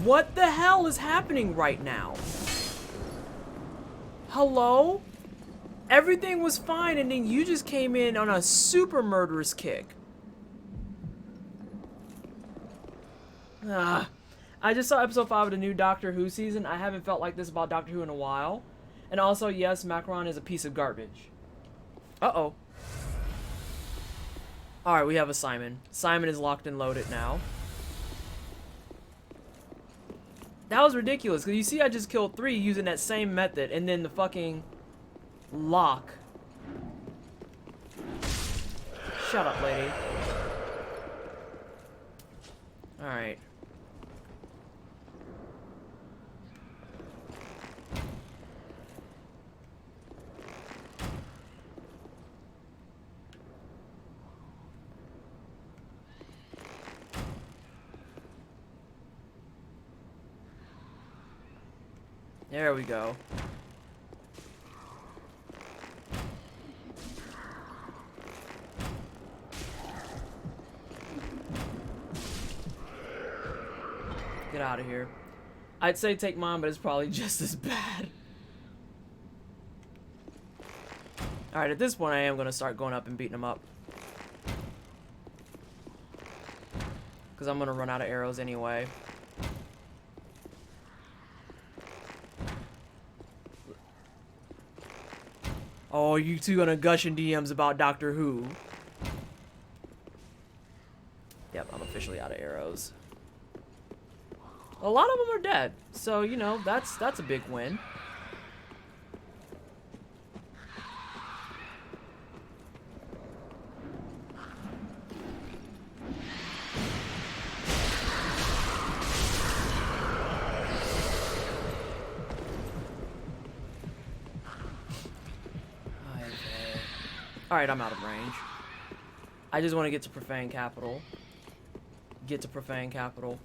What the hell is happening right now? Hello? Everything was fine and then you just came in on a super murderous kick. I just saw episode 5 of the new Doctor Who season. I haven't felt like this about Doctor Who in a while. And also, yes, Macron is a piece of garbage. Uh-oh. Alright, we have a Simon. Simon is locked and loaded now. That was ridiculous, because you see I just killed 3 using that same method, and then the fucking lock. Shut up, lady. Alright. There we go. Get out of here. I'd say take mine, but it's probably just as bad. Alright, at this point I am going to start going up and beating them up. Because I'm going to run out of arrows anyway. Oh, you two gonna gush in DMs about Doctor Who. Yep, I'm officially out of arrows. A lot of them are dead, so you know that's a big win. Alright, I'm out of range. I just want to get to Profane Capital. Get to Profane Capital.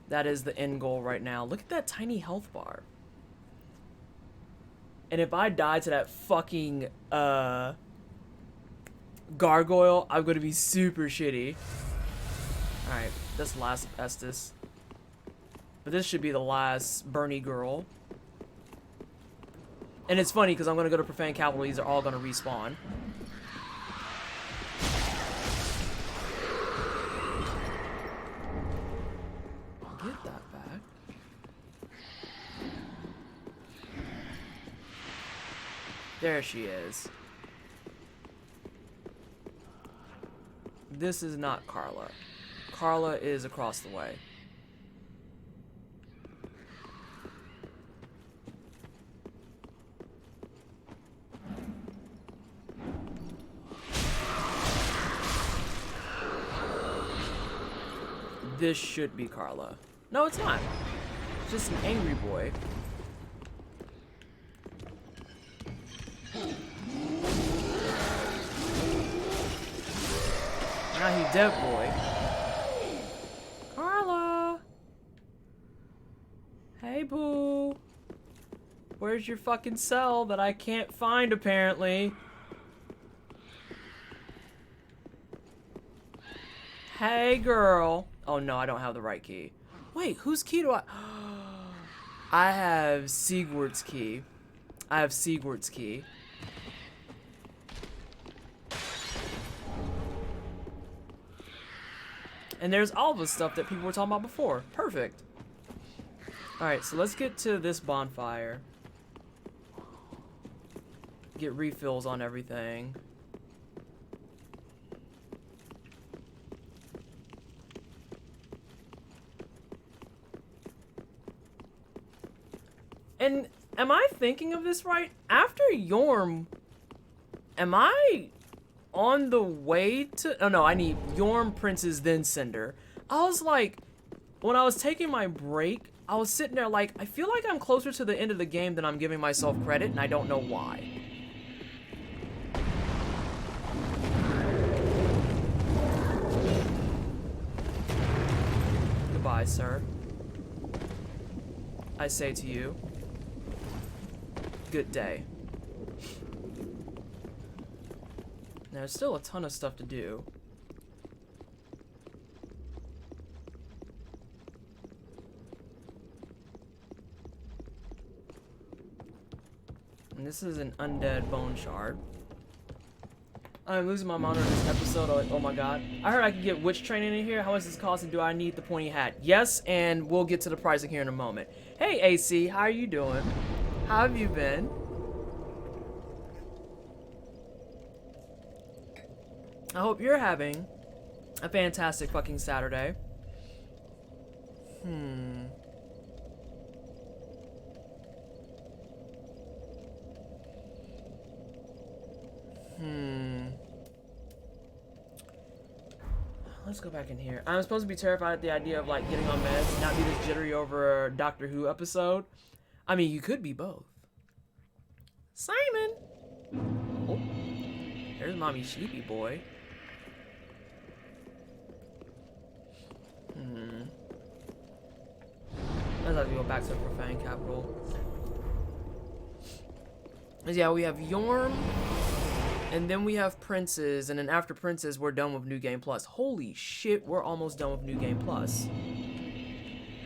That is the end goal right now. Look at that tiny health bar. And if I die to that fucking gargoyle, I'm gonna be super shitty. Alright, that's the last Estes. But this should be the last Bernie girl. And it's funny because I'm gonna go to Profane Capital. These are all gonna respawn. Get that back. There she is. This is not Carla. Carla is across the way. This should be Carla. No, it's not. It's just an angry boy. Now he dead boy. Carla! Hey, boo! Where's your fucking cell that I can't find, apparently? Hey, girl. Oh, no, I don't have the right key. Wait, whose key do I... I have Sigurd's key. I have Sigurd's key. And there's all the stuff that people were talking about before. Perfect. Alright, so let's get to this bonfire. Get refills on everything. And am I thinking of this right? After Yhorm, am I on the way to... Oh no, I need Yhorm, Princes, then Cinder. I was like, when I was taking my break, I was sitting there like, I feel like I'm closer to the end of the game than I'm giving myself credit, and I don't know why. Goodbye, sir. I say to you, good day. There's still a ton of stuff to do. And this is an undead bone shard. I'm losing my mind on this episode. Oh my god. I heard I could get witch training in here. How much does this cost and do I need the pointy hat? Yes, and we'll get to the pricing here in a moment. Hey AC, how are you doing? How have you been? I hope you're having a fantastic fucking Saturday. Let's go back in here. I'm supposed to be terrified at the idea of like getting on meds and not be this jittery over a Doctor Who episode. I mean, you could be both. Simon! Oh, there's Mommy Sleepy Boy. Let's have to go back to the Profane Capital. Yeah, we have Yhorm, and then we have Princes, and then after Princes, we're done with New Game Plus. Holy shit, we're almost done with New Game Plus.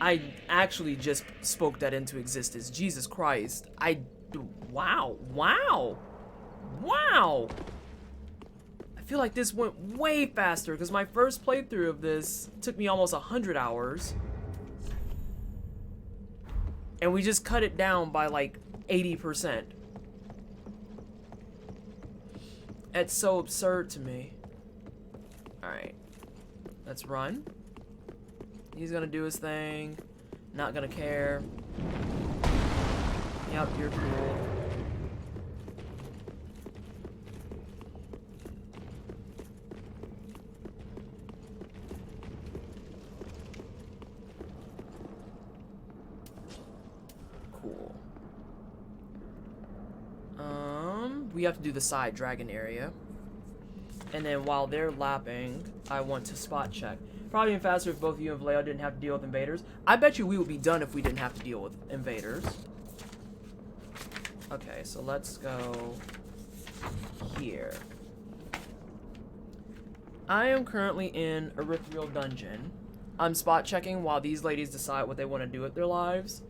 I actually just spoke that into existence. Jesus Christ. Wow. I feel like this went way faster, because my first playthrough of this took me almost 100 hours. And we just cut it down by like 80%. It's so absurd to me. Alright. Let's run. He's gonna do his thing. Not gonna care. Yep, you're cool. Cool. We have to do the side dragon area. And then while they're lapping, I want to spot check. Probably been faster if both you and Vallejo didn't have to deal with invaders. I bet you we would be done if we didn't have to deal with invaders. Okay, so let's go here. I am currently in Erythrial Dungeon. I'm spot checking while these ladies decide what they want to do with their lives,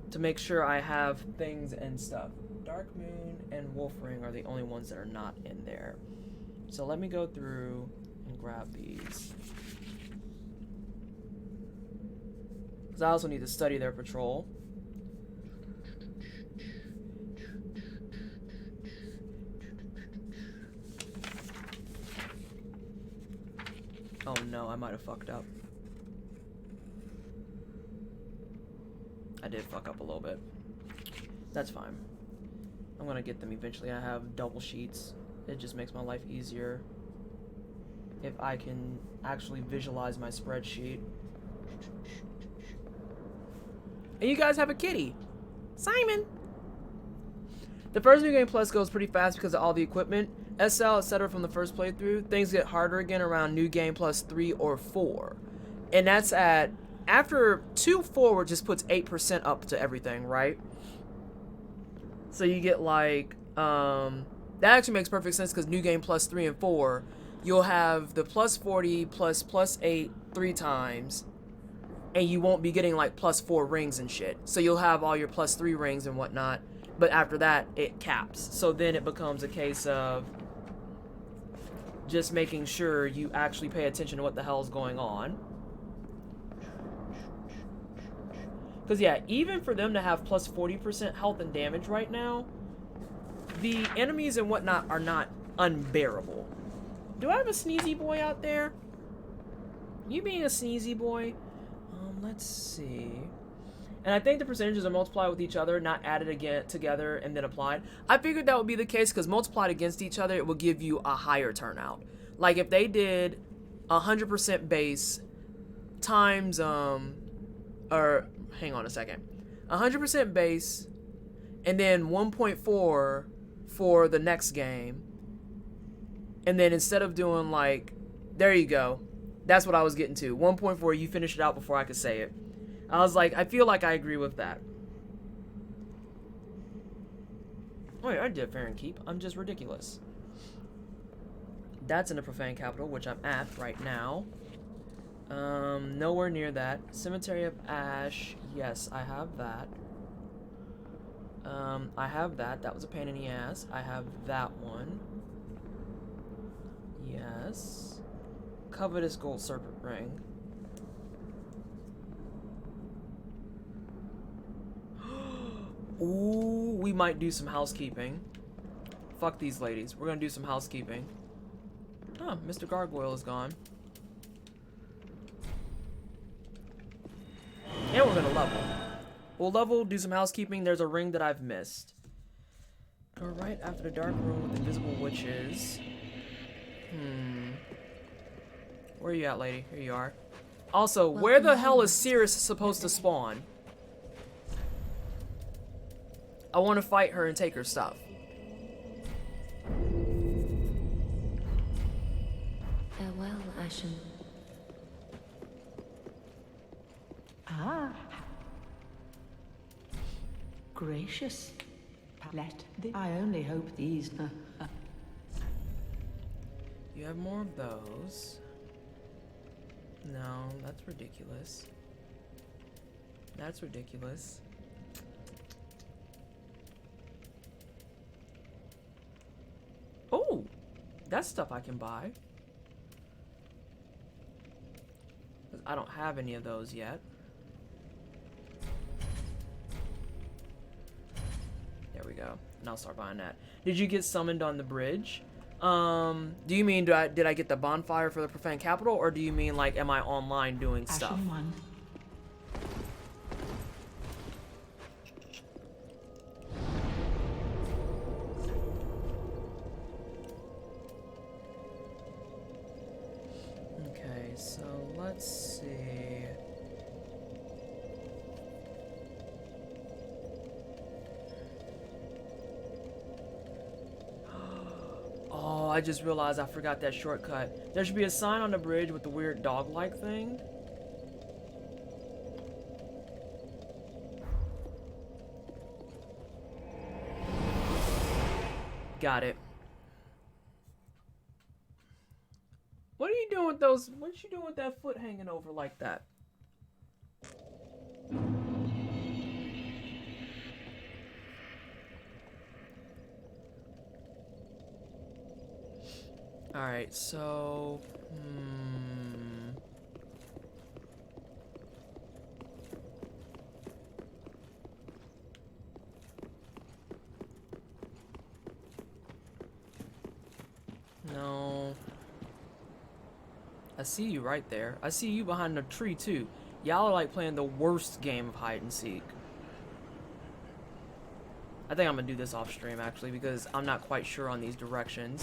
to make sure I have things and stuff. Dark Moon and Wolfring are the only ones that are not in there. So let me go through and grab these. Because I also need to study their patrol. Oh no, I might have fucked up. I did fuck up a little bit. That's fine. I'm gonna get them eventually. I have double sheets. It just makes my life easier if I can actually visualize my spreadsheet. And you guys have a kitty. Simon! The first New Game Plus goes pretty fast because of all the equipment. SL, etc. from the first playthrough. Things get harder again around New Game Plus 3 or 4. And that's at... After 2 forward just puts 8% up to everything, right? So you get like, that actually makes perfect sense because New Game Plus 3 and 4, you'll have the plus 40 plus 8 3 times, and you won't be getting like plus 4 rings and shit. So you'll have all your plus 3 rings and whatnot, but after that, it caps. So then it becomes a case of just making sure you actually pay attention to what the hell's going on. Because, yeah, even for them to have plus 40% health and damage right now, the enemies and whatnot are not unbearable. Do I have a sneezy boy out there? You being a sneezy boy? Let's see. And I think the percentages are multiplied with each other, not added again together and then applied. I figured that would be the case because multiplied against each other, it will give you a higher turnout. Like if they did 100% base times, or hang on a second, 100% base, and then 1.4 for the next game, and then instead of doing like, there you go, that's what I was getting to, 1.4, you finished it out before I could say it. I was like, I feel like I agree with that. Wait, I did fair and keep. I'm just ridiculous. That's in the profane capital, which I'm at right now. Nowhere near that. Cemetery of Ash. Yes, I have that. I have that. That was a pain in the ass. I have that one. Yes. Covetous Gold Serpent Ring. Ooh, we might do some housekeeping. Fuck these ladies. We're gonna do some housekeeping. Huh, Mr. Gargoyle is gone. And we're gonna level. We'll level, do some housekeeping. There's a ring that I've missed. Go right after the dark room with invisible witches. Where are you at, lady? Here you are. Also, where the hell is Cirrus supposed to spawn? I want to fight her and take her stuff. Farewell, Ashen. Ah. Gracious. I only hope these... You have more of those. No, that's ridiculous. That's ridiculous. Oh, that's stuff I can buy. I don't have any of those yet. There we go. And I'll start buying that. Did you get summoned on the bridge? Do you mean did I get the bonfire for the profane capital, or do you mean like am I online doing stuff? Ashen one. Okay, so let's see. Oh, I just realized I forgot that shortcut. There should be a sign on the bridge with the weird dog-like thing. Got it. What are you doing with those? What you doing with that foot hanging over like that? Alright, so... No. I see you right there. I see you behind the tree, too. Y'all are like playing the worst game of hide and seek. I think I'm gonna do this off stream, actually, because I'm not quite sure on these directions.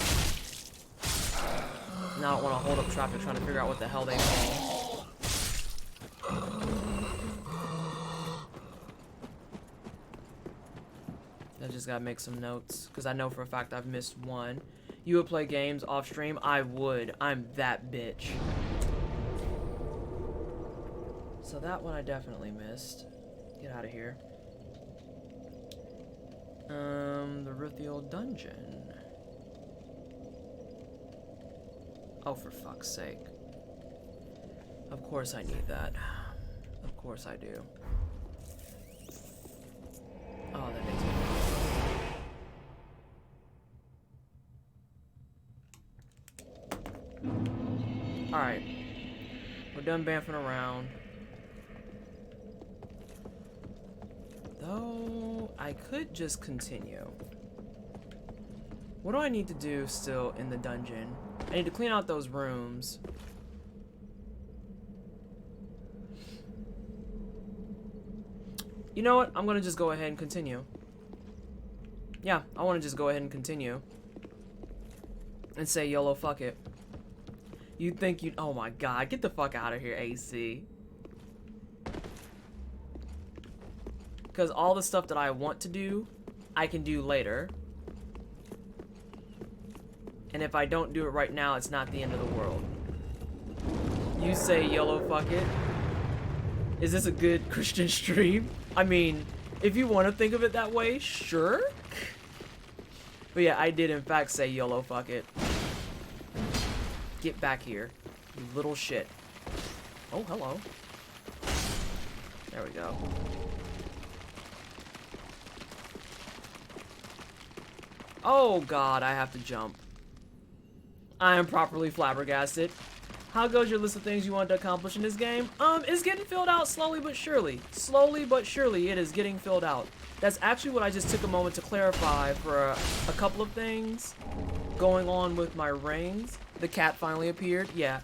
And I don't want to hold up traffic trying to figure out what the hell they mean. I just gotta make some notes, because I know for a fact I've missed one. You would play games off stream? I would. I'm that bitch. So that one I definitely missed. Get out of here. The Rithiel dungeon. Oh, for fuck's sake. Of course I need that. Of course I do. Oh, that makes me happy. Alright. We're done bamfing around. Though, I could just continue. What do I need to do still in the dungeon? I need to clean out those rooms. You know what? I'm gonna just go ahead and continue. Yeah, I wanna just go ahead and continue. And say YOLO, fuck it. You think you— oh my god, get the fuck out of here, AC. Because all the stuff that I want to do, I can do later. And if I don't do it right now, it's not the end of the world. You say YOLO, fuck it. Is this a good Christian stream? I mean, if you want to think of it that way, sure. But yeah, I did in fact say YOLO, fuck it. Get back here, you little shit. Oh, hello. There we go. Oh god, I have to jump. I am properly flabbergasted. How goes your list of things you want to accomplish in this game? It's getting filled out slowly but surely. Slowly but surely, it is getting filled out. That's actually what I just took a moment to clarify for a couple of things going on with my rings. The cat finally appeared. Yeah.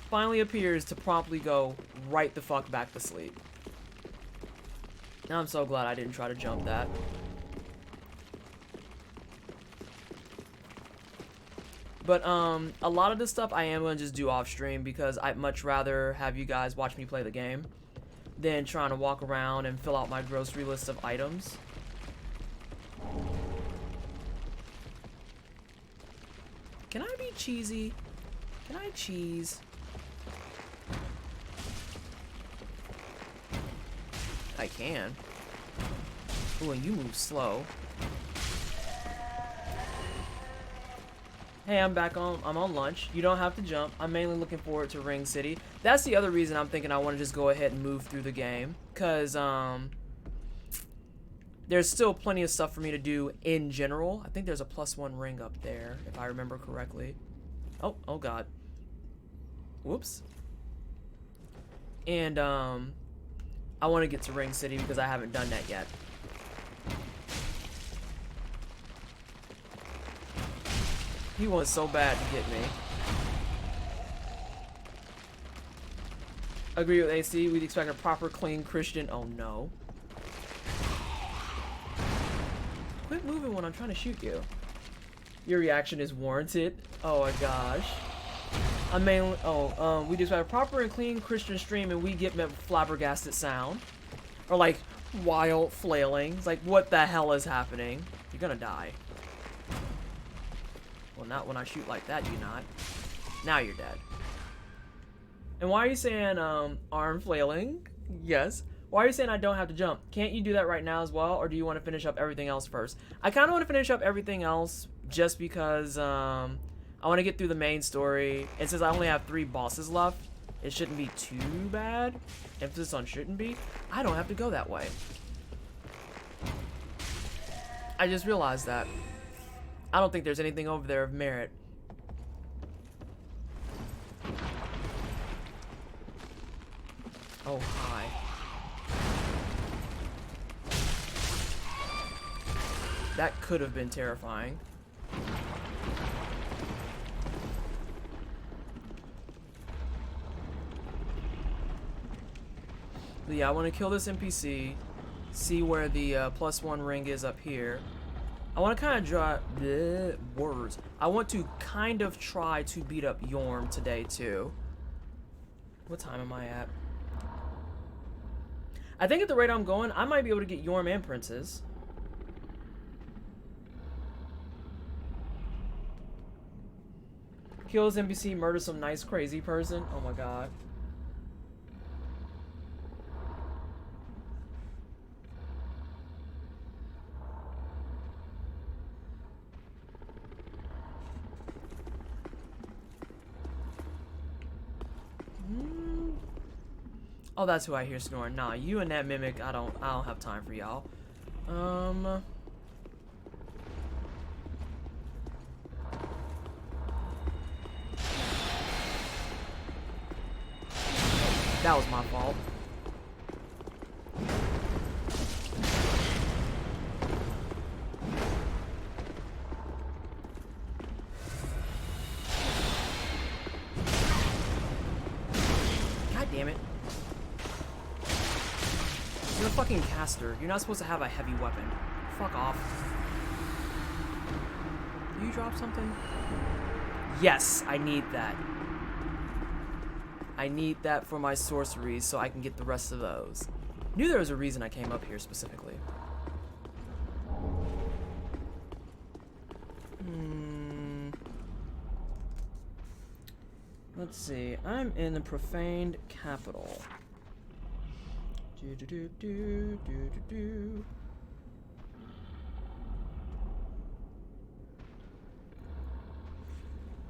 Finally appears to promptly go right the fuck back to sleep. Now I'm so glad I didn't try to jump that. But, a lot of this stuff I am going to just do off stream because I'd much rather have you guys watch me play the game than trying to walk around and fill out my grocery list of items. Can I be cheesy? Can I cheese? I can. Ooh, and you move slow. Hey, I'm on lunch. You don't have to jump. I'm mainly looking forward to Ring City. That's the other reason I'm thinking I want to just go ahead and move through the game. Because, there's still plenty of stuff for me to do in general. I think there's a +1 ring up there, if I remember correctly. Oh god. Whoops. And, I want to get to Ring City because I haven't done that yet. He wants so bad to get me. Agree with AC. We'd expect a proper, clean Christian. Oh no. Quit moving when I'm trying to shoot you. Your reaction is warranted. Oh my gosh. I mainly— we'd expect a proper and clean Christian stream and we get met with flabbergasted sound. Or like wild flailing. It's like, what the hell is happening? You're gonna die. Well, not when I shoot like that, you not. Now you're dead. And why are you saying, arm flailing? Yes. Why are you saying I don't have to jump? Can't you do that right now as well? Or do you want to finish up everything else first? I kind of want to finish up everything else just because, I want to get through the main story. And since I only have 3 bosses left, it shouldn't be too bad. Emphasis on shouldn't be. I don't have to go that way. I just realized that. I don't think there's anything over there of merit. Oh, hi. That could have been terrifying. But yeah, I want to kill this NPC, see where the +1 ring is up here. I want to kind of draw words. I want to kind of try to beat up Yhorm today too. What time am I at? I think at the rate I'm going, I might be able to get Yhorm and Princess. Kills NPC, murder some nice crazy person. Oh my god. Oh, that's who I hear snoring. Nah, you and that mimic, I don't have time for y'all. That was my fault. God damn it. You're a fucking caster. You're not supposed to have a heavy weapon. Fuck off. Do you drop something? Yes, I need that. I need that for my sorceries so I can get the rest of those. Knew there was a reason I came up here specifically. Let's see. I'm in the profaned capital.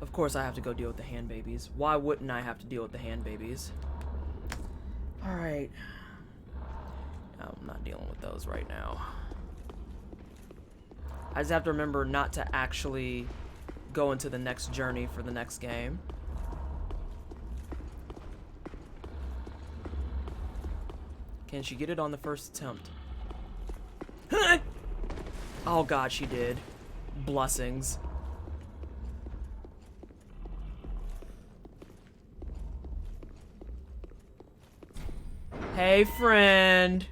Of course I have to go deal with the hand babies. Why wouldn't I have to deal with the hand babies? Alright. I'm not dealing with those right now. I just have to remember not to actually go into the next journey for the next game. Can she get it on the first attempt? Oh god, she did. Blessings. Hey, friend.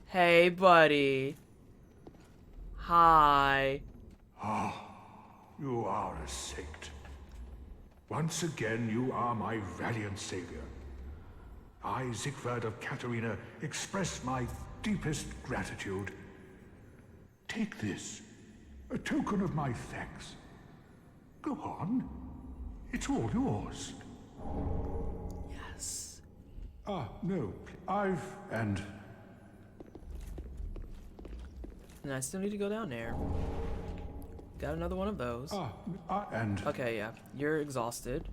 Hey, buddy. Hi. Ah, you are a saint. Once again, you are my valiant savior. I, Siegfried of Katarina, express my deepest gratitude. Take this, a token of my thanks. Go on. It's all yours. Yes. Ah, no. And I still need to go down there. Got another one of those. and... Okay, yeah. You're exhausted.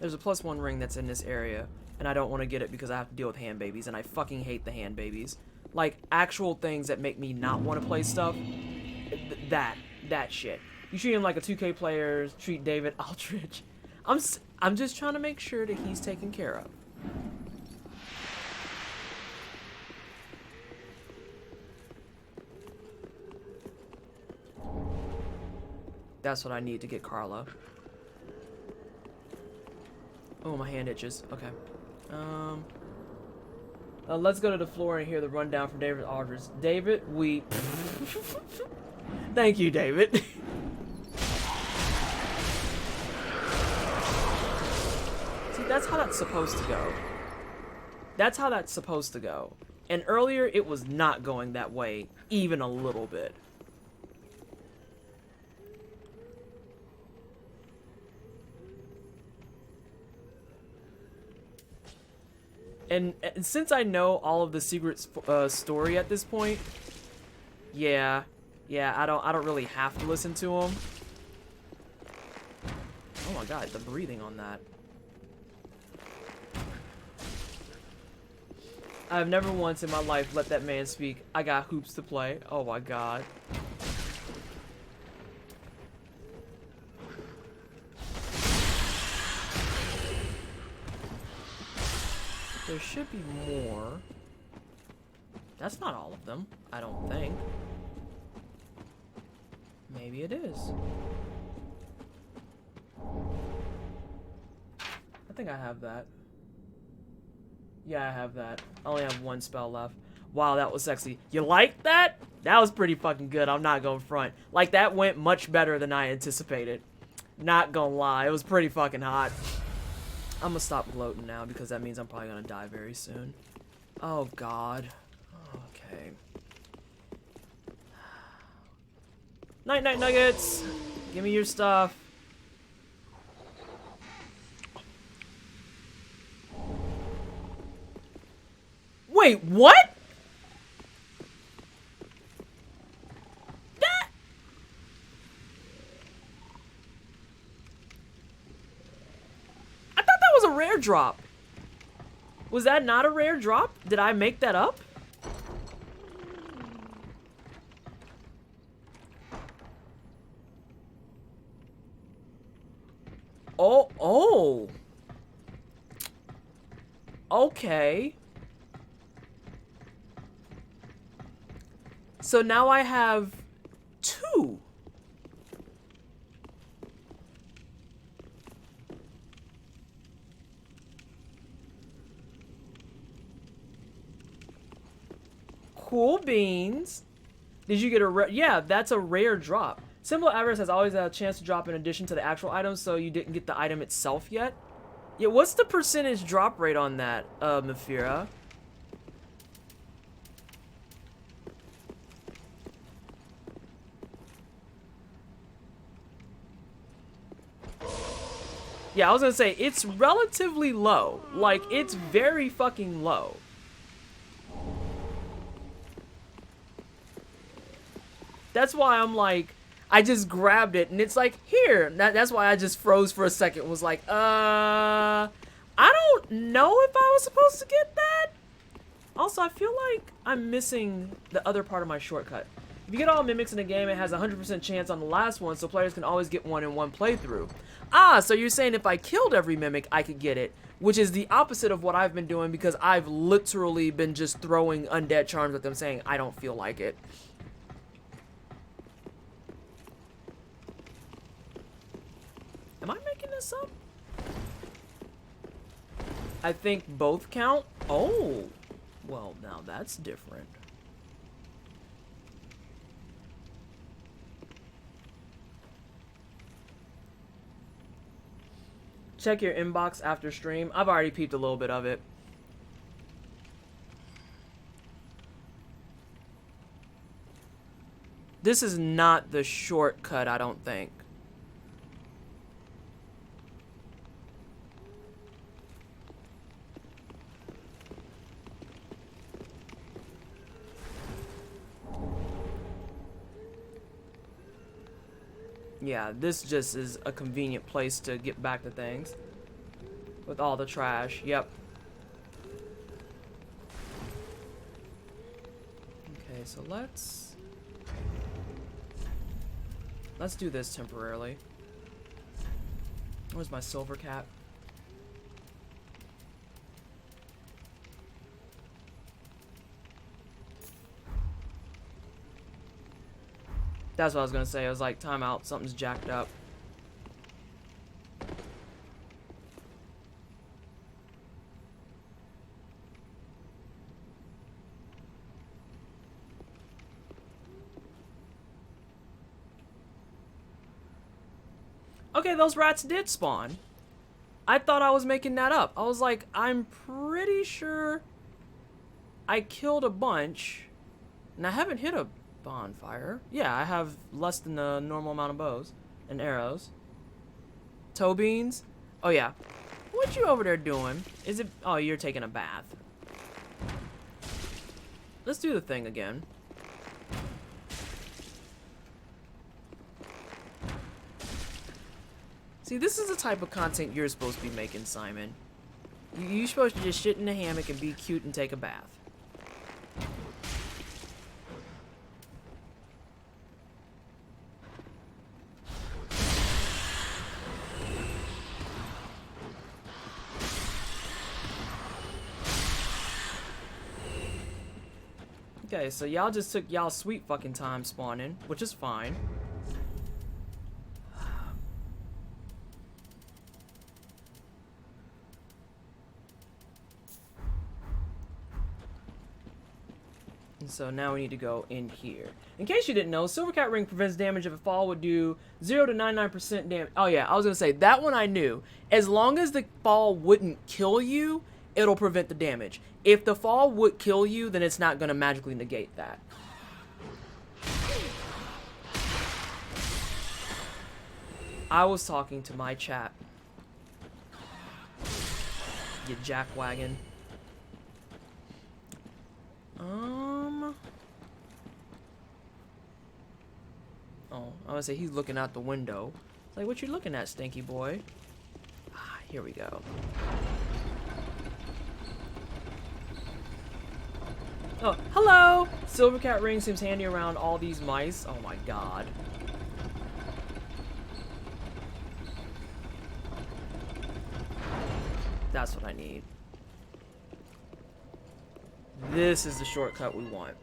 There's a +1 ring that's in this area, and I don't want to get it because I have to deal with hand babies, and I fucking hate the hand babies. Like, actual things that make me not want to play stuff. That shit. You treat him like a 2K player, treat David Aldritch. I'm just trying to make sure that he's taken care of. That's what I need to get Carla. Oh, my hand itches. Okay. Let's go to the floor and hear the rundown from David Aldridge. David, we... Thank you, David. See, that's how that's supposed to go. That's how that's supposed to go. And earlier, it was not going that way, even a little bit. And since I know all of the secret story at this point, yeah, I don't really have to listen to him. Oh my god, the breathing on that. I've never once in my life let that man speak. I got hoops to play. Oh my god. There should be more. That's not all of them, I don't think. Maybe it is. I think I have that. Yeah, I have that. I only have one spell left. Wow, that was sexy. You like that? That was pretty fucking good. I'm not going front. Like, that went much better than I anticipated. Not gonna lie. It was pretty fucking hot. I'm gonna stop gloating now because that means I'm probably gonna die very soon. Oh, God. Okay. Night, night, nuggets! Give me your stuff. Wait, what? drop. Was that not a rare drop? Did I make that up? Oh. Okay. So now I have 2. Cool beans. Did you get a rare? Yeah, that's a rare drop. Symbol Avarice has always had a chance to drop in addition to the actual item, so you didn't get the item itself yet. Yeah, what's the percentage drop rate on that, Mafira? Yeah, I was gonna say, it's relatively low. Like, it's very fucking low. That's why I'm like, I just grabbed it, and it's like, here. That's why I just froze for a second. Was like, I don't know if I was supposed to get that. Also, I feel like I'm missing the other part of my shortcut. If you get all mimics in a game, it has a 100% chance on the last one, so players can always get one in one playthrough. Ah, so you're saying if I killed every mimic, I could get it, which is the opposite of what I've been doing, because I've literally been just throwing undead charms at them saying, I don't feel like it. Am I making this up? I think both count. Oh, well, now that's different. Check your inbox after stream. I've already peeped a little bit of it. This is not the shortcut, I don't think. Yeah, this just is a convenient place to get back to things. With all the trash, yep. Okay, so let's do this temporarily. Where's my silver cap? That's what I was gonna say. I was like, time out, something's jacked up. Okay, those rats did spawn. I thought I was making that up. I was like, I'm pretty sure I killed a bunch, and I haven't hit a bonfire. Yeah, I have less than the normal amount of bows and arrows. Toe beans. Oh yeah. What you over there doing? Is it? Oh, you're taking a bath. Let's do the thing again. See, this is the type of content you're supposed to be making, Simon. You're supposed to just sit in the hammock and be cute and take a bath. Okay, so y'all just took y'all sweet fucking time spawning, which is fine. And so now we need to go in here. In case you didn't know, Silver Cat Ring prevents damage if a fall would do 0 to 99% damage. Oh yeah, I was gonna say, that one I knew. As long as the fall wouldn't kill you, it'll prevent the damage. If the fall would kill you, then it's not gonna magically negate that. I was talking to my chat. You jackwagon. Oh, I was gonna say he's looking out the window. It's like, what you looking at, stinky boy? Ah, here we go. Oh, hello! Silvercat ring seems handy around all these mice. Oh my god. That's what I need. This is the shortcut we want.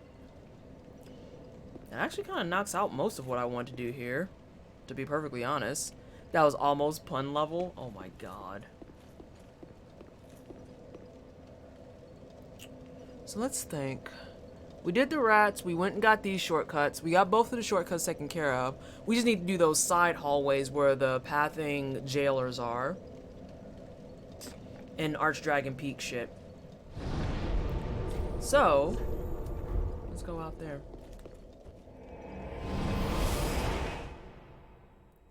It actually kind of knocks out most of what I want to do here, to be perfectly honest. That was almost pun level. Oh my god. So let's think. We did the rats, we went and got these shortcuts, we got both of the shortcuts taken care of. We just need to do those side hallways where the pathing jailers are. And Archdragon Peak shit. So, let's go out there.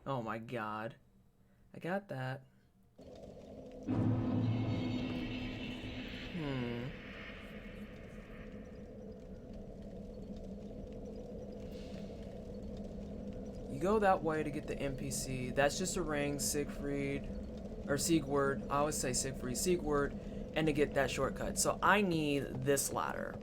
Oh my god. I got that. You go that way to get the NPC. That's just a ring, Siegfried, or Siegward. I always say Siegfried, Siegward, and to get that shortcut. So I need this ladder.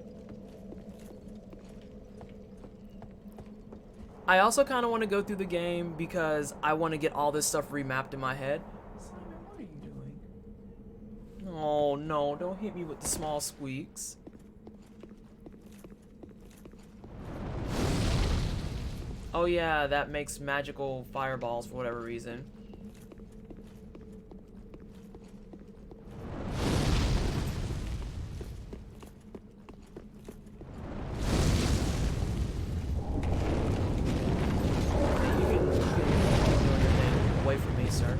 I also kind of want to go through the game because I want to get all this stuff remapped in my head. Simon, what are you doing? Oh no, don't hit me with the small squeaks. Oh yeah, that makes magical fireballs for whatever reason. Away from me, sir.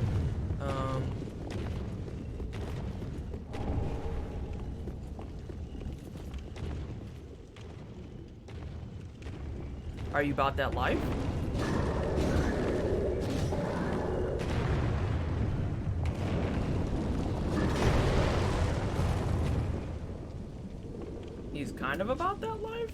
Are you about that life? He's kind of about that life?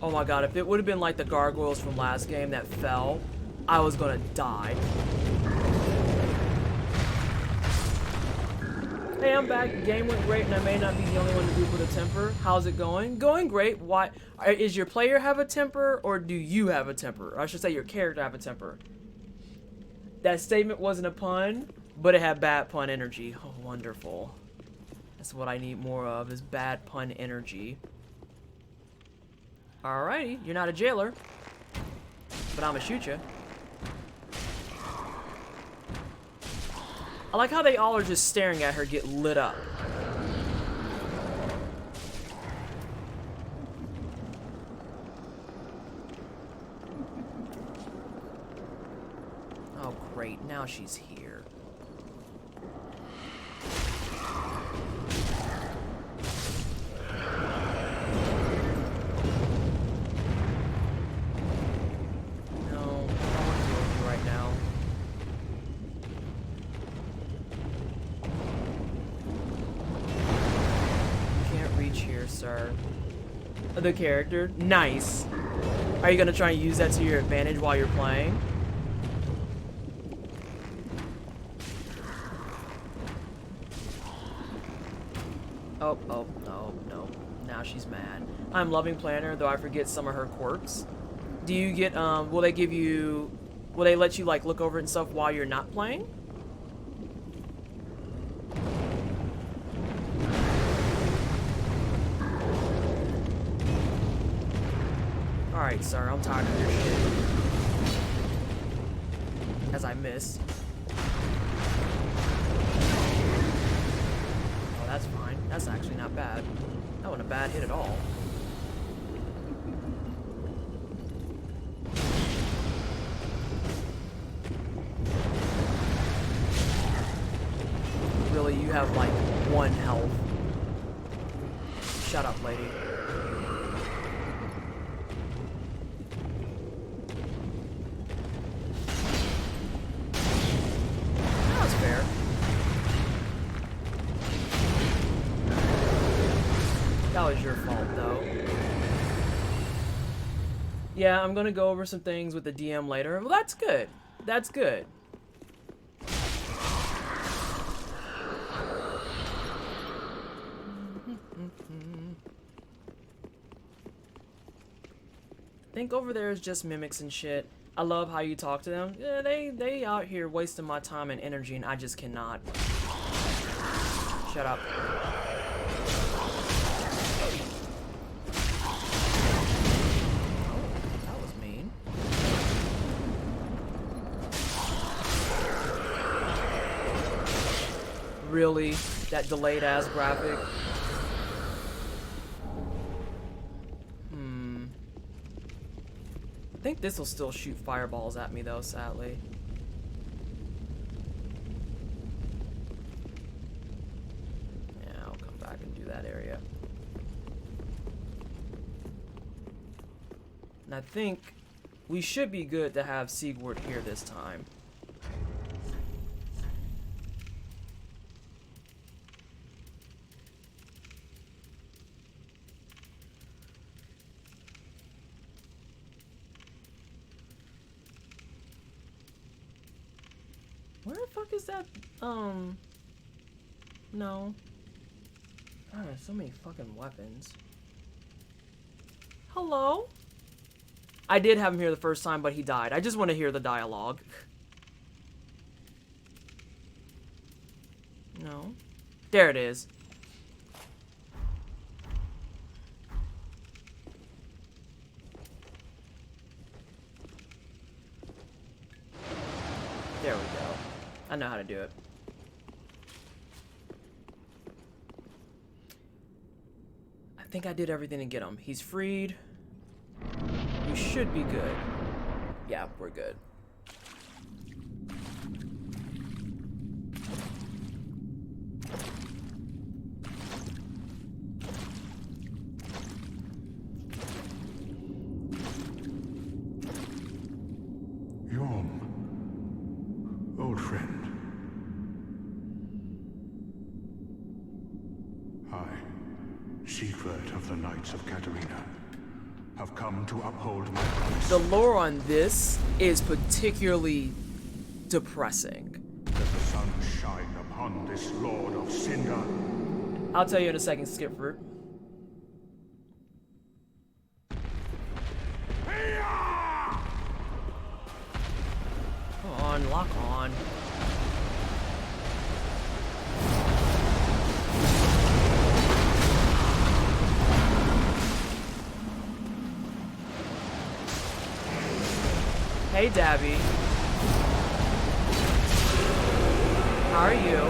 Oh my god, if it would have been like the gargoyles from last game that fell, I was gonna die. Hey, I'm back. The game went great, and I may not be the only one to group with a temper. How's it going? Going great. Why? Is your player have a temper, or do you have a temper? Or I should say your character have a temper. That statement wasn't a pun, but it had bad pun energy. Oh, wonderful. That's what I need more of, is bad pun energy. Alrighty, you're not a jailer, but I'ma shoot you. I like how they all are just staring at her get lit up. Oh great, now she's here. Sir. The character. Nice. Are you gonna try and use that to your advantage while you're playing? Oh, no. Now she's mad. I'm loving Planner, though I forget some of her quirks. Do you get, will they give you, will they let you, like, look over it and stuff while you're not playing? Alright, sir, I'm tired of your shit. As I miss. Oh, that's fine. That's actually not bad. That wasn't a bad hit at all. Really, you have like 1 health. Shut up, lady. That was your fault, though. Yeah, I'm gonna go over some things with the DM later. Well, that's good. That's good. I think over there is just mimics and shit. I love how you talk to them. Yeah, they out here wasting my time and energy, and I just cannot. Shut up. That was mean. Really? That delayed ass graphic? I think this will still shoot fireballs at me though, sadly. Yeah, I'll come back and do that area. And I think we should be good to have Sigurd here this time. Where the fuck is that? No. God, there's so many fucking weapons. Hello? I did have him here the first time, but he died. I just want to hear the dialogue. No. There it is. There we go. I know how to do it. I think I did everything to get him. He's freed. We should be good. Yeah, we're good. Yhorm, old friend. I, Siegward of the Knights of Katarina, have come to uphold my promise. The lore on this is particularly depressing. Let the sun shine upon this Lord of Cinder. I'll tell you in a second, Skip Fruit. Come on, lock on. Hey, Dabby. How are you?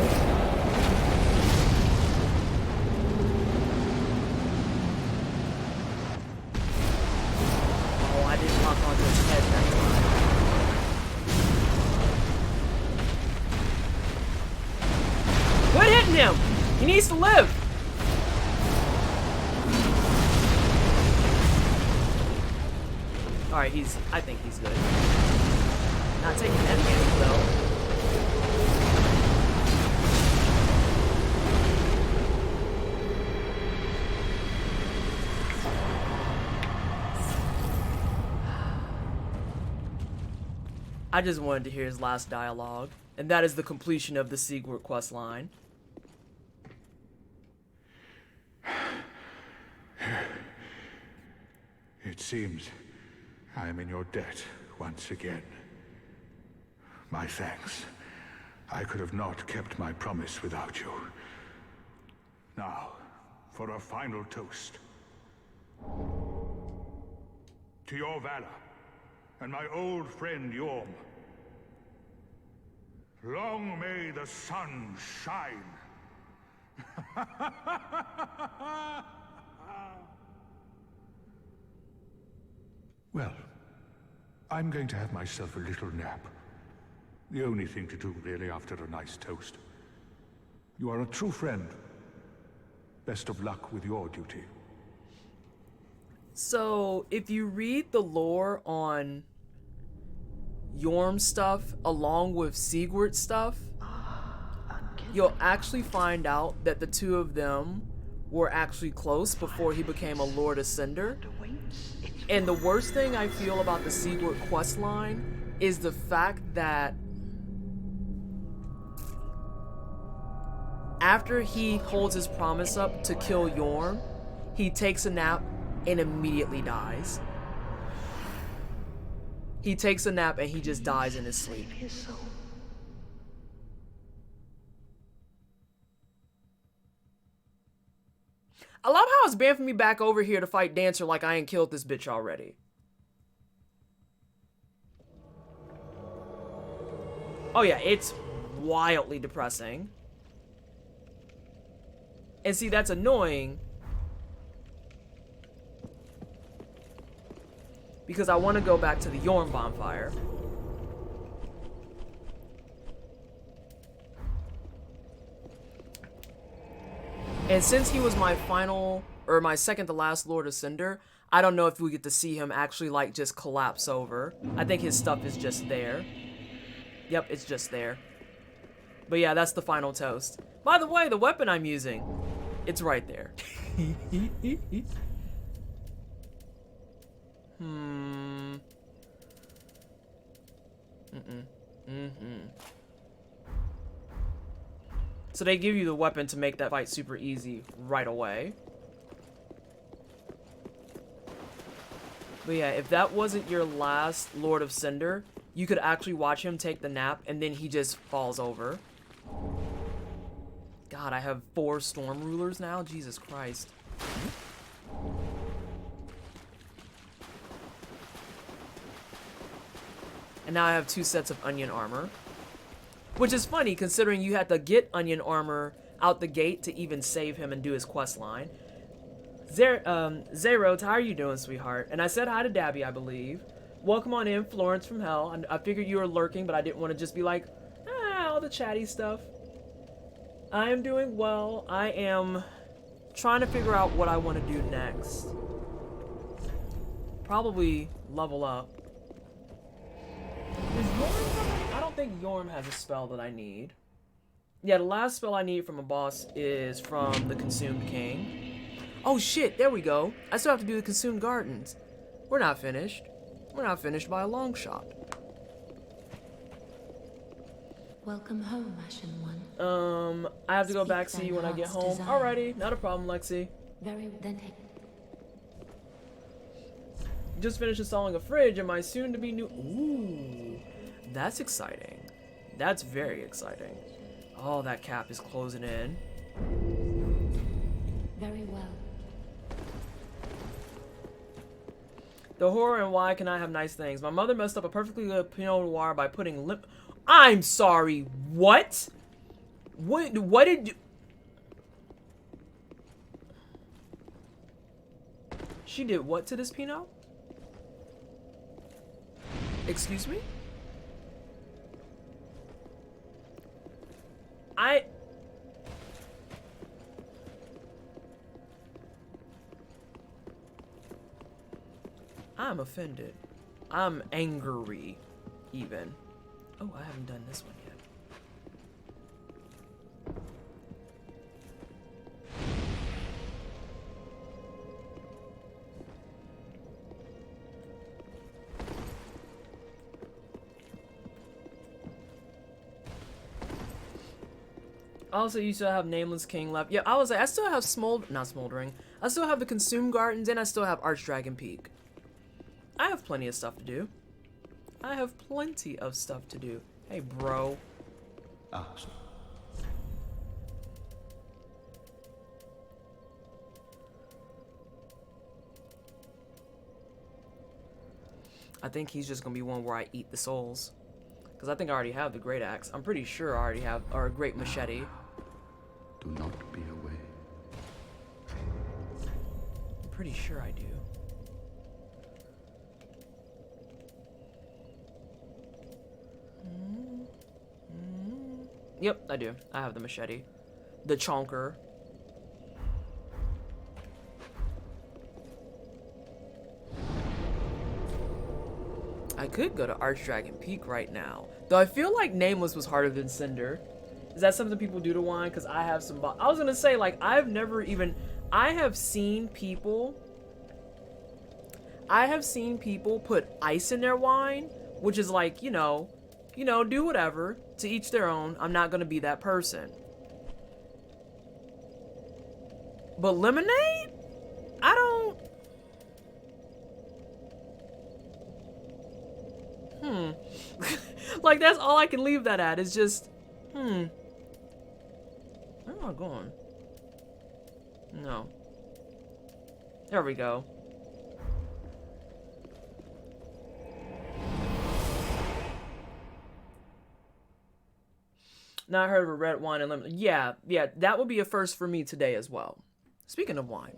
Oh, I didn't lock onto his head that time. Quit hitting him! He needs to live! Alright, I think he's good. Not taking any damage though. I just wanted to hear his last dialogue, and that is the completion of the Sigurd quest line. It seems I am in your debt once again. My thanks. I could have not kept my promise without you. Now, for a final toast. To your valor, and my old friend Yhorm. Long may the sun shine. Well, I'm going to have myself a little nap. The only thing to do, really, after a nice toast. You are a true friend. Best of luck with your duty. So, if you read the lore on Yhorm stuff along with Sigurd stuff, you'll actually find out that the two of them were actually close before he became a Lord of Cinder. And the worst thing I feel about the Sigurd quest line is the fact that after he holds his promise up to kill Yhorm, he takes a nap and immediately dies. He takes a nap and he just dies in his sleep. I love how it's banned for me back over here to fight Dancer like I ain't killed this bitch already. Oh yeah, it's wildly depressing. And see, that's annoying. Because I want to go back to the Yhorm bonfire. And since he was my final, or my second to last Lord of Cinder, I don't know if we get to see him actually like just collapse over. I think his stuff is just there. Yep, it's just there. But yeah, that's the final toast. By the way, the weapon I'm using, it's right there. So they give you the weapon to make that fight super easy right away. But yeah, if that wasn't your last Lord of Cinder, you could actually watch him take the nap and then he just falls over. God, I have 4 Storm Rulers now? Jesus Christ. And now I have 2 sets of Onion Armor. Which is funny, considering you had to get Onion Armor out the gate to even save him and do his quest line. Zero, how are you doing, sweetheart? And I said hi to Dabby, I believe. Welcome on in, Florence from Hell. I figured you were lurking, but I didn't want to just be like, all the chatty stuff. I am doing well. I am trying to figure out what I want to do next. Probably level up. Is Yhorm? I don't think Yhorm has a spell that I need. Yeah, the last spell I need from a boss is from the Consumed King. Oh shit, there we go. I still have to do the Consumed Gardens. We're not finished. We're not finished by a long shot. Welcome home, Ashen One. I have to go Speak back see you when I get thine heart's home. desire. Alrighty, not a problem, Lexi. Very then. Just finished installing a fridge in my soon-to-be new... Ooh, that's exciting. That's very exciting. Oh, that cap is closing in. Very well. The horror and why can I have nice things. My mother messed up a perfectly good Pinot Noir by putting lip... I'm sorry, what? What did you... She did what to this Pinot? Excuse me? I'm offended. I'm angry, even. Oh, I haven't done this one yet. Also, you still have Nameless King left. Yeah, I was like, I still have not Smoldering. I still have the Consumed Gardens, and I still have Archdragon Peak. I have plenty of stuff to do. I have plenty of stuff to do. Hey, bro. Awesome. I think he's just gonna be one where I eat the souls. Because I think I already have the Great Axe. I'm pretty sure I already have, or a Great Machete. Do not be away. I'm pretty sure I do. Yep, I do. I have the machete. The chonker. I could go to Archdragon Peak right now. Though I feel like Nameless was harder than Cinder. Is that something people do to wine? Because I have some... I was going to say, like, I've never even... I have seen people put ice in their wine, which is like, you know, do whatever, to each their own. I'm not gonna be that person. But lemonade? I don't... Like, that's all I can leave that at, is just, Where am I going? No. There we go. Not heard of a red wine and lemon. Yeah, that would be a first for me today as well. Speaking of wine.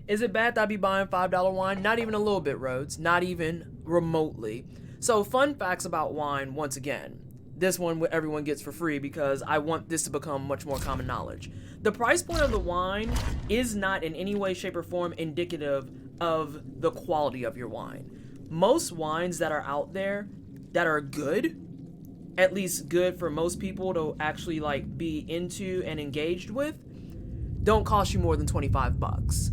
Is it bad that I be buying $5 wine? Not even a little bit, Rhodes. Not even remotely. So, fun facts about wine, once again. This one everyone gets for free because I want this to become much more common knowledge. The price point of the wine is not in any way, shape, or form indicative of the quality of your wine. Most wines that are out there that are good, at least good for most people to actually like be into and engaged with, don't cost you more than 25 bucks.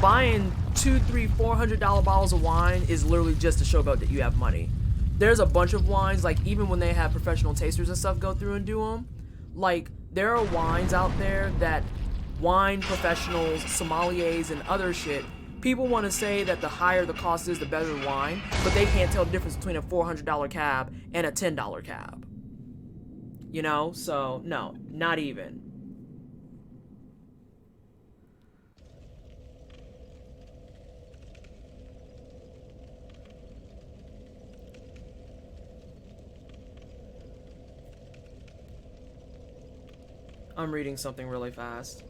Buying $200, $300, $400 bottles of wine is literally just to show about that you have money. There's a bunch of wines, like even when they have professional tasters and stuff go through and do them, like there are wines out there that wine professionals, sommeliers, and other shit, people want to say that the higher the cost is, the better the wine, but they can't tell the difference between a $400 cab and a $10 cab. You know? So, no, not even. I'm reading something really fast.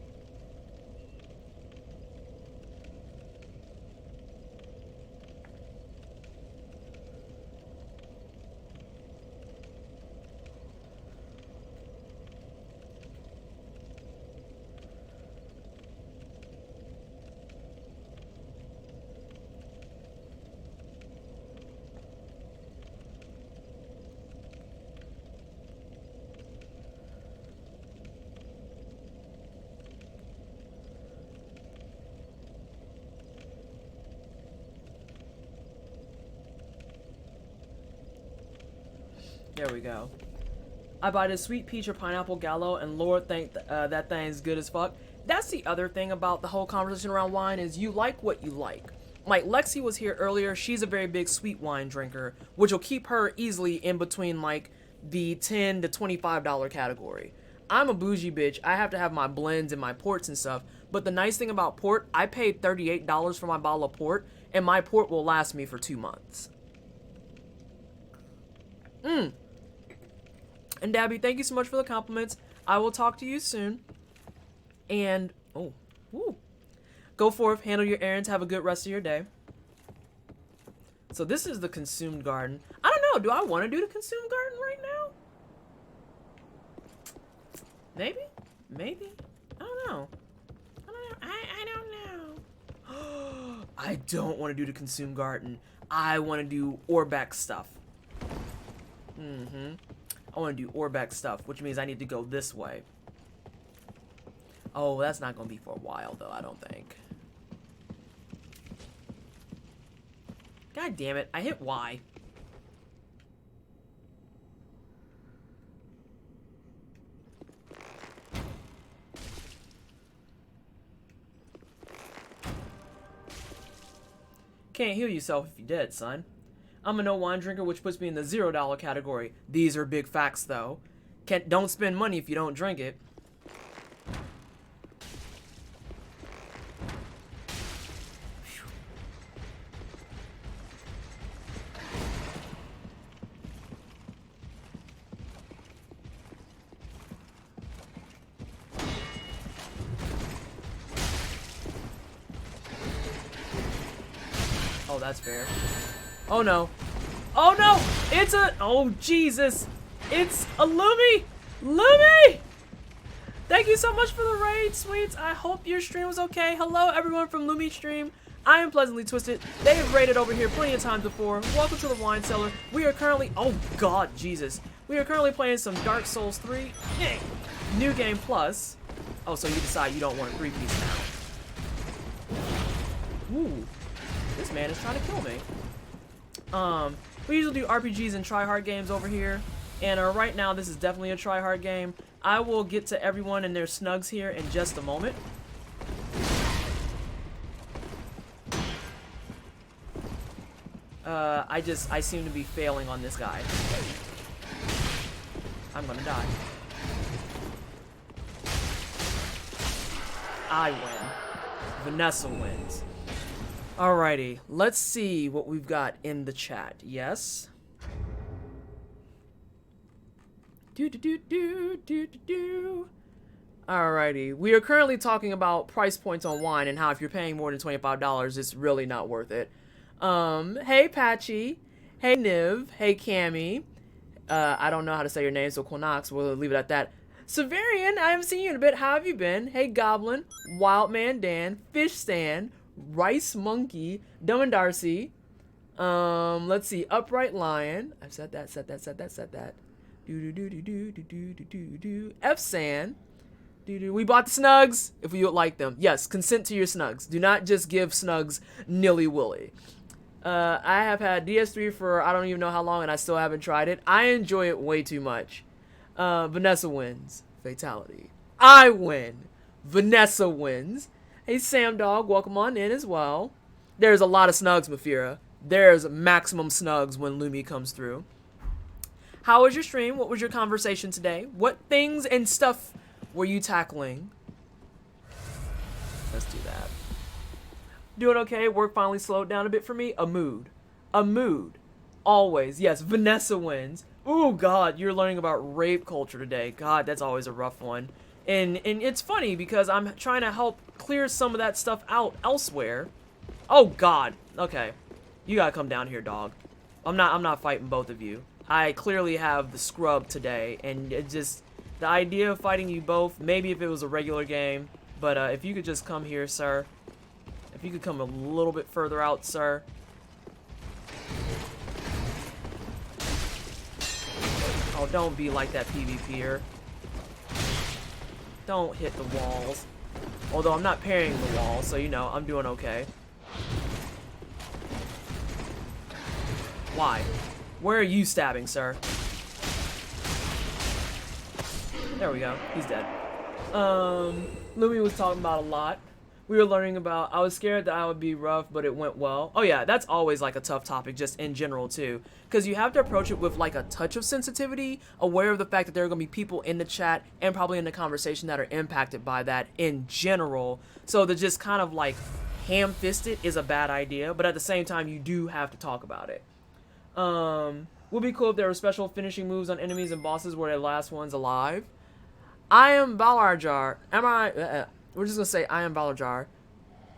There we go. I buy this sweet peach or pineapple gallo, and Lord, think that thing's good as fuck. That's the other thing about the whole conversation around wine is you like what you like. Like Lexi was here earlier. She's a very big sweet wine drinker, which will keep her easily in between like the $10 to $25 category. I'm a bougie bitch. I have to have my blends and my ports and stuff. But the nice thing about port, I paid $38 for my bottle of port, and my port will last me for 2 months. And Dabby, thank you so much for the compliments. I will talk to you soon. And, go forth, handle your errands, have a good rest of your day. So this is the consumed garden. I don't know, do I want to do the consumed garden right now? Maybe? Maybe? I don't know. I don't know. I don't want to do the consumed garden. I want to do Orbeck stuff. I want to do Orbeck stuff, which means I need to go this way. Oh, that's not going to be for a while, though, I don't think. God damn it, I hit Y. Can't heal yourself if you're dead, son. I'm a no wine drinker, which puts me in the $0 category. These are big facts, though. Don't spend money if you don't drink it. Oh, that's fair. Oh no. Oh no! It's a... Oh, Jesus! It's a Lumi! Lumi! Thank you so much for the raid, sweets. I hope your stream was okay. Hello, everyone from Lumi stream. I am Pleasantly Twisted. They have raided over here plenty of times before. Welcome to the Wine Cellar. We are currently, oh god, Jesus. We are currently playing some Dark Souls 3. New Game Plus. Oh, so you decide you don't want a 3-piece now. Ooh. This man is trying to kill me. We usually do RPGs and try-hard games over here. And right now, this is definitely a try-hard game. I will get to everyone and their snugs here in just a moment. I seem to be failing on this guy. I'm gonna die. I win. Vanessa wins. Alrighty, let's see what we've got in the chat. Yes? Alrighty, we are currently talking about price points on wine and how if you're paying more than $25, it's really not worth it. Hey Patchy, hey Niv, hey Cammy, I don't know how to say your name, so Quinox, we'll leave it at that. Severian, I haven't seen you in a bit, how have you been? Hey Goblin, Wildman Dan, Fish Stan, Rice Monkey, Dumb and Darcy, let's see, Upright Lion, I've said that. F-San, we bought the snugs, if you would like them. Yes, consent to your snugs. Do not just give snugs nilly-willy. I have had DS3 for I don't even know how long and I still haven't tried it. I enjoy it way too much. Vanessa wins. Fatality. I win. Vanessa wins. Hey Sam Dog, welcome on in as well. There's a lot of snugs, Mafira. There's maximum snugs when Lumi comes through. How was your stream? What was your conversation today? What things and stuff were you tackling? Let's do that. Doing okay. Work finally slowed down a bit for me. A mood. A mood. Always. Yes, Vanessa wins. Ooh, God, you're learning about rape culture today. God, that's always a rough one. And it's funny because I'm trying to help clear some of that stuff out elsewhere. Oh, God. Okay. You gotta come down here, dog. I'm not fighting both of you. I clearly have the scrub today, and it just... The idea of fighting you both, maybe if it was a regular game, but if you could just come here, sir. If you could come a little bit further out, sir. Oh, don't be like that PvPer. Don't hit the walls. Although I'm not parrying the walls, so you know, I'm doing okay. Why? Where are you stabbing, sir? There we go. He's dead. Lumi was talking about a lot. We were learning about, I was scared that I would be rough, but it went well. Oh yeah, that's always like a tough topic just in general too. Because you have to approach it with like a touch of sensitivity, aware of the fact that there are going to be people in the chat and probably in the conversation that are impacted by that in general. So to just kind of like ham-fist it is a bad idea, but at the same time you do have to talk about it. Would be cool if there were special finishing moves on enemies and bosses where the last one's alive. I am Balarjar. We're just gonna say I am Balarjar.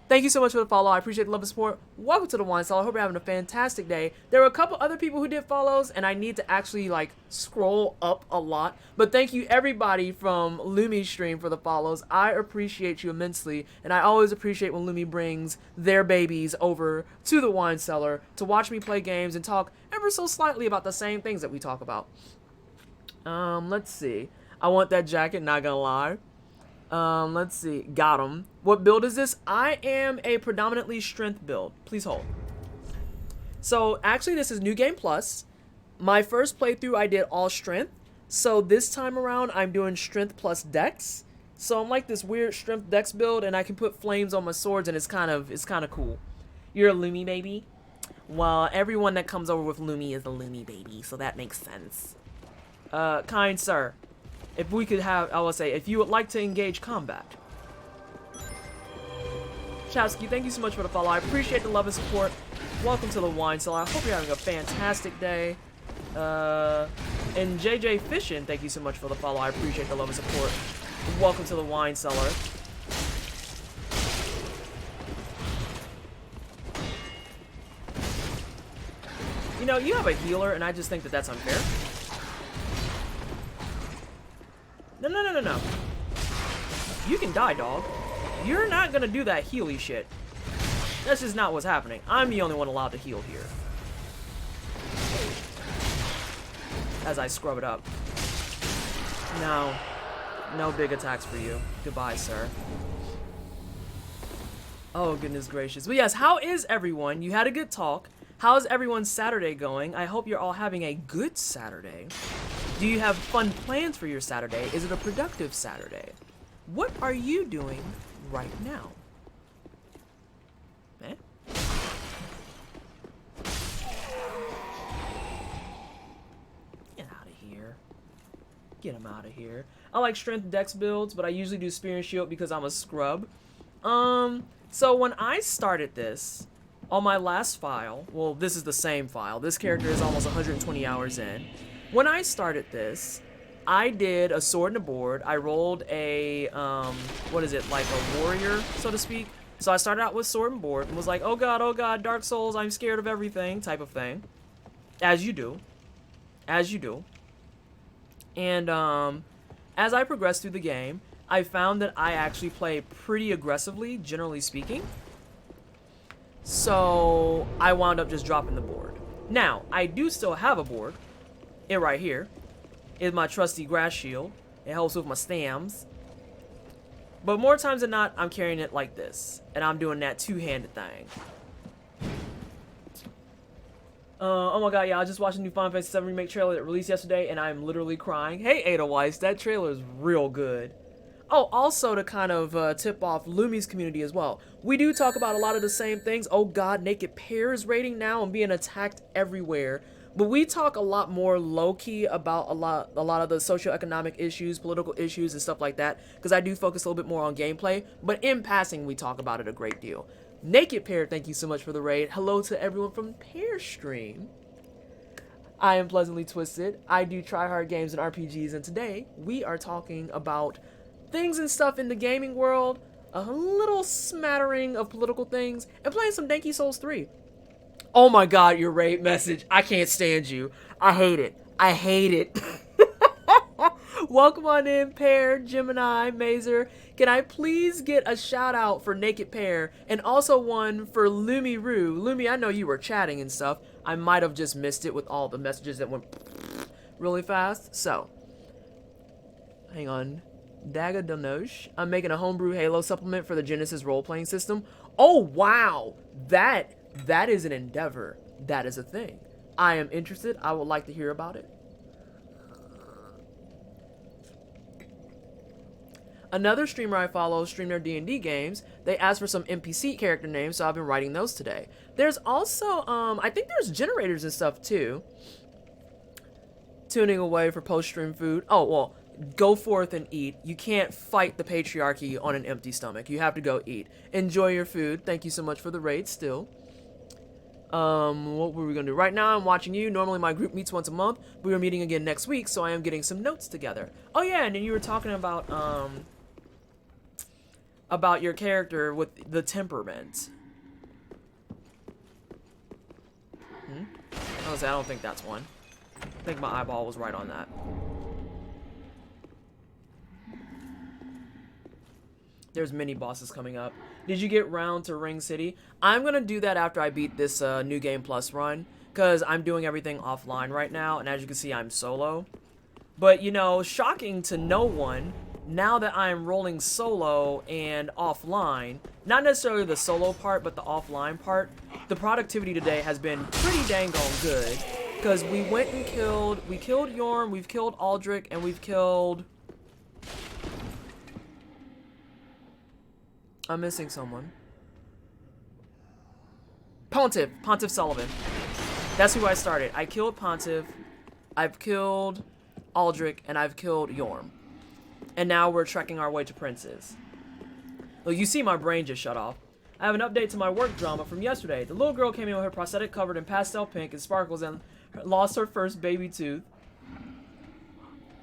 Thank you so much for the follow. I appreciate the love and support. Welcome to the Wine Cellar. I hope you're having a fantastic day. There were a couple other people who did follows, and I need to actually like scroll up a lot. But thank you everybody from Lumi's stream for the follows. I appreciate you immensely, and I always appreciate when Lumi brings their babies over to the Wine Cellar to watch me play games and talk ever so slightly about the same things that we talk about. Let's see. I want that jacket, not gonna lie. Let's see. Got him. What build is this? I am a predominantly strength build. Please hold. So, actually, this is New Game Plus. My first playthrough, I did all strength. So, this time around, I'm doing strength plus dex. So, I'm like this weird strength dex build, and I can put flames on my swords, and it's kind of cool. You're a Lumi baby? Well, everyone that comes over with Lumi is a Lumi baby, so that makes sense. Kind sir. If we could have, I will say, if you would like to engage combat. Chowski, thank you so much for the follow. I appreciate the love and support. Welcome to the Wine Cellar. I hope you're having a fantastic day. And JJ Fishin, thank you so much for the follow. I appreciate the love and support. Welcome to the Wine Cellar. You know, you have a healer, and I just think that that's unfair. No. You can die, dog. You're not gonna do that healy shit. That's just not what's happening. I'm the only one allowed to heal here. As I scrub it up. No. No big attacks for you. Goodbye, sir. Oh, goodness gracious. But yes, how is everyone? You had a good talk. How's everyone's Saturday going? I hope you're all having a good Saturday. Do you have fun plans for your Saturday? Is it a productive Saturday? What are you doing right now? Eh? Get out of here. Get him out of here. I like strength dex builds, but I usually do spear and shield because I'm a scrub. So when I started this, on my last file, well, this is the same file. This character is almost 120 hours in. When I started this, I did a sword and a board. I rolled a, what is it, like a warrior, so to speak. So I started out with sword and board and was like, oh god, Dark Souls, I'm scared of everything, type of thing. As you do. As you do. And, as I progressed through the game, I found that I actually play pretty aggressively, generally speaking. So I wound up just dropping the board. Now, I do still have a board. It right here is my trusty grass shield. It helps with my stams. But more times than not, I'm carrying it like this. And I'm doing that two-handed thing. Oh my god, yeah, I just watched the new Final Fantasy VII Remake trailer that released yesterday, and I'm literally crying. Hey, Ada Weiss, that trailer is real good. Oh, also to kind of tip off Lumi's community as well. We do talk about a lot of the same things. Oh god, Naked Pear is raiding now and being attacked everywhere. But we talk a lot more low-key about a lot of the socioeconomic issues, political issues, and stuff like that. Because I do focus a little bit more on gameplay. But in passing, we talk about it a great deal. Naked Pear, thank you so much for the raid. Hello to everyone from Pear Stream. I am Pleasantly Twisted. I do try hard games and RPGs. And today, we are talking about things and stuff in the gaming world, a little smattering of political things, and playing some Danky Souls 3. Oh my god, your raid message. I can't stand you. I hate it. I hate it. Welcome on in, Pear, Gemini, Mazer. Can I please get a shout out for Naked Pear and also one for Lumi Roo? Lumi, I know you were chatting and stuff. I might have just missed it with all the messages that went really fast. So, hang on. Daga Donosh. I'm making a homebrew Halo supplement for the Genesis role-playing system. Oh, wow. That is an endeavor. That is a thing. I am interested. I would like to hear about it. Another streamer I follow, Streamer D&D Games, they asked for some NPC character names, so I've been writing those today. There's also, I think there's generators and stuff too. Tuning away for post-stream food. Oh, well, go forth and eat. You can't fight the patriarchy on an empty stomach. You have to go eat. Enjoy your food. Thank you so much for the raid still. What were we gonna do? Right now I'm watching you. Normally my group meets once a month. We are meeting again next week, so I am getting some notes together. Oh yeah, and then you were talking about your character with the temperament. I don't think that's one. I think my eyeball was right on that. There's mini bosses coming up. Did you get round to Ring City? I'm gonna do that after I beat this New Game Plus run, because I'm doing everything offline right now, and as you can see, I'm solo. But, you know, shocking to no one, now that I'm rolling solo and offline, not necessarily the solo part, but the offline part, the productivity today has been pretty dang on good. Because we went and killed Yhorm, we've killed Aldritch, and we've killed... I'm missing someone. Pontiff Sullivan. That's who I started. I killed Pontiff, I've killed Aldritch, and I've killed Yhorm. And now we're trekking our way to Princes. Look, you see my brain just shut off. I have an update to my work drama from yesterday. The little girl came in with her prosthetic covered in pastel pink and sparkles and lost her first baby tooth.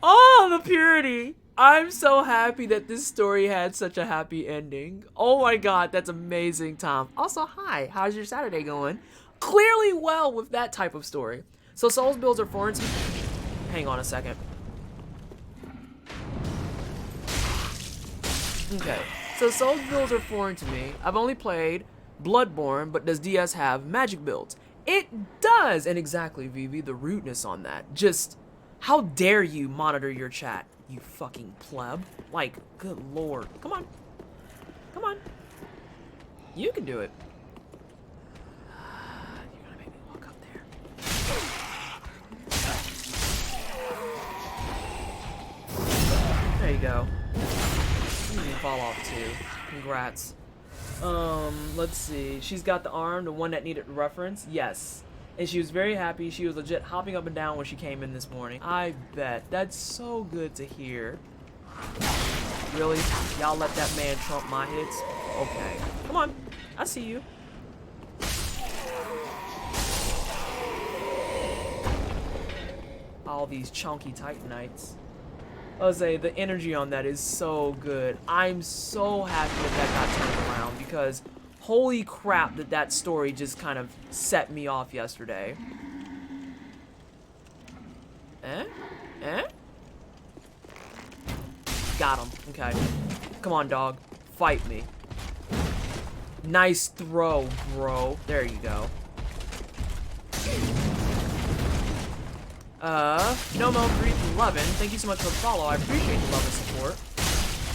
Oh, the purity! I'm so happy that this story had such a happy ending. Oh my god, that's amazing, Tom. Also, hi, how's your Saturday going? Clearly well with that type of story. So Souls builds are foreign to me. Hang on a second. Okay, so Souls builds are foreign to me. I've only played Bloodborne, but does DS have magic builds? It does! And exactly, Vivi, the rudeness on that. Just, how dare you monitor your chat, you fucking pleb. Like, good lord. Come on. Come on. You can do it. You're gonna make me walk up there. There you go. You can fall off too. Congrats. Let's see. She's got the arm, the one that needed reference. Yes. And she was very happy. She was legit hopping up and down when she came in this morning. I bet. That's so good to hear. Really? Y'all let that man trump my hits? Okay. Come on. I see you. All these chunky Titanites. I'll say the energy on that is so good. I'm so happy that that got turned around because holy crap that that story just kind of set me off yesterday. Eh? Eh? Got him. Okay. Come on, dog. Fight me. Nice throw, bro. There you go. Nomo311, thank you so much for the follow. I appreciate the love and support.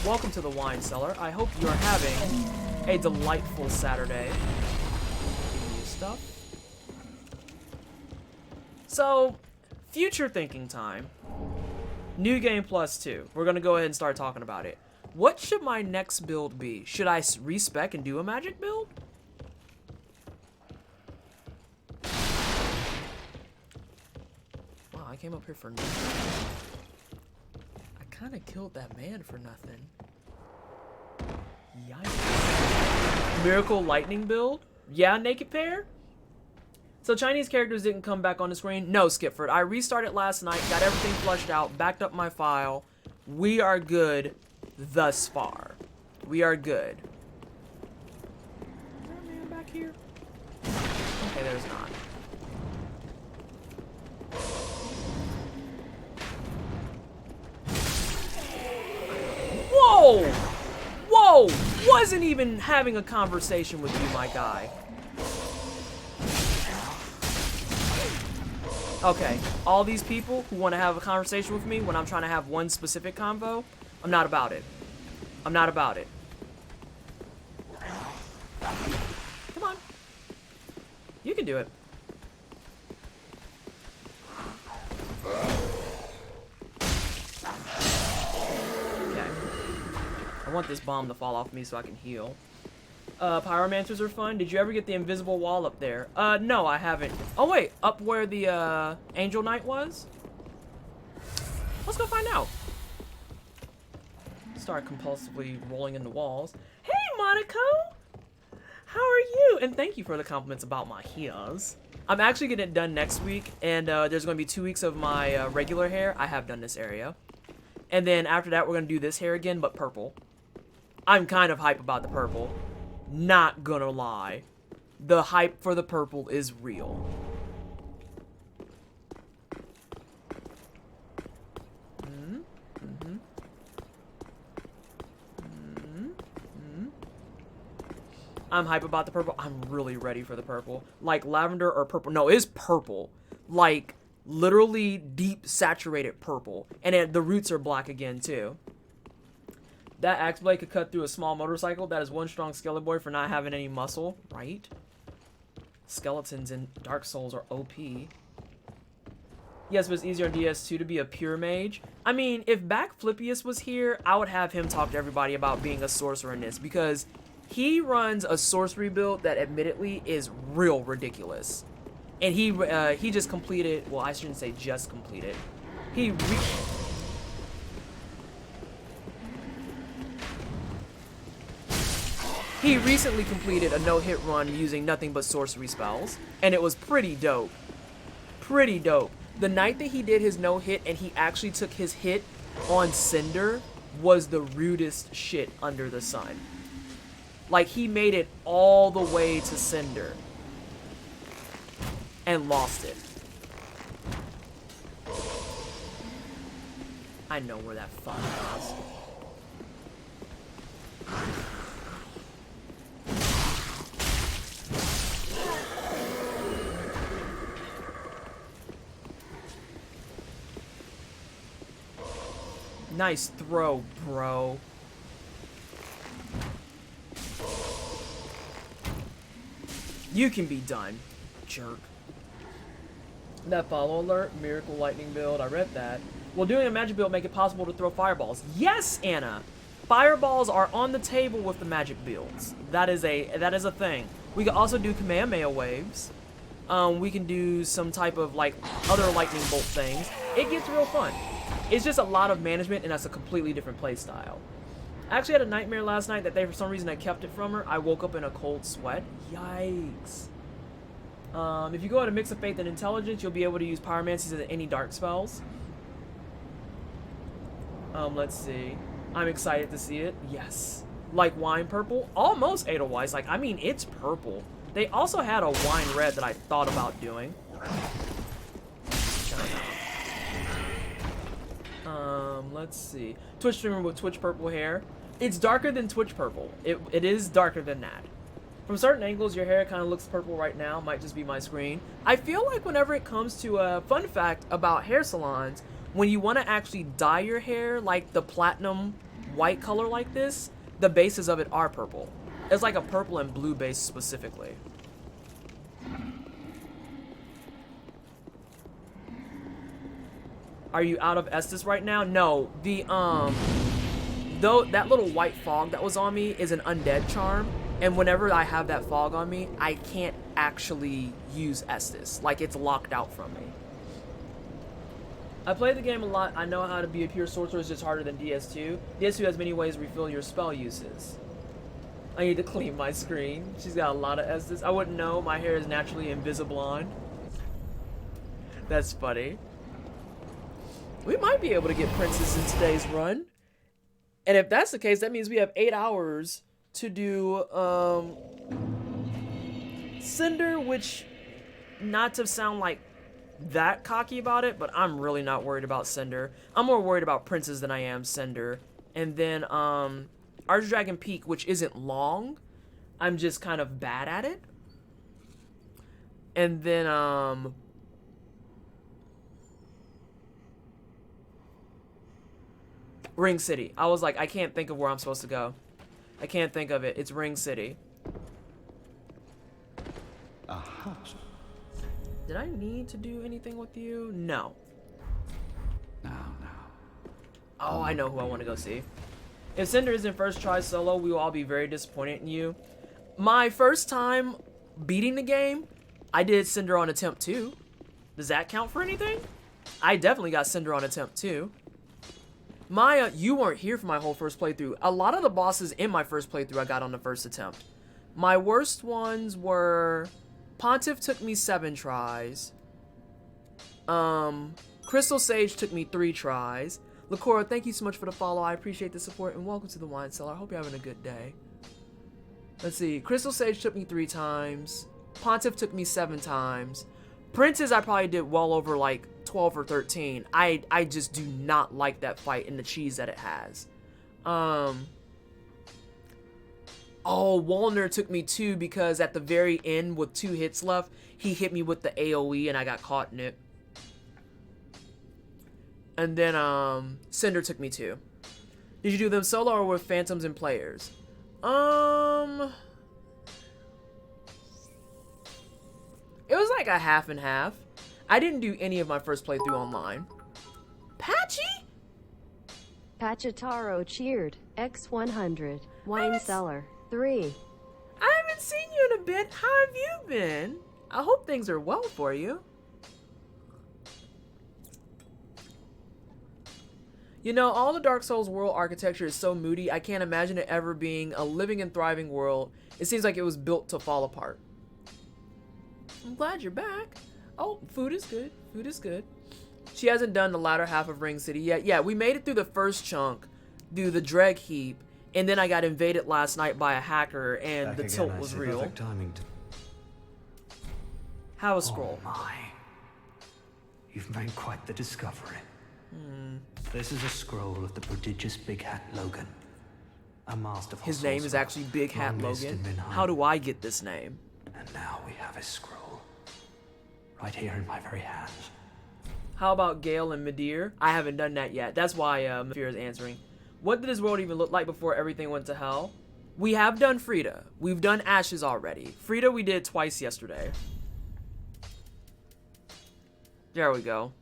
Welcome to the wine cellar. I hope you're having a delightful Saturday. Give me stuff. So, future thinking time. New game +2. We're gonna go ahead and start talking about it. What should my next build be? Should I respec and do a magic build? Wow, I came up here for nothing. I kind of killed that man for nothing. Yikes. Miracle lightning build? Yeah, naked pair? So Chinese characters didn't come back on the screen? No, Skipford. I restarted last night, got everything flushed out, backed up my file. We are good thus far. We are good. Is there a man back here? Okay, there's not. Whoa! Whoa! Wasn't even having a conversation with you, my guy. Okay, all these people who want to have a conversation with me when I'm trying to have one specific convo, I'm not about it. I'm not about it. Come on. You can do it. Okay. I want this bomb to fall off me so I can heal. Pyromancers are fun. Did you ever get the invisible wall up there? No, I haven't. Oh, wait. Up where the, Angel Knight was? Let's go find out. Start compulsively rolling into walls. Hey, Monaco! How are you? And thank you for the compliments about my hairs. I'm actually getting it done next week, and, there's going to be 2 weeks of my, regular hair. I have done this area. And then after that, we're going to do this hair again, but purple. I'm kind of hype about the purple. Not gonna lie. The hype for the purple is real. I'm hype about the purple. I'm really ready for the purple. Like lavender or purple. No, it's purple. Like literally deep saturated purple. And the roots are black again too. That axe blade could cut through a small motorcycle. That is one strong skeleton boy for not having any muscle, right? Skeletons in Dark Souls are OP. Yes, but it's easier on DS2 to be a pure mage. I mean, if Back Flippius was here, I would have him talk to everybody about being a sorcerer in this, because he runs a sorcery build that admittedly is real ridiculous. And he just completed, well, I shouldn't say just completed. He recently completed a no-hit run using nothing but sorcery spells, and it was pretty dope. Pretty dope. The night that he did his no-hit and he actually took his hit on Cinder was the rudest shit under the sun. Like, he made it all the way to Cinder and lost it. I know where that fuck is. Nice throw, bro. You can be done, jerk. That follow alert, miracle lightning build, I read that. Will doing a magic build make it possible to throw fireballs? Yes, Anna! Fireballs are on the table with the magic builds. That is a thing. We can also do Kamehameha waves. We can do some type of like other lightning bolt things. It gets real fun. It's just a lot of management, and that's a completely different play style. I actually had a nightmare last night that they, for some reason, I kept it from her. I woke up in a cold sweat. Yikes. If you go at a mix of faith and intelligence, you'll be able to use pyromancies and any dark spells. Let's see. I'm excited to see it. Yes. Like wine purple? Almost Edelweiss. Like, I mean, it's purple. They also had a wine red that I thought about doing. Let's see. Twitch streamer with Twitch purple hair. It's darker than Twitch purple. It is darker than that. From certain angles, your hair kind of looks purple right now. Might just be my screen. I feel like whenever it comes to a fun fact about hair salons, when you want to actually dye your hair like the platinum white color like this, the bases of it are purple. It's like a purple and blue base specifically. Are you out of Estus right now? No. Though that little white fog that was on me is an undead charm, and whenever I have that fog on me, I can't actually use Estus. Like, it's locked out from me. I play the game a lot. I know how to be a pure sorcerer. It's just harder than DS2. DS2 has many ways to refill your spell uses. I need to clean my screen. She's got a lot of Estus. I wouldn't know. My hair is naturally invisiblonde. That's funny. We might be able to get Princess in today's run. And if that's the case, that means we have 8 hours to do Cinder, which, not to sound like that cocky about it, but I'm really not worried about Cinder. I'm more worried about Princess than I am Cinder. And then Archdragon Peak, which isn't long. I'm just kind of bad at it. And then Ring City. I was like, I can't think of where I'm supposed to go. I can't think of it. It's Ring City. Aha. Did I need to do anything with you? No. Now. Oh, I know who I want to go see. If Cinder isn't first try solo, we will all be very disappointed in you. My first time beating the game, I did Cinder on attempt 2. Does that count for anything? I definitely got Cinder on attempt 2. Maya, you weren't here for my whole first playthrough. A lot of the bosses in my first playthrough I got on the first attempt. My worst ones were... Pontiff took me 7 tries. Crystal Sage took me 3 tries. Lacora, thank you so much for the follow. I appreciate the support, and welcome to the Wine Cellar. I hope you're having a good day. Let's see. Crystal Sage took me 3 times. Pontiff took me 7 times. Princess, I probably did well over like 12 or 13. I just do not like that fight and the cheese that it has. Oh, Walner took me 2 because at the very end with 2 hits left, he hit me with the AoE and I got caught in it. And then Cinder took me 2. Did you do them solo or with phantoms and players? It was like a half and half. I didn't do any of my first playthrough online. Patchy? Pachataro cheered. X100. Wine Cellar. 3. I haven't seen you in a bit. How have you been? I hope things are well for you. You know, all the Dark Souls world architecture is so moody, I can't imagine it ever being a living and thriving world. It seems like it was built to fall apart. I'm glad you're back. Oh, food is good. Food is good. She hasn't done the latter half of Ring City yet. Yeah, we made it through the first chunk, do the Dreg Heap, and then I got invaded last night by a hacker, and Back the again, tilt I was see. real. Perfect timing to... How a scroll? Oh my. You've made quite the discovery. This is a scroll of the prodigious Big Hat Logan. A masterful His name is sorcerer, actually Big Hat long missed Logan. in Minheim. How do I get this name? And now we have his scroll. Right here in my very hands. How about Gale and Midir? I haven't done that yet. That's why Mafir is answering. What did this world even look like before everything went to hell? We have done Frida. We've done Ashes already. Frida we did twice yesterday. There we go.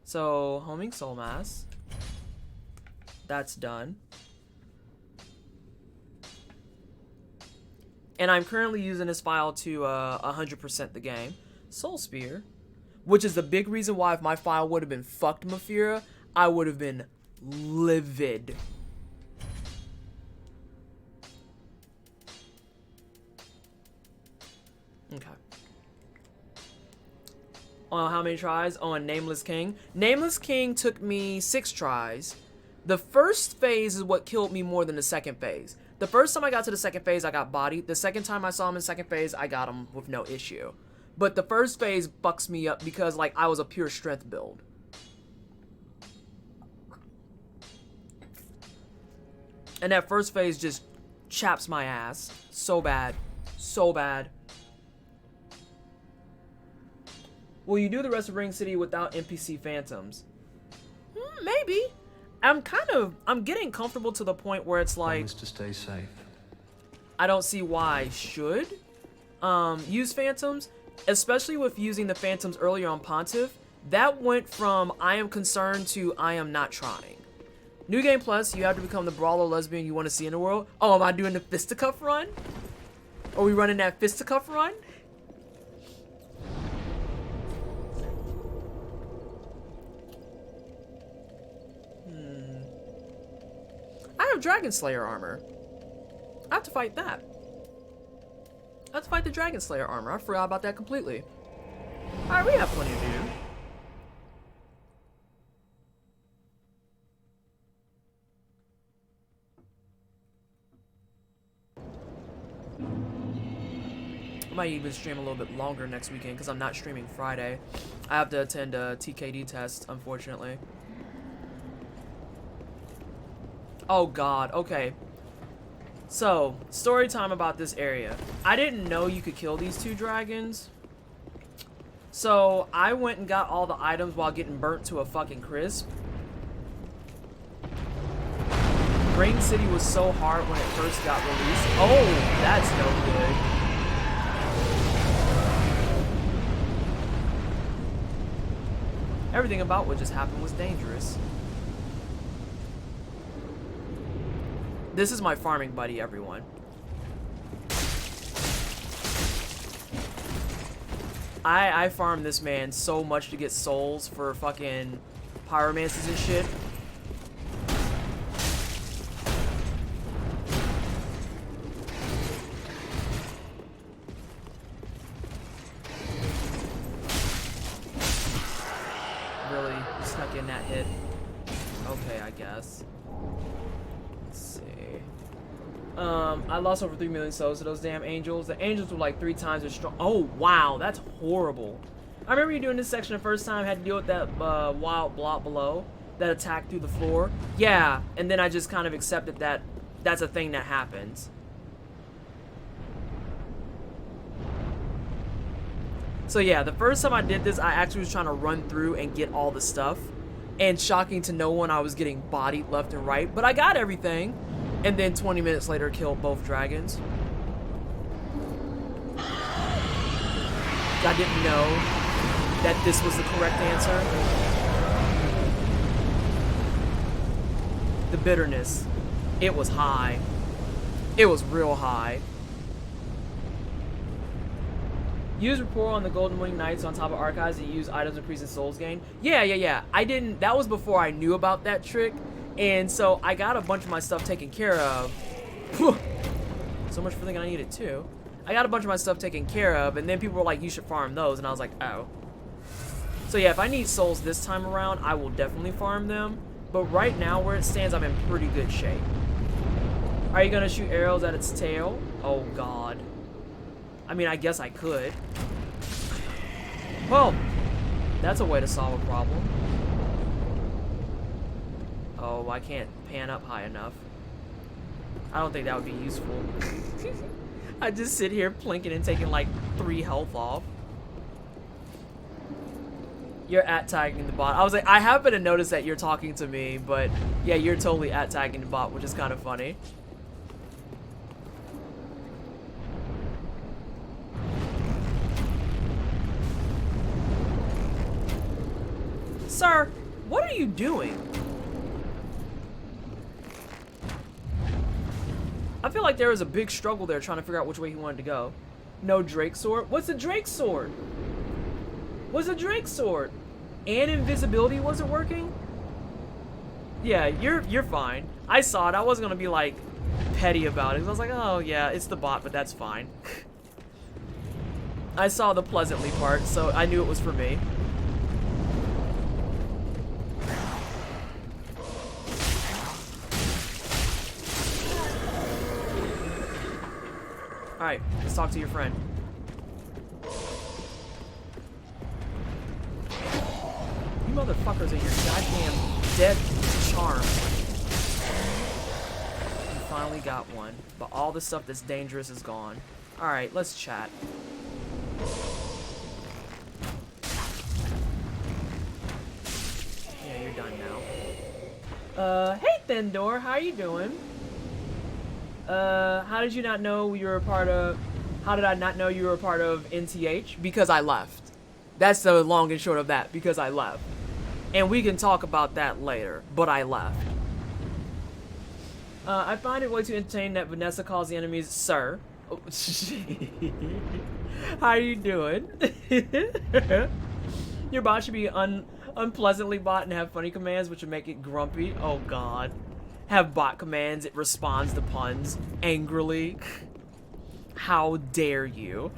So, homing soul mass. That's done. And I'm currently using this file to 100% the game. Soul Spear. Which is the big reason why if my file would have been fucked Mafira, I would have been livid. Okay. On how many tries? On Nameless King. Nameless King took me 6 tries. The first phase is what killed me more than the second phase. The first time I got to the second phase, I got bodied. The second time I saw him in second phase, I got him with no issue. But the first phase bucks me up because, like, I was a pure strength build. And that first phase just chaps my ass. So bad. So bad. Will you do the rest of Ring City without NPC phantoms? Maybe. I'm getting comfortable to the point where it's like... Promise to stay safe. I don't see why I should use phantoms. Especially with using the phantoms earlier on Pontiff. That went from I am concerned to I am not trying. New Game Plus, you have to become the brawler lesbian you want to see in the world. Oh, am I doing the fisticuff run? Are we running that fisticuff run? I have Dragonslayer armor. I have to fight that. I have to fight the Dragonslayer armor. I forgot about that completely. Alright, we have plenty to do. I might even stream a little bit longer next weekend because I'm not streaming Friday. I have to attend a TKD test, unfortunately. Oh god, okay. So, story time about this area. I didn't know you could kill these 2 dragons. So, I went and got all the items while getting burnt to a fucking crisp. Ring City was so hard when it first got released. Oh, that's no good. Everything about what just happened was dangerous. This is my farming buddy, everyone. I farm this man so much to get souls for fucking pyromancies and shit. Really snuck in that hit. Okay, I guess. Let's see. I lost over 3 million souls to those damn angels. The angels were like 3 times as strong. Oh, wow. That's horrible. I remember you doing this section the first time. Had to deal with that wild blob below that attacked through the floor. Yeah. And then I just kind of accepted that that's a thing that happens. So yeah, the first time I did this, I actually was trying to run through and get all the stuff. And shocking to no one, I was getting bodied left and right. But I got everything. And then 20 minutes later, killed both dragons. I didn't know that this was the correct answer. The bitterness. It was high. It was real high. Use rapport on the Golden Wing Knights on top of archives and use items increasing souls gain. Yeah. I didn't. That was before I knew about that trick. And so I got a bunch of my stuff taken care of. So much for thinking I needed 2. I got a bunch of my stuff taken care of, and then people were like, you should farm those. And I was like, oh. So yeah, if I need souls this time around, I will definitely farm them. But right now, where it stands, I'm in pretty good shape. Are you going to shoot arrows at its tail? Oh, God. I mean, I guess I could. Well, that's a way to solve a problem. Oh, I can't pan up high enough. I don't think that would be useful. I just sit here plinking and taking like 3 health off. You're at-tagging the bot. I was like, I happen to notice that you're talking to me, but yeah, you're totally at-tagging the bot, which is kind of funny. Sir, what are you doing? I feel like there was a big struggle there trying to figure out which way he wanted to go. No Drake sword? What's a Drake sword? What's a Drake sword? And invisibility wasn't working? Yeah, you're fine. I saw it. I wasn't gonna be like petty about it. I was like, oh yeah, it's the bot, but that's fine. I saw the pleasantly part, so I knew it was for me. Alright, let's talk to your friend. You motherfuckers are your goddamn dead charm. You finally got one, but all the stuff that's dangerous is gone. Alright, let's chat. Yeah, you're done now. Hey Thendor, how you doing? How did you not know you were a part of... How did I not know you were a part of NTH? Because I left. That's the long and short of that, because I left. And we can talk about that later, but I left. I find it way too entertaining that Vanessa calls the enemies Sir. Oh, how you doing? Your bot should be unpleasantly bot and have funny commands, which would make it grumpy. Oh god. Have bot commands, it responds to puns angrily. How dare you?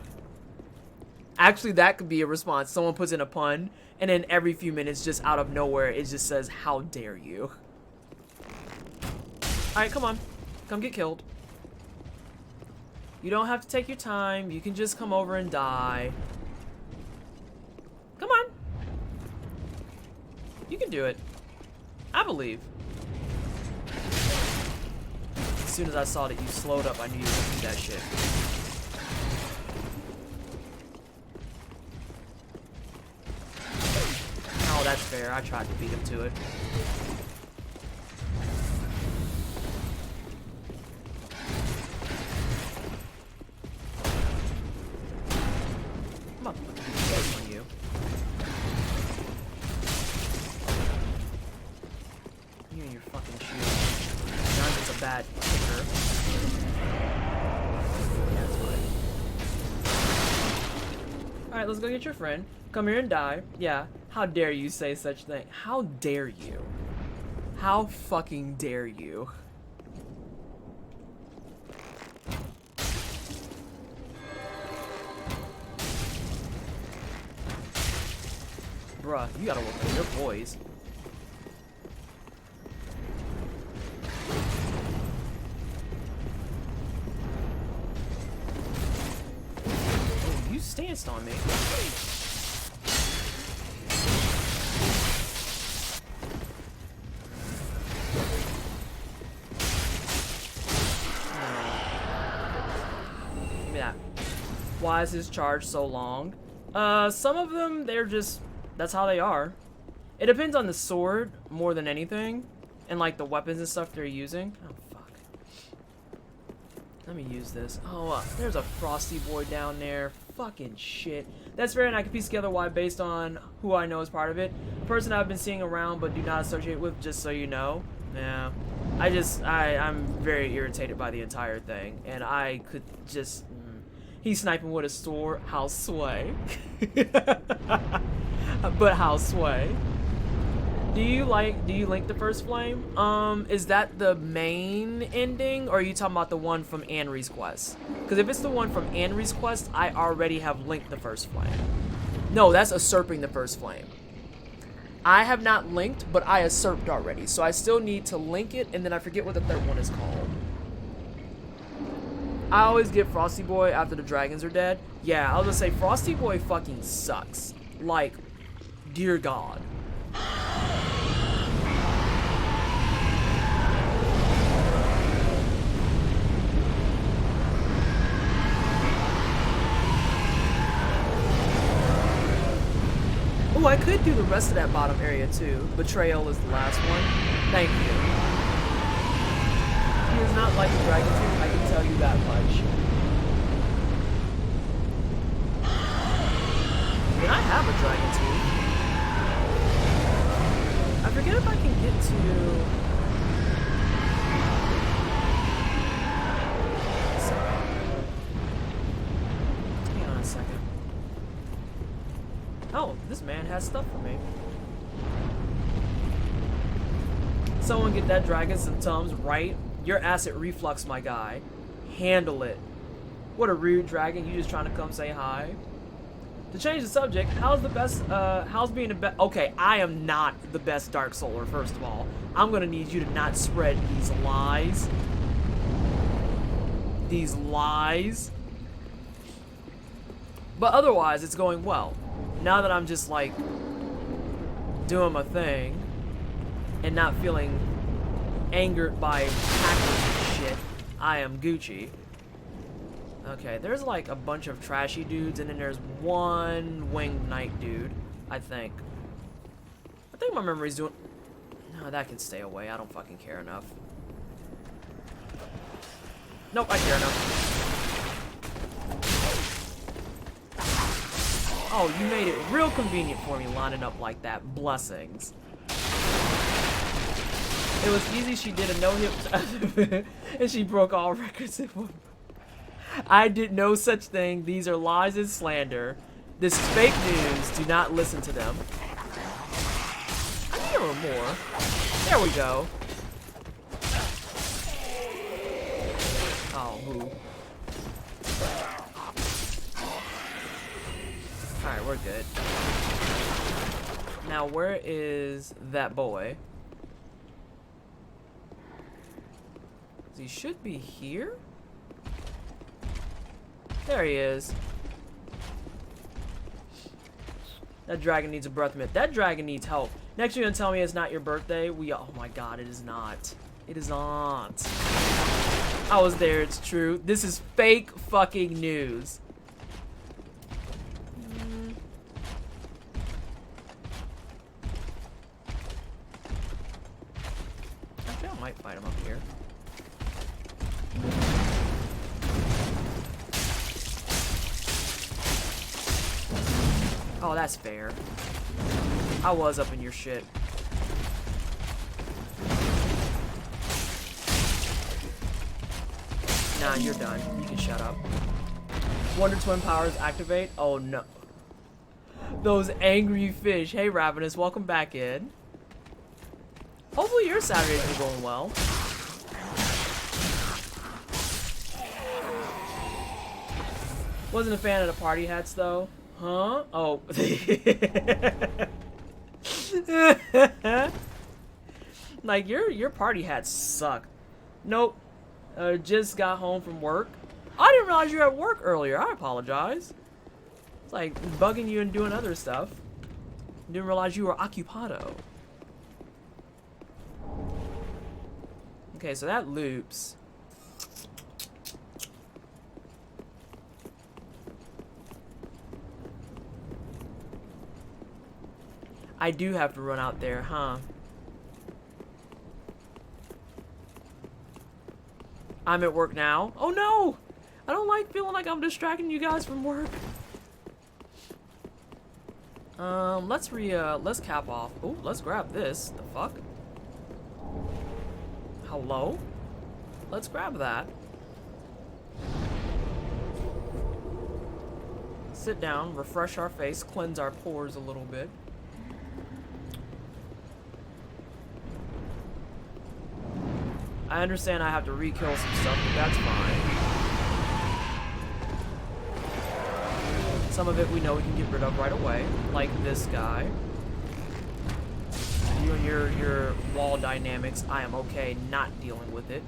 Actually, that could be a response. Someone puts in a pun, and then every few minutes, just out of nowhere, it just says, how dare you? Alright, come on. Come get killed. You don't have to take your time. You can just come over and die. Come on. You can do it. I believe. As soon as I saw that you slowed up, I knew you were gonna do that shit. Oh, that's fair. I tried to beat him to it. I'm about to put the face on you. You and your fucking shield. It's a bad kicker. Yeah, that's fine. Alright, let's go get your friend. Come here and die. Yeah. How dare you say such thing? How dare you? How fucking dare you? Bruh, you gotta work on your boys. Stanced on me. Give me that. Why is his charge so long? Some of them, they're just, that's how they are. It depends on the sword more than anything, and like the weapons and stuff they're using. Oh fuck. Let me use this. Oh, there's a frosty boy down there. Fucking shit. That's fair, and I can piece together why based on who I know is part of it. A person I've been seeing around but do not associate with, just so you know. Yeah. I'm very irritated by the entire thing, and I could just... He's sniping with a sword. How sway. But how sway. Do you link the first flame? Is that the main ending, or are you talking about the one from Anri's quest? Because if it's the one from Anri's quest, I already have linked the first flame. No, that's usurping the first flame. I have not linked, but I usurped already, so I still need to link it, and then I forget what the third one is called. I always get Frosty Boy after the dragons are dead. Yeah, I was gonna say, Frosty Boy fucking sucks. Like, dear God. Ooh, I could do the rest of that bottom area too. Betrayal is the last one. Thank you. He is not like a dragon tooth, I can tell you that much. I mean, I have a dragon tooth. I forget if I can get to... Hang on a second. Oh, this man has stuff for me. Someone get that dragon some Tums, right? Your acid reflux, my guy. Handle it. What a rude dragon, you just trying to come say hi. To change the subject, how's being the best? Okay, I am not the best Dark Souler, first of all. I'm gonna need you to not spread these lies. These lies. But otherwise, it's going well. Now that I'm just like doing my thing and not feeling angered by hackers and shit, I am Gucci. Okay, there's like a bunch of trashy dudes, and then there's one winged knight dude, I think. I think my memory's doing... No, that can stay away. I don't fucking care enough. Nope, I care enough. Oh, you made it real convenient for me lining up like that. Blessings. It was easy. She did a no-hip and she broke all records. I did no such thing. These are lies and slander. This is fake news. Do not listen to them. I need a little more. There we go. Oh, who? Alright, we're good. Now, where is that boy? He should be here? There he is. That dragon needs a breath mint. That dragon needs help. Next you're gonna tell me it's not your birthday? Oh my god, it is not. It is not. I was there, it's true. This is fake fucking news. Actually, I might fight him up here. Oh, that's fair. I was up in your shit. Nah, you're done. You can shut up. Wonder Twin powers activate? Oh no. Those angry fish. Hey Ravenous, welcome back in. Hopefully your Saturdays are going well. Wasn't a fan of the party hats though. Huh? Oh. Like your party hats suck. Nope. Just got home from work. I didn't realize you were at work earlier. I apologize. It's like bugging you and doing other stuff. Didn't realize you were occupado. Okay, so that loops. I do have to run out there, huh? I'm at work now. Oh no! I don't like feeling like I'm distracting you guys from work. Let's cap off. Oh, let's grab this. The fuck? Hello? Let's grab that. Sit down, refresh our face, cleanse our pores a little bit. I understand I have to re-kill some stuff, but that's fine. Some of it we know we can get rid of right away, like this guy. You and your wall dynamics, I am okay not dealing with it.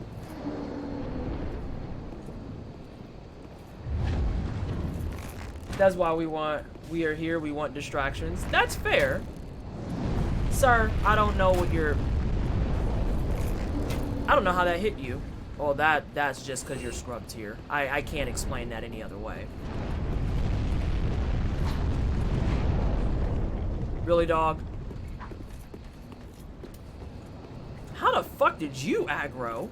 That's why we are here, we want distractions. That's fair. Sir, I don't know what you're... I don't know how that hit you. Well, that's just because you're scrub tier. I can't explain that any other way. Really, dog? How the fuck did you aggro?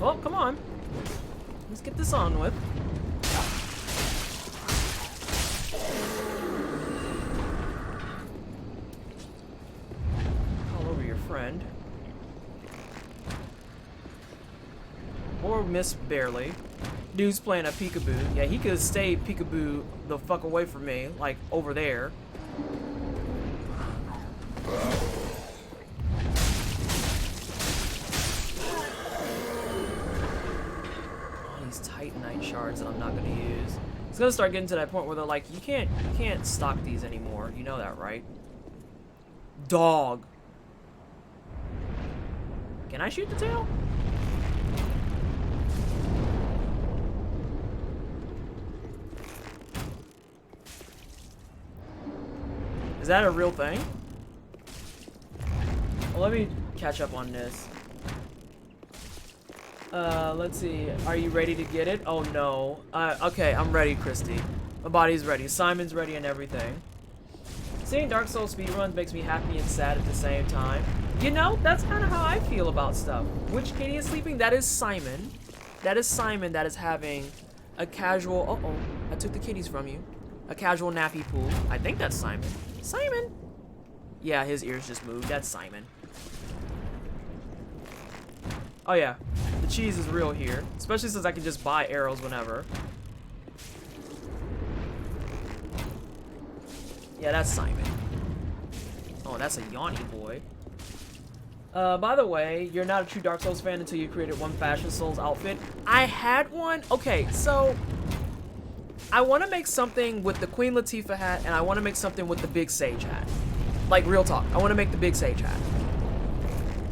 Oh, come on. Let's get this on with. Call over your friend. Or miss barely. Dude's playing a peekaboo. Yeah, he could have stayed peekaboo the fuck away from me, like over there. These Titanite shards that I'm not gonna use. It's gonna start getting to that point where they're like, you can't stock these anymore. You know that, right? Dog. Can I shoot the tail? Is that a real thing? Well, let me catch up on this. Let's see. Are you ready to get it? Oh no. Okay, I'm ready, Christy. My body's ready. Simon's ready and everything. Seeing Dark Souls speedruns makes me happy and sad at the same time. You know, that's kind of how I feel about stuff. Which kitty is sleeping? That is Simon. That is Simon that is having a casual... Uh-oh. I took the kitties from you. A casual nappy pool. I think that's Simon. Simon! Yeah, his ears just moved. That's Simon. Oh yeah. The cheese is real here. Especially since I can just buy arrows whenever. Yeah, that's Simon. Oh, that's a Yanni boy. By the way, you're not a true Dark Souls fan until you created one Fashion Souls outfit. I had one. Okay, so I want to make something with the Queen Latifah hat, and I want to make something with the Big Sage hat. Like, real talk. I want to make the Big Sage hat.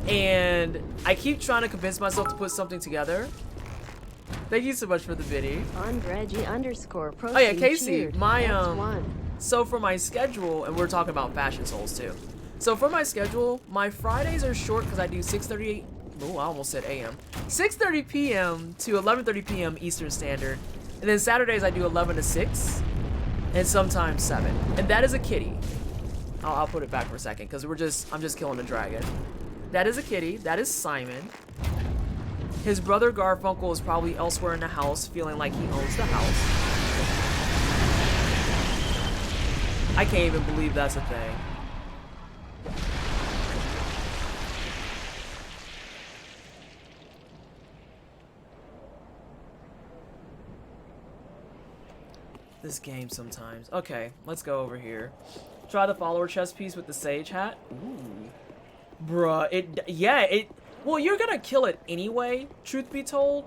And I keep trying to convince myself to put something together. Thank you so much for the video. On Reggie _ Oh yeah, Casey, my so for my schedule, and we're talking about Fashion Souls too. So for my schedule, my Fridays are short because I do 6:30. Oh, I almost said AM. 6:30 p.m. to 11:30 p.m. Eastern Standard, and then Saturdays I do 11 to 6, and sometimes 7. And that is a kitty. I'll put it back for a second because I'm just killing a dragon. That is a kitty. That is Simon. His brother Garfunkel is probably elsewhere in the house, feeling like he owns the house. I can't even believe that's a thing. This game sometimes. Okay, let's go over here. Try the follower chest piece with the sage hat. Ooh. Bruh, well, you're gonna kill it anyway, truth be told.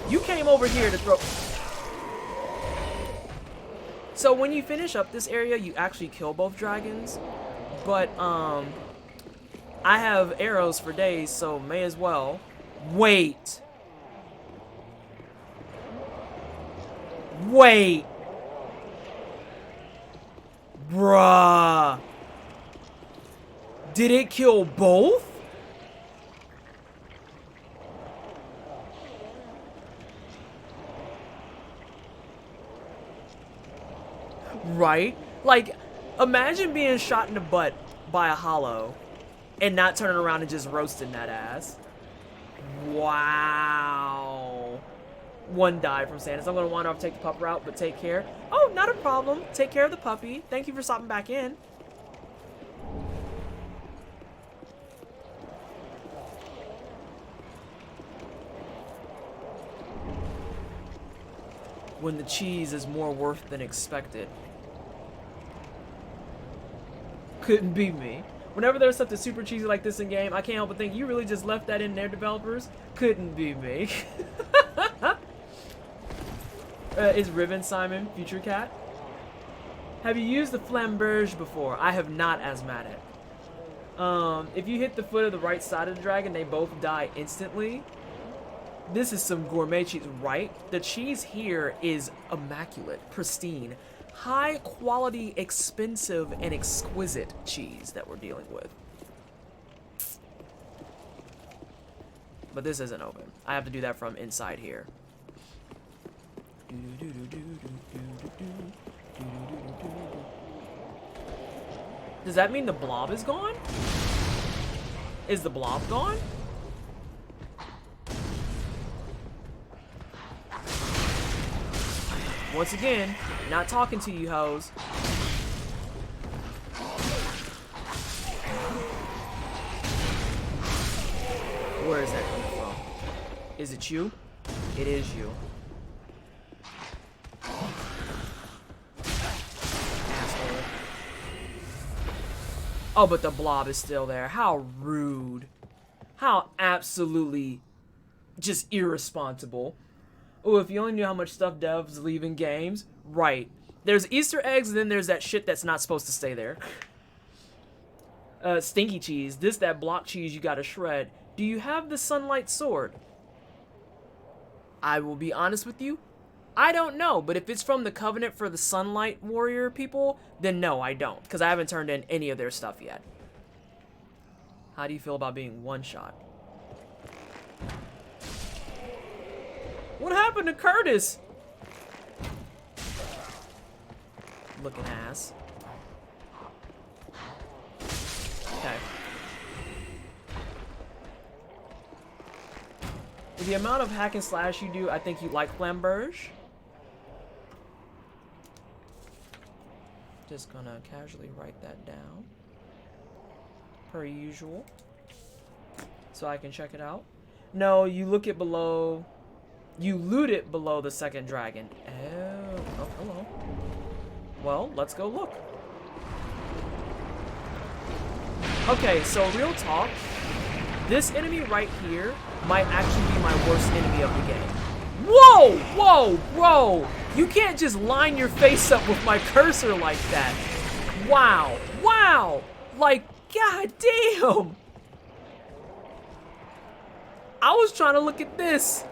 You came over here to throw... So when you finish up this area, you actually kill both dragons. But, I have arrows for days, so may as well. Wait. Bruh. Did it kill both? Right? Like, imagine being shot in the butt by a hollow and not turning around and just roasting that ass. Wow. One died from Sandus. I'm going to wander off, take the pup route, but take care. Oh, not a problem. Take care of the puppy. Thank you for stopping back in. When the cheese is more worth than expected. Couldn't be me. Whenever there's something super cheesy like this in game, I can't help but think, you really just left that in there, developers? Couldn't be me. Is Ribbon Simon Future Cat? Have you used the flamberge before? I have not, asthmatic. If you hit the foot of the right side of the dragon, they both die instantly. This is some gourmet cheese, right? The cheese here is immaculate, pristine, high quality, expensive, and exquisite cheese that we're dealing with. But this isn't open. I have to do that from inside here. Does that mean the blob is gone? Is the blob gone? Once again, not talking to you hoes. Where is that coming from? Is it you? It is you. Asshole. Oh, but the blob is still there. How rude. How absolutely just irresponsible. Oh, if you only knew how much stuff devs leave in games. Right. There's Easter eggs, and then there's that shit that's not supposed to stay there. Stinky cheese. This, that block cheese you gotta shred. Do you have the sunlight sword? I will be honest with you. I don't know, but if it's from the Covenant for the Sunlight Warrior people, then no, I don't. Because I haven't turned in any of their stuff yet. How do you feel about being one-shot? What happened to Curtis? Looking ass. Okay. With the amount of hack and slash you do, I think you like Flamberge. Just gonna casually write that down. Per usual. So I can check it out. No, you look it below. You loot it below the second dragon. Oh, hello. Well, let's go look. Okay, so real talk. This enemy right here might actually be my worst enemy of the game. Whoa! Whoa! Whoa! You can't just line your face up with my cursor like that. Wow! Wow! Like, god damn! I was trying to look at this.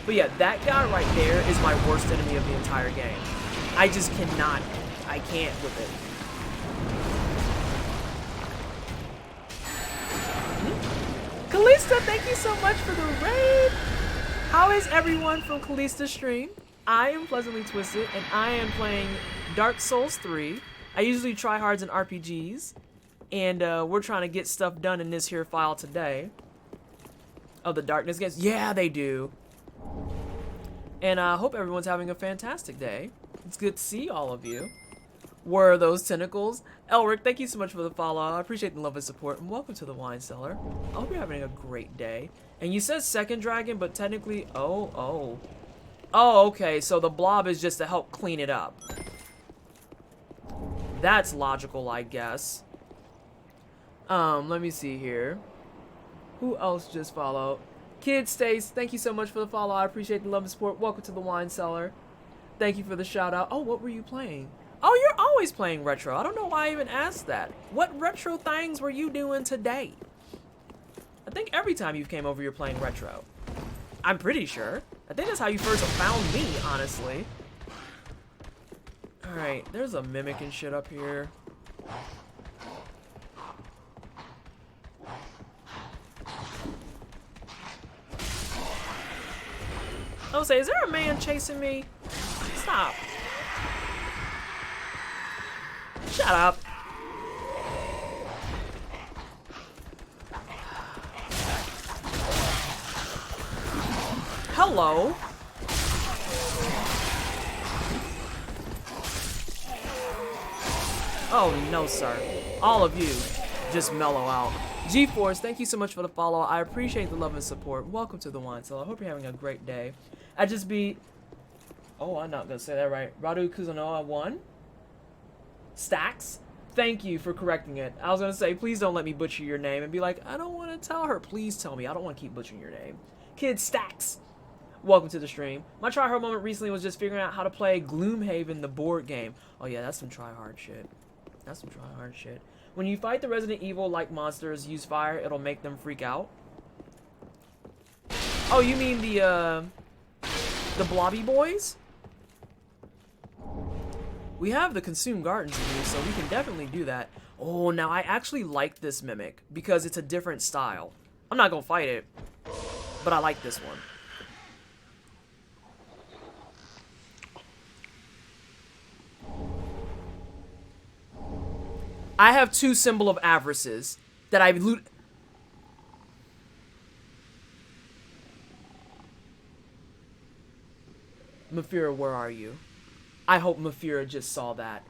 But yeah, that guy right there is my worst enemy of the entire game. I just cannot. I can't with it. Kalista, thank you so much for the raid. How is everyone from Kalista's stream? I am Pleasantly Twisted, and I am playing Dark Souls 3. I usually try hards in RPGs, and we're trying to get stuff done in this here file today. Oh, the Darkness games? Yeah, they do. And I hope everyone's having a fantastic day. It's good to see all of you. Where are those tentacles? Elric, thank you so much for the follow. I appreciate the love and support, and welcome to the Wine Cellar. I hope you're having a great day. And you said second dragon, but technically, oh, okay, so the blob is just to help clean it up. That's logical, I guess. Let me see here. Who else just followed? Kid Stace, thank you so much for the follow. I appreciate the love and support. Welcome to the Wine Cellar. Thank you for the shout out. Oh, what were you playing? Oh, you're always playing retro. I don't know why I even asked that. What retro things were you doing today? I think every time you came over, you're playing retro. I'm pretty sure. I think that's how you first found me, honestly. Alright, there's a mimic and shit up here. I was say, is there a man chasing me? Stop. Shut up. Hello. Oh, no, sir. All of you, just mellow out. G-Force, thank you so much for the follow. I appreciate the love and support. Welcome to the Wine Cellar. I hope you're having a great day. I just beat... Oh, I'm not going to say that right. Radu Kuzunoa 1. Stacks, thank you for correcting it. I was going to say, please don't let me butcher your name and be like, I don't want to tell her. Please tell me. I don't want to keep butchering your name. Kid Stacks, welcome to the stream. My try-hard moment recently was just figuring out how to play Gloomhaven, the board game. Oh, yeah, that's some try-hard shit. That's some try-hard shit. When you fight the Resident Evil-like monsters, use fire, it'll make them freak out. Oh, you mean the blobby boys? We have the Consume Gardens to do, so we can definitely do that. Oh, now I actually like this Mimic, because it's a different style. I'm not gonna fight it, but I like this one. I have 2 Symbol of Avarices that I loot. Mafira, where are you? I hope Mafira just saw that.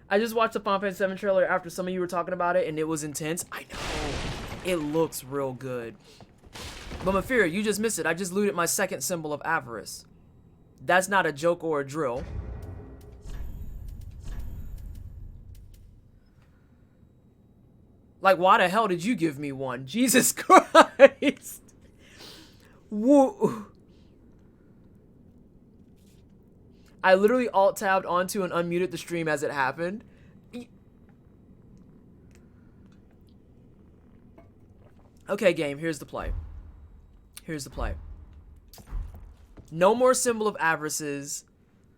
I just watched the Final Fantasy 7 trailer after some of you were talking about it, and it was intense. I know. It looks real good. But Mafira, you just missed it. I just looted my 2nd Symbol of Avarice. That's not a joke or a drill. Like, why the hell did you give me one? Jesus Christ. Woo. I literally alt-tabbed onto and unmuted the stream as it happened. Okay, game, here's the play. Here's the play. No more Symbol of Avarices.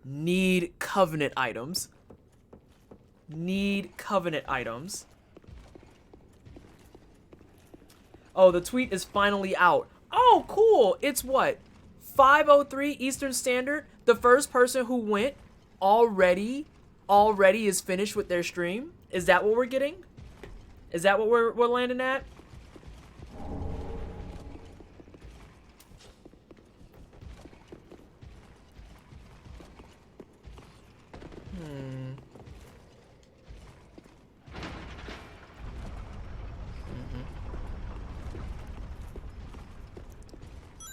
Need Covenant items. Need Covenant items. Oh, the tweet is finally out. Oh, cool. It's what? 5:03 Eastern Standard. The first person who went already is finished with their stream. Is that what we're getting? Is that what we're landing at?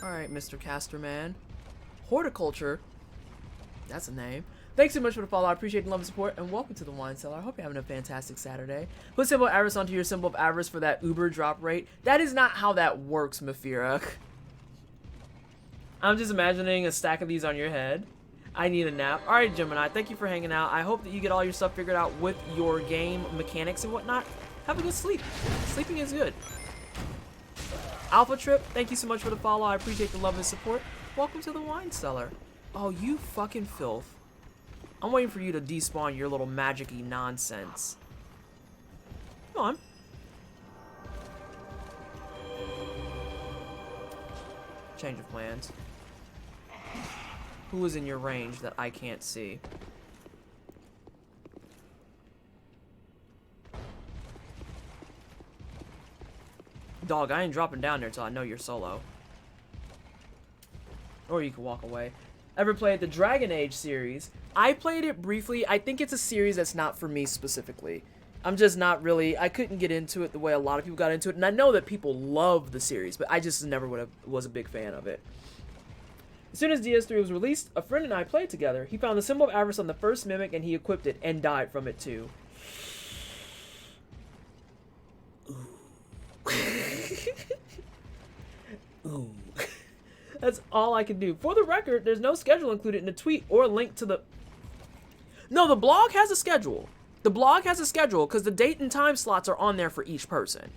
Alright, Mr. Casterman. Horticulture. That's a name. Thanks so much for the follow. I appreciate the love and support, and welcome to the Wine Cellar. I hope you're having a fantastic Saturday. Put Symbol of Avarice onto your Symbol of Avarice for that Uber drop rate. That is not how that works, Mafira. I'm just imagining a stack of these on your head. I need a nap. Alright, Gemini, thank you for hanging out. I hope that you get all your stuff figured out with your game mechanics and whatnot. Have a good sleep. Sleeping is good. Alpha Trip, thank you so much for the follow. I appreciate the love and support. Welcome to the Wine Cellar. Oh, you fucking filth. I'm waiting for you to despawn your little magic-y nonsense. Come on. Change of plans. Who is in your range that I can't see? Dog, I ain't dropping down there till I know you're solo. Or you can walk away. Ever played the Dragon Age series? I played it briefly. I think it's a series that's not for me specifically. I'm just not really, I couldn't get into it the way a lot of people got into it. And I know that people love the series, but I just never was a big fan of it. As soon as DS3 was released, a friend and I played together. He found the Symbol of Avarice on the first Mimic and he equipped it and died from it too. Ooh. That's all I can do. For the record, there's no schedule included in the tweet or link to the... No, the blog has a schedule. The blog has a schedule because the date and time slots are on there for each person.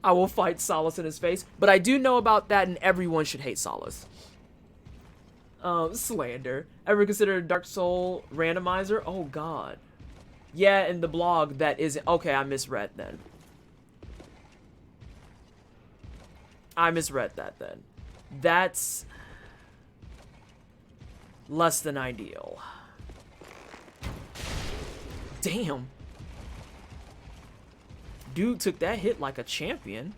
I will fight Solace in his face, but I do know about that and everyone should hate Solace. Slander. Ever considered a Dark Soul randomizer? Oh god. Yeah, in the blog that isn't... Okay, I misread then. I misread that then. That's less than ideal. Damn. Dude took that hit like a champion.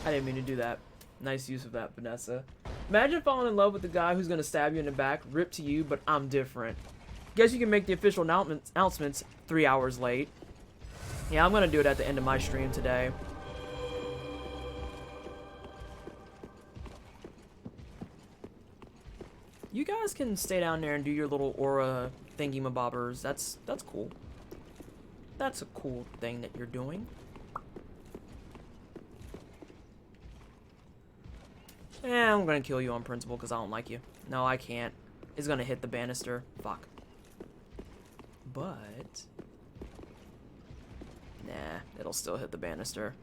I didn't mean to do that. Nice use of that, Vanessa. Imagine falling in love with the guy who's gonna stab you in the back. Rip to you, but I'm different. Guess you can make the official announcements 3 hours late. Yeah, I'm gonna do it at the end of my stream today. You guys can stay down there and do your little aura thingy-mabobbers. That's cool. That's a cool thing that you're doing. I'm gonna kill you on principle because I don't like you. No, I can't. It's gonna hit the banister. Fuck. But... Nah, it'll still hit the banister.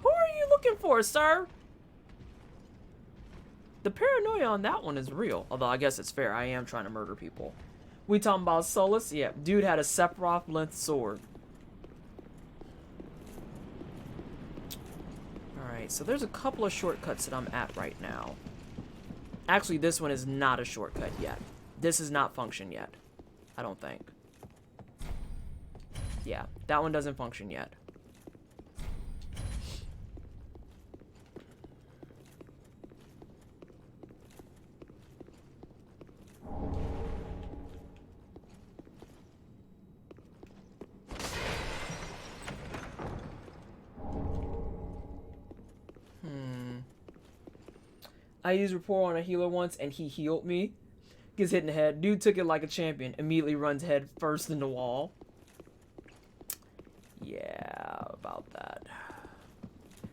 Who are you looking looking for, sir? The paranoia on that one is real. Although, I guess it's fair. I am trying to murder people. We talking about Solus? Yeah, dude had a Sephiroth-length sword. Alright, so there's a couple of shortcuts that I'm at right now. Actually, this one is not a shortcut yet. This is not function yet. I don't think. Yeah, that one doesn't function yet. I used rapport on a healer once and he healed me. Gets hit in the head. Dude took it like a champion. Immediately runs head first in the wall. Yeah, about that.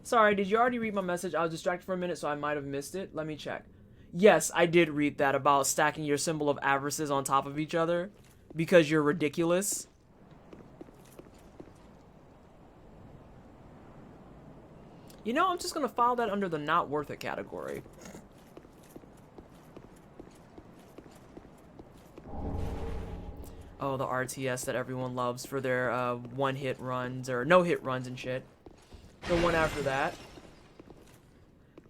Sorry, did you already read my message? I was distracted for a minute, so I might have missed it. Let me check. Yes, I did read that about stacking your symbol of avarices on top of each other. Because you're ridiculous. You know, I'm just going to file that under the not worth it category. Oh, the RTS that everyone loves for their one-hit runs or no-hit runs and shit. The one after that.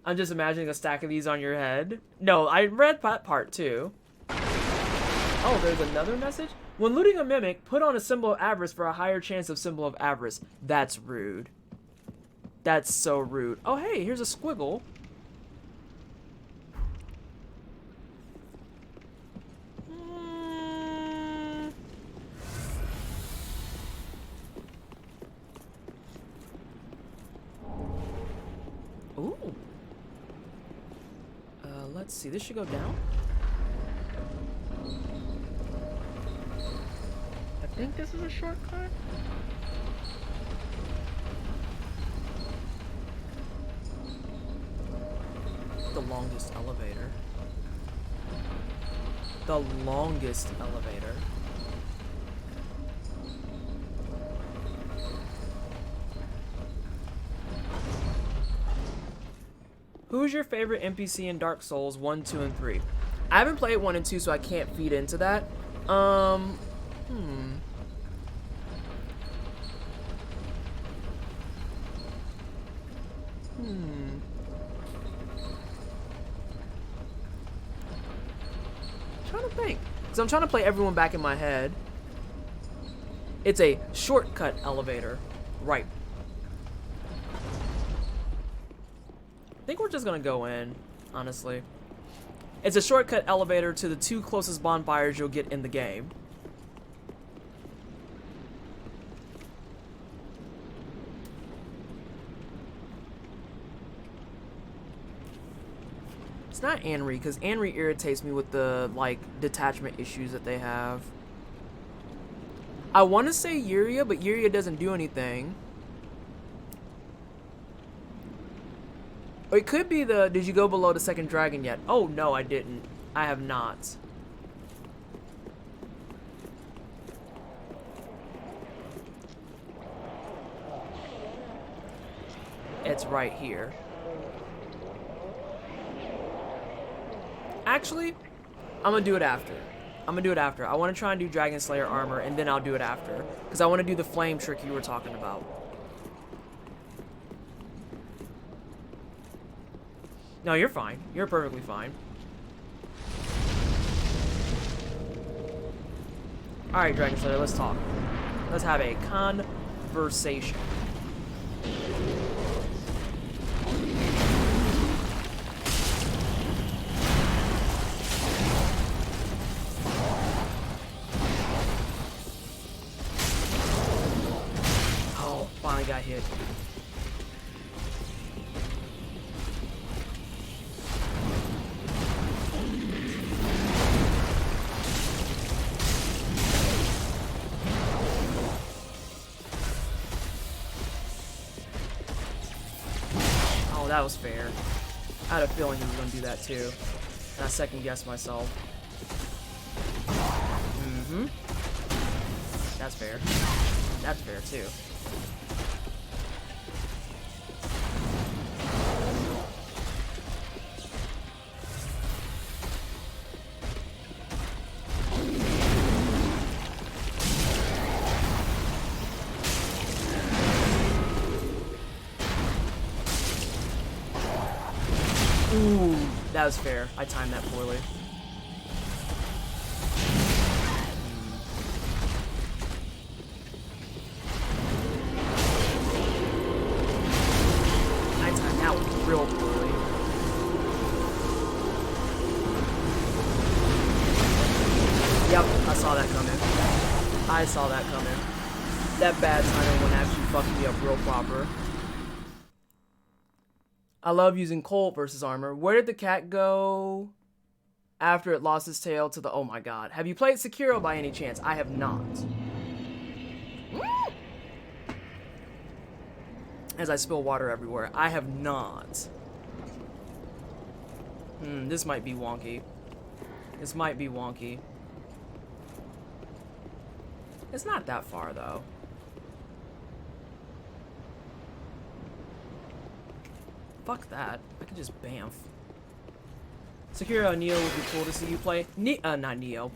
I'm just imagining a stack of these on your head. No, I read that part too. Oh, there's another message? When looting a mimic, put on a symbol of avarice for a higher chance of symbol of avarice. That's rude. That's so rude. Oh, hey, here's a squiggle. Ooh. Let's see. This should go down. I think this is a shortcut. The longest elevator. The longest elevator. Who's your favorite NPC in Dark Souls 1, 2, and 3? I haven't played 1 and 2, so I can't feed into that. Trying to think. Because I'm trying to play everyone back in my head. It's a shortcut elevator. Right. I think we're just gonna go in, honestly. It's a shortcut elevator to the 2 closest bonfires you'll get in the game. It's not Anri, because Anri irritates me with the, like, detachment issues that they have. I want to say Yuria, but Yuria doesn't do anything. Or it could be the, did you go below the second dragon yet? Oh, no, I didn't. I have not. It's right here. Actually, I'm gonna do it after. I want to try and do Dragonslayer Armor, and then I'll do it after. Because I want to do the flame trick you were talking about. No, you're fine. You're perfectly fine. Alright, Dragonslayer, let's talk. Let's have a conversation. Oh, finally got hit. That was fair. I had a feeling he was going to do that too. And I second guessed myself. That's fair. That's fair too. Ooh, that was fair. I timed that poorly. I timed that one real poorly. Yep, I saw that coming. I saw that coming. That bad timing one actually fucked me up real proper. I love using Colt versus armor. Where did the cat go after it lost its tail to the... Oh my god. Have you played Sekiro by any chance? I have not. As I spill water everywhere. I have not. This might be wonky. This might be wonky. It's not that far though. Fuck that. I can just bamf. Sekiro Neo would be cool to see you play. Not Neo.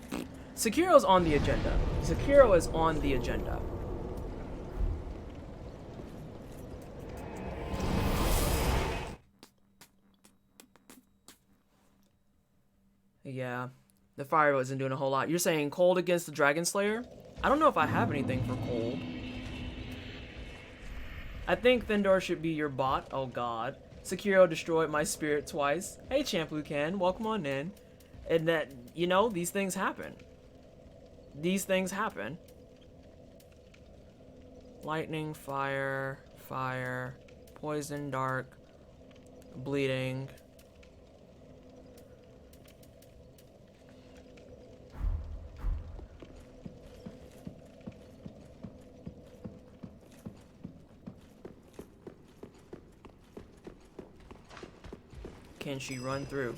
Sekiro's on the agenda. Sekiro is on the agenda. Yeah. The fire wasn't doing a whole lot. You're saying cold against the Dragonslayer? I don't know if I have anything for cold. I think Thindor should be your bot. Oh god. Sekiro destroyed my spirit twice. Hey, Champ Lucan, welcome on in. And that, you know, these things happen. These things happen. Lightning, fire, fire, poison, dark, bleeding. Can she run through?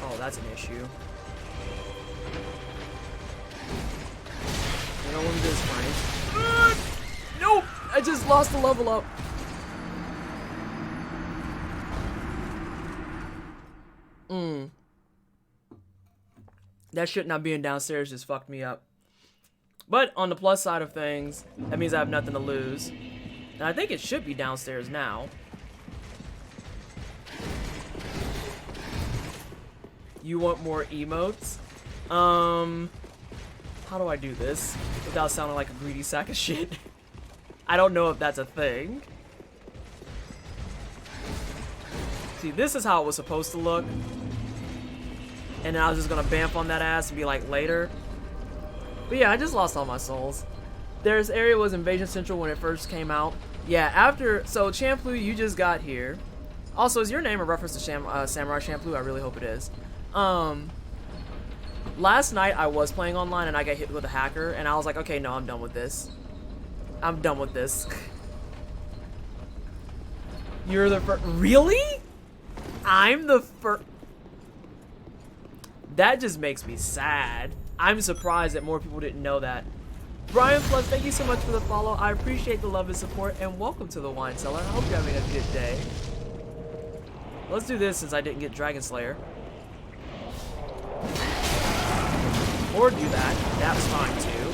Oh, that's an issue. You know what this Frank? Nope! I just lost the level up. That shit not being downstairs just fucked me up. But on the plus side of things, that means I have nothing to lose. And I think it should be downstairs now. You want more emotes? How do I do this without sounding like a greedy sack of shit? I don't know if that's a thing. See, this is how it was supposed to look. And then I was just gonna bamf on that ass and be like, later. But yeah, I just lost all my souls. There's area was Invasion Central when it first came out. Yeah, after... So, Champloo, you just got here. Also, is your name a reference to Samurai Champloo? I really hope it is. Last night, I was playing online and I got hit with a hacker. And I was like, okay, no, I'm done with this. I'm done with this. You're the first... Really? I'm the first... That just makes me sad. I'm surprised that more people didn't know that. Brian Plus, thank you so much for the follow. I appreciate the love and support, and welcome to the Wine Cellar. I hope you're having a good day. Let's do this since I didn't get Dragonslayer. Or do that. That's fine too.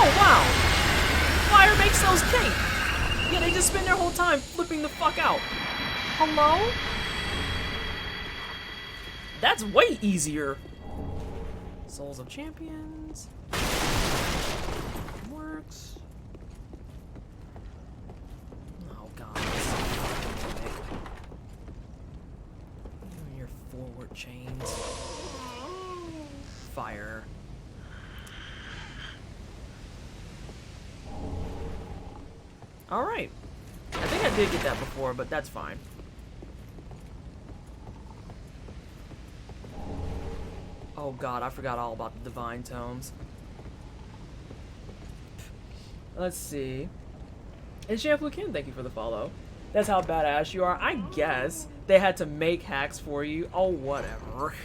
Oh wow! Fire makes those cake! Yeah, they just spend their whole time flipping the fuck out. Hello? That's way easier. Souls of Champions. Works. Oh god. Your forward chains. Fire. Alright. I think I did get that before, but that's fine. Oh god, I forgot all about the Divine Tomes. Let's see. And Shampoo Kin, thank you for the follow. That's how badass you are. I guess they had to make hacks for you. Oh, whatever.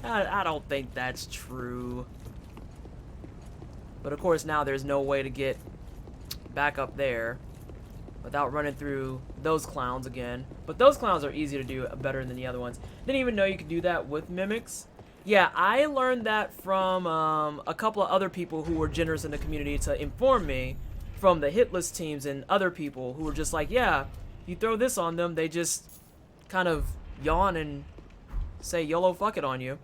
I don't think that's true. But of course now there's no way to get back up there. without running through those clowns again. But those clowns are easy to do better than the other ones. Didn't even know you could do that with mimics. Yeah, I learned that from a couple of other people who were generous in the community to inform me, from the hit list teams and other people who were just like, yeah, you throw this on them, they just kind of yawn and say YOLO fuck it on you.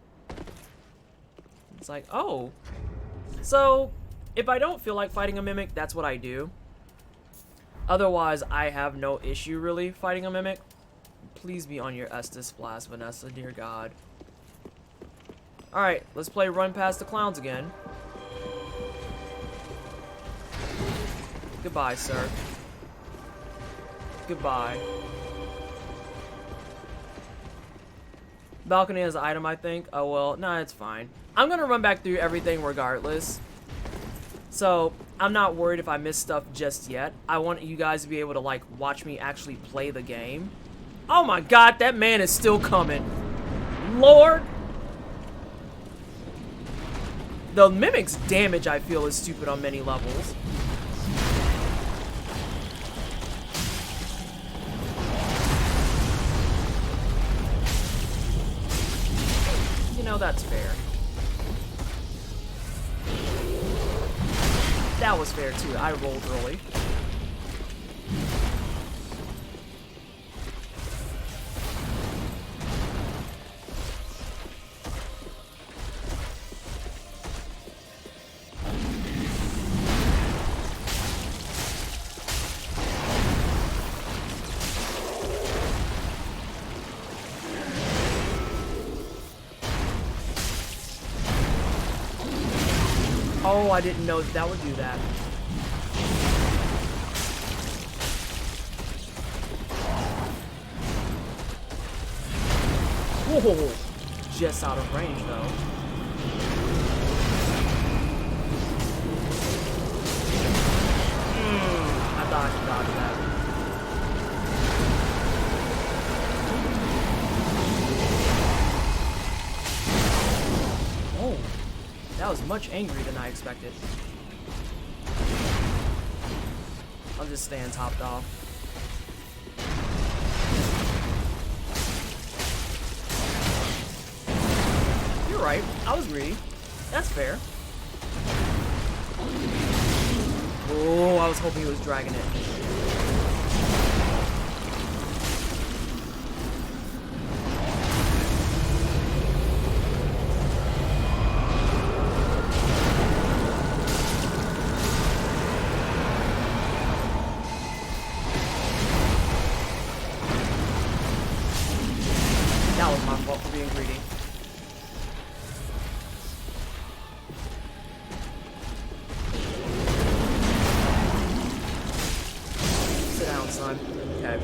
It's like, oh. So, if I don't feel like fighting a mimic, that's what I do. Otherwise, I have no issue really fighting a mimic. Please be on your Estus Blast, Vanessa, dear God. Alright, let's play Run Past the Clowns again. Goodbye, sir. Goodbye. Balcony has an item, I think. Oh, well, nah, it's fine. I'm gonna run back through everything regardless. So, I'm not worried if I miss stuff just yet. I want you guys to be able to, like, watch me actually play the game. Oh my god, that man is still coming. Lord! The Mimic's damage, I feel, is stupid on many levels. You know, that's fair. That was fair, too. I rolled early. Oh, I didn't know that would do that. Whoa! Just out of range, though. I thought I could dodge that. Oh, that was much angrier than I expected. I'll just stand topped off. You're right. I was greedy. That's fair. Oh, I was hoping he was dragging it. That was my fault for being greedy. Son. Okay.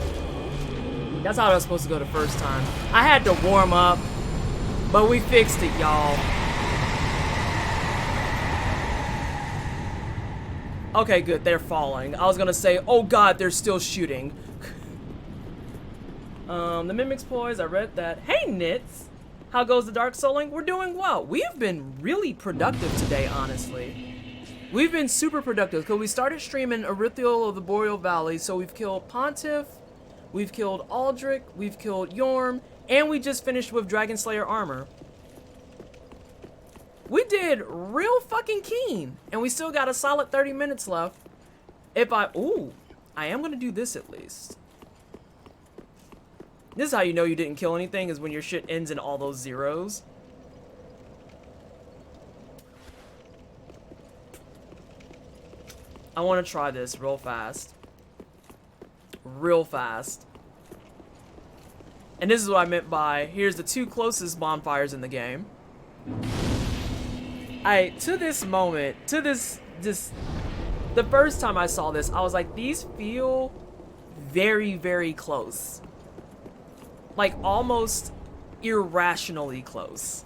That's how it was supposed to go the first time. I had to warm up, but we fixed it, y'all. Okay, good. They're falling. I was gonna say, oh god, they're still shooting. The Mimic's poised. I read that. Hey, Nits. How goes the Dark Souling? We're doing well. We have been really productive today, honestly. We've been super productive because we started streaming Erythiel of the Boreal Valley, so we've killed Pontiff, we've killed Aldritch, we've killed Yhorm, and we just finished with Dragonslayer Armor. We did real fucking keen, and we still got a solid 30 minutes left. Ooh, I am gonna do this at least. This is how you know you didn't kill anything, is when your shit ends in all those zeros. I want to try this real fast. Real fast. And this is what I meant by, here's the 2 closest bonfires in the game. To this moment, the first time I saw this, I was like, these feel very, very close. Like, almost irrationally close.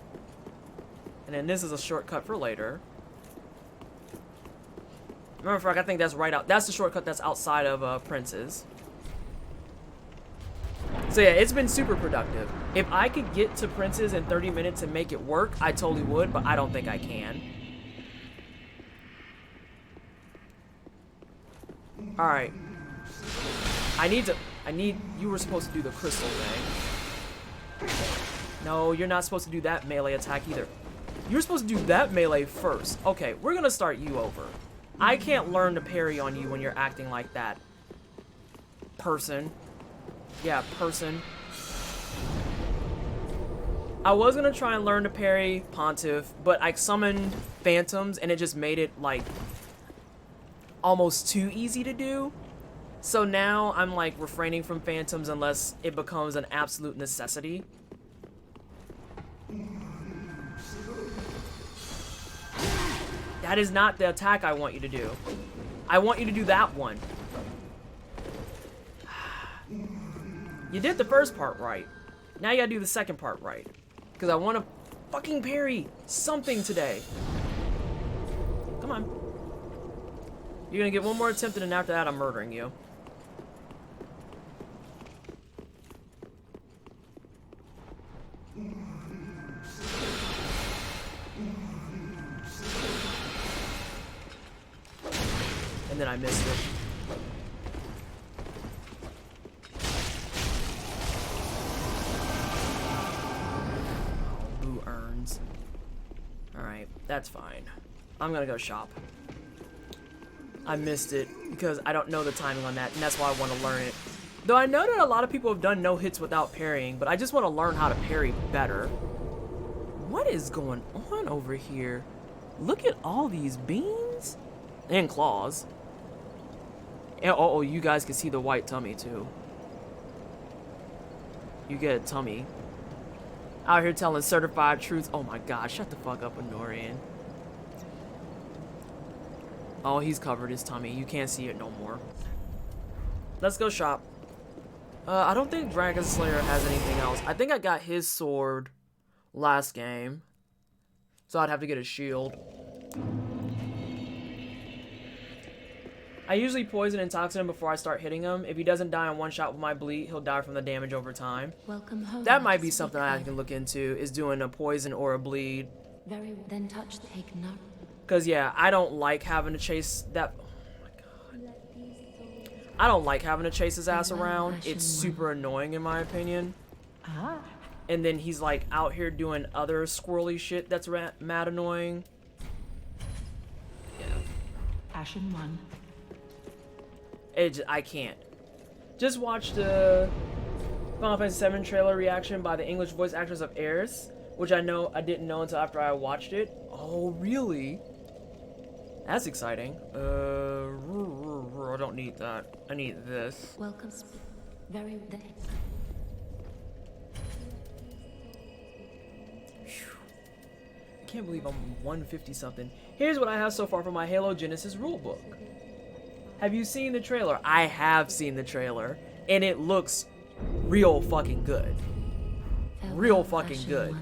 And then this is a shortcut for later. Remember, Frank, I think that's right out. That's the shortcut that's outside of Prince's. So yeah, it's been super productive. If I could get to Prince's in 30 minutes and make it work, I totally would, but I don't think I can. Alright. You were supposed to do the crystal thing. No, you're not supposed to do that melee attack either. You're supposed to do that melee first. Okay, we're gonna start you over. I can't learn to parry on you when you're acting like that. Person. Yeah, person. I was gonna try and learn to parry Pontiff, but I summoned phantoms and it just made it like almost too easy to do. So now I'm like refraining from phantoms unless it becomes an absolute necessity. That is not the attack I want you to do. I want you to do that one. You did the first part right. Now you gotta do the second part right. Because I want to fucking parry something today. Come on. You're gonna get one more attempt and then after that I'm murdering you. And then I missed it. Boo earns. Alright, that's fine. I'm gonna go shop. I missed it because I don't know the timing on that, and that's why I want to learn it. Though I know that a lot of people have done no hits without parrying, but I just want to learn how to parry better. What is going on over here? Look at all these beans and claws. And, oh, you guys can see the white tummy too. You get a tummy. Out here telling certified truths. Oh my god, shut the fuck up, Honorian. Oh, he's covered his tummy. You can't see it no more. Let's go shop. I don't think Dragonslayer has anything else. I think I got his sword last game. So I'd have to get a shield. I usually poison and toxin him before I start hitting him. If he doesn't die in one shot with my bleed, he'll die from the damage over time. Welcome home. That might be something I can look into, is doing a poison or a bleed. Very well. Then touch the take note. Because, yeah, I don't like having to chase that... Oh, my God. I don't like having to chase his ass around. It's super annoying, in my opinion. Ah. And then he's, like, out here doing other squirrely shit that's mad annoying. Yeah. Ashen one. I can't. Just watched the Final Fantasy VII trailer reaction by the English voice actors of Aerith, which I didn't know until after I watched it. Oh, really? That's exciting. I don't need that. I need this. Welcome. Very well. I can't believe I'm 150 something. Here's what I have so far for my Halo Genesis rulebook. Have you seen the trailer? I have seen the trailer, and it looks real fucking good. Real fucking good.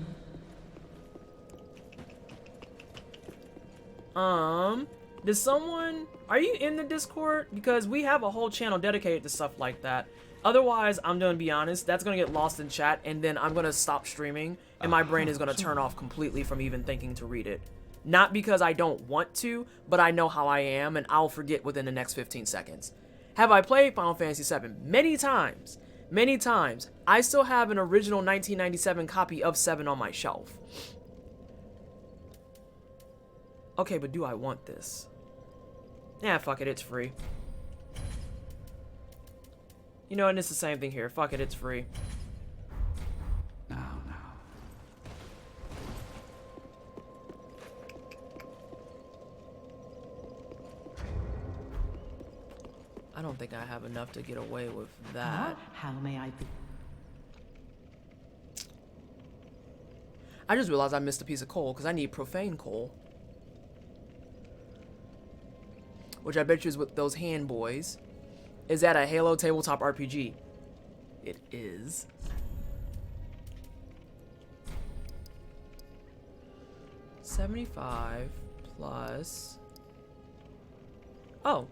Does someone... Are you in the Discord? Because we have a whole channel dedicated to stuff like that. Otherwise, I'm gonna be honest, that's gonna get lost in chat, and then I'm gonna stop streaming, and my brain is gonna turn off completely from even thinking to read it. Not because I don't want to, but I know how I am, and I'll forget within the next 15 seconds. Have I played Final Fantasy VII? Many times. Many times. I still have an original 1997 copy of 7 on my shelf. Okay, but do I want this? Yeah, fuck it, it's free. You know, and it's the same thing here. Fuck it, it's free. Now. I don't think I have enough to get away with that. How may I be? I just realized I missed a piece of coal because I need profane coal. Which I bet you is with those hand boys. Is that a Halo tabletop RPG? It is. $75 plus... Oh.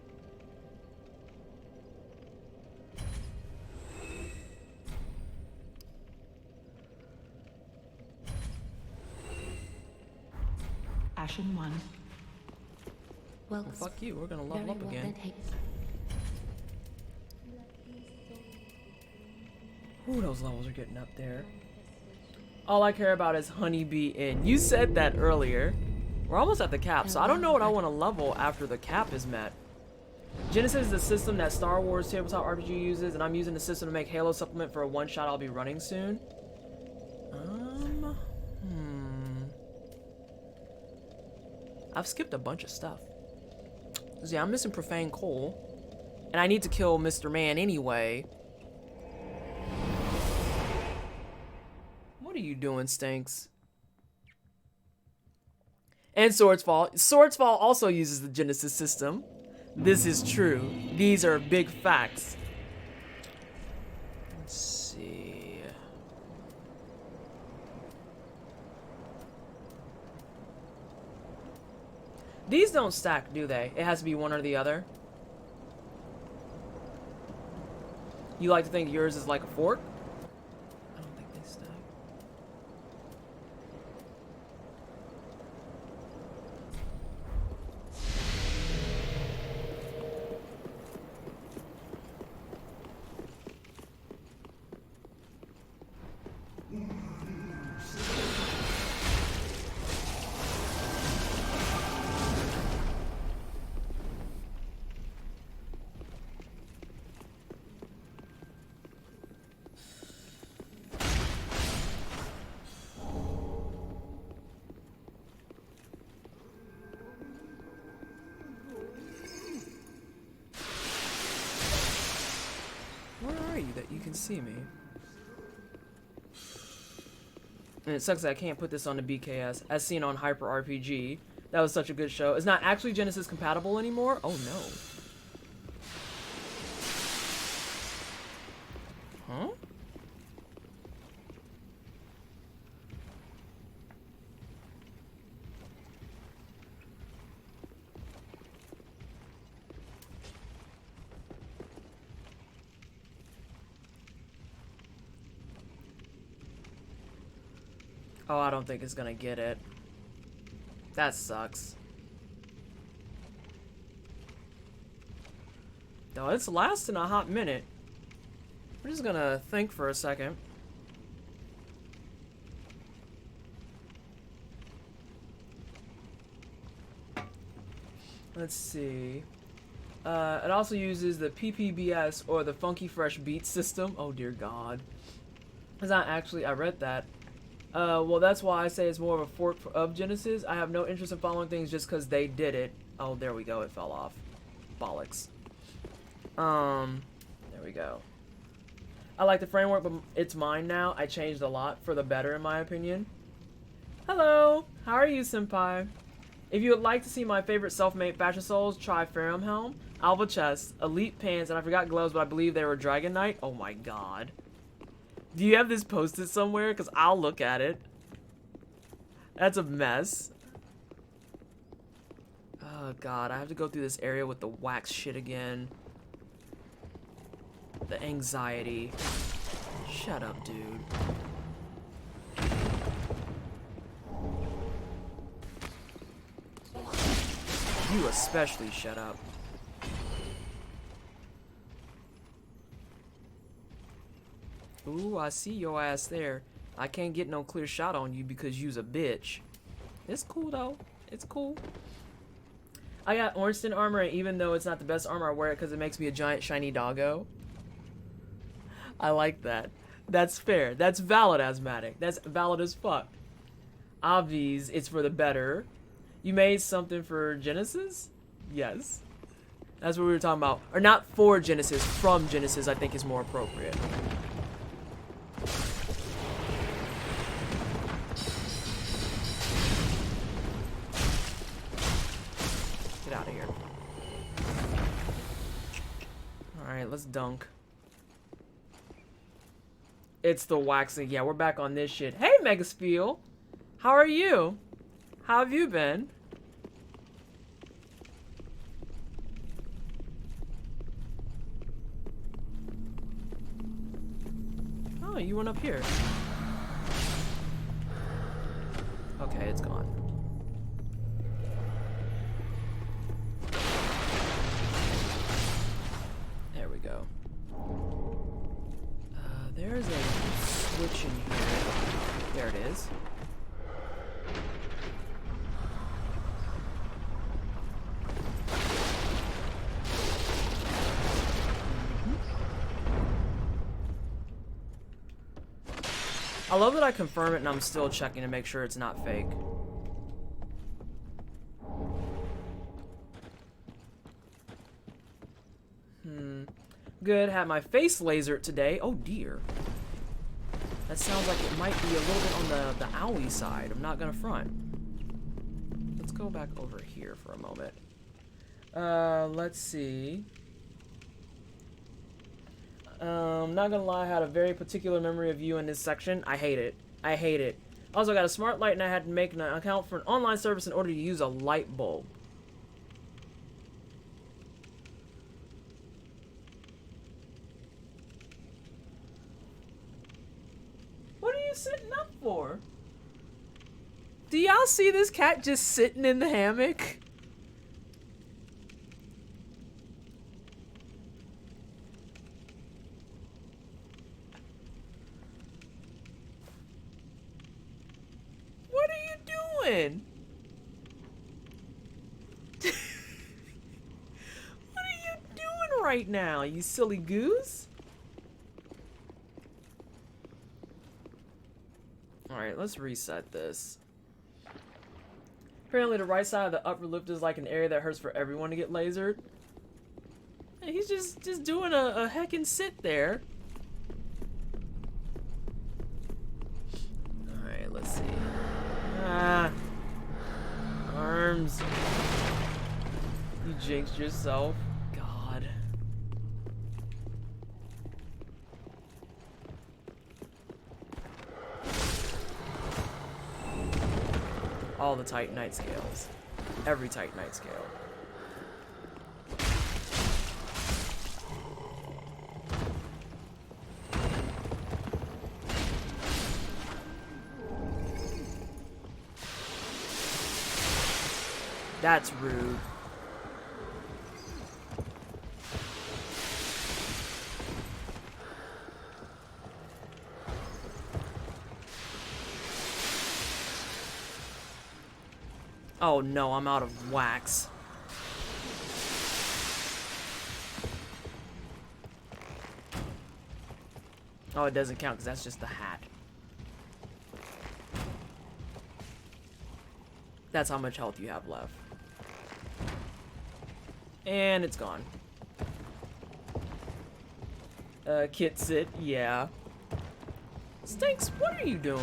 Ashen one. Well, fuck you. We're gonna level up again. Ooh, those levels are getting up there. All I care about is Honeybee Inn. You said that earlier. We're almost at the cap, so I don't know what I want to level after the cap is met. Genesis is the system that Star Wars Tabletop RPG uses, and I'm using the system to make Halo supplement for a one-shot I'll be running soon. I've skipped a bunch of stuff. Yeah, I'm missing Profane Coal, and I need to kill Mr. Man anyway. What are you doing, Stinks? And Sword's Fall. Sword's Fall also uses the Genesis system. This is true. These are big facts. Let's see. These don't stack, do they? It has to be one or the other. You like to think yours is like a fork? I don't think they stack. That you can see me. And it sucks that I can't put this on the BKS as seen on Hyper RPG. That was such a good show. It's not actually Genesis compatible anymore. Oh no. Huh? Oh, I don't think it's gonna get it. That sucks. No, it's lasting a hot minute. We're just gonna think for a second. Let's see. It also uses the PPBS or the Funky Fresh Beat system. Oh dear God. It's not actually, I read that. Well, that's why I say it's more of a fork of Genesis. I have no interest in following things just because they did it. Oh, there we go. It fell off. Bollocks. There we go. I like the framework, but it's mine now. I changed a lot for the better, in my opinion. Hello. How are you, Senpai? If you would like to see my favorite self-made fashion souls, try Ferrum Helm, Alva Chest, Elite Pants, and I forgot gloves, but I believe they were Dragon Knight. Oh my God. Do you have this posted somewhere? Because I'll look at it. That's a mess. Oh God, I have to go through this area with the wax shit again. The anxiety. Shut up, dude. You especially shut up. Ooh, I see your ass there. I can't get no clear shot on you because you's a bitch. It's cool though. It's cool. I got Ornstein armor, and even though it's not the best armor, I wear it because it makes me a giant shiny doggo. I like that. That's fair. That's valid, Asthmatic. That's valid as fuck. Obvious, it's for the better. You made something for Genesis? Yes. That's what we were talking about. Or not for Genesis, from Genesis, I think is more appropriate. Get out of here. Alright, let's dunk. It's the waxing. Yeah, we're back on this shit. Hey, Megaspiel! How are you? How have you been? Oh, you went up here. Okay, it's gone. There we go. There's a is. I love that I confirm it and I'm still checking to make sure it's not fake. Good, had my face lasered today. Oh dear. That sounds like it might be a little bit on the owie side. I'm not gonna front. Let's go back over here for a moment. Let's see. Not gonna lie, I had a very particular memory of you in this section. I hate it. I hate it. Also got a smart light and I had to make an account for an online service in order to use a light bulb. What are you sitting up for? Do y'all see this cat just sitting in the hammock? What are you doing? What are you doing right now, you silly goose? Alright, let's reset this. Apparently the right side of the upper lip is like an area that hurts for everyone to get lasered. And he's just doing a heckin' sit there. Alright, let's see. Ah. Arms. You jinxed yourself. God. All the Titanite scales. Every Titanite scale. That's rude. Oh no, I'm out of wax. Oh, it doesn't count because that's just the hat. That's how much health you have left. And it's gone. Kit sit, yeah. Stinks, what are you doing?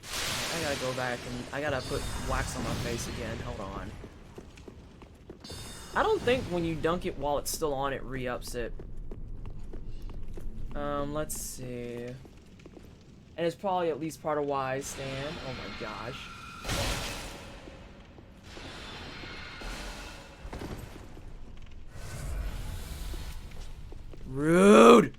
I gotta go back and I gotta put wax on my face again. Hold on. I don't think when you dunk it while it's still on, it re-ups it. Let's see. And it's probably at least part of why I stand. Oh my gosh. Rude!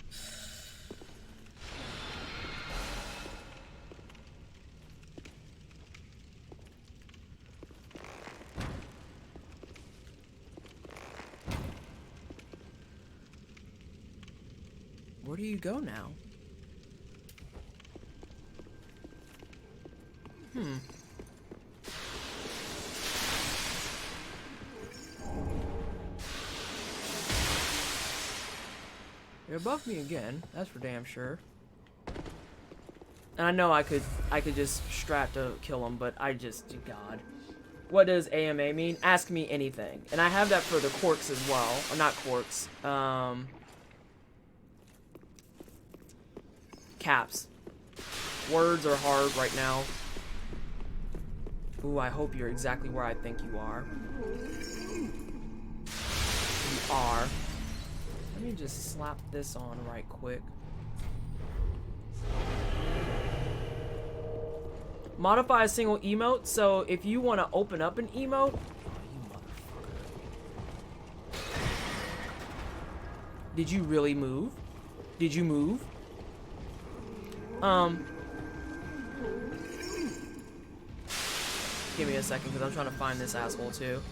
Where do you go now? You're above me again, that's for damn sure. And I know I could just strat to kill him, but God. What does AMA mean? Ask me anything. And I have that for the quarks as well. Or not quarks. Caps. Words are hard right now. Ooh, I hope you're exactly where I think you are. You are. Let me just slap this on right quick. Modify a single emote, so if you want to open up an emote... Oh, you motherfucker. Did you really move? Did you move? Give me a second, because I'm trying to find this asshole, too.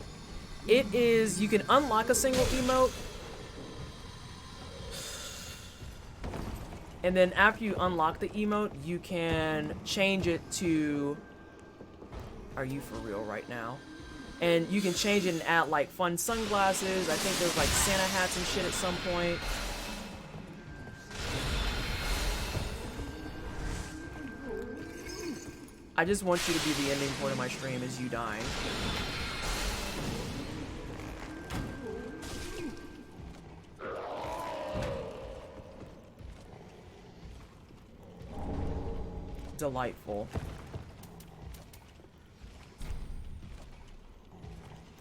It is... You can unlock a single emote. And then after you unlock the emote, you can change it to... Are you for real right now? And you can change it and add like fun sunglasses. I think there's like Santa hats and shit at some point. I just want you to be the ending point of my stream is you dying. Delightful.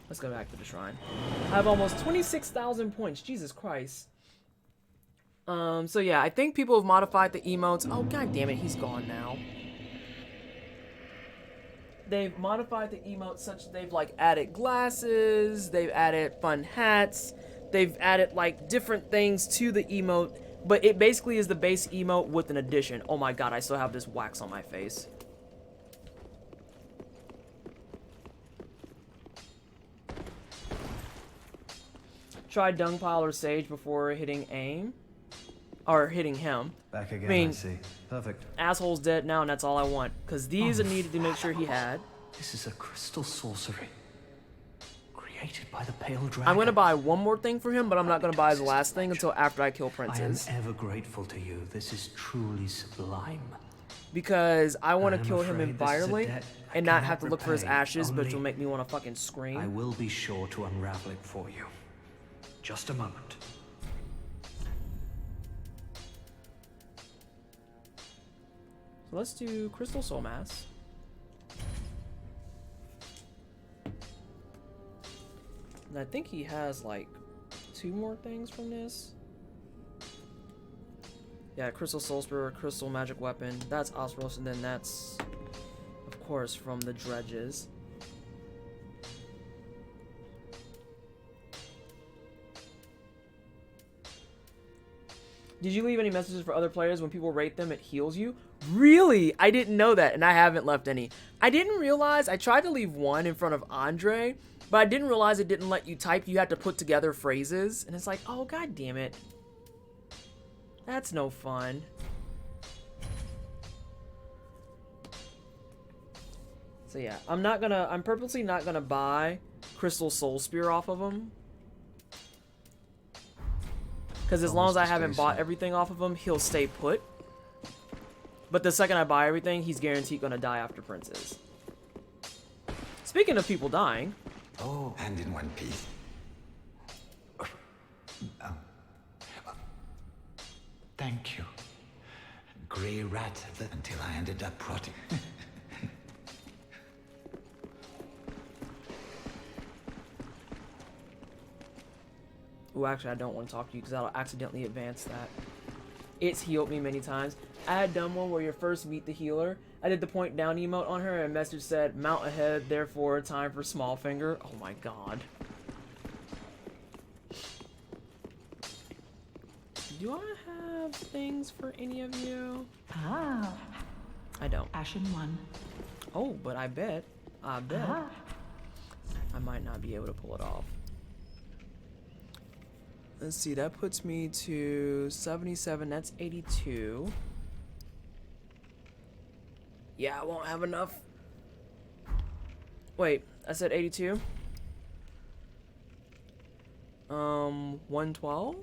Let's go back to the shrine. I have almost 26,000 points. Jesus Christ. So yeah, I think people have modified the emotes. Oh, god damn it, he's gone now. They've modified the emotes such that they've like added glasses, they've added fun hats, they've added like different things to the emote, but it basically is the base emote with an addition. Oh my god, I still have this wax on my face. Try dung pile or sage before hitting aim. Or hitting him. Back again, I mean, see. Perfect. Asshole's dead now, and that's all I want. Because these are needed to make sure he had. This is a crystal sorcery. Created by the pale dragon. I'm going to buy one more thing for him, but I'm not going to buy his last thing until after I kill Princess. I am ever grateful to you. This is truly sublime. Because I want to kill him afraid this is a entirely debt I and not cannot have to look for his repay. ashes, but Only it'll make me want to fucking scream. I will be sure to unravel it for you. Just a moment. So let's do Crystal Soul Mass. And I think he has like 2 more things from this. Yeah, Crystal Soul Spear, Crystal Magic Weapon. That's Osros, and then that's, of course, from the Dredges. Did you leave any messages for other players? When people rate them, it heals you? Really? I didn't know that, and I haven't left any. I didn't realize, I tried to leave one in front of Andre, but I didn't realize it didn't let you type. You had to put together phrases, and it's like, oh, god damn it. That's no fun. So yeah, I'm purposely not gonna buy Crystal Soul Spear off of him. Because as long as I haven't bought everything off of him, he'll stay put. But the second I buy everything, he's guaranteed gonna die after Princess. Speaking of people dying. Oh, and in one piece. Thank you. Grey rat until I ended up rotting. Ooh, actually, I don't want to talk to you because that'll accidentally advance that. It's healed me many times. I had done one where you first meet the healer. I did the point down emote on her and a message said, mount ahead, therefore time for small finger. Oh my god. Do I have things for any of you? Ah. I don't. Ashen 1. Oh, but I bet. I might not be able to pull it off. Let's see, that puts me to 77, that's 82. Yeah, I won't have enough. Wait, I said 82? 112?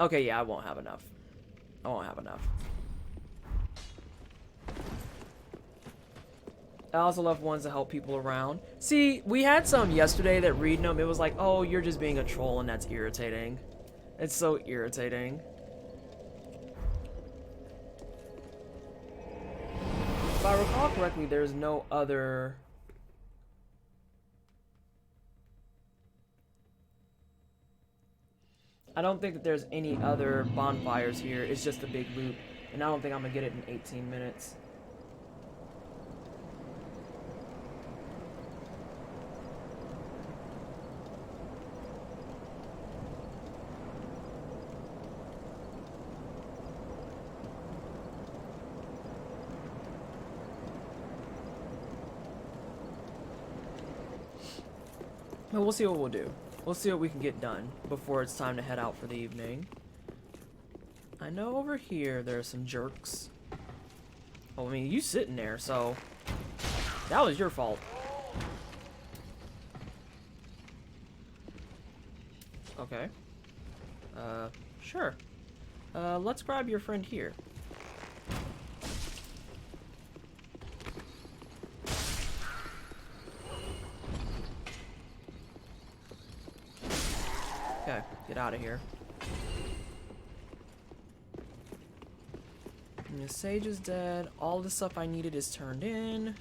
Okay, yeah, I won't have enough. I won't have enough. I also left ones to help people around. See, we had some yesterday that reading them, it was like, oh, you're just being a troll and that's irritating. It's so irritating. If I recall correctly, there's no other... I don't think that there's any other bonfires here. It's just a big loop. And I don't think I'm gonna get it in 18 minutes. But we'll see what we'll do. We'll see what we can get done before it's time to head out for the evening. I know over here there are some jerks. Well, I mean, you sitting there, so that was your fault. Okay. Sure. Let's grab your friend here. Okay, get out of here. And the sage is dead. All the stuff I needed is turned in.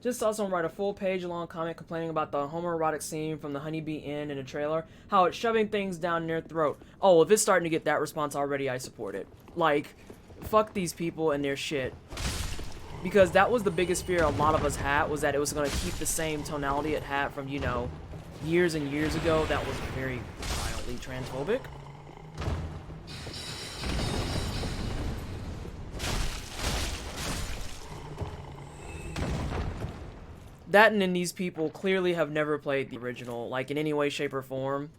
Just saw someone write a full page-long comment complaining about the homoerotic scene from the Honeybee Inn in the trailer. How it's shoving things down their throat. Oh, if it's starting to get that response already, I support it. Like, fuck these people and their shit. Because that was the biggest fear a lot of us had, was that it was going to keep the same tonality it had from, you know, years and years ago. That was very violently transphobic. That and then these people clearly have never played the original, like, in any way, shape, or form.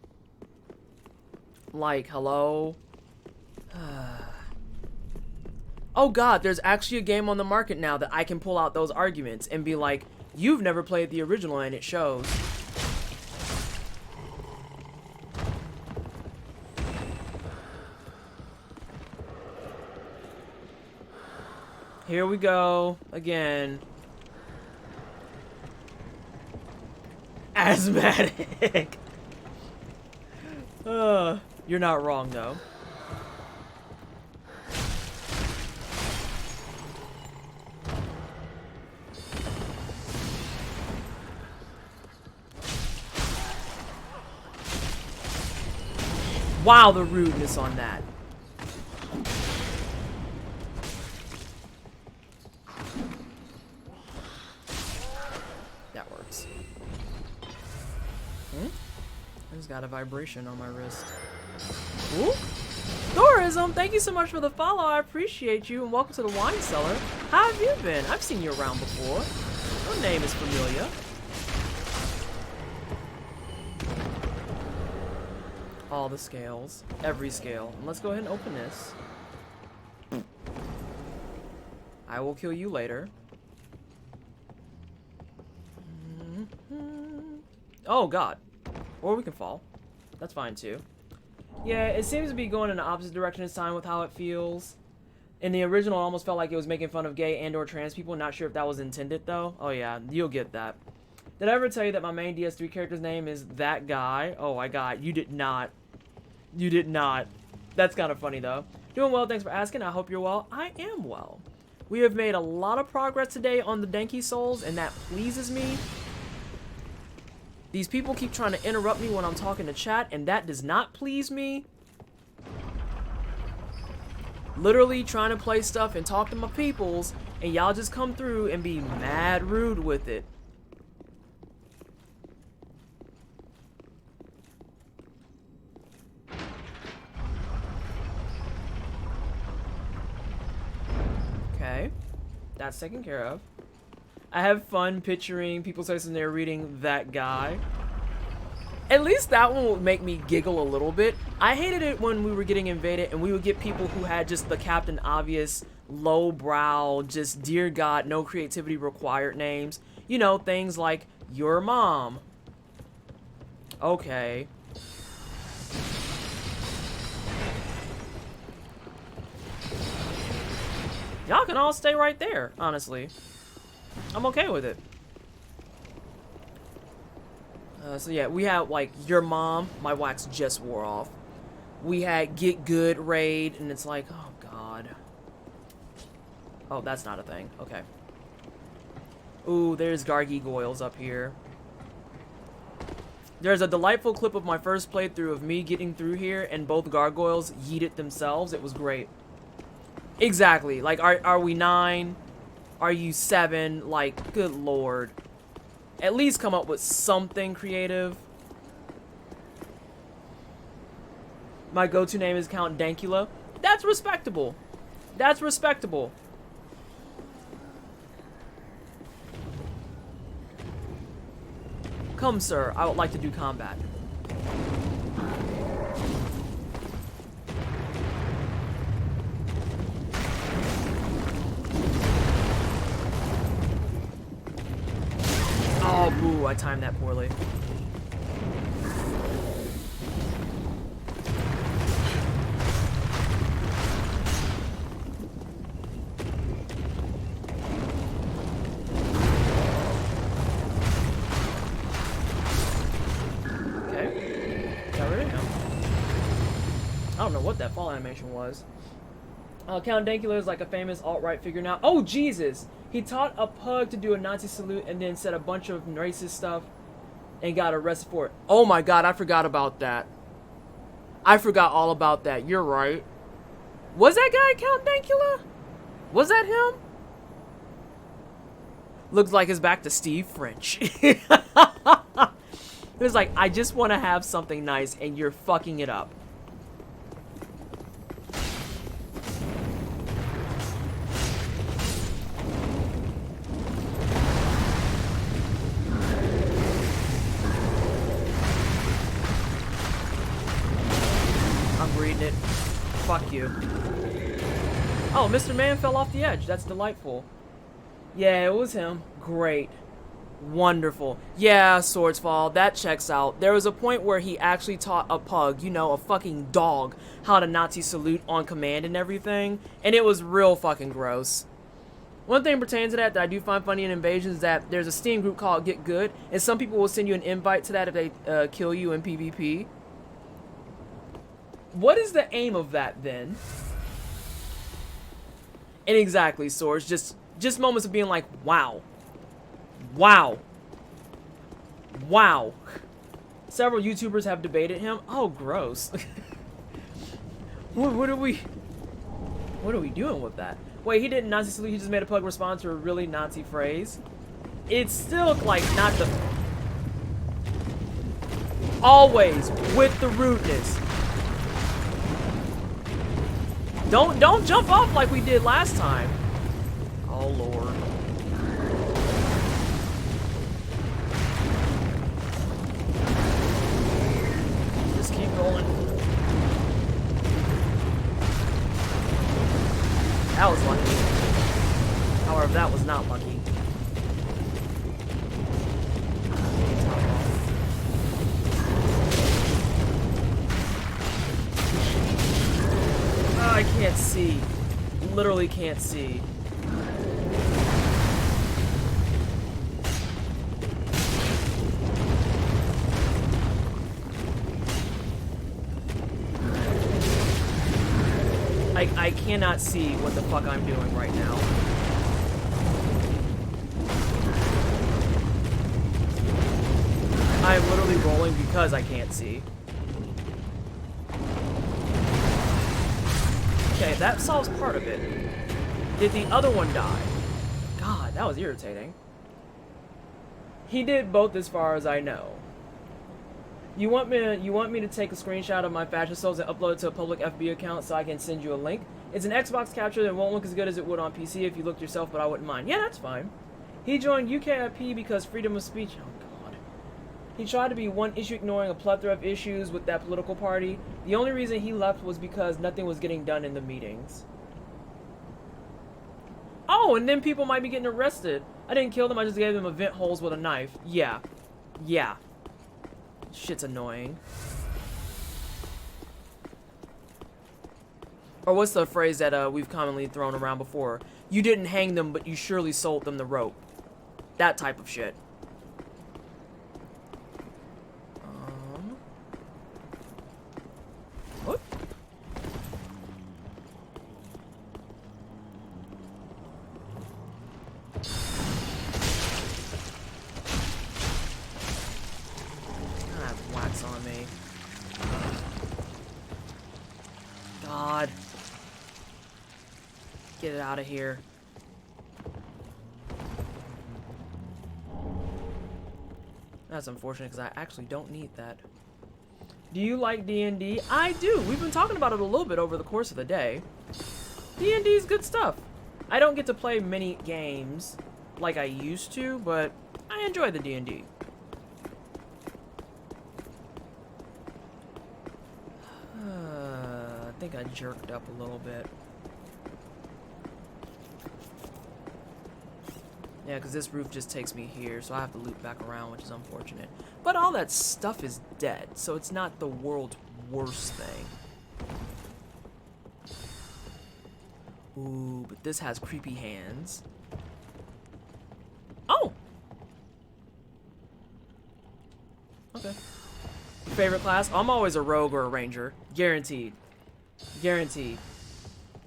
Like, hello? Oh god, there's actually a game on the market now that I can pull out those arguments and be like, you've never played the original and it shows. Here we go, again. Asthmatic. You're not wrong, though. Wow, the rudeness on that. That works. I just got a vibration on my wrist. Ooh. Thorism, thank you so much for the follow. I appreciate you, and welcome to the wine cellar. How have you been? I've seen you around before. Your name is familiar. All the scales. Every scale. And let's go ahead and open this. I will kill you later. Oh god. Or we can fall. That's fine too. Yeah, it seems to be going in the opposite direction this time with how it feels. In the original, it almost felt like it was making fun of gay and or trans people. Not sure if that was intended though. Oh yeah, you'll get that. Did I ever tell you that my main DS3 character's name is that guy? Oh my god, you did not. You did not. That's kind of funny though. Doing well, thanks for asking. I hope you're well. I am well. We have made a lot of progress today on the Denki Souls, and that pleases me. These people keep trying to interrupt me when I'm talking to chat, and that does not please me. Literally trying to play stuff and talk to my peoples, and y'all just come through and be mad rude with it. Okay, that's taken care of. I have fun picturing people sitting there reading that guy. At least that one would make me giggle a little bit. I hated it when we were getting invaded and we would get people who had just the Captain Obvious, lowbrow, just dear God, no creativity required names. You know, things like your mom. Okay. Y'all can all stay right there, honestly. I'm okay with it. So yeah, we had like your mom. My wax just wore off. We had get good raid, and it's like, oh god. Oh, that's not a thing. Okay. Ooh, there's gargoyles up here. There's a delightful clip of my first playthrough of me getting through here, and both gargoyles yeeted themselves. It was great. Exactly. Like, are we 9? Are you 7? Like, good lord. At least come up with something creative. My go-to name is Count Dankula. That's respectable. That's respectable. Come, sir, I would like to do combat. Oh, boo, I timed that poorly. I don't know what that fall animation was. Count Dankula is like a famous alt-right figure now. Oh, Jesus! He taught a pug to do a Nazi salute and then said a bunch of racist stuff and got arrested for it. Oh my god, I forgot about that. I forgot all about that. You're right. Was that guy Count Dankula? Was that him? Looks like it's back to Steve French. It was like, I just want to have something nice and you're fucking it up. Reading it. Fuck you. Oh, Mr. Man fell off the edge. That's delightful. Yeah, it was him. Great. Wonderful. Yeah, Swordsfall. That checks out. There was a point where he actually taught a pug, you know, a fucking dog, how to Nazi salute on command and everything. And it was real fucking gross. One thing pertaining to that I do find funny in Invasion is that there's a Steam group called Get Good, and some people will send you an invite to that if they kill you in PvP. What is the aim of that, then? And exactly, Swords. Just moments of being like, wow. Wow. Wow. Several YouTubers have debated him. Oh, gross. What are we doing with that? Wait, he didn't Nazi salute, he just made a pug respond to a really Nazi phrase? It's still, like, not the... Always with the rudeness. Don't jump off like we did last time. Oh, Lord. Just keep rolling. That was lucky. However, that was not lucky. I can't see. Literally can't see. I cannot see what the fuck I'm doing right now. I'm literally rolling because I can't see. Okay, that solves part of it. Did the other one die? God, that was irritating. He did both as far as I know. You want me to take a screenshot of my fashion souls and upload it to a public FB account so I can send you a link? It's an Xbox capture that won't look as good as it would on PC if you looked yourself, but I wouldn't mind. Yeah, that's fine. He joined UKIP because freedom of speech... Oh, God. He tried to be one issue ignoring a plethora of issues with that political party. The only reason he left was because nothing was getting done in the meetings. Oh, and then people might be getting arrested. I didn't kill them, I just gave them vent holes with a knife. Yeah. Yeah. Shit's annoying. Or what's the phrase that we've commonly thrown around before? You didn't hang them, but you surely sold them the rope. That type of shit. What? Wax on me. God. Get it out of here. That's unfortunate because I actually don't need that. Do you like D&D? I do. We've been talking about it a little bit over the course of the day. D&D is good stuff. I don't get to play many games like I used to, but I enjoy the D&D. think I jerked up a little bit. Yeah, because this roof just takes me here, so I have to loop back around, which is unfortunate. But all that stuff is dead, so it's not the world's worst thing. Ooh, but this has creepy hands. Oh! Okay. Favorite class? I'm always a rogue or a ranger. Guaranteed. Guaranteed.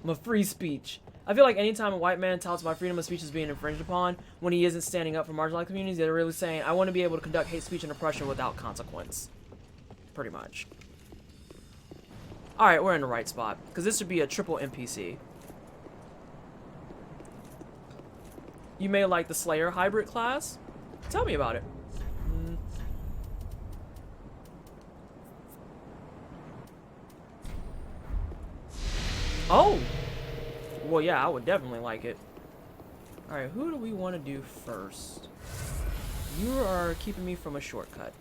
I'm a free speech. I feel like anytime a white man touts my freedom of speech is being infringed upon, when he isn't standing up for marginalized communities, they're really saying, I want to be able to conduct hate speech and oppression without consequence. Pretty much. Alright, we're in the right spot. Because this should be a triple NPC. You may like the Slayer hybrid class? Tell me about it. Oh! Well, yeah, I would definitely like it. Alright, who do we want to do first? You are keeping me from a shortcut.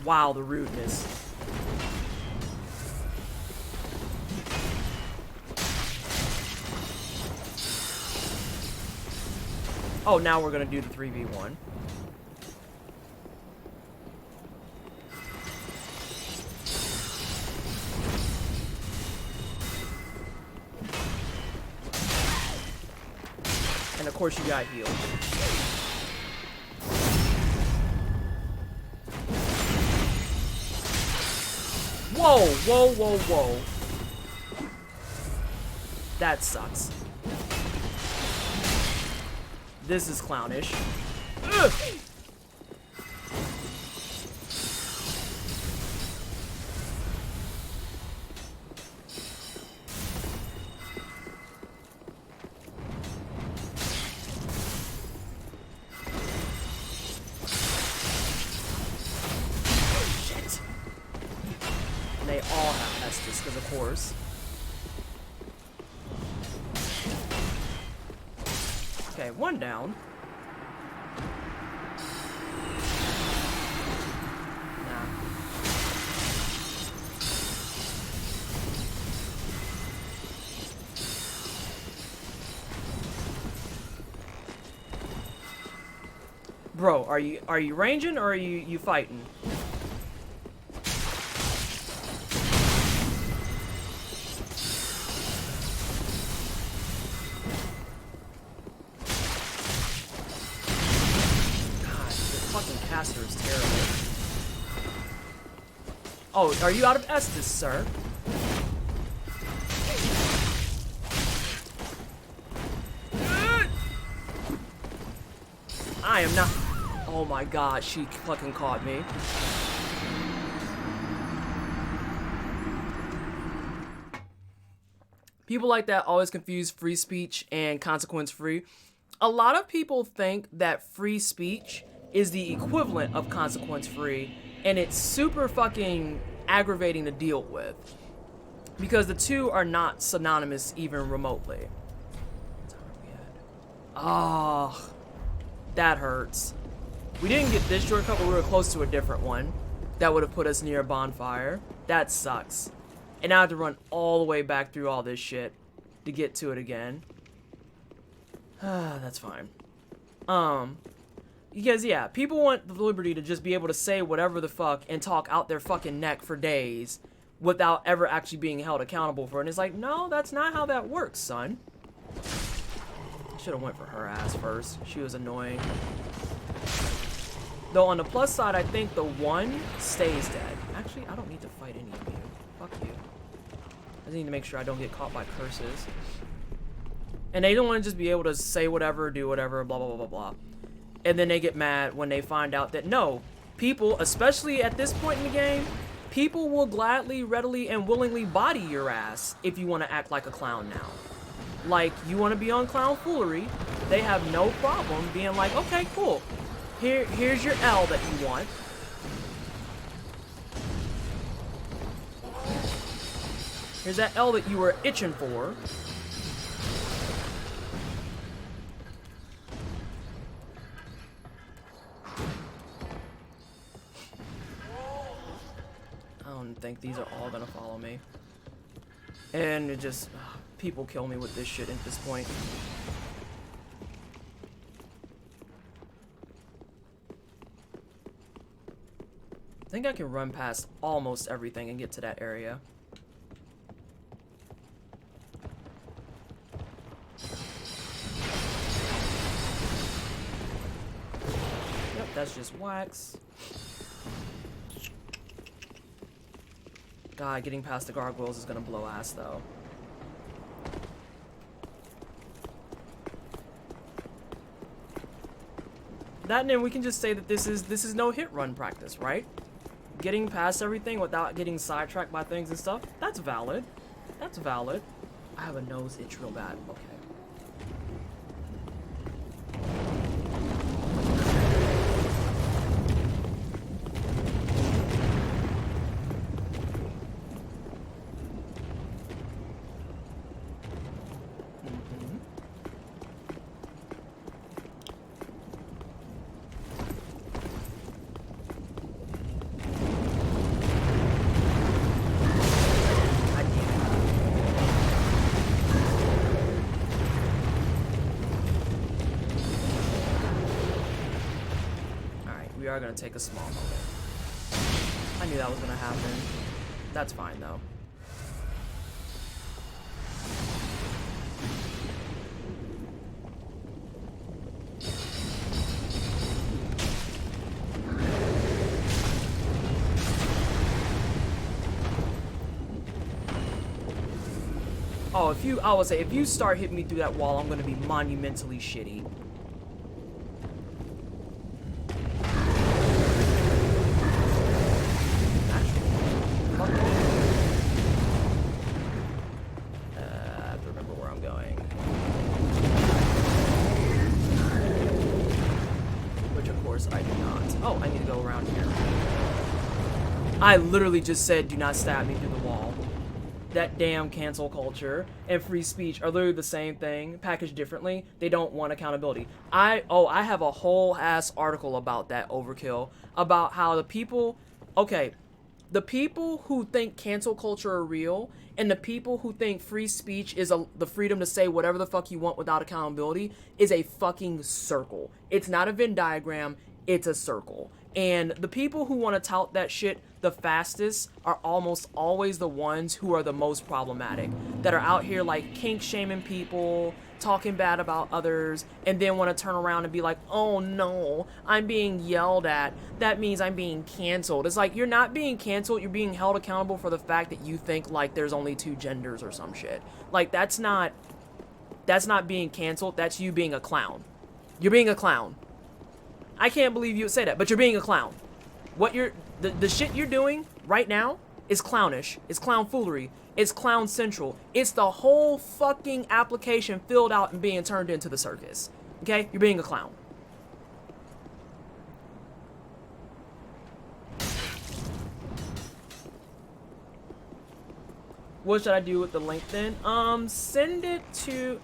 Wow, the rudeness. Oh, now we're gonna do the 3v1. And of course you got healed. Whoa, whoa, whoa, whoa. That sucks. This is clownish. Ugh. Shit. And they all have Estus, because of course. Okay, one down. Nah. Bro, are you ranging or are you fighting? Caster is terrible. Oh, are you out of Estus, sir? I am not. Oh my god, she fucking caught me. People like that always confuse free speech and consequence free. A lot of people think that free speech is the equivalent of consequence free, and it's super fucking aggravating to deal with because the two are not synonymous even remotely. Oh, that hurts. We didn't get this shortcut, but we were close to a different one that would have put us near a bonfire. That sucks. And now I have to run all the way back through all this shit to get to it again. That's fine. Because, yeah, people want the liberty to just be able to say whatever the fuck and talk out their fucking neck for days without ever actually being held accountable for it. And it's like, no, that's not how that works, son. Should have went for her ass first. She was annoying. Though, on the plus side, I think the one stays dead. Actually, I don't need to fight any of you. Fuck you. I just need to make sure I don't get caught by curses. And they don't want to just be able to say whatever, do whatever, blah, blah, blah, blah, blah. And then they get mad when they find out that no, people, especially at this point in the game, people will gladly, readily, and willingly body your ass if you want to act like a clown now. Like, you want to be on clown foolery, they have no problem being like, okay, cool. Here's your L that you want. Here's that L that you were itching for. I don't think these are all gonna follow me. And it just... people kill me with this shit at this point. I think I can run past almost everything and get to that area. Yep, that's just wax. God, getting past the gargoyles is gonna blow ass though. That and then we can just say that this is no hit run practice, right? Getting past everything without getting sidetracked by things and stuff, that's valid. That's valid. I have a nose itch real bad. Okay. We are going to take a small moment. I knew that was going to happen. That's fine, though. Oh, I would say, if you start hitting me through that wall, I'm going to be monumentally shitty. I literally just said, do not stab me through the wall. That damn cancel culture and free speech are literally the same thing, packaged differently. They don't want accountability. I have a whole ass article about that overkill, about how the people, the people who think cancel culture are real and the people who think free speech is the freedom to say whatever the fuck you want without accountability is a fucking circle. It's not a Venn diagram, it's a circle. And the people who want to tout that shit the fastest are almost always the ones who are the most problematic, that are out here like kink shaming people, talking bad about others, and then want to turn around and be like, oh no, I'm being yelled at, that means I'm being canceled. It's like, you're not being canceled, you're being held accountable for the fact that you think like there's only 2 genders or some shit. Like, that's not being canceled, that's you being a clown. You're being a clown. I can't believe you would say that, but you're being a clown. What the shit you're doing right now is clownish. It's clown foolery. It's clown central. It's the whole fucking application filled out and being turned into the circus. Okay? You're being a clown. What should I do with the link then? Send it to...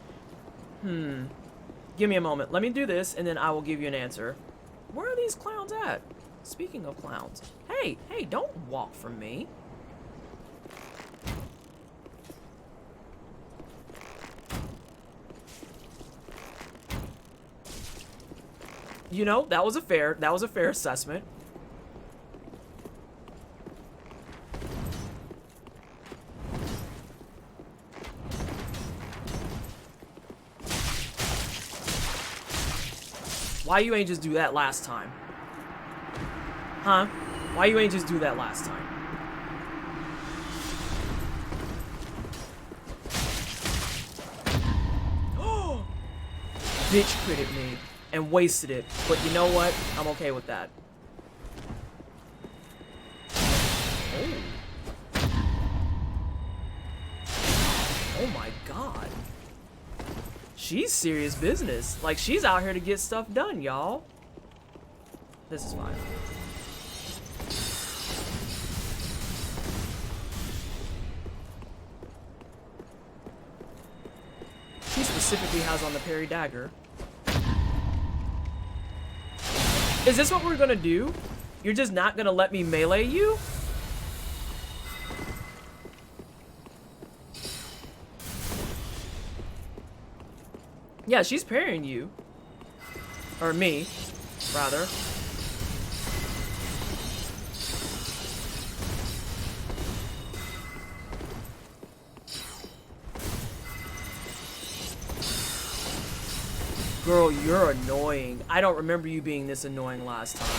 Give me a moment. Let me do this, and then I will give you an answer. Where are these clowns at? Speaking of clowns. Hey, don't walk from me. You know, that was a fair assessment. Why you ain't just do that last time? Huh? Why you ain't just do that last time? Bitch critted me and wasted it. But you know what? I'm okay with that. Oh my god. She's serious business. Like, she's out here to get stuff done, y'all. This is fine. specifically has on the parry dagger. Is this what we're gonna do? You're just not gonna let me melee you? Yeah, she's parrying you. Or me, rather. Girl, you're annoying. I don't remember you being this annoying last time.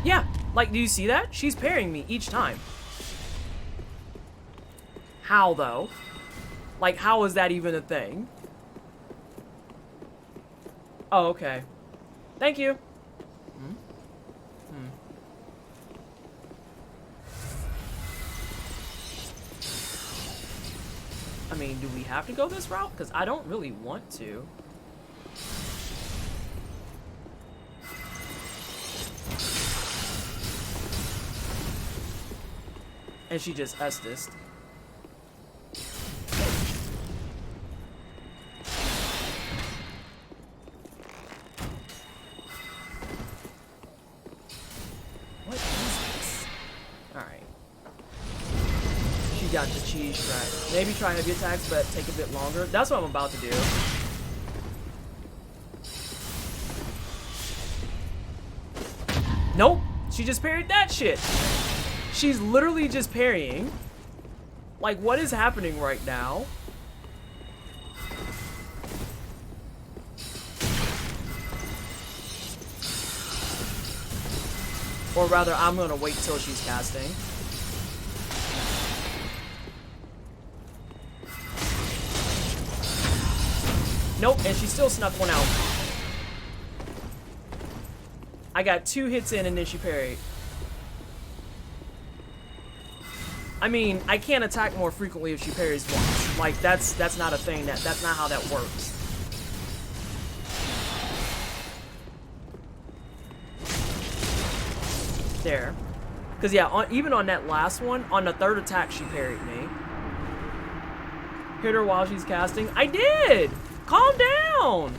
Yeah, like, do you see that? She's parrying me each time. How, though? Like, how is that even a thing? Oh, okay. Thank you. I mean, do we have to go this route? Because I don't really want to. And she just Estused. What is this? Alright. She got the cheese track. Maybe try heavy attacks, but take a bit longer. That's what I'm about to do. Nope. She just parried that shit. She's literally just parrying. Like, what is happening right now? Or rather, I'm gonna wait till she's casting. Nope, and she still snuck one out. I got 2 hits in and then she parried. I mean, I can't attack more frequently if she parries once. Like, that's not a thing. That's not how that works. There. Because, yeah, even on that last one, on the 3rd attack, she parried me. Hit her while she's casting. I did! Calm down!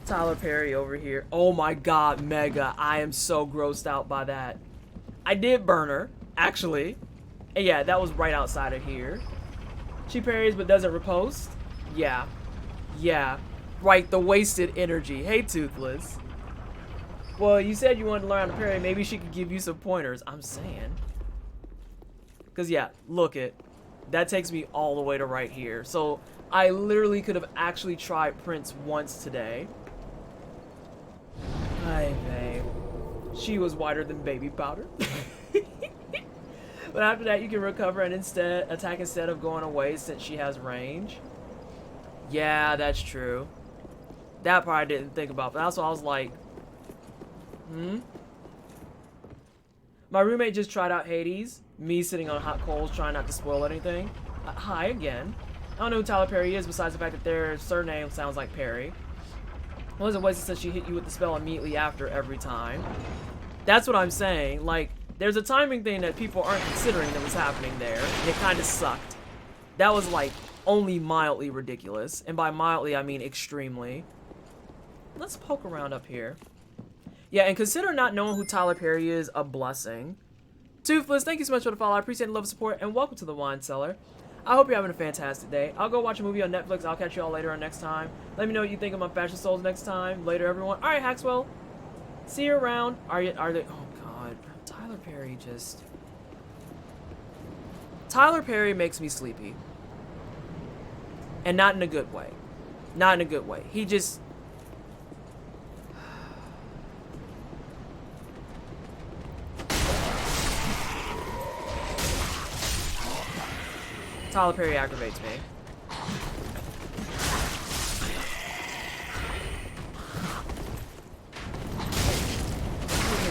Tyler Perry over here. Oh my god, Mega. I am so grossed out by that. I did burn her, actually. And yeah, that was right outside of here. She parries but doesn't riposte. Yeah. Yeah. Right, the wasted energy. Hey, Toothless. Well, you said you wanted to learn how to parry. Maybe she could give you some pointers. I'm saying. Because, yeah, look it. That takes me all the way to right here. So, I literally could have actually tried Prince once today. Ay, babe. She was whiter than baby powder. But after that, you can recover and attack instead of going away since she has range. Yeah, that's true. That part I didn't think about, but that's what I was like. My roommate just tried out Hades. Me sitting on hot coals trying not to spoil anything. Hi again. I don't know who Tyler Perry is besides the fact that their surname sounds like Perry. It wasn't wasted since she hit you with the spell immediately after every time. That's what I'm saying. Like, there's a timing thing that people aren't considering that was happening there. And it kind of sucked. That was, like, only mildly ridiculous. And by mildly, I mean extremely. Let's poke around up here. Yeah, and consider not knowing who Tyler Perry is a blessing. Toothless, thank you so much for the follow. I appreciate the love and support. And welcome to the Wine Cellar. I hope you're having a fantastic day. I'll go watch a movie on Netflix. I'll catch you all later or next time. Let me know what you think of my Fashion Souls next time. Later, everyone. All right, Haxwell. See you around. Are they? Oh, God. Tyler Perry just... Tyler Perry makes me sleepy. And not in a good way. Not in a good way. He just... Tyler Perry aggravates me.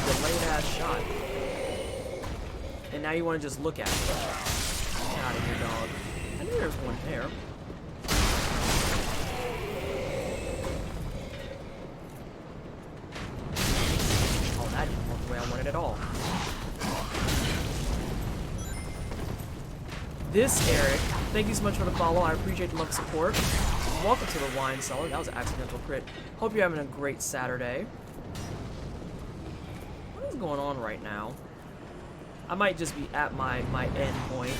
Delayed ass shot. And now you want to just look at it. Get out of here, dog. I knew there was one there. this Eric. Thank you so much for the follow. I appreciate the love and support. Welcome to the wine cellar. That was an accidental crit. Hope you're having a great Saturday. What is going on right now? I might just be at my end point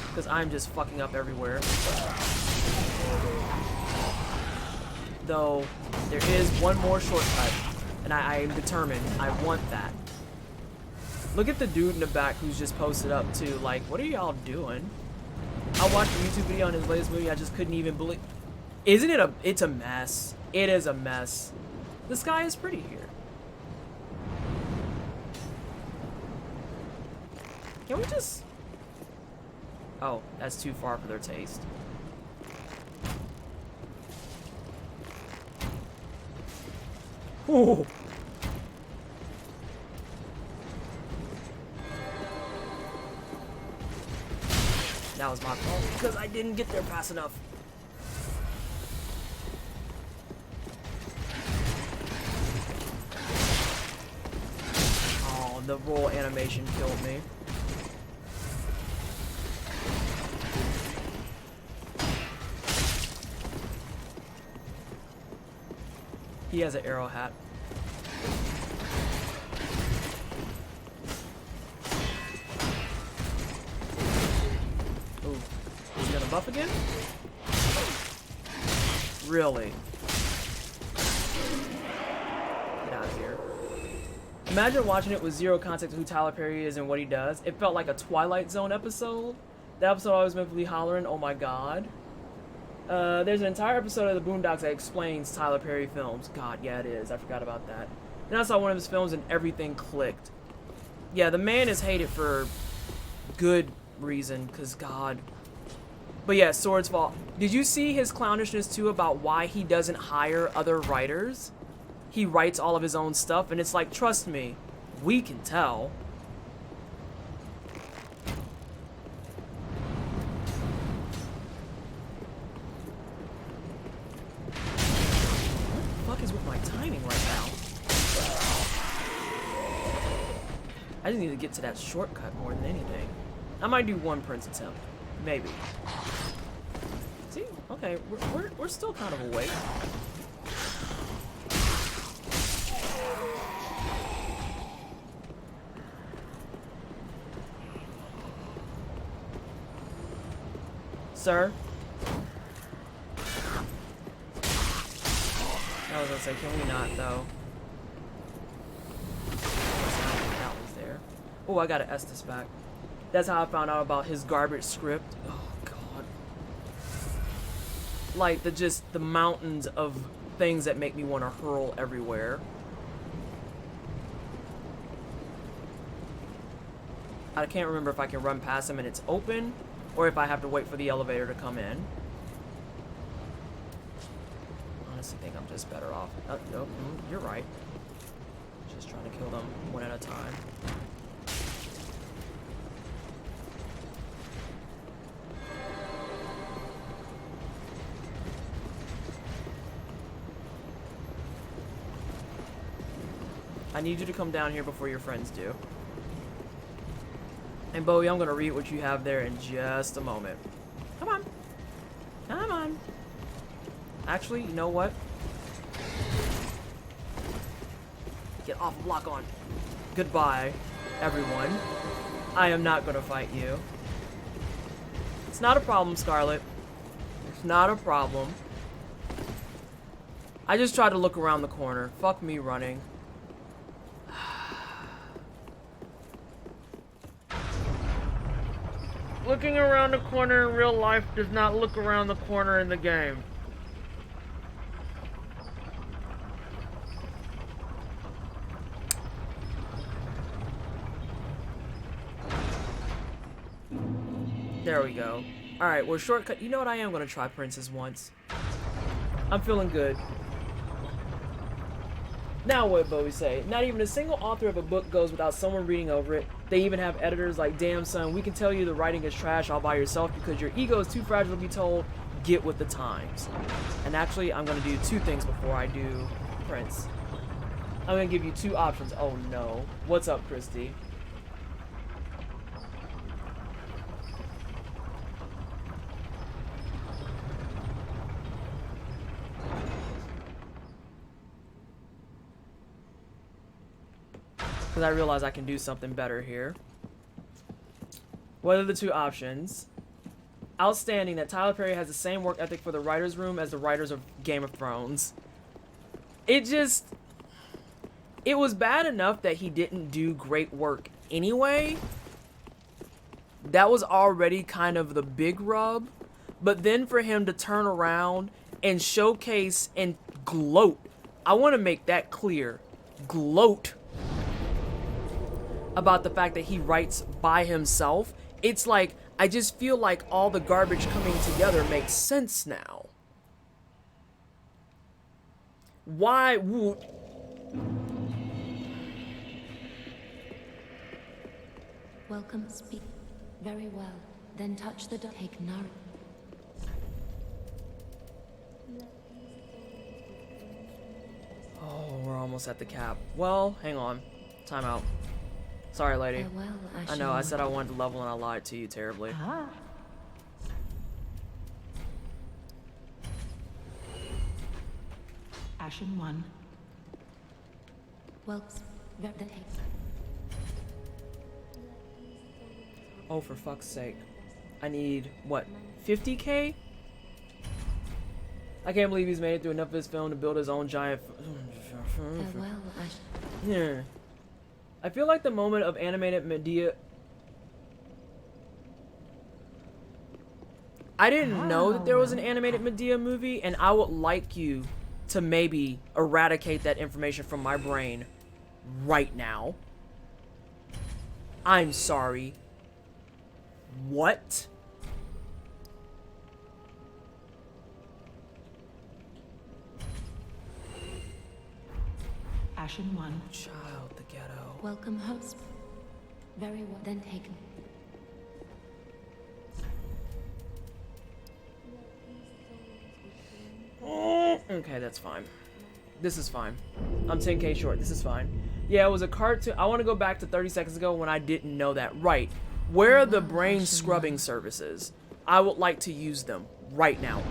because I'm just fucking up everywhere. Though there is one more shortcut, and I am determined. I want that. Look at the dude in the back who's just posted up too. Like, what are y'all doing? I watched a YouTube video on his latest movie. I just couldn't even believe. Isn't it it's a mess. It is a mess. The sky is pretty here. Can we just... Oh, that's too far for their taste. Ooh. That was my fault because I didn't get there fast enough. Oh, the roll animation killed me. He has an arrow hat. Ooh. Is he gonna buff again? Really? Get out of here. Imagine watching it with zero context of who Tyler Perry is and what he does. It felt like a Twilight Zone episode. The episode I was meant to be hollering, oh my god. There's an entire episode of the Boondocks that explains Tyler Perry films. God, yeah, it is. I forgot about that. And I saw one of his films and everything clicked. Yeah, the man is hated for good reason, because God. But yeah, Swords Fall. Did you see his clownishness too about why he doesn't hire other writers? He writes all of his own stuff, and it's like, trust me, we can tell. I just need to get to that shortcut more than anything. I might do one Prince attempt. Maybe. See? Okay, we're still kind of awake. Sir? I was gonna say, can we not, though? Oh, I gotta Estes back. That's how I found out about his garbage script. Oh, God. Like, the mountains of things that make me want to hurl everywhere. I can't remember if I can run past him and it's open, or if I have to wait for the elevator to come in. I honestly think I'm just better off. Nope, you're right. Just trying to kill them one at a time. I need you to come down here before your friends do. And Bowie, I'm gonna read what you have there in just a moment. Come on. Come on. Actually, you know what? Get off, lock on. Goodbye, everyone. I am not gonna fight you. It's not a problem, Scarlet. It's not a problem. I just tried to look around the corner. Fuck me running. Looking around the corner in real life does not look around the corner in the game. There we go. Alright, we're shortcut. You know what? I am going to try Princess once. I'm feeling good. Now what Bowie say? Not even a single author of a book goes without someone reading over it. They even have editors like, damn son, we can tell you the writing is trash all by yourself because your ego is too fragile to be told. Get with the times. And actually, I'm going to do two things before I do Prince. I'm going to give you two options. Oh no. What's up, Christy? because I realize I can do something better here. What are the two options? Outstanding that Tyler Perry has the same work ethic for the writer's room as the writers of Game of Thrones. It was bad enough that he didn't do great work anyway. That was already kind of the big rub. But then for him to turn around and showcase and gloat, I want to make that clear, gloat about the fact that he writes by himself. It's like, I just feel like all the garbage coming together makes sense now. Why would... Welcome, speak. Very well. Then touch the dot. Take nour. Oh, we're almost at the cap. Well, hang on. Time out. Sorry, lady. Farewell, I know, I said I wanted to level and I lied to you terribly. Ah. Ashen 1. Well, then take. Oh, for fuck's sake. I need, what, 50k? I can't believe he's made it through enough of his film to build his own giant... Farewell, Yeah. I feel like the moment of animated Medea... I didn't know that there was an animated Medea movie, and I would like you to maybe eradicate that information from my brain right now. I'm sorry. What? Ashen 1. Child, the ghetto. welcome host. Very well. Then take. Okay, that's fine. This is fine. I'm 10k short. This is fine. Yeah, it was a cartoon. I want to go back to 30 seconds ago when I didn't know that. Right. Where are the brain scrubbing services? I would like to use them right now.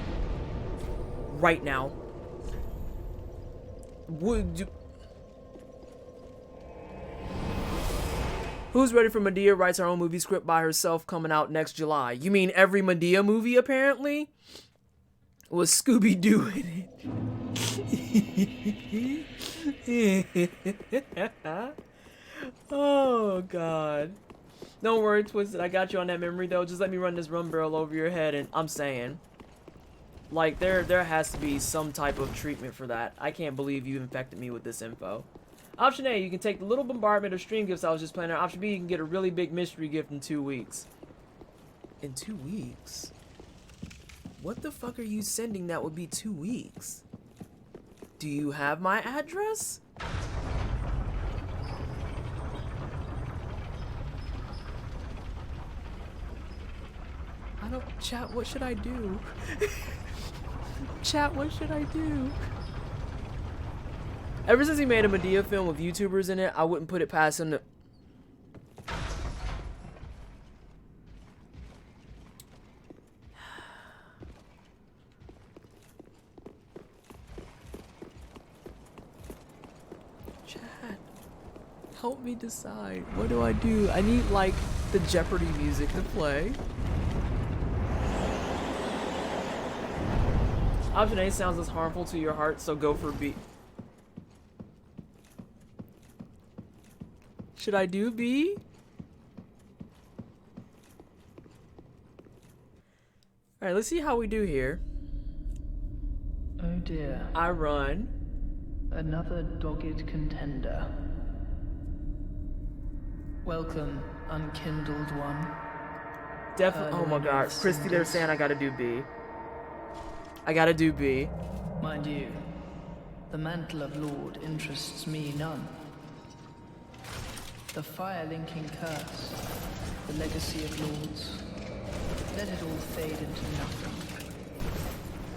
Right now. Would you... Who's ready for Medea writes her own movie script by herself coming out next July? You mean every Medea movie apparently? Was Scooby-Doo in it? Oh, God. Don't worry, Twisted. I got you on that memory, though. Just let me run this rum barrel over your head, and I'm saying, like, there has to be some type of treatment for that. I can't believe you infected me with this info. Option A, you can take the little bombardment of stream gifts I was just planning. Option B, you can get a really big mystery gift in 2 weeks. In 2 weeks? What the fuck are you sending that would be 2 weeks? Do you have my address? I don't... Chat, what should I do? Chat, what should I do? Ever since he made a Medea film with YouTubers in it, I wouldn't put it past him to... Chat, help me decide. What do I do? I need, like, the Jeopardy music to play. Option A sounds less harmful to your heart, so go for B. Should I do B? Alright, let's see how we do here. Oh dear. I run. Another dogged contender. Welcome, unkindled one. Definitely. Oh my god. Christy, they're saying I gotta do B. I gotta do B. Mind you, the mantle of Lord interests me none. The fire-linking curse, the legacy of lords. Let it all fade into nothing.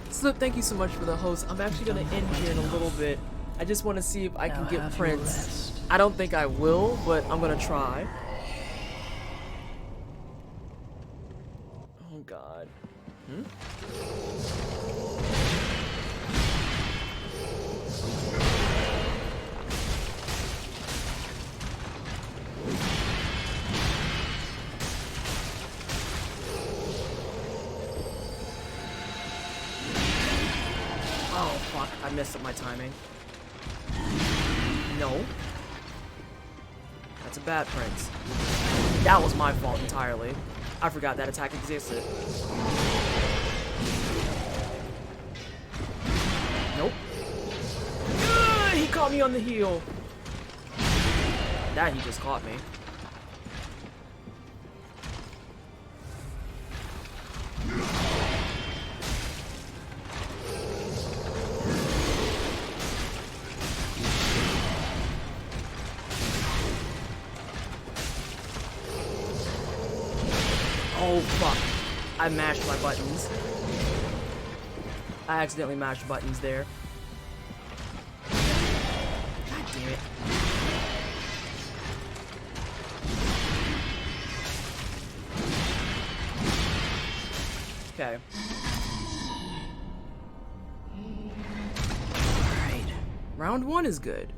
Slip, thank you so much for the host. I'm actually gonna end here in a little bit. I just want to see if I can get Prince. I don't think I will, but I'm gonna try. Oh god. Oh, fuck. I messed up my timing. No. That's a bad prince. That was my fault entirely. I forgot that attack existed. Nope. He caught me on the heel. That he just caught me. Oh, fuck. I mashed my buttons. I accidentally mashed buttons there. God damn it. Okay. Alright. Round 1 is good.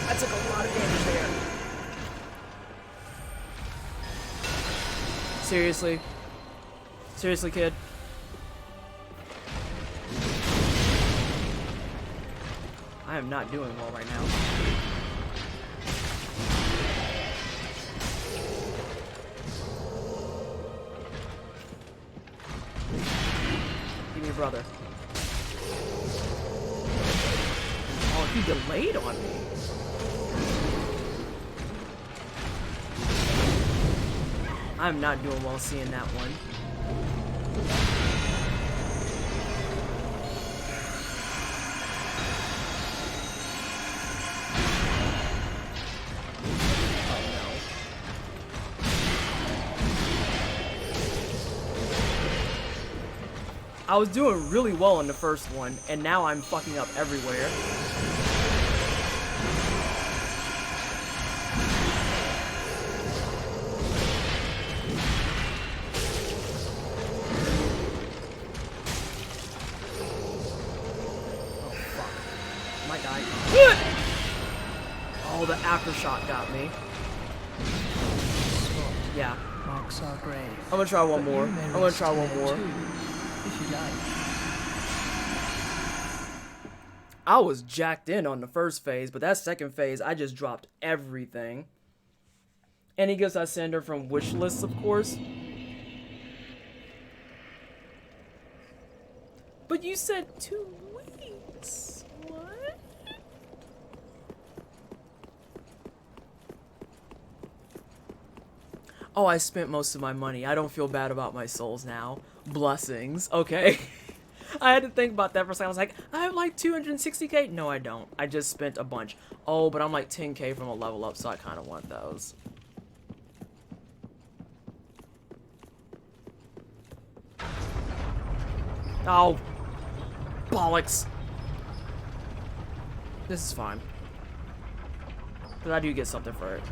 I took a lot of damage there. Seriously? Seriously, kid? I am not doing well right now. Give me your brother. Oh, he delayed on me. I'm not doing well seeing that one. I was doing really well in the first one, and now I'm fucking up everywhere. Oh, the aftershock got me. Yeah. Marks our grave. I'm gonna try one more. I'm gonna try one more. If you like. I was jacked in on the first phase, but that second phase, I just dropped everything. And he gets that Cinder from wish lists, of course. But you said 2 weeks. What? Oh, I spent most of my money. I don't feel bad about my souls now. Blessings. Okay. I had to think about that for a second. I was like, I have like 260k? No, I don't. I just spent a bunch. Oh, but I'm like 10k from a level up, so I kind of want those. Oh. Bollocks. This is fine. But I do get something for it.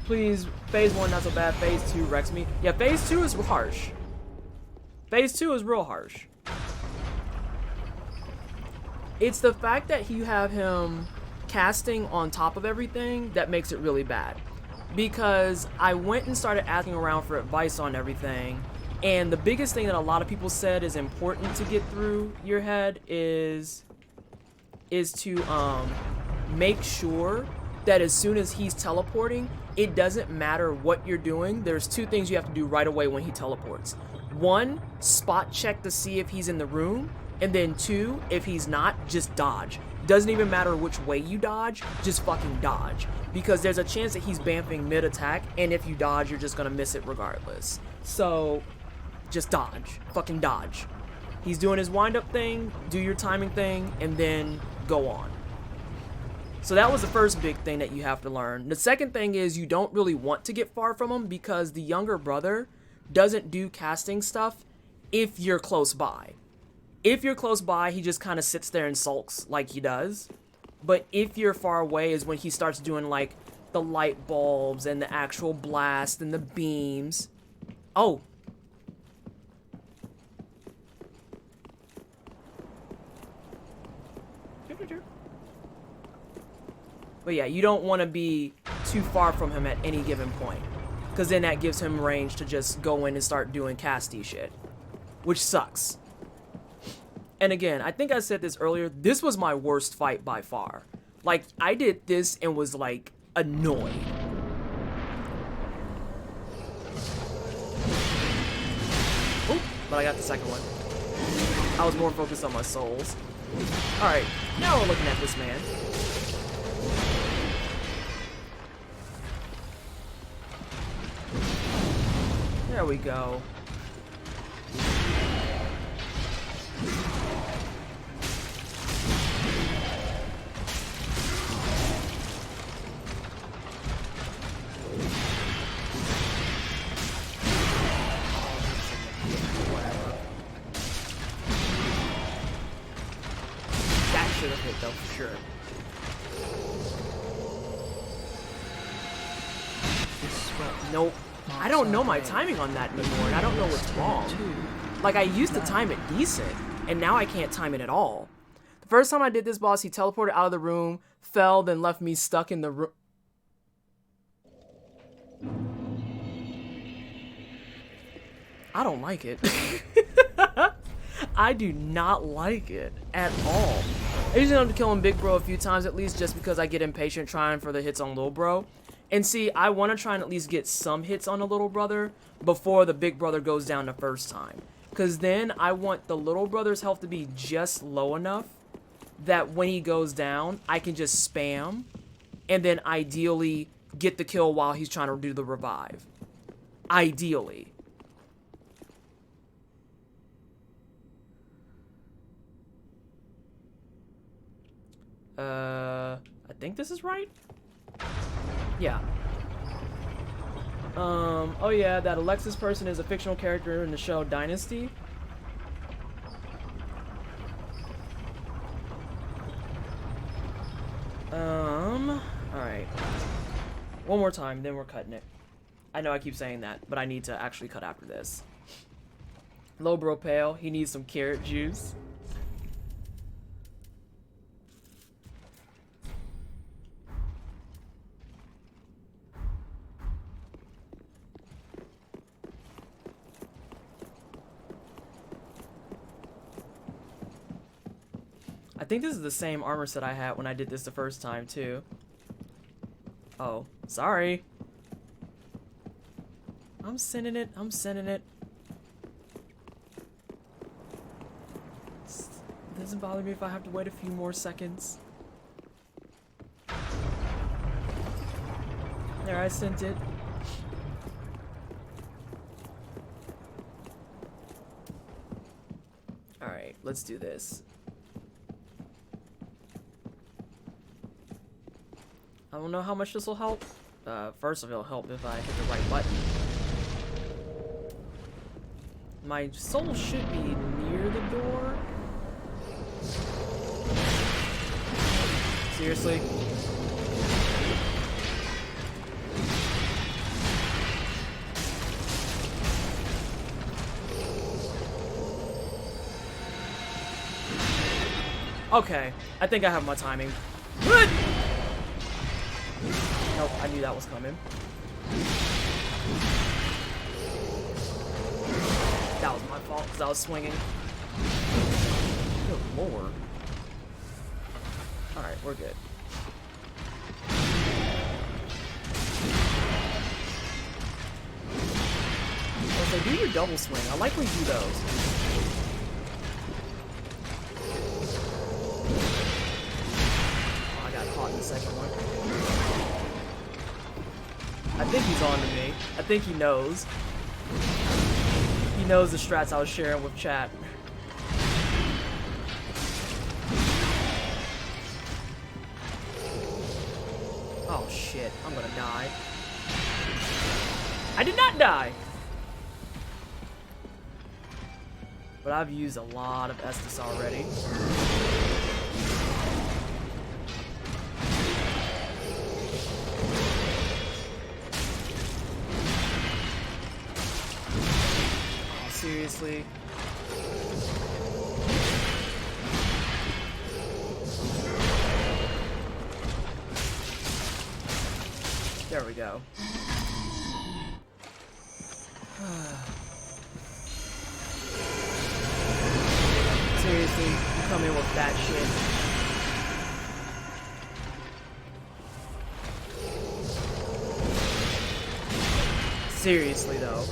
Please, phase 1 not so bad, phase 2 wrecks me. Yeah, phase 2 is harsh. Phase 2 is real harsh. It's the fact that you have him casting on top of everything that makes it really bad. Because I went and started asking around for advice on everything, and the biggest thing that a lot of people said is important to get through your head is to make sure that as soon as he's teleporting, it doesn't matter what you're doing. There's 2 things you have to do right away when he teleports. 1, spot check to see if he's in the room. And then 2, if he's not, just dodge. Doesn't even matter which way you dodge, just fucking dodge. Because there's a chance that he's bamfing mid-attack, and if you dodge, you're just gonna miss it regardless. So, just dodge. Fucking dodge. He's doing his wind-up thing, do your timing thing, and then go on. So that was the first big thing that you have to learn. The second thing is you don't really want to get far from him because the younger brother doesn't do casting stuff if you're close by. If you're close by, he just kind of sits there and sulks like he does. But if you're far away is when he starts doing like the light bulbs and the actual blast and the beams. Oh. But yeah, you don't want to be too far from him at any given point. Because then that gives him range to just go in and start doing casty shit. Which sucks. And again, I think I said this earlier. This was my worst fight by far. Like, I did this and was, like, annoyed. Oh, but I got the second one. I was more focused on my souls. Alright, now we're looking at this man. There we go. That should have hit though, for sure. Nope. I don't know my timing on that anymore, and I don't know what's wrong. Like, I used to time it decent, and now I can't time it at all. The first time I did this boss, he teleported out of the room, fell, then left me stuck in the room. I don't like it. I do not like it at all. I usually end up killing Big Bro a few times at least, just because I get impatient trying for the hits on Little Bro. And see, I want to try and at least get some hits on the little brother before the big brother goes down the first time. Because then I want the little brother's health to be just low enough that when he goes down, I can just spam and then ideally get the kill while he's trying to do the revive. Ideally. I think this is right. Yeah. Oh yeah, that Alexis person is a fictional character in the show Dynasty. Alright. One more time, then we're cutting it. I know I keep saying that, but I need to actually cut after this. Low bro pale, he needs some carrot juice. I think this is the same armor set I had when I did this the first time, too. Oh, sorry. I'm sending it. I'm sending it. It doesn't bother me if I have to wait a few more seconds. There, I sent it. Alright, let's do this. I don't know how much this will help. First of all, it'll help if I hit the right button. My soul should be near the door. Seriously? Okay, I think I have my timing. Good! Nope, I knew that was coming. That was my fault, because I was swinging. Good lord. Alright, we're good. So do your double swing. I like when you do those. Oh, I got caught in the second one. I think he's on to me. I think he knows. He knows the strats I was sharing with chat. Oh shit, I'm gonna die. I did not die! But I've used a lot of Estus already. Seriously. There we go. Seriously, you come in with that shit. Seriously though.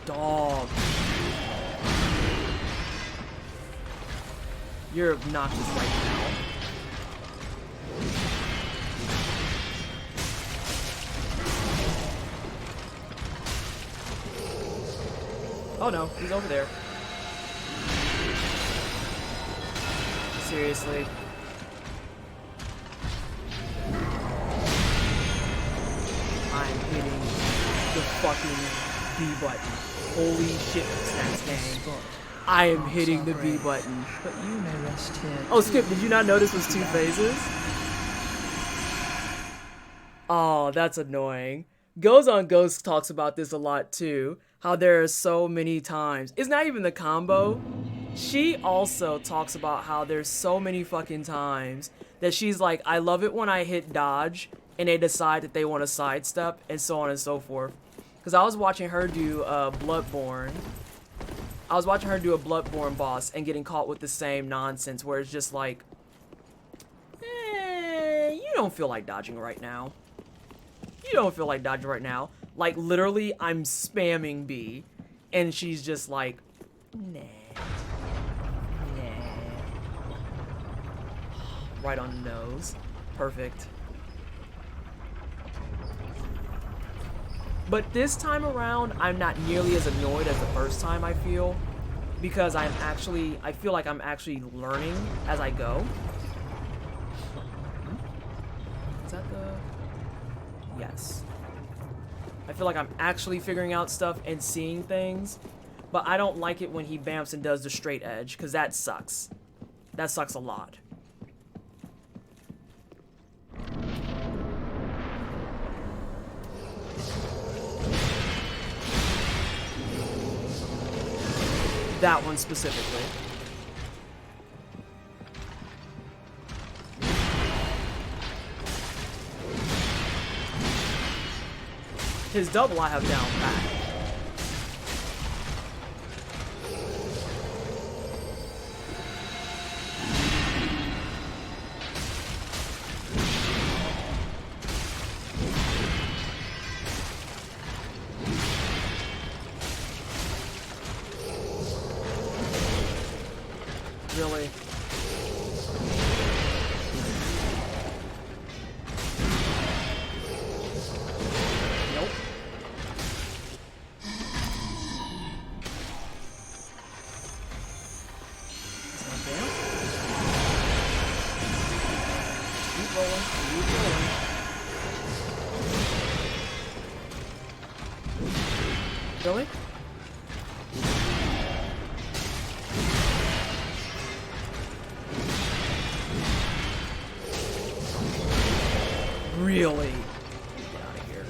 Dog. You're obnoxious right now. Oh no, he's over there. Seriously. I'm hitting the fucking B button. Holy shit, Snacks Gang. I am hitting the B button. But you may rest here. Oh, Skip, did you not notice was 2 phases? Oh, that's annoying. Goes on Ghost talks about this a lot too. How there are so many times. It's not even the combo. She also talks about how there's so many fucking times that she's like, I love it when I hit dodge and they decide that they want to sidestep and so on and so forth. Because I was watching her do Bloodborne. I was watching her do a Bloodborne boss and getting caught with the same nonsense where it's just like, you don't feel like dodging right now. You don't feel like dodging right now. Like, literally, I'm spamming B, and she's just like, nah. Right on the nose. Perfect. But this time around, I'm not nearly as annoyed as the first time, I feel. Because I feel like I'm actually learning as I go. Is that the... Yes. I feel like I'm actually figuring out stuff and seeing things, but I don't like it when he bamps and does the straight edge, because that sucks. That sucks a lot. That one specifically. His double I have down pat. Really? Nope. Is that down? Keep rolling, keep rolling. Really? Really? Get out of here.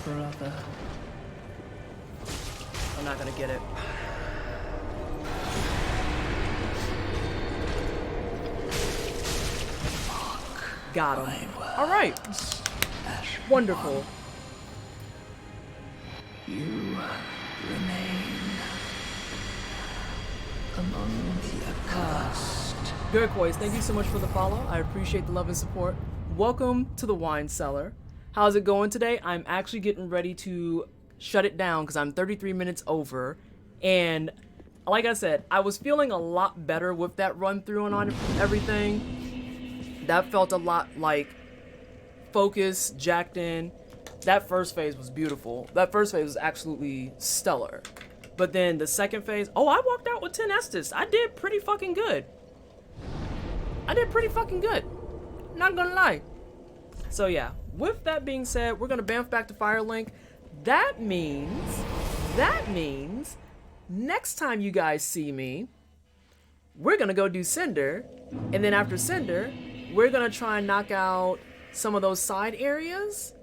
Brother. I'm not gonna get it. Got him. Alright. Wonderful. You remain among the accursed. Good boys, thank you so much for the follow. I appreciate the love and support. Welcome to the Wine Cellar. How's it going today? I'm actually getting ready to shut it down because I'm 33 minutes over. And like I said, I was feeling a lot better with that run through and on everything. That felt a lot like focused, jacked in. that first phase was beautiful. That first phase was absolutely stellar. But then the second phase, oh, I walked out with 10 Estus. I did pretty fucking good. Not gonna lie. So yeah, with that being said, we're gonna bamf back to Firelink. That means next time you guys see me, we're gonna go do Cinder, and then after Cinder, we're gonna try and knock out some of those side areas,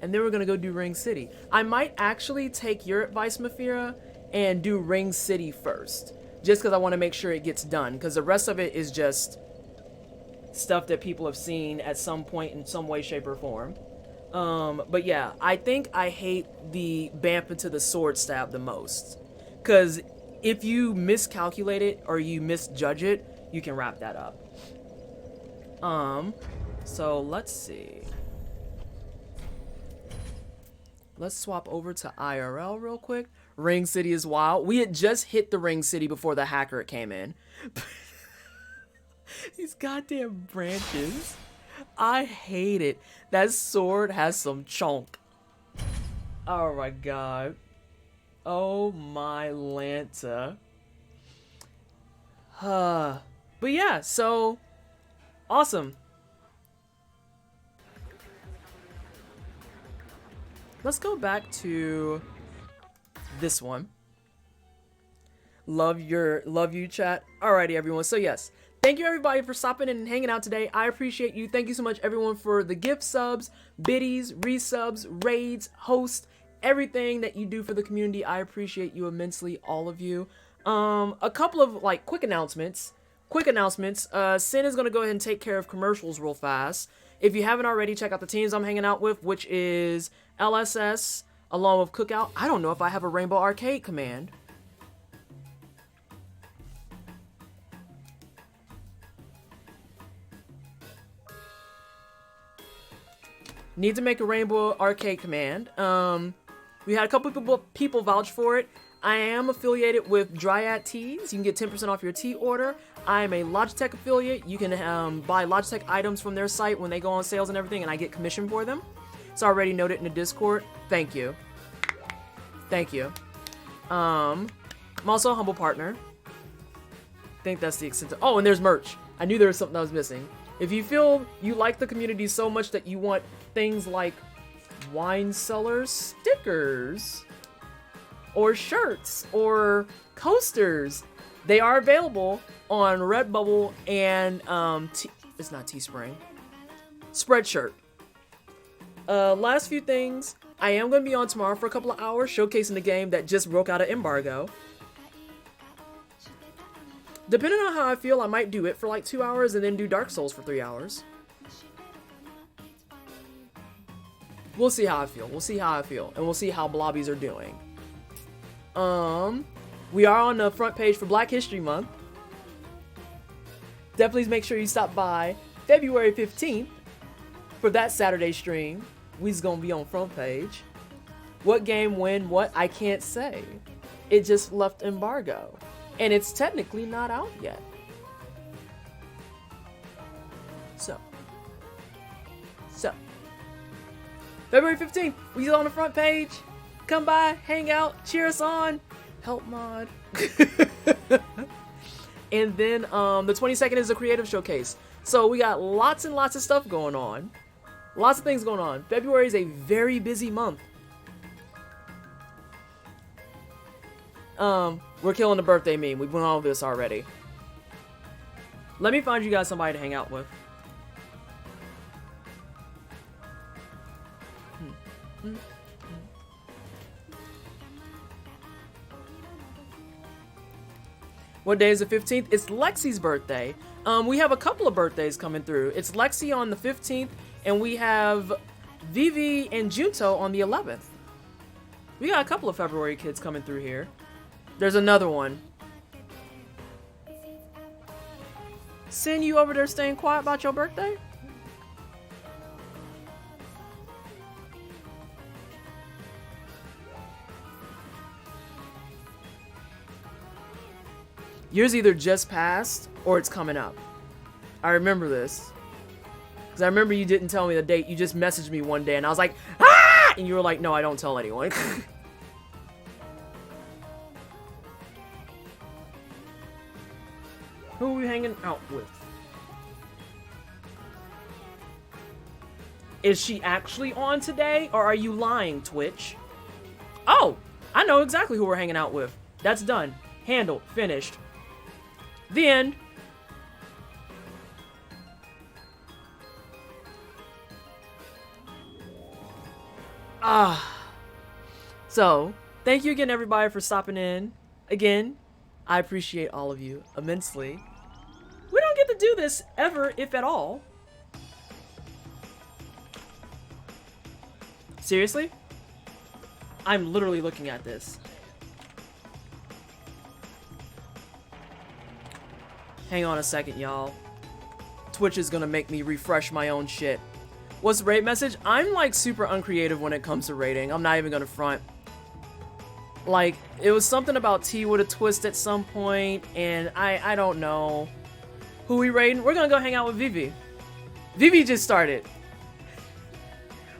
and then we're gonna go do Ring City. I might actually take your advice, Mafira, and do Ring City first, just because I want to make sure it gets done, because the rest of it is just stuff that people have seen at some point in some way, shape, or form. But yeah, I think I hate the bamp into the sword stab the most, because if you miscalculate it or you misjudge it, you can wrap that up. So let's see. Let's swap over to IRL real quick. Ring City is wild. We had just hit the Ring City before the hacker came in. These goddamn branches. I hate it. That sword has some chunk. Oh my god. Oh my Lanta. But yeah, so awesome. Let's go back to this one. Love you, chat. Alrighty, everyone. So yes, thank you everybody for stopping in and hanging out today. I appreciate you. Thank you so much, everyone, for the gift subs, biddies, resubs, raids, hosts, everything that you do for the community. I appreciate you immensely, all of you. A couple of like quick announcements. Sin is gonna go ahead and take care of commercials real fast. If you haven't already, check out the teams I'm hanging out with, which is LSS along with Cookout. I don't know if I have a Rainbow Arcade command. Need to make a Rainbow Arcade command. We had a couple people vouch for it. I am affiliated with Dryad Teas. You can get 10% off your tea order. I am a Logitech affiliate. You can buy Logitech items from their site when they go on sales and everything, and I get commission for them. It's already noted in the Discord. Thank you. Thank you. I'm also a humble partner. I think that's the extent of... Oh, and there's merch. I knew there was something I was missing. If you feel you like the community so much that you want things like wine cellar stickers or shirts or coasters, they are available on Redbubble and it's not Teespring, Spreadshirt. Last few things, I am going to be on tomorrow for a couple of hours showcasing the game that just broke out of embargo. Depending on how I feel, I might do it for like 2 hours and then do Dark Souls for 3 hours. We'll see how I feel. And we'll see how Blobbies are doing. We are on the front page for Black History Month. Definitely make sure you stop by February 15th for that Saturday stream. We's gonna be on front page. What game, when, what, I can't say. It just left embargo. And it's technically not out yet. So. February 15th, we on the front page. Come by, hang out, cheer us on. Help mod. And then the 22nd is a creative showcase. So we got lots and lots of stuff going on. Lots of things going on. February is a very busy month. We're killing the birthday meme. We went on this already. Let me find you guys somebody to hang out with. What day is the 15th? It's Lexi's birthday. We have a couple of birthdays coming through. It's Lexi on the 15th, and we have Vivi and Junto on the 11th. We got a couple of February kids coming through here. There's another one. Sin, you over there staying quiet about your birthday? Yours either just passed or it's coming up. I remember this. Because I remember you didn't tell me the date. You just messaged me one day and I was like, ah! And you were like, no, I don't tell anyone. Who are we hanging out with? Is she actually on today, or are you lying, Twitch? Oh, I know exactly who we're hanging out with. That's done. Handled. Finished. The end. So, thank you again, everybody, for stopping in. Again, I appreciate all of you immensely. We don't get to do this ever, if at all. Seriously? I'm literally looking at this. Hang on a second, y'all. Twitch is gonna make me refresh my own shit. What's the raid message? I'm like super uncreative when it comes to raiding. I'm not even gonna front. Like, it was something about T with a twist at some point, and I don't know. Who we raiding? We're gonna go hang out with Vivi. Vivi just started.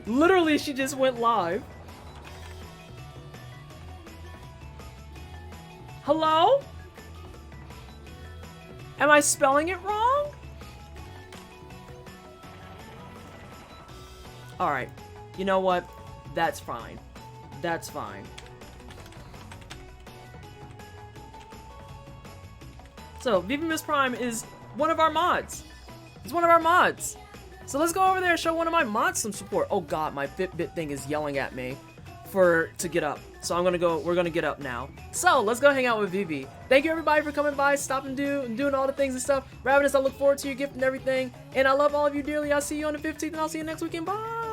Literally, she just went live. Hello? Am I spelling it wrong? Alright. You know what? That's fine. That's fine. So, Vivi Miss Prime is one of our mods. It's one of our mods. So let's go over there and show one of my mods some support. Oh god, my Fitbit thing is yelling at me to get up. So we're gonna get up now. So let's go hang out with Vivi. Thank you everybody for coming by, stopping and doing all the things and stuff. Ravenous, I look forward to your gift and everything. And I love all of you dearly. I'll see you on the 15th and I'll see you next weekend. Bye!